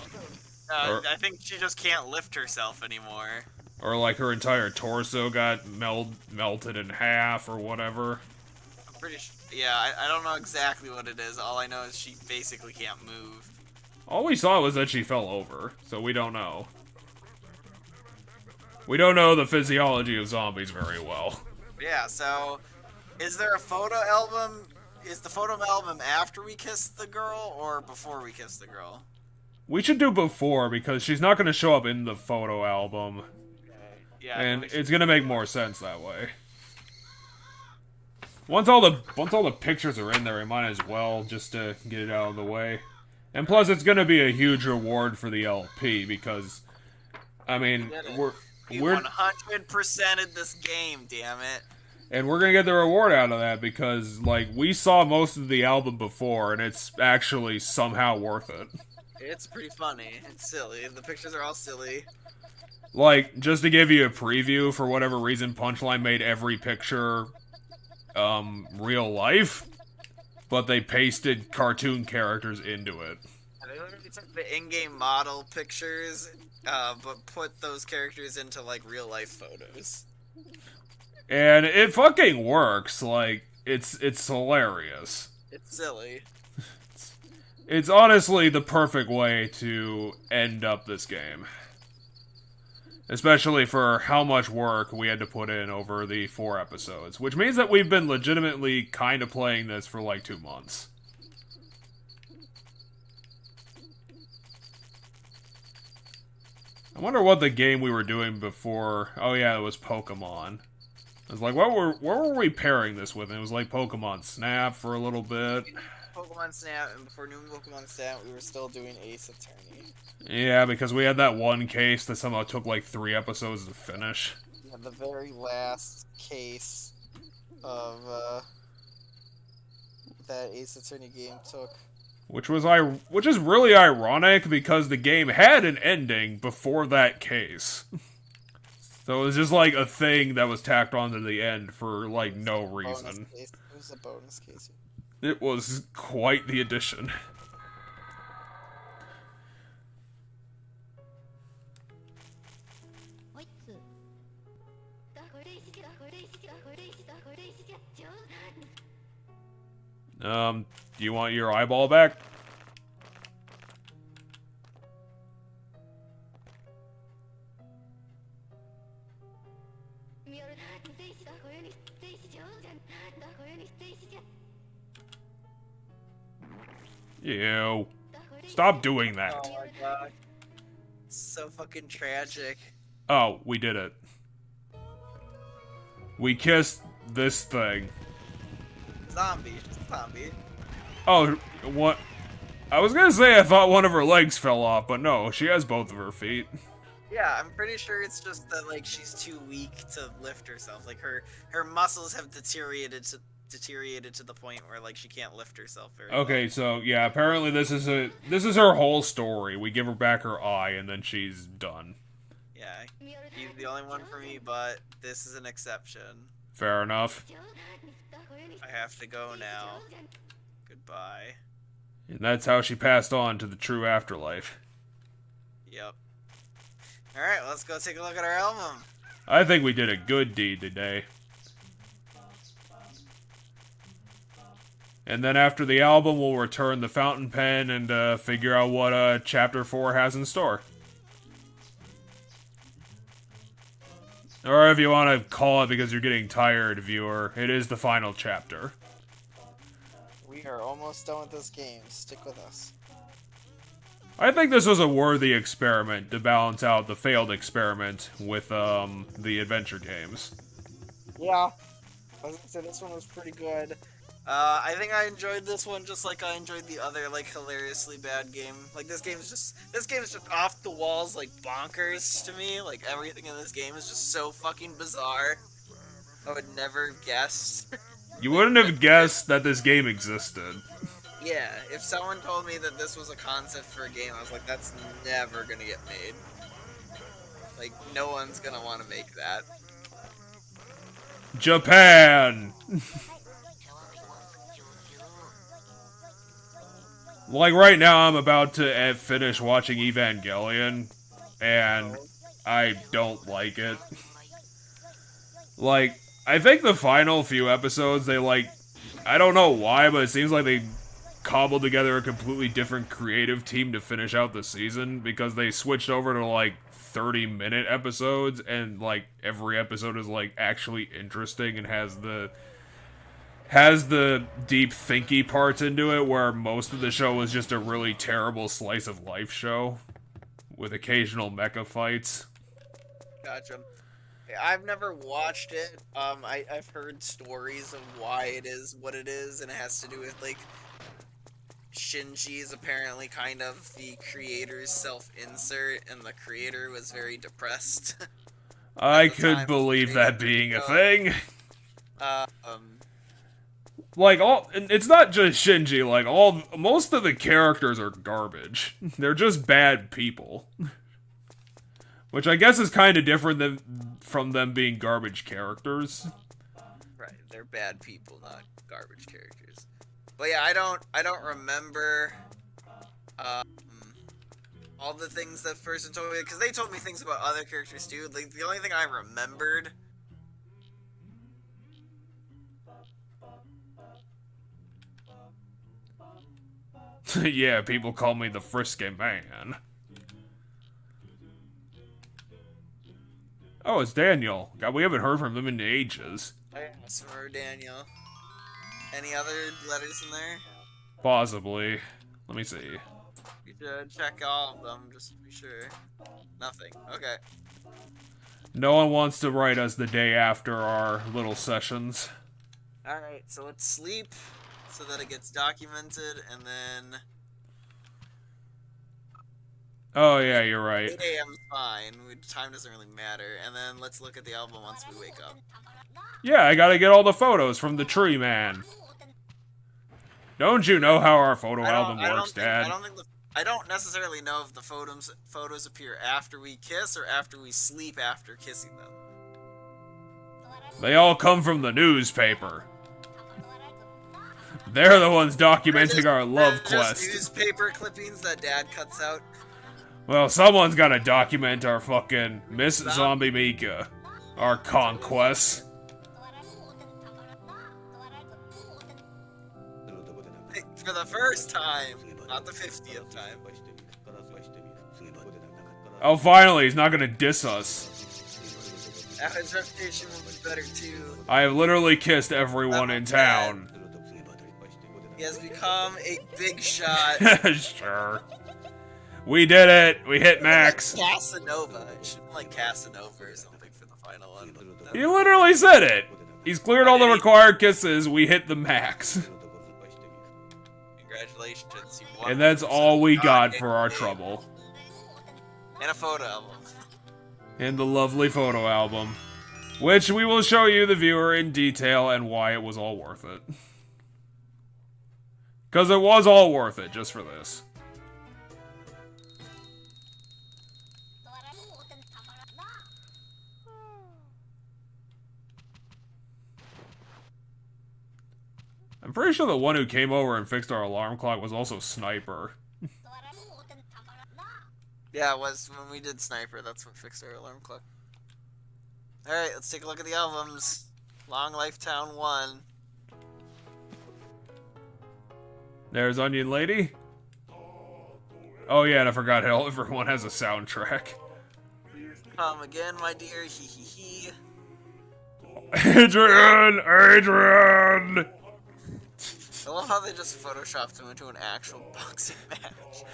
D: I think she just can't lift herself anymore.
A: Or like her entire torso got melted in half or whatever.
D: I'm pretty sure. Yeah, I don't know exactly what it is. All I know is she basically can't move.
A: All we saw was that she fell over, so we don't know. We don't know the physiology of zombies very well.
D: Yeah, so is there a photo album? Is the photo album after we kiss the girl or before we kiss the girl?
A: We should do before, because she's not going to show up in the photo album.
D: Yeah,
A: And it's going to make more sense that way. Once all the pictures are in there, we might as well, just to get it out of the way. And plus, it's going to be a huge reward for the LP, because, I mean, we're
D: 100%ed this game, damn it.
A: And we're gonna get the reward out of that, because, like, we saw most of the album before, and it's actually somehow worth it.
D: It's pretty funny. It's silly. The pictures are all silly.
A: Like, just to give you a preview, for whatever reason, Punchline made every picture, real life, but they pasted cartoon characters into it.
D: They literally took the in-game model pictures, but put those characters into, like, real-life photos.
A: And it fucking works, like, it's hilarious.
D: It's silly.
A: It's honestly the perfect way to end up this game. Especially for how much work we had to put in over the 4 episodes. Which means that we've been legitimately kind of playing this for like 2 months. I wonder what the game we were doing before... Oh yeah, it was Pokemon. I was like, what were we pairing this with? And it was like Pokemon Snap for a little bit.
D: Pokemon Snap, and before New Pokemon Snap, we were still doing Ace Attorney.
A: Yeah, because we had that one case that somehow took like 3 episodes to finish.
D: Yeah, the very last case of that Ace Attorney game took.
A: Which is really ironic, because the game had an ending before that case. So it was just like a thing that was tacked onto the end for like no reason.
D: It was a bonus case.
A: It was quite the addition. Do you want your eyeball back? Ew. Stop doing that.
D: Oh my god. It's so fucking tragic.
A: Oh, we did it. We kissed this thing.
D: Zombie. Zombie.
A: Oh, what? I was gonna say I thought one of her legs fell off, but no, she has both of her feet.
D: Yeah, I'm pretty sure it's just that, like, she's too weak to lift herself. Like, her muscles have deteriorated to the point where, like, she can't lift herself very
A: Okay, so yeah, apparently this is her whole story. We give her back her eye, and then she's done.
D: Yeah, he's the only one for me, but this is an exception.
A: Fair enough.
D: I have to go now. Goodbye.
A: And that's how she passed on to the true afterlife.
D: Yep. Alright, let's go take a look at our album.
A: I think we did a good deed today. And then after the album, we'll return the fountain pen and figure out what Chapter 4 has in store. Or if you want to call it because you're getting tired, viewer, it is the final chapter.
D: We are almost done with this game. Stick with us.
A: I think this was a worthy experiment to balance out the failed experiment with the adventure games.
D: Yeah. I was gonna say this one was pretty good. I think I enjoyed this one just like I enjoyed the other like hilariously bad game. Like this game is just off the walls like bonkers to me. Like everything in this game is just so fucking bizarre. I would never have guessed.
A: You wouldn't have guessed that this game existed.
D: Yeah, if someone told me that this was a concept for a game, I was like, that's never gonna get made. Like, no one's gonna want to make that.
A: Japan! Like, right now, I'm about to finish watching Evangelion, and I don't like it. Like, I think the final few episodes, they, like, I don't know why, but it seems like they cobbled together a completely different creative team to finish out the season, because they switched over to, like, 30-minute episodes, and, like, every episode is, like, actually interesting and has the deep thinky parts into it, where most of the show was just a really terrible slice of life show with occasional mecha fights.
D: Gotcha. I've never watched it. I've heard stories of why it is what it is, and it has to do with, like, Shinji is apparently kind of the creator's self-insert, and the creator was very depressed.
A: I could believe that being a thing. Like, it's not just Shinji, like, most of the characters are garbage. They're just bad people. Which I guess is kind of different from them being garbage characters.
D: Right, they're bad people, not garbage characters. But yeah, I don't remember, all the things that person told me, because they told me things about other characters too. Like, the only thing I remembered...
A: Yeah, people call me the frisky man. Oh, it's Daniel. God, we haven't heard from him in ages.
D: I asked for Daniel. Any other letters in there?
A: Possibly. Let me see.
D: You should check all of them, just to be sure. Nothing. Okay.
A: No one wants to write us the day after our little sessions.
D: Alright, so let's sleep so that it gets documented, and then...
A: Oh, yeah, you're right.
D: 8 a.m. is fine. Time doesn't really matter. And then let's look at the album once we wake up.
A: Yeah, I gotta get all the photos from the tree man. Don't you know how our photo album works, Dad?
D: I don't necessarily know if the photos appear after we kiss or after we sleep after kissing them.
A: They all come from the newspaper. They're the ones documenting our love quest.
D: Just newspaper clippings that Dad cuts out.
A: Well, someone's gotta document our fucking Miss Zombie Mika. Our conquests.
D: For the first time, not the 50th time.
A: Oh, finally, he's not gonna diss us.
D: His reputation will be better too.
A: I have literally kissed everyone in town.
D: He has become a big shot.
A: Sure. We did it! We hit max!
D: Like Casanova. It should be like Casanova or something for the final one.
A: He literally said it! He's cleared all the required kisses, we hit the max.
D: Congratulations, you won.
A: And that's all we got for our trouble.
D: And a photo album.
A: And the lovely photo album. Which we will show you, the viewer, in detail and why it was all worth it. Because it was all worth it, just for this. I'm pretty sure the one who came over and fixed our alarm clock was also Sniper.
D: Yeah, it was when we did Sniper. That's what fixed our alarm clock. Alright, let's take a look at the albums. Long Life Town 1.
A: There's Onion Lady. Oh yeah, and I forgot how everyone has a soundtrack.
D: Come again, my dear. Hee hee hee.
A: Adrian! Adrian!
D: I love how they just photoshopped him into an actual boxing match.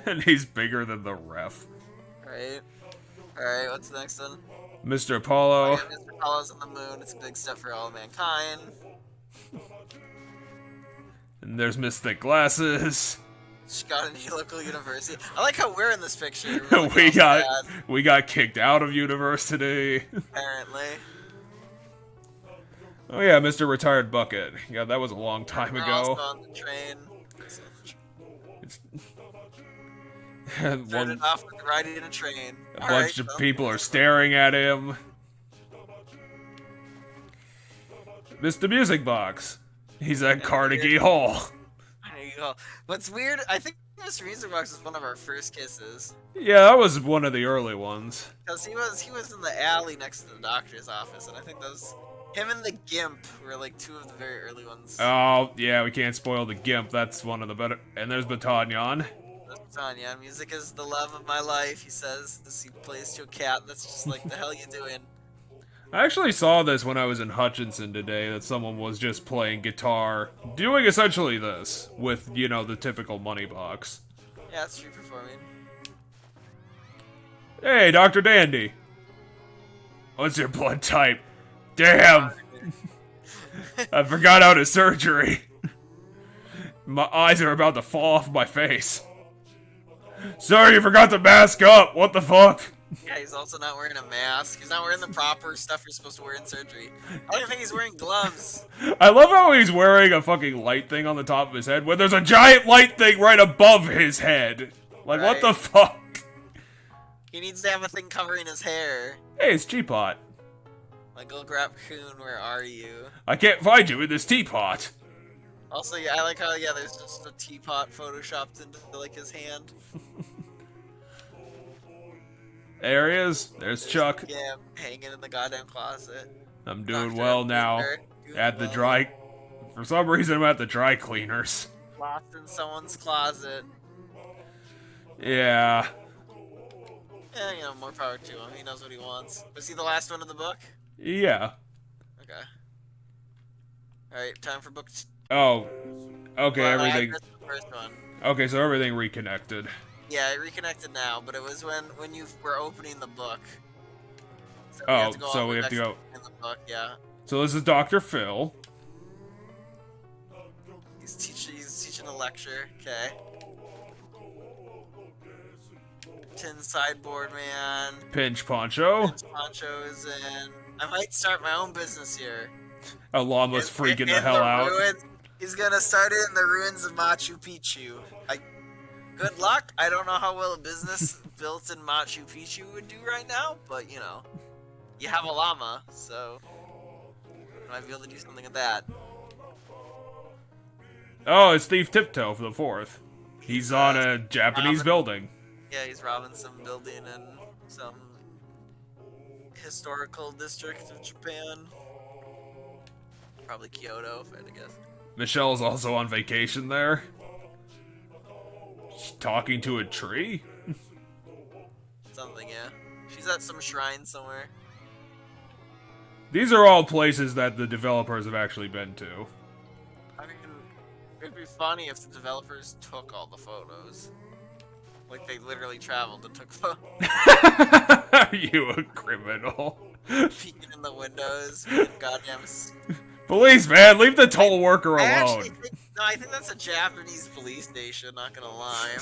A: And he's bigger than the ref.
D: Right? Alright, what's the next one?
A: Mr.
D: Oh,
A: Apollo.
D: yeah, Mr. Apollo's on the moon. It's a big step for all mankind.
A: And there's Miss Thick Glasses.
D: She got into local university. I like how we're in this picture.
A: we got kicked out of university.
D: Apparently.
A: Oh yeah, Mr. Retired Bucket. Yeah, that was a long time
D: We're
A: ago.
D: also on the train.
A: And
D: Started off with riding in a train.
A: a bunch of people are staring at him. Mr. Music Box. He's at Carnegie Hall.
D: There you go. What's weird, I think Mr. Music Box was one of our first kisses.
A: Yeah, that was one of the early ones.
D: Because he was in the alley next to the doctor's office, and I think that was him and the Gimp were like two of the very early ones.
A: Oh, yeah, we can't spoil the Gimp. That's one of the better. And there's Batanyan.
D: Tanya, music is the love of my life, he says, as he plays to a cat that's just like, the hell you doing?
A: I actually saw this when I was in Hutchinson today, that someone was just playing guitar, doing essentially this, with, you know, the typical money box.
D: Yeah, it's free performing.
A: Hey, Dr. Dandy. What's your blood type? Damn! I forgot out of surgery. My eyes are about to fall off my face. Sir, you forgot to mask up! What the fuck?
D: Yeah, he's also not wearing a mask. He's not wearing the proper stuff you're supposed to wear in surgery. I don't even think he's wearing gloves.
A: I love how he's wearing a fucking light thing on the top of his head when there's a giant light thing right above his head. Like, what the fuck?
D: He needs to have a thing covering his hair.
A: Hey, it's Teapot.
D: Michael Grapcoon, where are you?
A: I can't find you in this teapot.
D: Also, yeah, I like how, yeah, there's just a teapot photoshopped into, like, his hand.
A: There he is. There's Chuck.
D: Yeah, hanging in the goddamn closet.
A: I'm doing
D: Dr.
A: well now.
D: Doing
A: At the
D: well.
A: dry... For some reason, I'm at the dry cleaners.
D: Locked in someone's closet.
A: Yeah.
D: Yeah, you know, more power to him. He knows what he wants. Was he the last one in the book?
A: Yeah.
D: Okay. Alright, time for book
A: Oh. Okay,
D: well, I
A: everything...
D: missed the first one.
A: Okay, so everything reconnected.
D: Yeah, it reconnected now, but it was when you were opening the book. So
A: Oh,
D: go
A: so
D: on
A: we
D: the
A: have to
D: next
A: go...
D: in the book, yeah.
A: So this is Dr. Phil.
D: He's teaching a lecture, okay. Tin Sideboard Man.
A: Pinch Poncho.
D: Pinch Poncho is in. I might start my own business here.
A: A llama's freaking the
D: In
A: hell out.
D: ruins. He's gonna start it in the ruins of Machu Picchu. Good luck. I don't know how well a business built in Machu Picchu would do right now, but you know, you have a llama, so you might be able to do something with that.
A: Oh, it's Steve Tiptoe for the 4th. He's on a Japanese building.
D: Yeah, he's robbing some building in some historical district of Japan. Probably Kyoto, if I had to guess.
A: Michelle's also on vacation there. She's talking to a tree?
D: Something, yeah. She's at some shrine somewhere.
A: These are all places that the developers have actually been to.
D: I mean, it'd be funny if the developers took all the photos. Like, they literally traveled and took photos.
A: Are you a criminal?
D: Peeking in the windows, being goddamn...
A: Police, man, leave the toll worker
D: I
A: alone.
D: actually think... No, I think that's a Japanese police station, not gonna lie.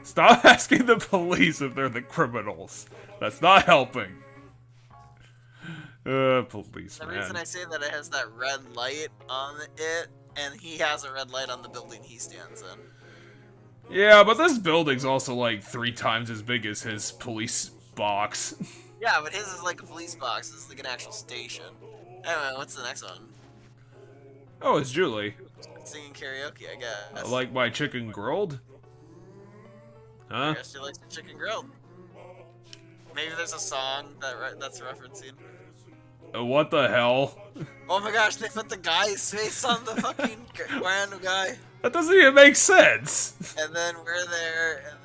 A: Stop asking the police if they're the criminals. That's not helping. Police,
D: The
A: man.
D: reason I say that it has that red light on it, and he has a red light on the building he stands in.
A: Yeah, but this building's also like 3 times as big as his police box.
D: Yeah, but his is like a police box. This is like an actual station. Anyway, what's the next one?
A: Oh, it's Julie.
D: Singing karaoke, I guess.
A: I like my chicken grilled.
D: I
A: Huh?
D: guess she likes the chicken grilled. Maybe there's a song that's referencing.
A: What the hell?
D: Oh my gosh, they put the guy's face on the fucking random guy.
A: That doesn't even make sense.
D: And then we're there. And...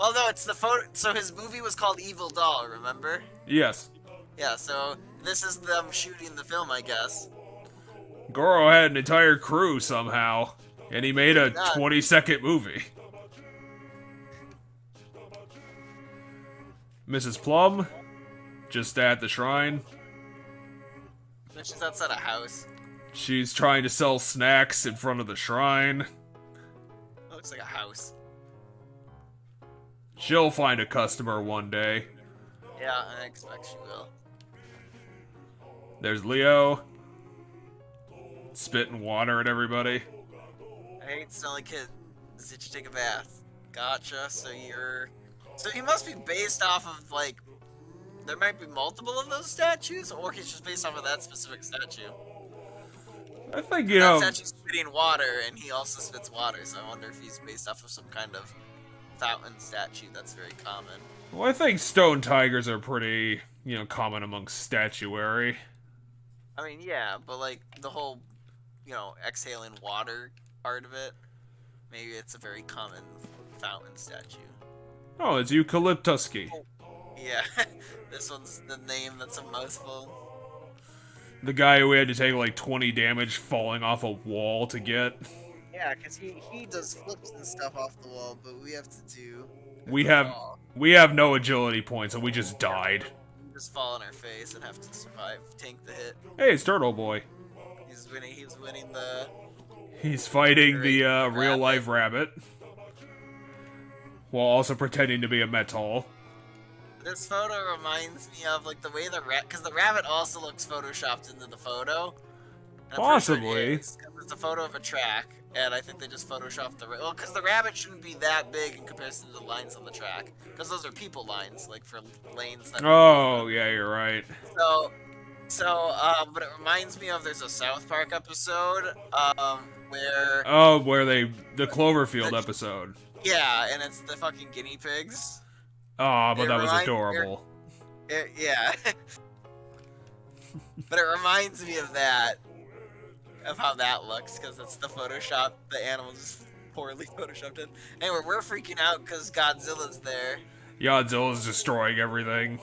D: Well, no, it's the photo. So his movie was called Evil Doll, remember?
A: Yes.
D: Yeah, so this is them shooting the film, I guess.
A: Goro had an entire crew somehow, and he made a 20-second movie. Mrs. Plum? just at the shrine.
B: She's outside a house.
A: She's trying to sell snacks in front of the shrine.
B: It looks like a house.
A: She'll find a customer one day.
B: Yeah, I expect she will.
A: There's Leo. Spitting water at everybody.
B: I hate smelly kids. Did you take a bath? Gotcha. So he must be based off of, like, there might be multiple of those statues, or he's just based off of that specific statue.
A: I think, you know...
B: That statue's spitting water, and he also spits water, so I wonder if he's based off of some kind of fountain statue that's very common.
A: Well, I think stone tigers are pretty, you know, common amongst statuary.
B: I mean, yeah, but, like, the whole, you know, exhaling water part of it, maybe it's a very common fountain statue.
A: Oh, it's Eucalyptusky.
B: Yeah, this one's the name that's a mouthful.
A: The guy who had to take like 20 damage falling off a wall to get.
B: Yeah, because he does flips and stuff off the wall, but we have to do...
A: We have no agility points, so we just died.
B: We just fall on our face and have to survive, tank the hit.
A: Hey, it's Turtle Boy.
B: He's winning the...
A: He's fighting the real-life rabbit. While also pretending to be a metal.
B: This photo reminds me of, like, the way because the rabbit also looks photoshopped into the photo.
A: Possibly.
B: It's a photo of a track, and I think they just photoshopped the... Well, because the rabbit shouldn't be that big in comparison to the lines on the track. Because those are people lines, like, for lanes that...
A: Oh, yeah, you're right.
B: But it reminds me of, there's a South Park episode, where...
A: Oh, the Cloverfield episode.
B: Yeah, and it's the fucking guinea pigs.
A: Oh, but that was adorable.
B: Yeah. But it reminds me of that. Of how that looks, because it's the Photoshop, the animal just poorly Photoshopped in. Anyway, we're freaking out because Godzilla's there.
A: Godzilla's destroying everything.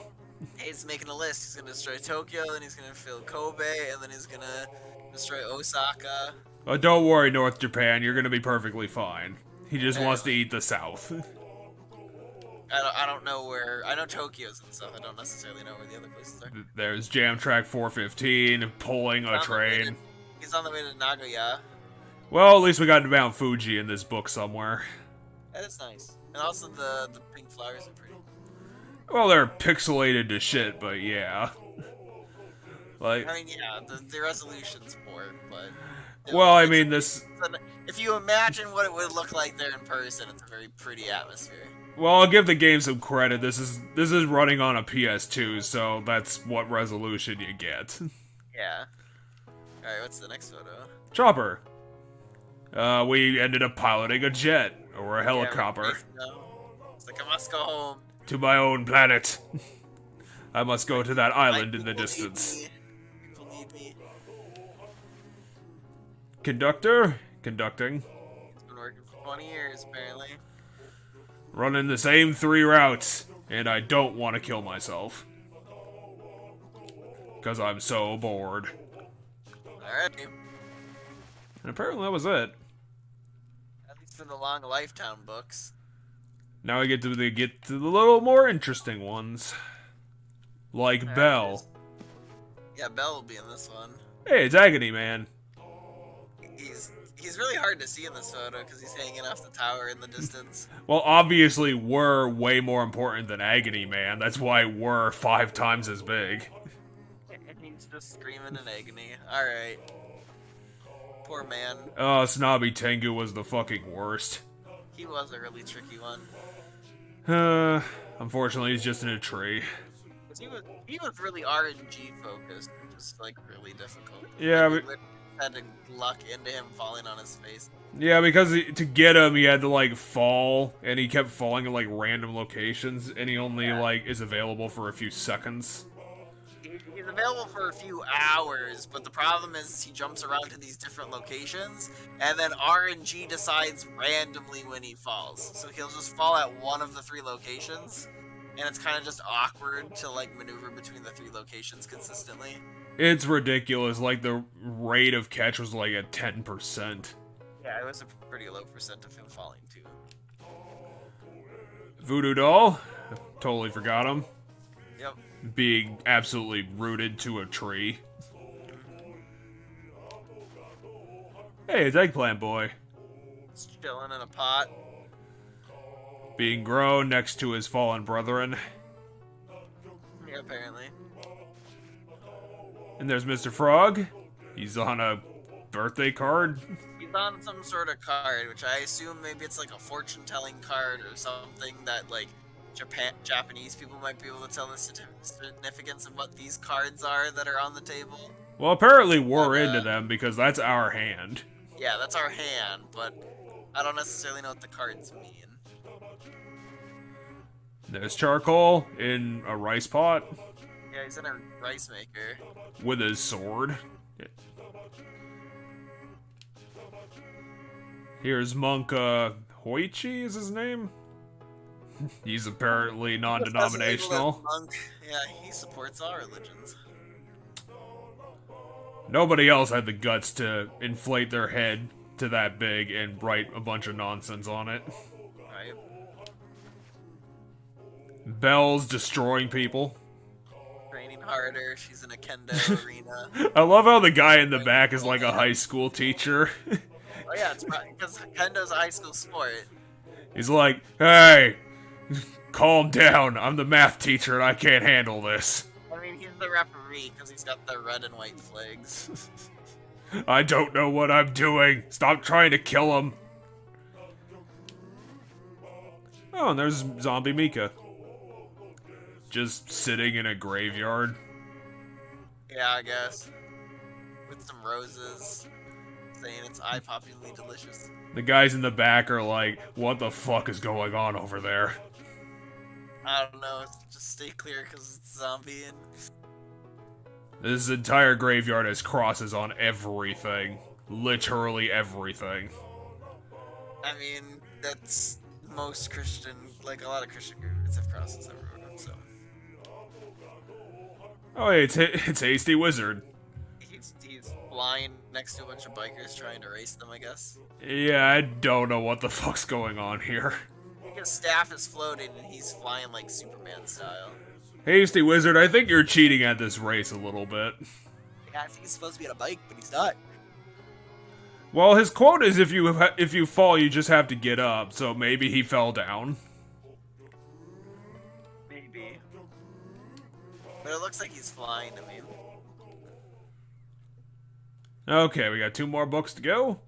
B: He's making a list. He's gonna destroy Tokyo, then he's gonna fill Kobe, and then he's gonna destroy Osaka.
A: Oh, don't worry, North Japan, you're gonna be perfectly fine. He just wants to eat the South.
B: I don't know where... I know Tokyo's and stuff. I don't necessarily know where the other places are.
A: There's Jam Track 415 pulling a train.
B: He's on the way to Nagoya.
A: Well, at least we got to Mount Fuji in this book somewhere.
B: That is nice. And also the pink flowers are pretty.
A: Well, they're pixelated to shit, but yeah. Like,
B: I mean, yeah, the resolution's poor, but...
A: Well, I mean, this...
B: If you imagine what it would look like there in person, it's a very pretty atmosphere.
A: Well, I'll give the game some credit. This is running on a PS2, so that's what resolution you get.
B: Yeah. Alright, what's the next photo?
A: Chopper. We ended up piloting a jet, or a helicopter.
B: Yeah, it's like, I must go home.
A: To my own planet. I must go to that island in the distance.
B: People need me.
A: Conductor? Conducting.
B: It's been working for 20 years, apparently.
A: Running the same 3 routes, and I don't want to kill myself. Because I'm so bored.
B: Alrighty.
A: And apparently that was it.
B: At least for the long Lifetime books.
A: Now I get to the little more interesting ones. Like Bell.
B: Yeah, Bell will be in this one.
A: Hey, it's Agony Man.
B: He's really hard to see in this photo because he's hanging off the tower in the distance.
A: Well, obviously, we're way more important than Agony Man. That's why we're 5 times as big.
B: And he's just screaming in agony. Alright. Poor man.
A: Oh, Snobby Tengu was the fucking worst.
B: He was a really tricky one.
A: Unfortunately, he's just in a tree.
B: He was really RNG focused, which was like really difficult.
A: Yeah,
B: like, we had to luck into him falling on his face.
A: Yeah, because to get him, he had to like fall, and he kept falling in like random locations, and he only like is available for a few seconds.
B: He's available for a few hours, but the problem is he jumps around to these different locations, and then RNG decides randomly when he falls. So he'll just fall at one of the 3 locations, and it's kind of just awkward to like maneuver between the 3 locations consistently.
A: It's ridiculous. Like, the rate of catch was like at 10%.
B: Yeah, it was a pretty low percent of him falling too.
A: Voodoo Doll? Totally forgot him.
B: Yep.
A: being absolutely rooted to a tree. Hey, it's Eggplant Boy.
B: It's chilling in a pot.
A: Being grown next to his fallen brethren.
B: Yeah, apparently.
A: And there's Mr. Frog. He's on a birthday card.
B: He's on some sort of card, which I assume maybe it's like a fortune-telling card or something that, like, Japanese people might be able to tell the significance of what these cards are that are on the table.
A: Well, apparently we're into them because that's our hand.
B: Yeah, that's our hand, but I don't necessarily know what the cards mean.
A: There's charcoal in a rice pot
B: Yeah, he's in a rice maker.
A: with his sword. Here's Monk Hoichi is his name? He's apparently non-denominational.
B: Monk. Yeah, he supports all religions.
A: Nobody else had the guts to inflate their head to that big and write a bunch of nonsense on it.
B: Right?
A: Belle's destroying people.
B: Training harder, she's in a kendo arena.
A: I love how the guy in the back is like a high school teacher.
B: Oh yeah, it's because kendo's a high school sport.
A: He's like, hey, calm down. I'm the math teacher and I can't handle this.
B: I mean, he's the referee because he's got the red and white flags.
A: I don't know what I'm doing. Stop trying to kill him. Oh, and there's Zombie Mika. Just sitting in a graveyard.
B: Yeah, I guess. With some roses. Saying it's eye-poppingly delicious.
A: The guys in the back are like, what the fuck is going on over there?
B: I don't know, just stay clear because it's zombie and...
A: This entire graveyard has crosses on everything. Literally everything.
B: I mean, that's most Christian, like a lot of Christian groups have crosses everywhere, so...
A: Oh, hey, it's Hasty Wizard.
B: He's flying next to a bunch of bikers trying to race them, I guess.
A: Yeah, I don't know what the fuck's going on here.
B: His staff is floating and he's flying like Superman style.
A: Hasty Wizard, I think you're cheating at this race a little bit.
B: Yeah, I think he's supposed to be on a bike, but he's not.
A: Well, his quote is if you fall, you just have to get up, so maybe he fell down.
B: Maybe. But it looks like he's flying, I mean.
A: Okay, we got 2 more books to go.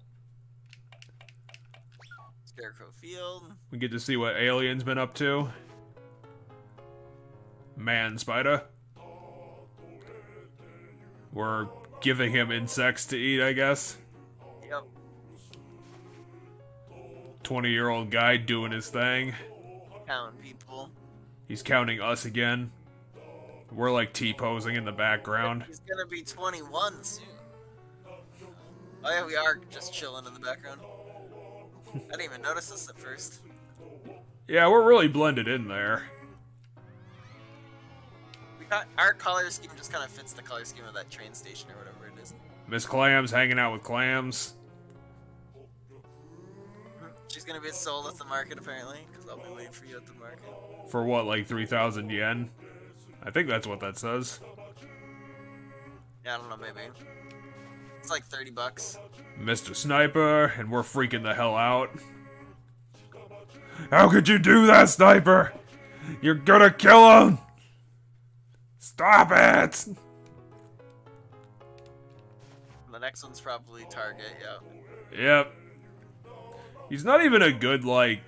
B: Scarecrow Field.
A: We get to see what Alien's been up to. Man Spider. We're giving him insects to eat, I guess.
B: Yep.
A: 20-year-old guy doing his thing.
B: Counting people.
A: He's counting us again. We're like T-posing in the background.
B: He's gonna be 21 soon. Oh yeah, we are just chilling in the background. I didn't even notice this at first.
A: Yeah, we're really blended in there.
B: Our color scheme just kind of fits the color scheme of that train station or whatever it is.
A: Miss Clams hanging out with clams.
B: She's gonna be sold at the market apparently, because I'll be waiting for you at the market.
A: For what, like 3,000 yen? I think that's what that says.
B: Yeah, I don't know, maybe. It's like 30 bucks.
A: Mr. Sniper, and we're freaking the hell out. How could you do that, Sniper? You're gonna kill him! Stop it!
B: The next one's probably Target, yeah.
A: Yep. He's not even a good, like,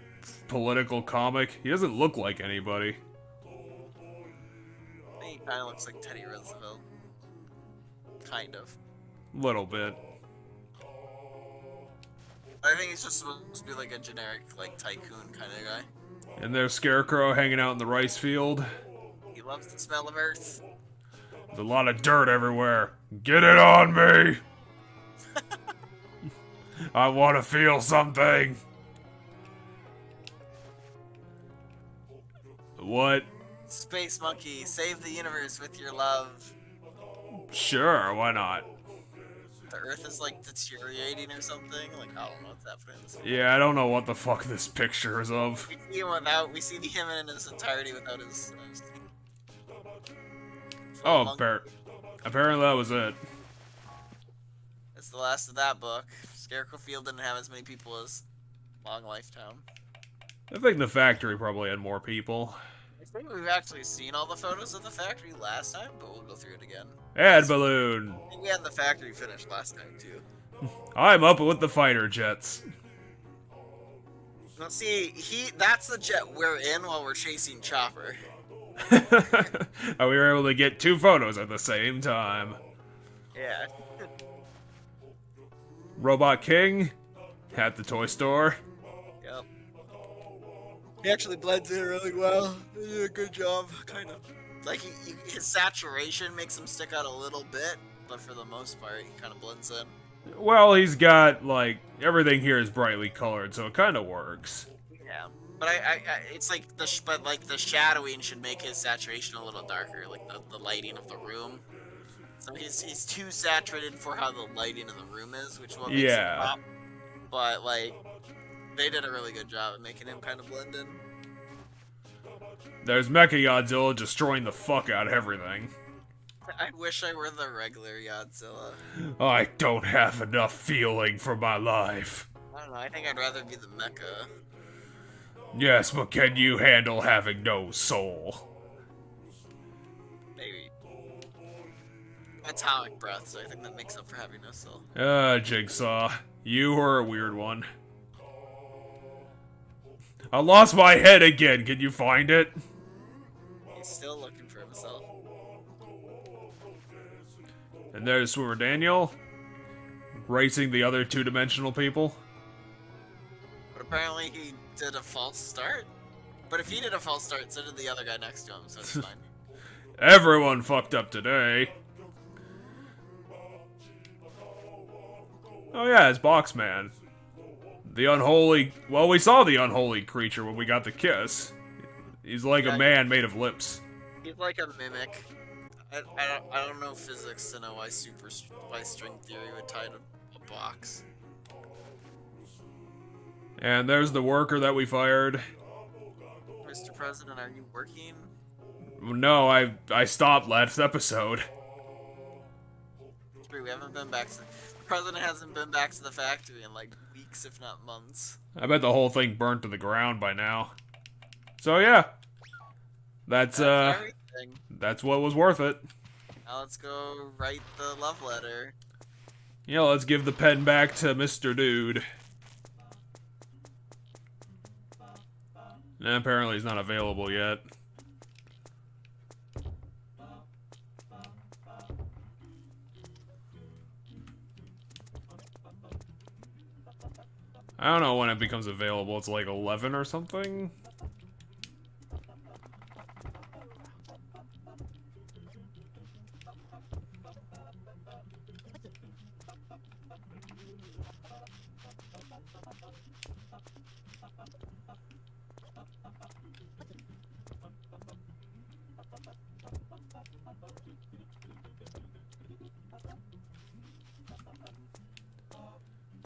A: political comic. He doesn't look like anybody.
B: I think he kind of looks like Teddy Roosevelt. Kind of.
A: Little bit.
B: I think he's just supposed to be like a generic, like, tycoon kind of guy.
A: And there's Scarecrow hanging out in the rice field.
B: He loves the smell of earth.
A: There's a lot of dirt everywhere. Get it on me! I want to feel something. What?
B: Space Monkey, save the universe with your love.
A: Sure, why not?
B: The earth is like deteriorating or something. Like, I don't know what's happening.
A: Yeah, I don't know what the fuck this picture is of.
B: We see him in his entirety without his thing.
A: Oh,
B: Monk.
A: apparently that was it.
B: It's the last of that book. Scarecrow Field didn't have as many people as Long Life Town.
A: I think the factory probably had more people.
B: I think we've actually seen all the photos of the factory last time, but we'll go through it again.
A: Ad balloon.
B: I think we had the factory finished last time too.
A: I'm up with the fighter jets.
B: Now see, that's the jet we're in while we're chasing Chopper.
A: We were able to get 2 photos at the same time.
B: Yeah.
A: Robot King at the toy store.
B: Yep. He actually blends in really well. He did a good job, kind of. Like, his saturation makes him stick out a little bit, but for the most part, he kind of blends in.
A: Well, he's got, like, everything here is brightly colored, so it kind of works.
B: Yeah. But it's like the shadowing should make his saturation a little darker, like the lighting of the room. So he's too saturated for how the lighting in the room is, which is what makes him pop. But like, they did a really good job at making him kind of blend in.
A: There's Mechagodzilla destroying the fuck out of everything.
B: I wish I were the regular Godzilla.
A: I don't have enough feeling for my life.
B: I don't know, I think I'd rather be the Mecha.
A: Yes, but can you handle having no soul?
B: Maybe. Atomic breath, so I think that makes up for having no soul.
A: Jigsaw. You are a weird one. I lost my head again. Can you find it?
B: He's still looking for himself.
A: And there's Swimmer Daniel. Racing the other 2-dimensional people.
B: But apparently he did a false start. But if he did a false start, so did the other guy next to him, so it's fine.
A: Everyone fucked up today. Oh yeah, it's Boxman. The unholy... Well, we saw the unholy creature when we got the kiss. He's like a man made of lips.
B: He's like a mimic. I don't know physics to know why string theory would tie to a box.
A: And there's the worker that we fired.
B: Mr. President, are you working?
A: No, I stopped last episode.
B: We haven't been back to... The president hasn't been back to the factory in like weeks, if not months.
A: I bet the whole thing burnt to the ground by now. So yeah. That's
B: everything.
A: That's what was worth it.
B: Now let's go write the love letter.
A: Yeah, let's give the pen back to Mr. Dude. And apparently he's not available yet. I don't know when it becomes available. It's like 11 or something?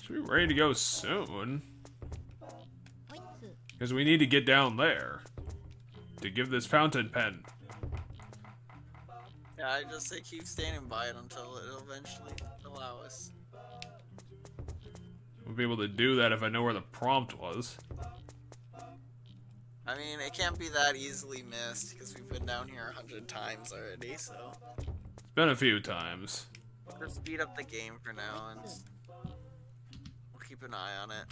A: Should be ready to go soon. Because we need to get down there to give this fountain pen.
B: Yeah, I just say keep standing by it until it'll eventually allow us.
A: We'll be able to do that if I know where the prompt was.
B: I mean, it can't be that easily missed because we've been down here 100 times already, so...
A: It's been a few times.
B: Just speed up the game for now and we'll keep an eye on it.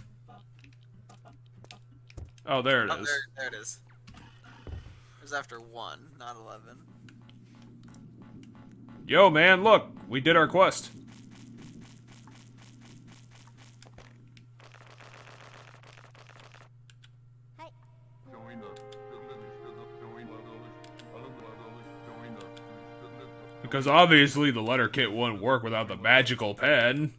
A: Oh, there it is.
B: There it is. It was after 1, not 11.
A: Yo, man, look! We did our quest. Because obviously the letter kit wouldn't work without the magical pen.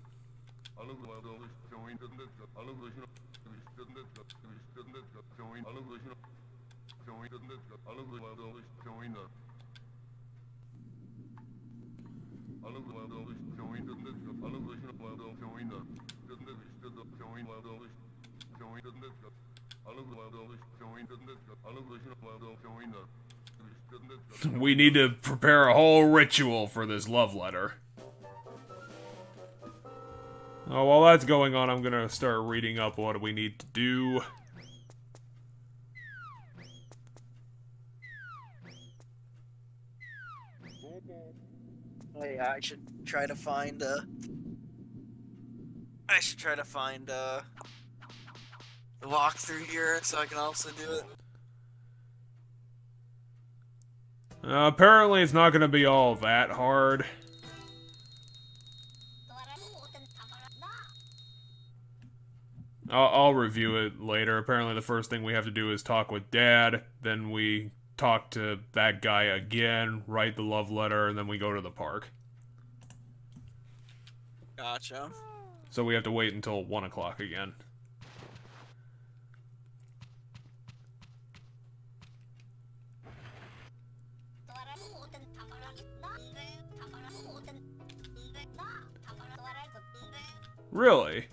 A: We need to prepare a whole ritual for this love letter. Oh, while that's going on, I'm gonna start reading up what we need to do.
D: Oh yeah, I should try to find the walkthrough here so I can also do it.
A: Apparently it's not gonna be all that hard. I'll review it later. Apparently the first thing we have to do is talk with Dad, then we talk to that guy again, write the love letter, and then we go to the park.
D: Gotcha.
A: So we have to wait until 1 o'clock again. Really?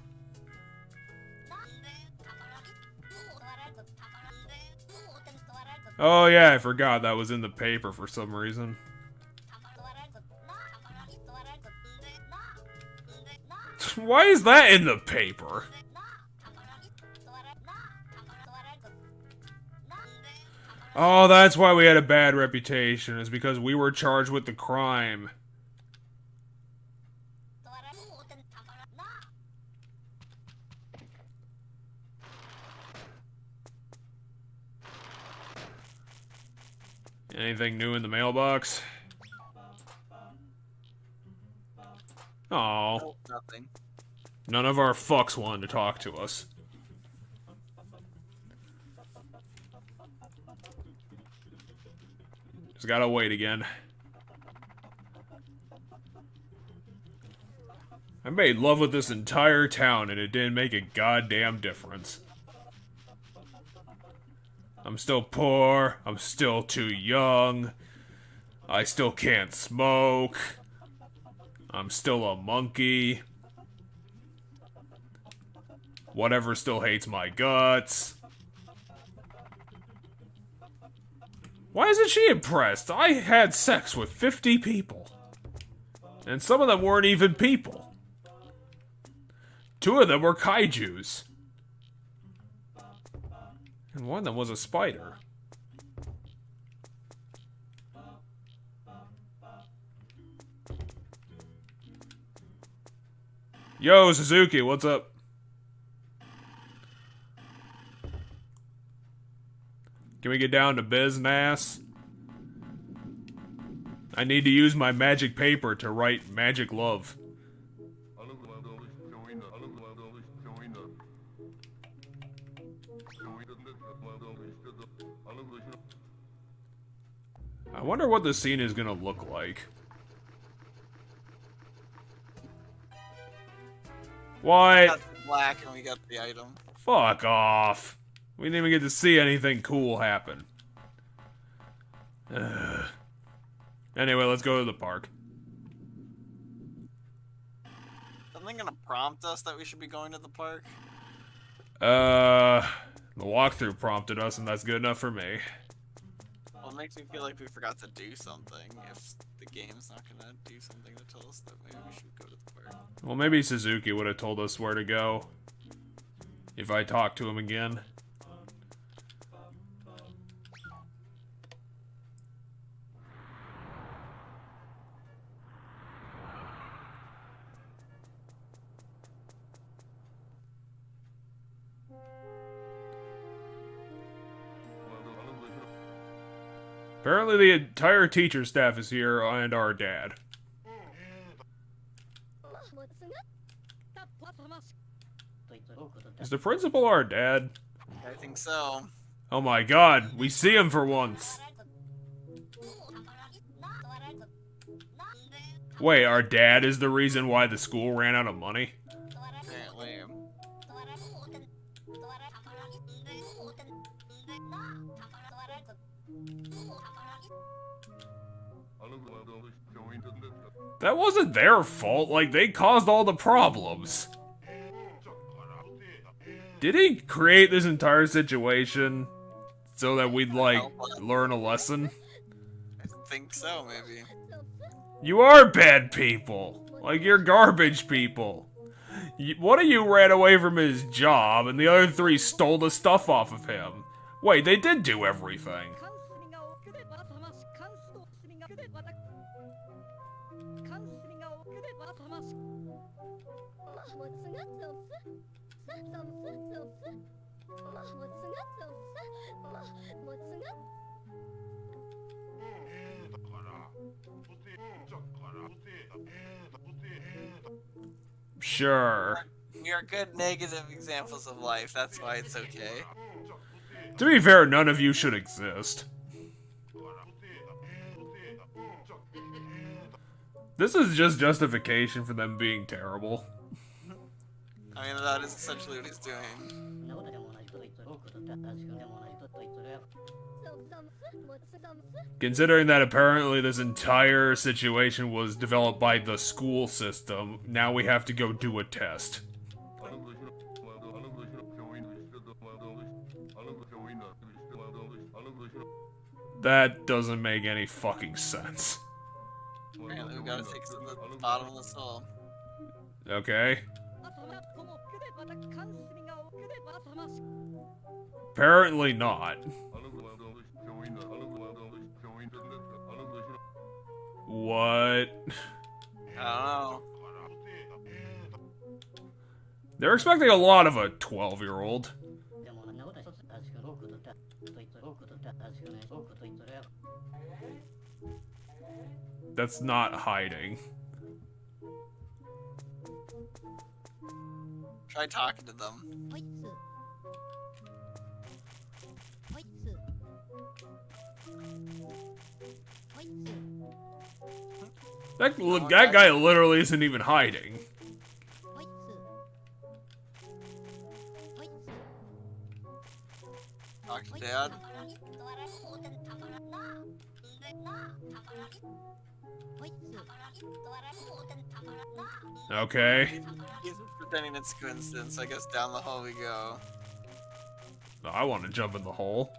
A: Oh yeah, I forgot that was in the paper for some reason. Why is that in the paper? Oh, that's why we had a bad reputation, is because we were charged with the crime. Anything new in the mailbox? Oh,
D: Nope, nothing.
A: none of our fucks wanted to talk to us. Just gotta wait again. I made love with this entire town and it didn't make a goddamn difference. I'm still poor, I'm still too young, I still can't smoke, I'm still a monkey, whatever still hates my guts. Why isn't she impressed? I had sex with 50 people. And some of them weren't even people. 2 of them were kaijus. And one of them was a spider. Yo, Suzuki, what's up? Can we get down to business? I need to use my magic paper to write magic love. I wonder what the scene is gonna look like. What?
D: Got the black and we got the item.
A: Fuck off. We didn't even get to see anything cool happen. Ugh. Anyway, let's go to the park.
D: Something gonna prompt us that we should be going to the park?
A: The walkthrough prompted us, and that's good enough for me.
D: Well, it makes me feel like we forgot to do something if the game's not gonna do something to tell us that maybe we should go to the park.
A: Well, maybe Suzuki would have told us where to go. If I talked to him again. Apparently the entire teacher staff is here, and our dad. Is the principal our dad?
D: I think so.
A: Oh my god, we see him for once. Wait, our dad is the reason why the school ran out of money?
D: Apparently.
A: That wasn't their fault, like, they caused all the problems. Did he create this entire situation so that we'd, like, learn a lesson?
D: think so, maybe.
A: You are bad people. Like, you're garbage people. One of you ran away from his job, and the other 3 stole the stuff off of him. Wait, they did do everything. Sure.
D: We are good negative examples of life, that's why it's okay.
A: To be fair, none of you should exist. This is just justification for them being terrible.
D: I mean, that is essentially what he's doing.
A: Considering that apparently this entire situation was developed by the school system, now we have to go do a test. That doesn't make any fucking sense.
D: Apparently we gotta take some of the bottomless hole.
A: Okay. Apparently not. What?
D: I don't know.
A: They're expecting a lot of a 12-year-old. That's not hiding.
D: Try talking to them.
A: That guy literally isn't even hiding.
D: Talk to Dad.
A: Okay.
D: He's pretending it's a coincidence. I guess down the hole we go.
A: I want to jump in the hole.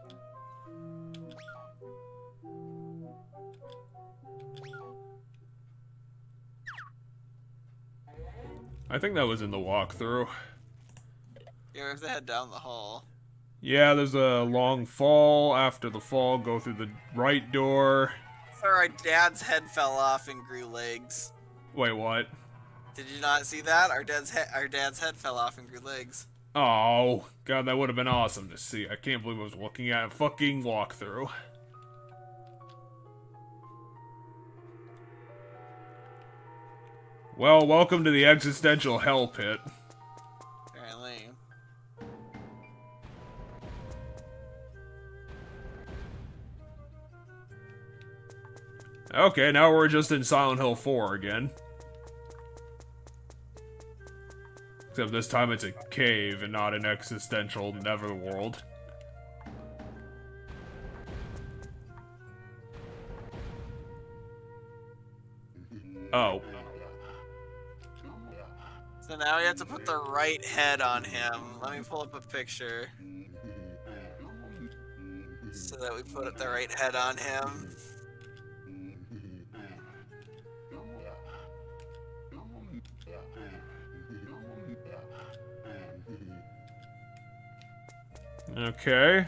A: I think that was in the walkthrough.
D: Yeah, we have to head down the hole.
A: Yeah, there's a long fall. After the fall, go through the right door.
D: Sorry, our dad's head fell off and grew legs.
A: Wait, what?
D: Did you not see that? Our dad's head fell off and grew legs.
A: Oh, God, that would have been awesome to see. I can't believe I was looking at a fucking walkthrough. Well, welcome to the existential hell pit.
D: Apparently.
A: Okay, now we're just in Silent Hill 4 again. Except this time it's a cave and not an existential netherworld. Oh.
D: So now we have to put the right head on him. Let me pull up a picture. So that we put the right head on him.
A: Okay.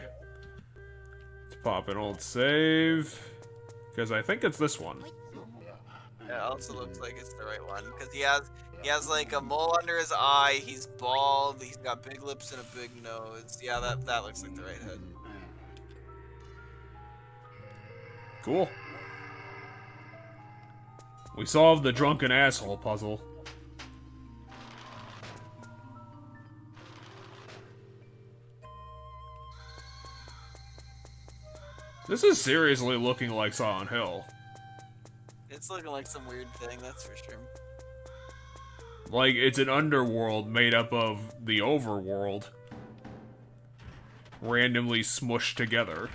A: Let's pop an old save. Because I think it's this one.
D: Yeah, it also looks like it's the right one. Because he has like a mole under his eye, he's bald, he's got big lips and a big nose. Yeah, that looks like the right head.
A: Cool. We solved the drunken asshole puzzle. This is seriously looking like Silent Hill.
D: It's looking like some weird thing, that's for sure.
A: Like, it's an underworld made up of the overworld. Randomly smushed together.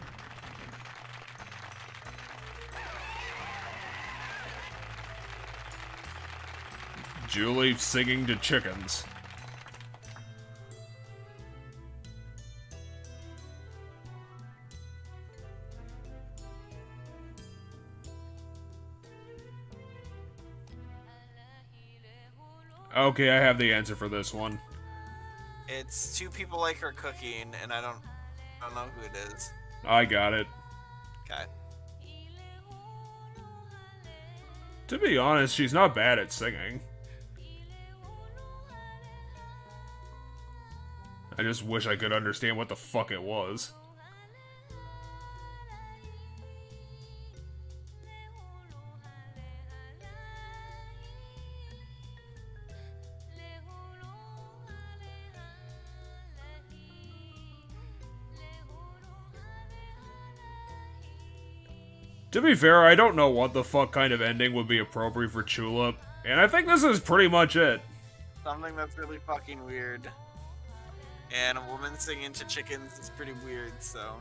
A: Chulip singing to chickens. Okay, I have the answer for this one.
B: It's two people like her cooking, and I don't know who it is.
A: I got it.
B: Okay.
A: To be honest, she's not bad at singing. I just wish I could understand what the fuck it was. To be fair, I don't know what the fuck kind of ending would be appropriate for Chulip, and I think this is pretty much it.
B: Something that's really fucking weird. And a woman singing to chickens is pretty weird, so...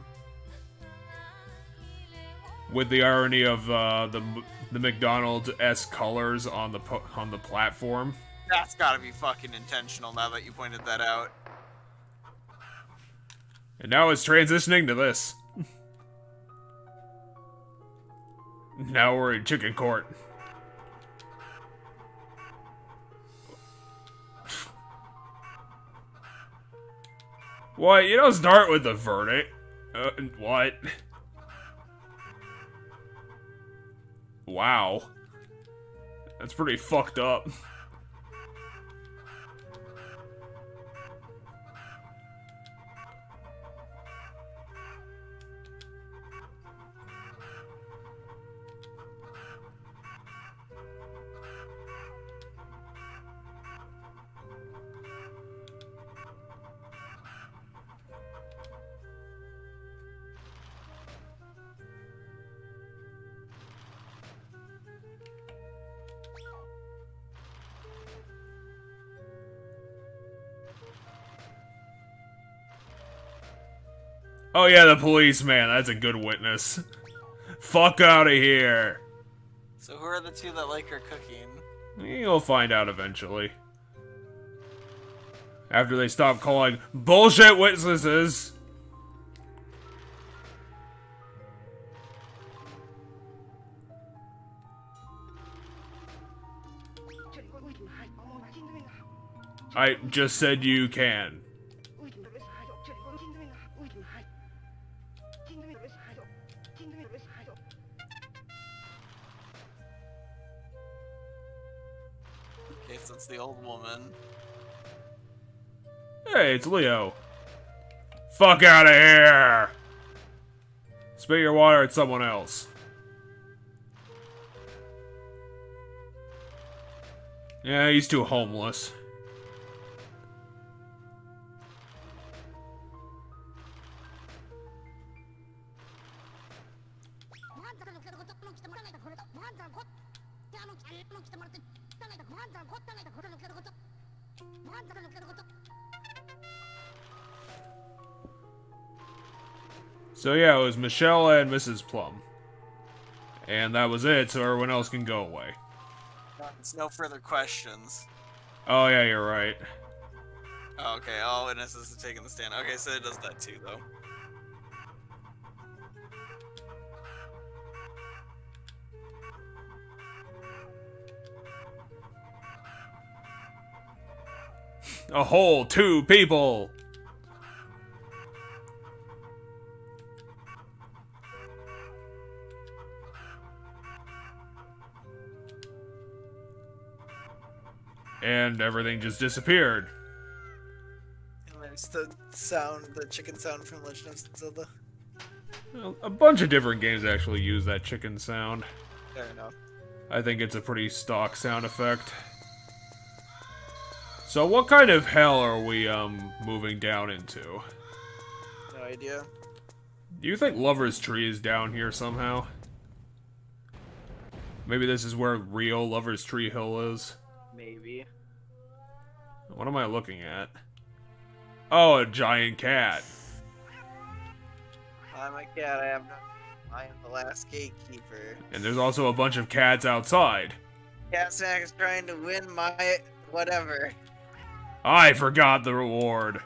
A: With the irony of the McDonald's-esque colors on the platform.
B: That's gotta be fucking intentional now that you pointed that out.
A: And now it's transitioning to this. Now we're in chicken court. What? You don't start with the verdict. What? Wow. That's pretty fucked up. Oh yeah, the policeman. That's a good witness. Fuck out of here.
B: So who are the two that like her cooking?
A: You'll find out eventually. After they stop calling bullshit witnesses. I just said you can.
B: Okay, so it's the old woman.
A: Hey, it's Leo. Fuck out of here! Spit your water at someone else. Yeah, he's too homeless. So yeah, it was Michelle and Mrs. Plum. And that was it, so everyone else can go away.
B: It's no further questions.
A: Oh yeah, you're right.
B: Oh, okay, all witnesses have taken the stand. Okay, so it does that too, though.
A: A whole 2 people! And everything just disappeared.
D: And there's the sound, the chicken sound from Legend of Zelda.
A: Well, a bunch of different games actually use that chicken sound.
D: Fair enough.
A: I think it's a pretty stock sound effect. So what kind of hell are we, moving down into?
D: No idea.
A: Do you think Lover's Tree is down here somehow? Maybe this is where real Lover's Tree Hill is?
D: Maybe.
A: What am I looking at? Oh, a giant cat.
D: I'm a cat, I am the last gatekeeper.
A: And there's also a bunch of cats outside.
D: Cat Snack is trying to win my whatever.
A: I forgot the reward.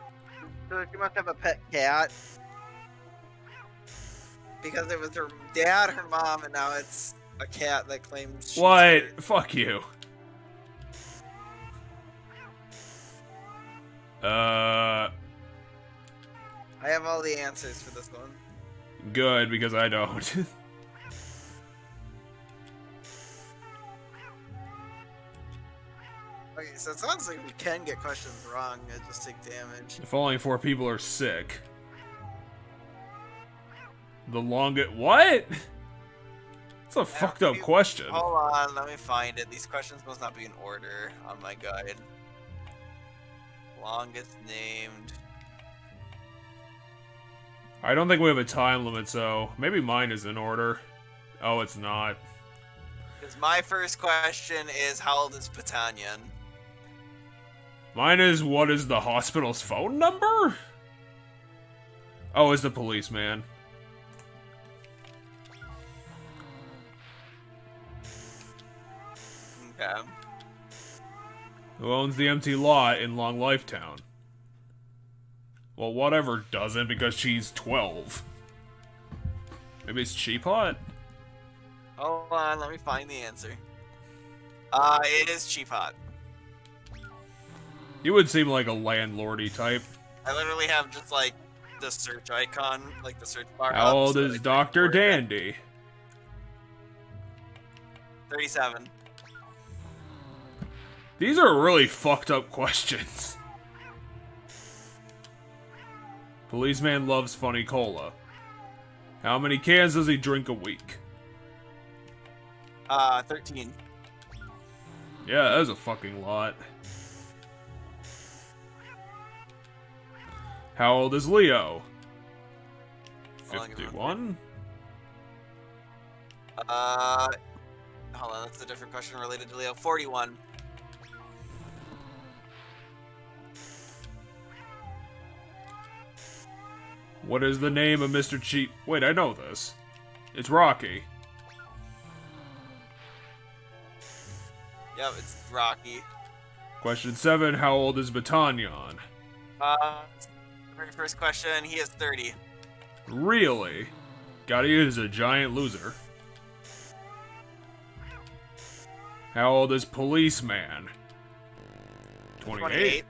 D: So she must have a pet cat. Because it was her dad, her mom, and now it's a cat that claims she's
A: What?
D: her.
A: Fuck you. Uh,
D: I have all the answers for this one.
A: good, because I don't.
D: Okay, so it sounds like we can get questions wrong and just take damage.
A: If only 4 people are sick. The longest... What? It's a fucked up question.
B: Hold on, let me find it. These questions must not be in order on my guide. Longest named.
A: I don't think we have a time limit, so maybe mine is in order. Oh, it's not.
B: Because my first question is, how old is Batanyan?
A: Mine is, what is the hospital's phone number? Oh, it's the policeman.
B: Okay.
A: Who owns the empty lot in Long Life Town? Well, whatever doesn't, because she's 12. Maybe it's Cheap Hot?
B: Hold on, let me find the answer. It is Cheap Hot.
A: You would seem like a landlordy type.
B: I literally have just like the search icon, like the search bar.
A: How
B: up,
A: old
B: so
A: is
B: I can
A: Dr.
B: record it.
A: Dandy?
B: 37.
A: These are really fucked up questions. Policeman loves funny cola. How many cans does he drink a week?
B: 13.
A: Yeah, that is a fucking lot. How old is Leo?
B: Hold on, give me
A: 51?
B: Hold on, that's a different question related to Leo. 41.
A: What is the name of Mr. Cheap? Wait, I know this. It's Rocky.
B: Yep, it's Rocky.
A: Question 7, how old is Batanyan?
B: Very first question, he is 30.
A: Really? Gotta use a giant loser. How old is Policeman? 28?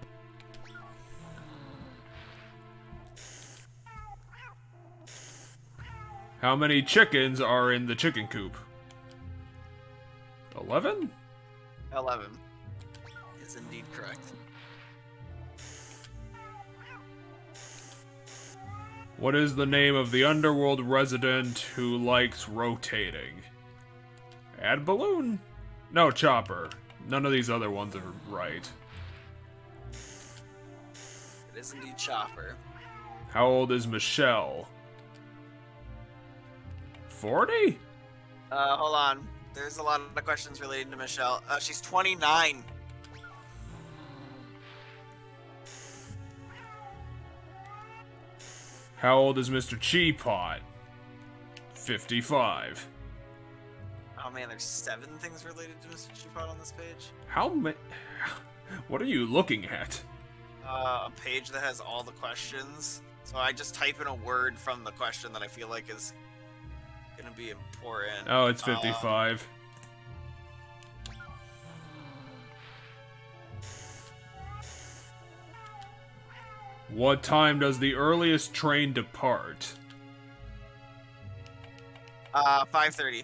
A: How many chickens are in the chicken coop? 11?
B: 11. Is indeed correct.
A: What is the name of the underworld resident who likes rotating? Add balloon? No, Chopper. None of these other ones are right.
B: It is indeed Chopper.
A: How old is Michelle? 40?
B: Hold on. There's a lot of questions related to Michelle. She's 29.
A: How old is Mr. Cheapot? 55.
B: Oh man, there's 7 things related to Mr. Chupot on this page.
A: How many? What are you looking at?
B: A page that has all the questions. So I just type in a word from the question that I feel like is gonna be important.
A: Oh, it's 55. What time does the earliest train depart?
B: 5:30.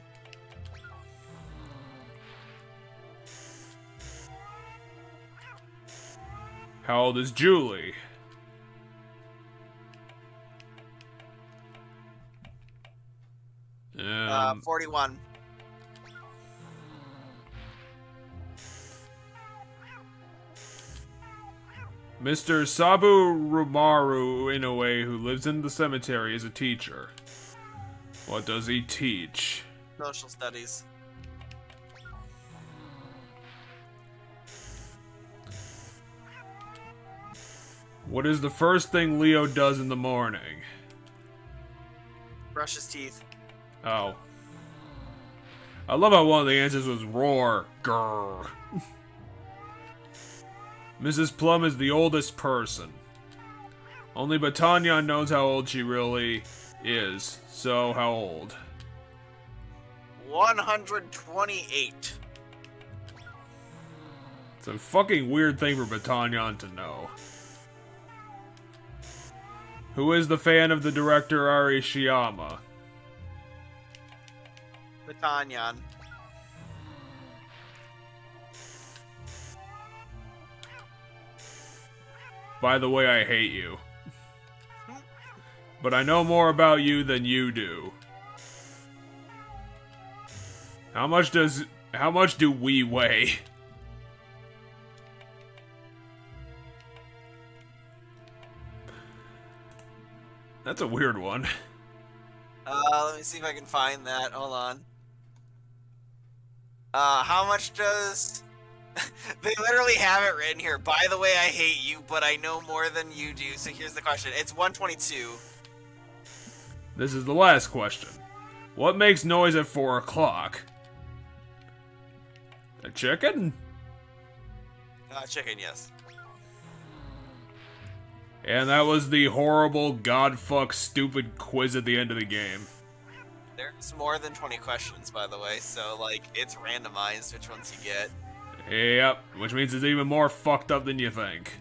A: How old is Julie? Um,
B: 41.
A: Mr. Sabu Rumaru Inoue, who lives in the cemetery, is a teacher. What does he teach?
B: Social studies.
A: What is the first thing Leo does in the morning?
B: Brush his teeth.
A: Oh. I love how one of the answers was roar. Grrr. Mrs. Plum is the oldest person. Only Batanyan knows how old she really is. So, how old?
B: 128.
A: It's a fucking weird thing for Batanyan to know. Who is the fan of the director Arishiyama?
B: Batanyan.
A: By the way, I hate you. But I know more about you than you do. How much do we weigh? That's a weird one.
B: Let me see if I can find that. Hold on. How much does... They literally have it written here. By the way, I hate you, but I know more than you do. So here's the question. It's 122.
A: This is the last question. What makes noise at 4 o'clock? A chicken?
B: Chicken, yes.
A: And that was the horrible, godfuck, stupid quiz at the end of the game.
B: There's more than 20 questions, by the way, so, like, it's randomized which ones you get.
A: Yep, which means it's even more fucked up than you think.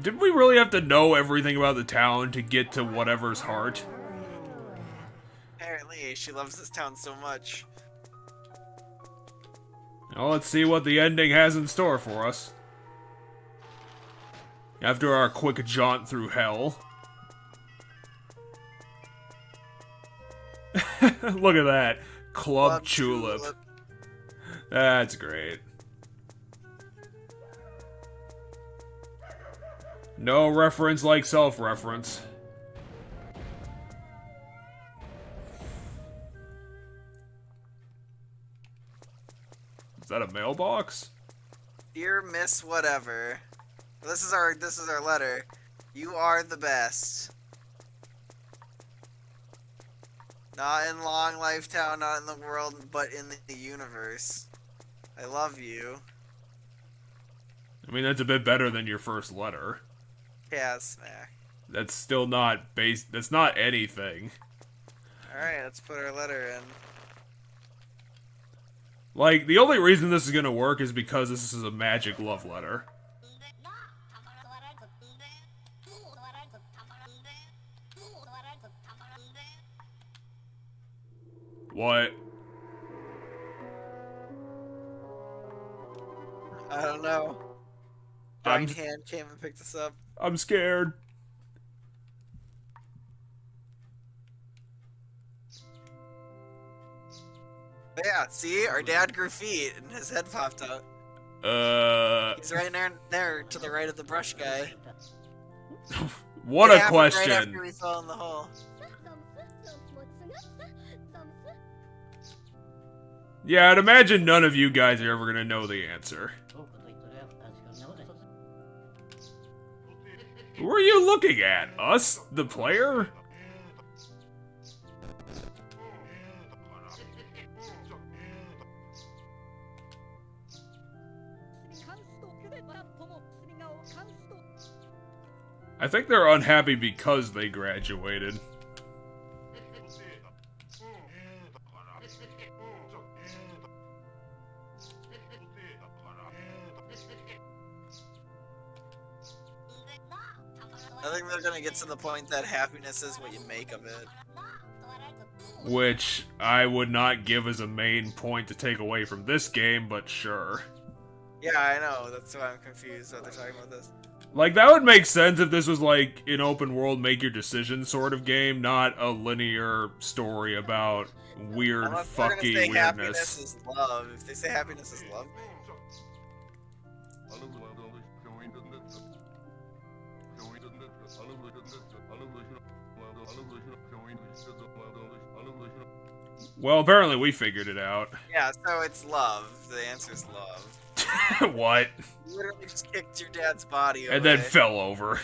A: Did we really have to know everything about the town to get to whatever's heart?
B: Apparently, she loves this town so much.
A: Well, let's see what the ending has in store for us. After our quick jaunt through hell. Look at that. Club Chulip. That's great. No reference like self-reference. Is that a mailbox?
B: Dear Miss Whatever. This is our letter. You are the best. Not in Long Life Town, not in the world, but in the universe. I love you.
A: I mean, that's a bit better than your first letter.
B: Yeah, smack.
A: That's still not that's not anything.
B: Alright, let's put our letter in.
A: Like, the only reason this is gonna work is because this is a magic love letter. What?
B: I don't know. Giant hand came and picked us up.
A: I'm scared.
B: But yeah, see? Our dad grew feet and his head popped out. He's right there to the right of the brush guy.
A: What
B: It
A: a
B: happened
A: question.
B: Right after we fell in the hole.
A: Yeah, I'd imagine none of you guys are ever gonna know the answer. Who are you looking at? Us? The player? I think they're unhappy because they graduated.
B: I think they're gonna get to the point that happiness is what you make of it.
A: Which I would not give as a main point to take away from this game, but sure.
B: Yeah, I know. That's why I'm confused why they're talking about this.
A: Like, that would make sense if this was like an open world make your decision sort of game, not a linear story about weird
B: Unless they're gonna
A: fucky
B: say
A: weirdness.
B: happiness is love. If they say happiness is love,
A: Well, apparently we figured it out.
B: yeah, so it's love. The answer's love.
A: What?
B: You literally just kicked your dad's body away.
A: And then fell over.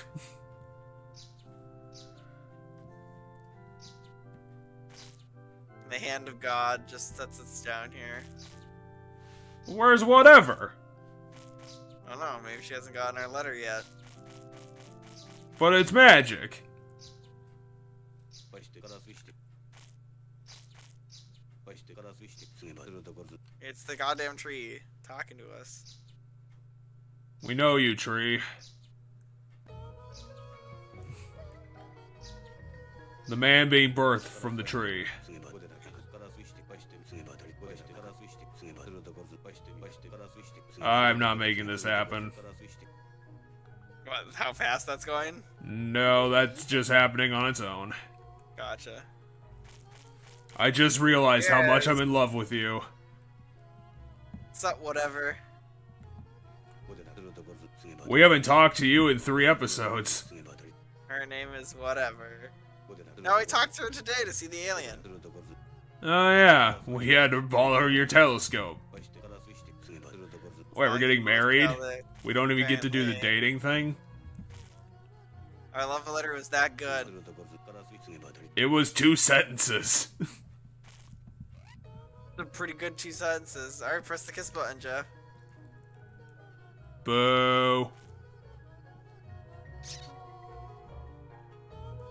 B: The hand of God just sets us down here.
A: Where's whatever?
B: I don't know, maybe she hasn't gotten our letter yet.
A: But it's magic.
B: It's the goddamn tree talking to us.
A: We know you, tree. The man being birthed from the tree. I'm not making this happen.
B: What, how fast that's going?
A: No, that's just happening on its own.
B: Gotcha.
A: I just realized how much I'm in love with you.
B: What's up, whatever?
A: We haven't talked to you in 3 episodes.
B: Her name is whatever. No, I talked to her today to see the alien.
A: Oh yeah, we had to borrow your telescope. Wait, we're getting married? We don't even get to do the dating thing?
B: Our love letter was that good.
A: It was 2 sentences.
B: A pretty good 2 sentences. Alright, press the kiss button, Jeff.
A: Boo.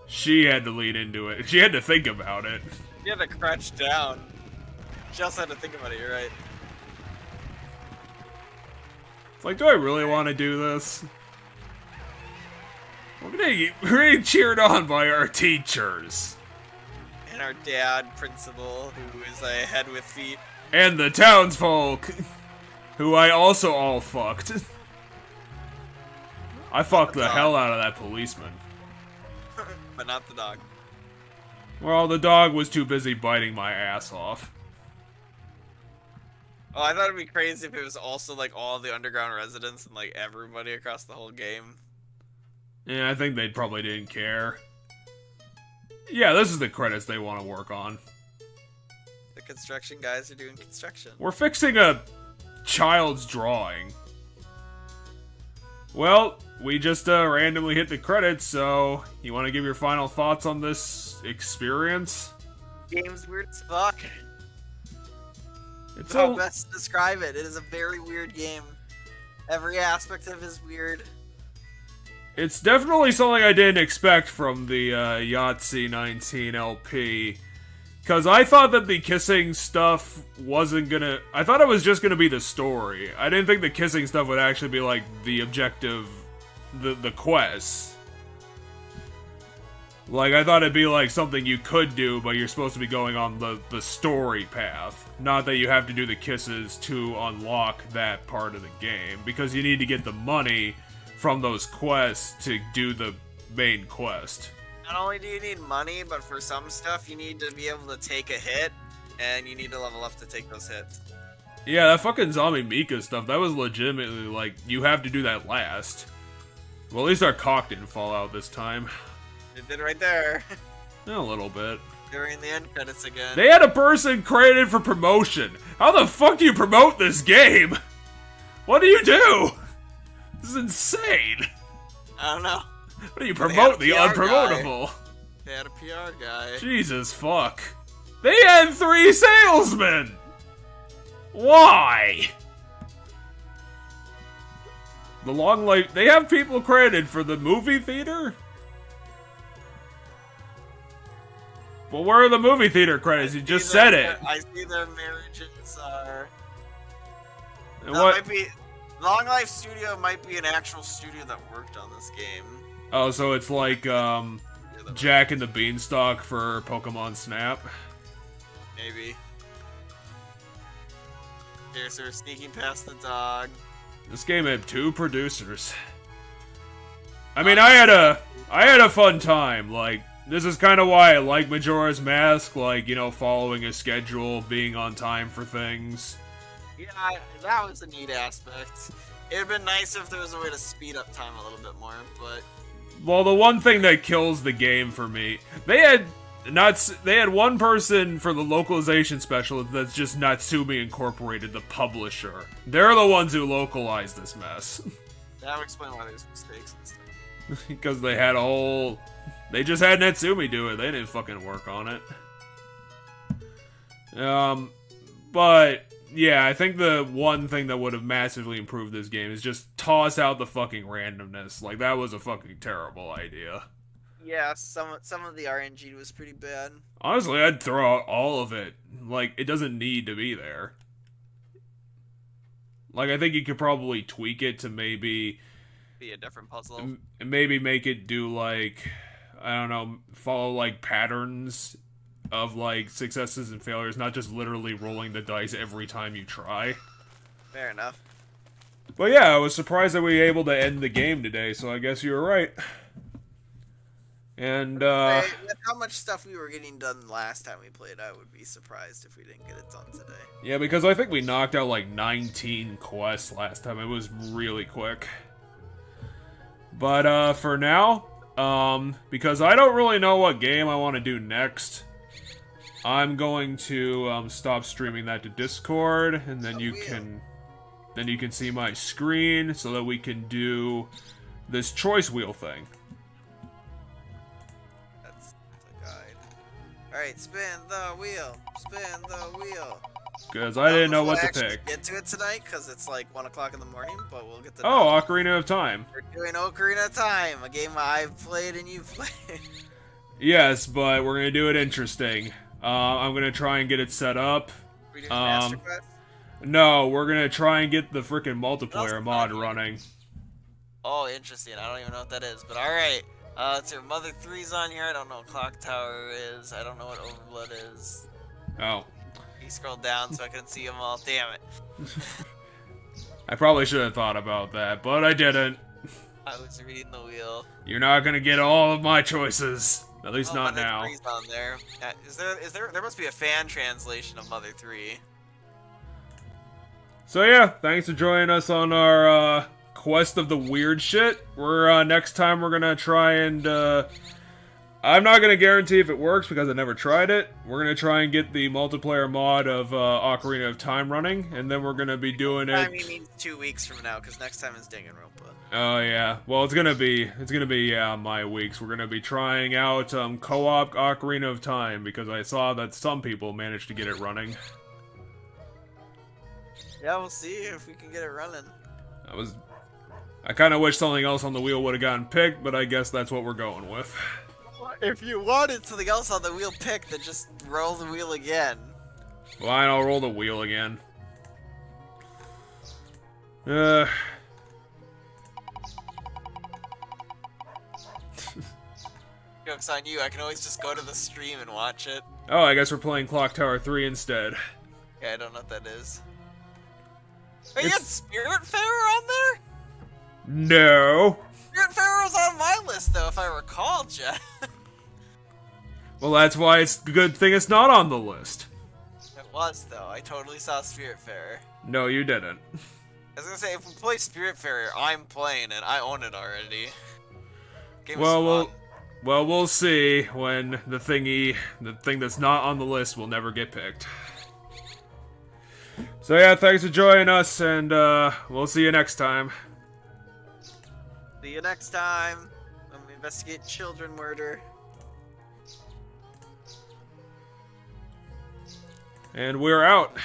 A: She had to lead into it. She had to think about it.
B: You had to crouch down. She also had to think about it, you're right.
A: It's like, do I really want to do this? We're getting cheered on by our teachers.
B: And our dad, principal, who is a head with feet.
A: And the townsfolk, who I also all fucked. I fucked the hell out of that policeman.
B: But not the dog.
A: Well, the dog was too busy biting my ass off.
B: Oh, I thought it'd be crazy if it was also like all the underground residents and like everybody across the whole game.
A: Yeah, I think they probably didn't care. Yeah, this is the credits they want to work on.
B: The construction guys are doing construction.
A: We're fixing a child's drawing. Well, we just randomly hit the credits, so you want to give your final thoughts on this experience?
B: Game's weird as fuck.
A: It's
B: How best to describe it? It is a very weird game. Every aspect of it is weird.
A: It's definitely something I didn't expect from the Yahtzee 19 LP. Because I thought that the kissing stuff wasn't gonna... I thought it was just gonna be the story. I didn't think the kissing stuff would actually be, like, the objective... The quest. Like, I thought it'd be, like, something you could do, but you're supposed to be going on the story path. Not that you have to do the kisses to unlock that part of the game. Because you need to get the money from those quests to do the main quest.
B: Not only do you need money, but for some stuff you need to be able to take a hit, and you need to level up to take those hits.
A: Yeah, that fucking zombie Mika stuff, that was legitimately, like, you have to do that last. Well, at least our cock didn't fall out this time.
B: It did right there.
A: A little bit.
B: During the end credits again.
A: They had a person credited for promotion. How the fuck do you promote this game? What do you do? This is insane.
B: I don't know.
A: What do you promote? The unpromotable.
B: Guy. They had a PR guy.
A: Jesus fuck. They had 3 salesmen! Why? The long life... They have people credited for the movie theater? Well, where are the movie theater credits? You just said it.
B: I see their marriages are...
A: And
B: that
A: what?
B: might be... Long Life Studio might be an actual studio that worked on this game.
A: Oh, so it's like, Jack and the Beanstalk for Pokemon Snap?
B: Maybe. Here, so we're sneaking past the dog.
A: This game had 2 producers. I mean, I had a fun time. Like, this is kind of why I like Majora's Mask. Like, you know, following a schedule, being on time for things.
B: Yeah, that was a neat aspect. It'd been nice if there was a way to speed up time a little bit more, but...
A: Well, the one thing that kills the game for me, they had one person for the localization specialist that's just Natsumi Incorporated, the publisher. They're the ones who localized this mess.
B: That would explain why there's mistakes and stuff.
A: Because they had a whole... They just had Natsumi do it. They didn't fucking work on it. But... Yeah, I think the one thing that would have massively improved this game is just toss out the fucking randomness. Like, that was a fucking terrible idea.
B: Yeah, some of the RNG was pretty bad.
A: Honestly, I'd throw out all of it. Like, it doesn't need to be there. Like, I think you could probably tweak it to maybe...
B: Be a different puzzle.
A: Maybe make it do, like... I don't know, follow like patterns of like successes and failures, not just literally rolling the dice every time you try.
B: Fair enough.
A: But yeah, I was surprised that we were able to end the game today, so I guess you were right. And,
B: With how much stuff we were getting done last time we played, I would be surprised if we didn't get it done today.
A: yeah, because I think we knocked out like 19 quests last time. It was really quick. But, for now, because I don't really know what game I want to do next, I'm going to, stop streaming that to Discord, and then you can see my screen so that we can do this choice wheel thing.
B: That's the guide. Alright, spin the wheel. Spin the wheel.
A: Because I didn't know what to
B: We'll
A: pick.
B: get to it tonight because it's like 1 o'clock in the morning, but we'll get to
A: Oh, Ocarina of Time.
B: We're doing Ocarina of Time, a game I've played and you've played.
A: Yes, but we're gonna do it interesting. I'm gonna try and get it set up.
B: We doing Master Quest?
A: No, we're gonna try and get the freaking multiplayer mod running.
B: Oh, interesting. I don't even know what that is, but alright. It's your Mother 3's on here. I don't know what Clock Tower is. I don't know what Overblood is.
A: Oh.
B: You scrolled down so I couldn't see them all. Damn it.
A: I probably should have thought about that, but I didn't.
B: I was reading the wheel.
A: You're not gonna get all of my choices. At least not
B: Mother
A: now.
B: 3's on there. There must be a fan translation of Mother 3.
A: So yeah, thanks for joining us on our quest of the weird shit. We're next time we're gonna try and I'm not gonna guarantee if it works because I never tried it. We're gonna try and get the multiplayer mod of Ocarina of Time running, and then we're gonna be doing it.
B: I mean 2 weeks from now, because next time is Danganronpa.
A: Oh yeah, well it's gonna be my weeks. We're gonna be trying out co-op Ocarina of Time because I saw that some people managed to get it running.
B: Yeah, we'll see if we can get it running.
A: I kind of wish something else on the wheel would have gotten picked, but I guess that's what we're going with.
B: If you wanted something else on the wheel picked, then just roll the wheel again.
A: Fine, I'll roll the wheel again.
B: Joke's on you, I can always just go to the stream and watch it.
A: Oh, I guess we're playing Clock Tower 3 instead.
B: Yeah, I don't know what that is. Hey, you
A: It's-
B: had Spiritfarer on there?
A: No!
B: Spiritfarer was on my list, though, if I recall, Jeff.
A: Well, that's why it's a good thing it's not on the list.
B: It was, though. I totally saw Spiritfarer.
A: No, you didn't.
B: I was gonna say, if we play Spiritfarer, I'm playing it. I own it already. Game was fun.
A: Well, we'll see when the thing that's not on the list will never get picked. So yeah, thanks for joining us, and we'll see you next time.
B: See you next time when we investigate children murder.
A: And we're out.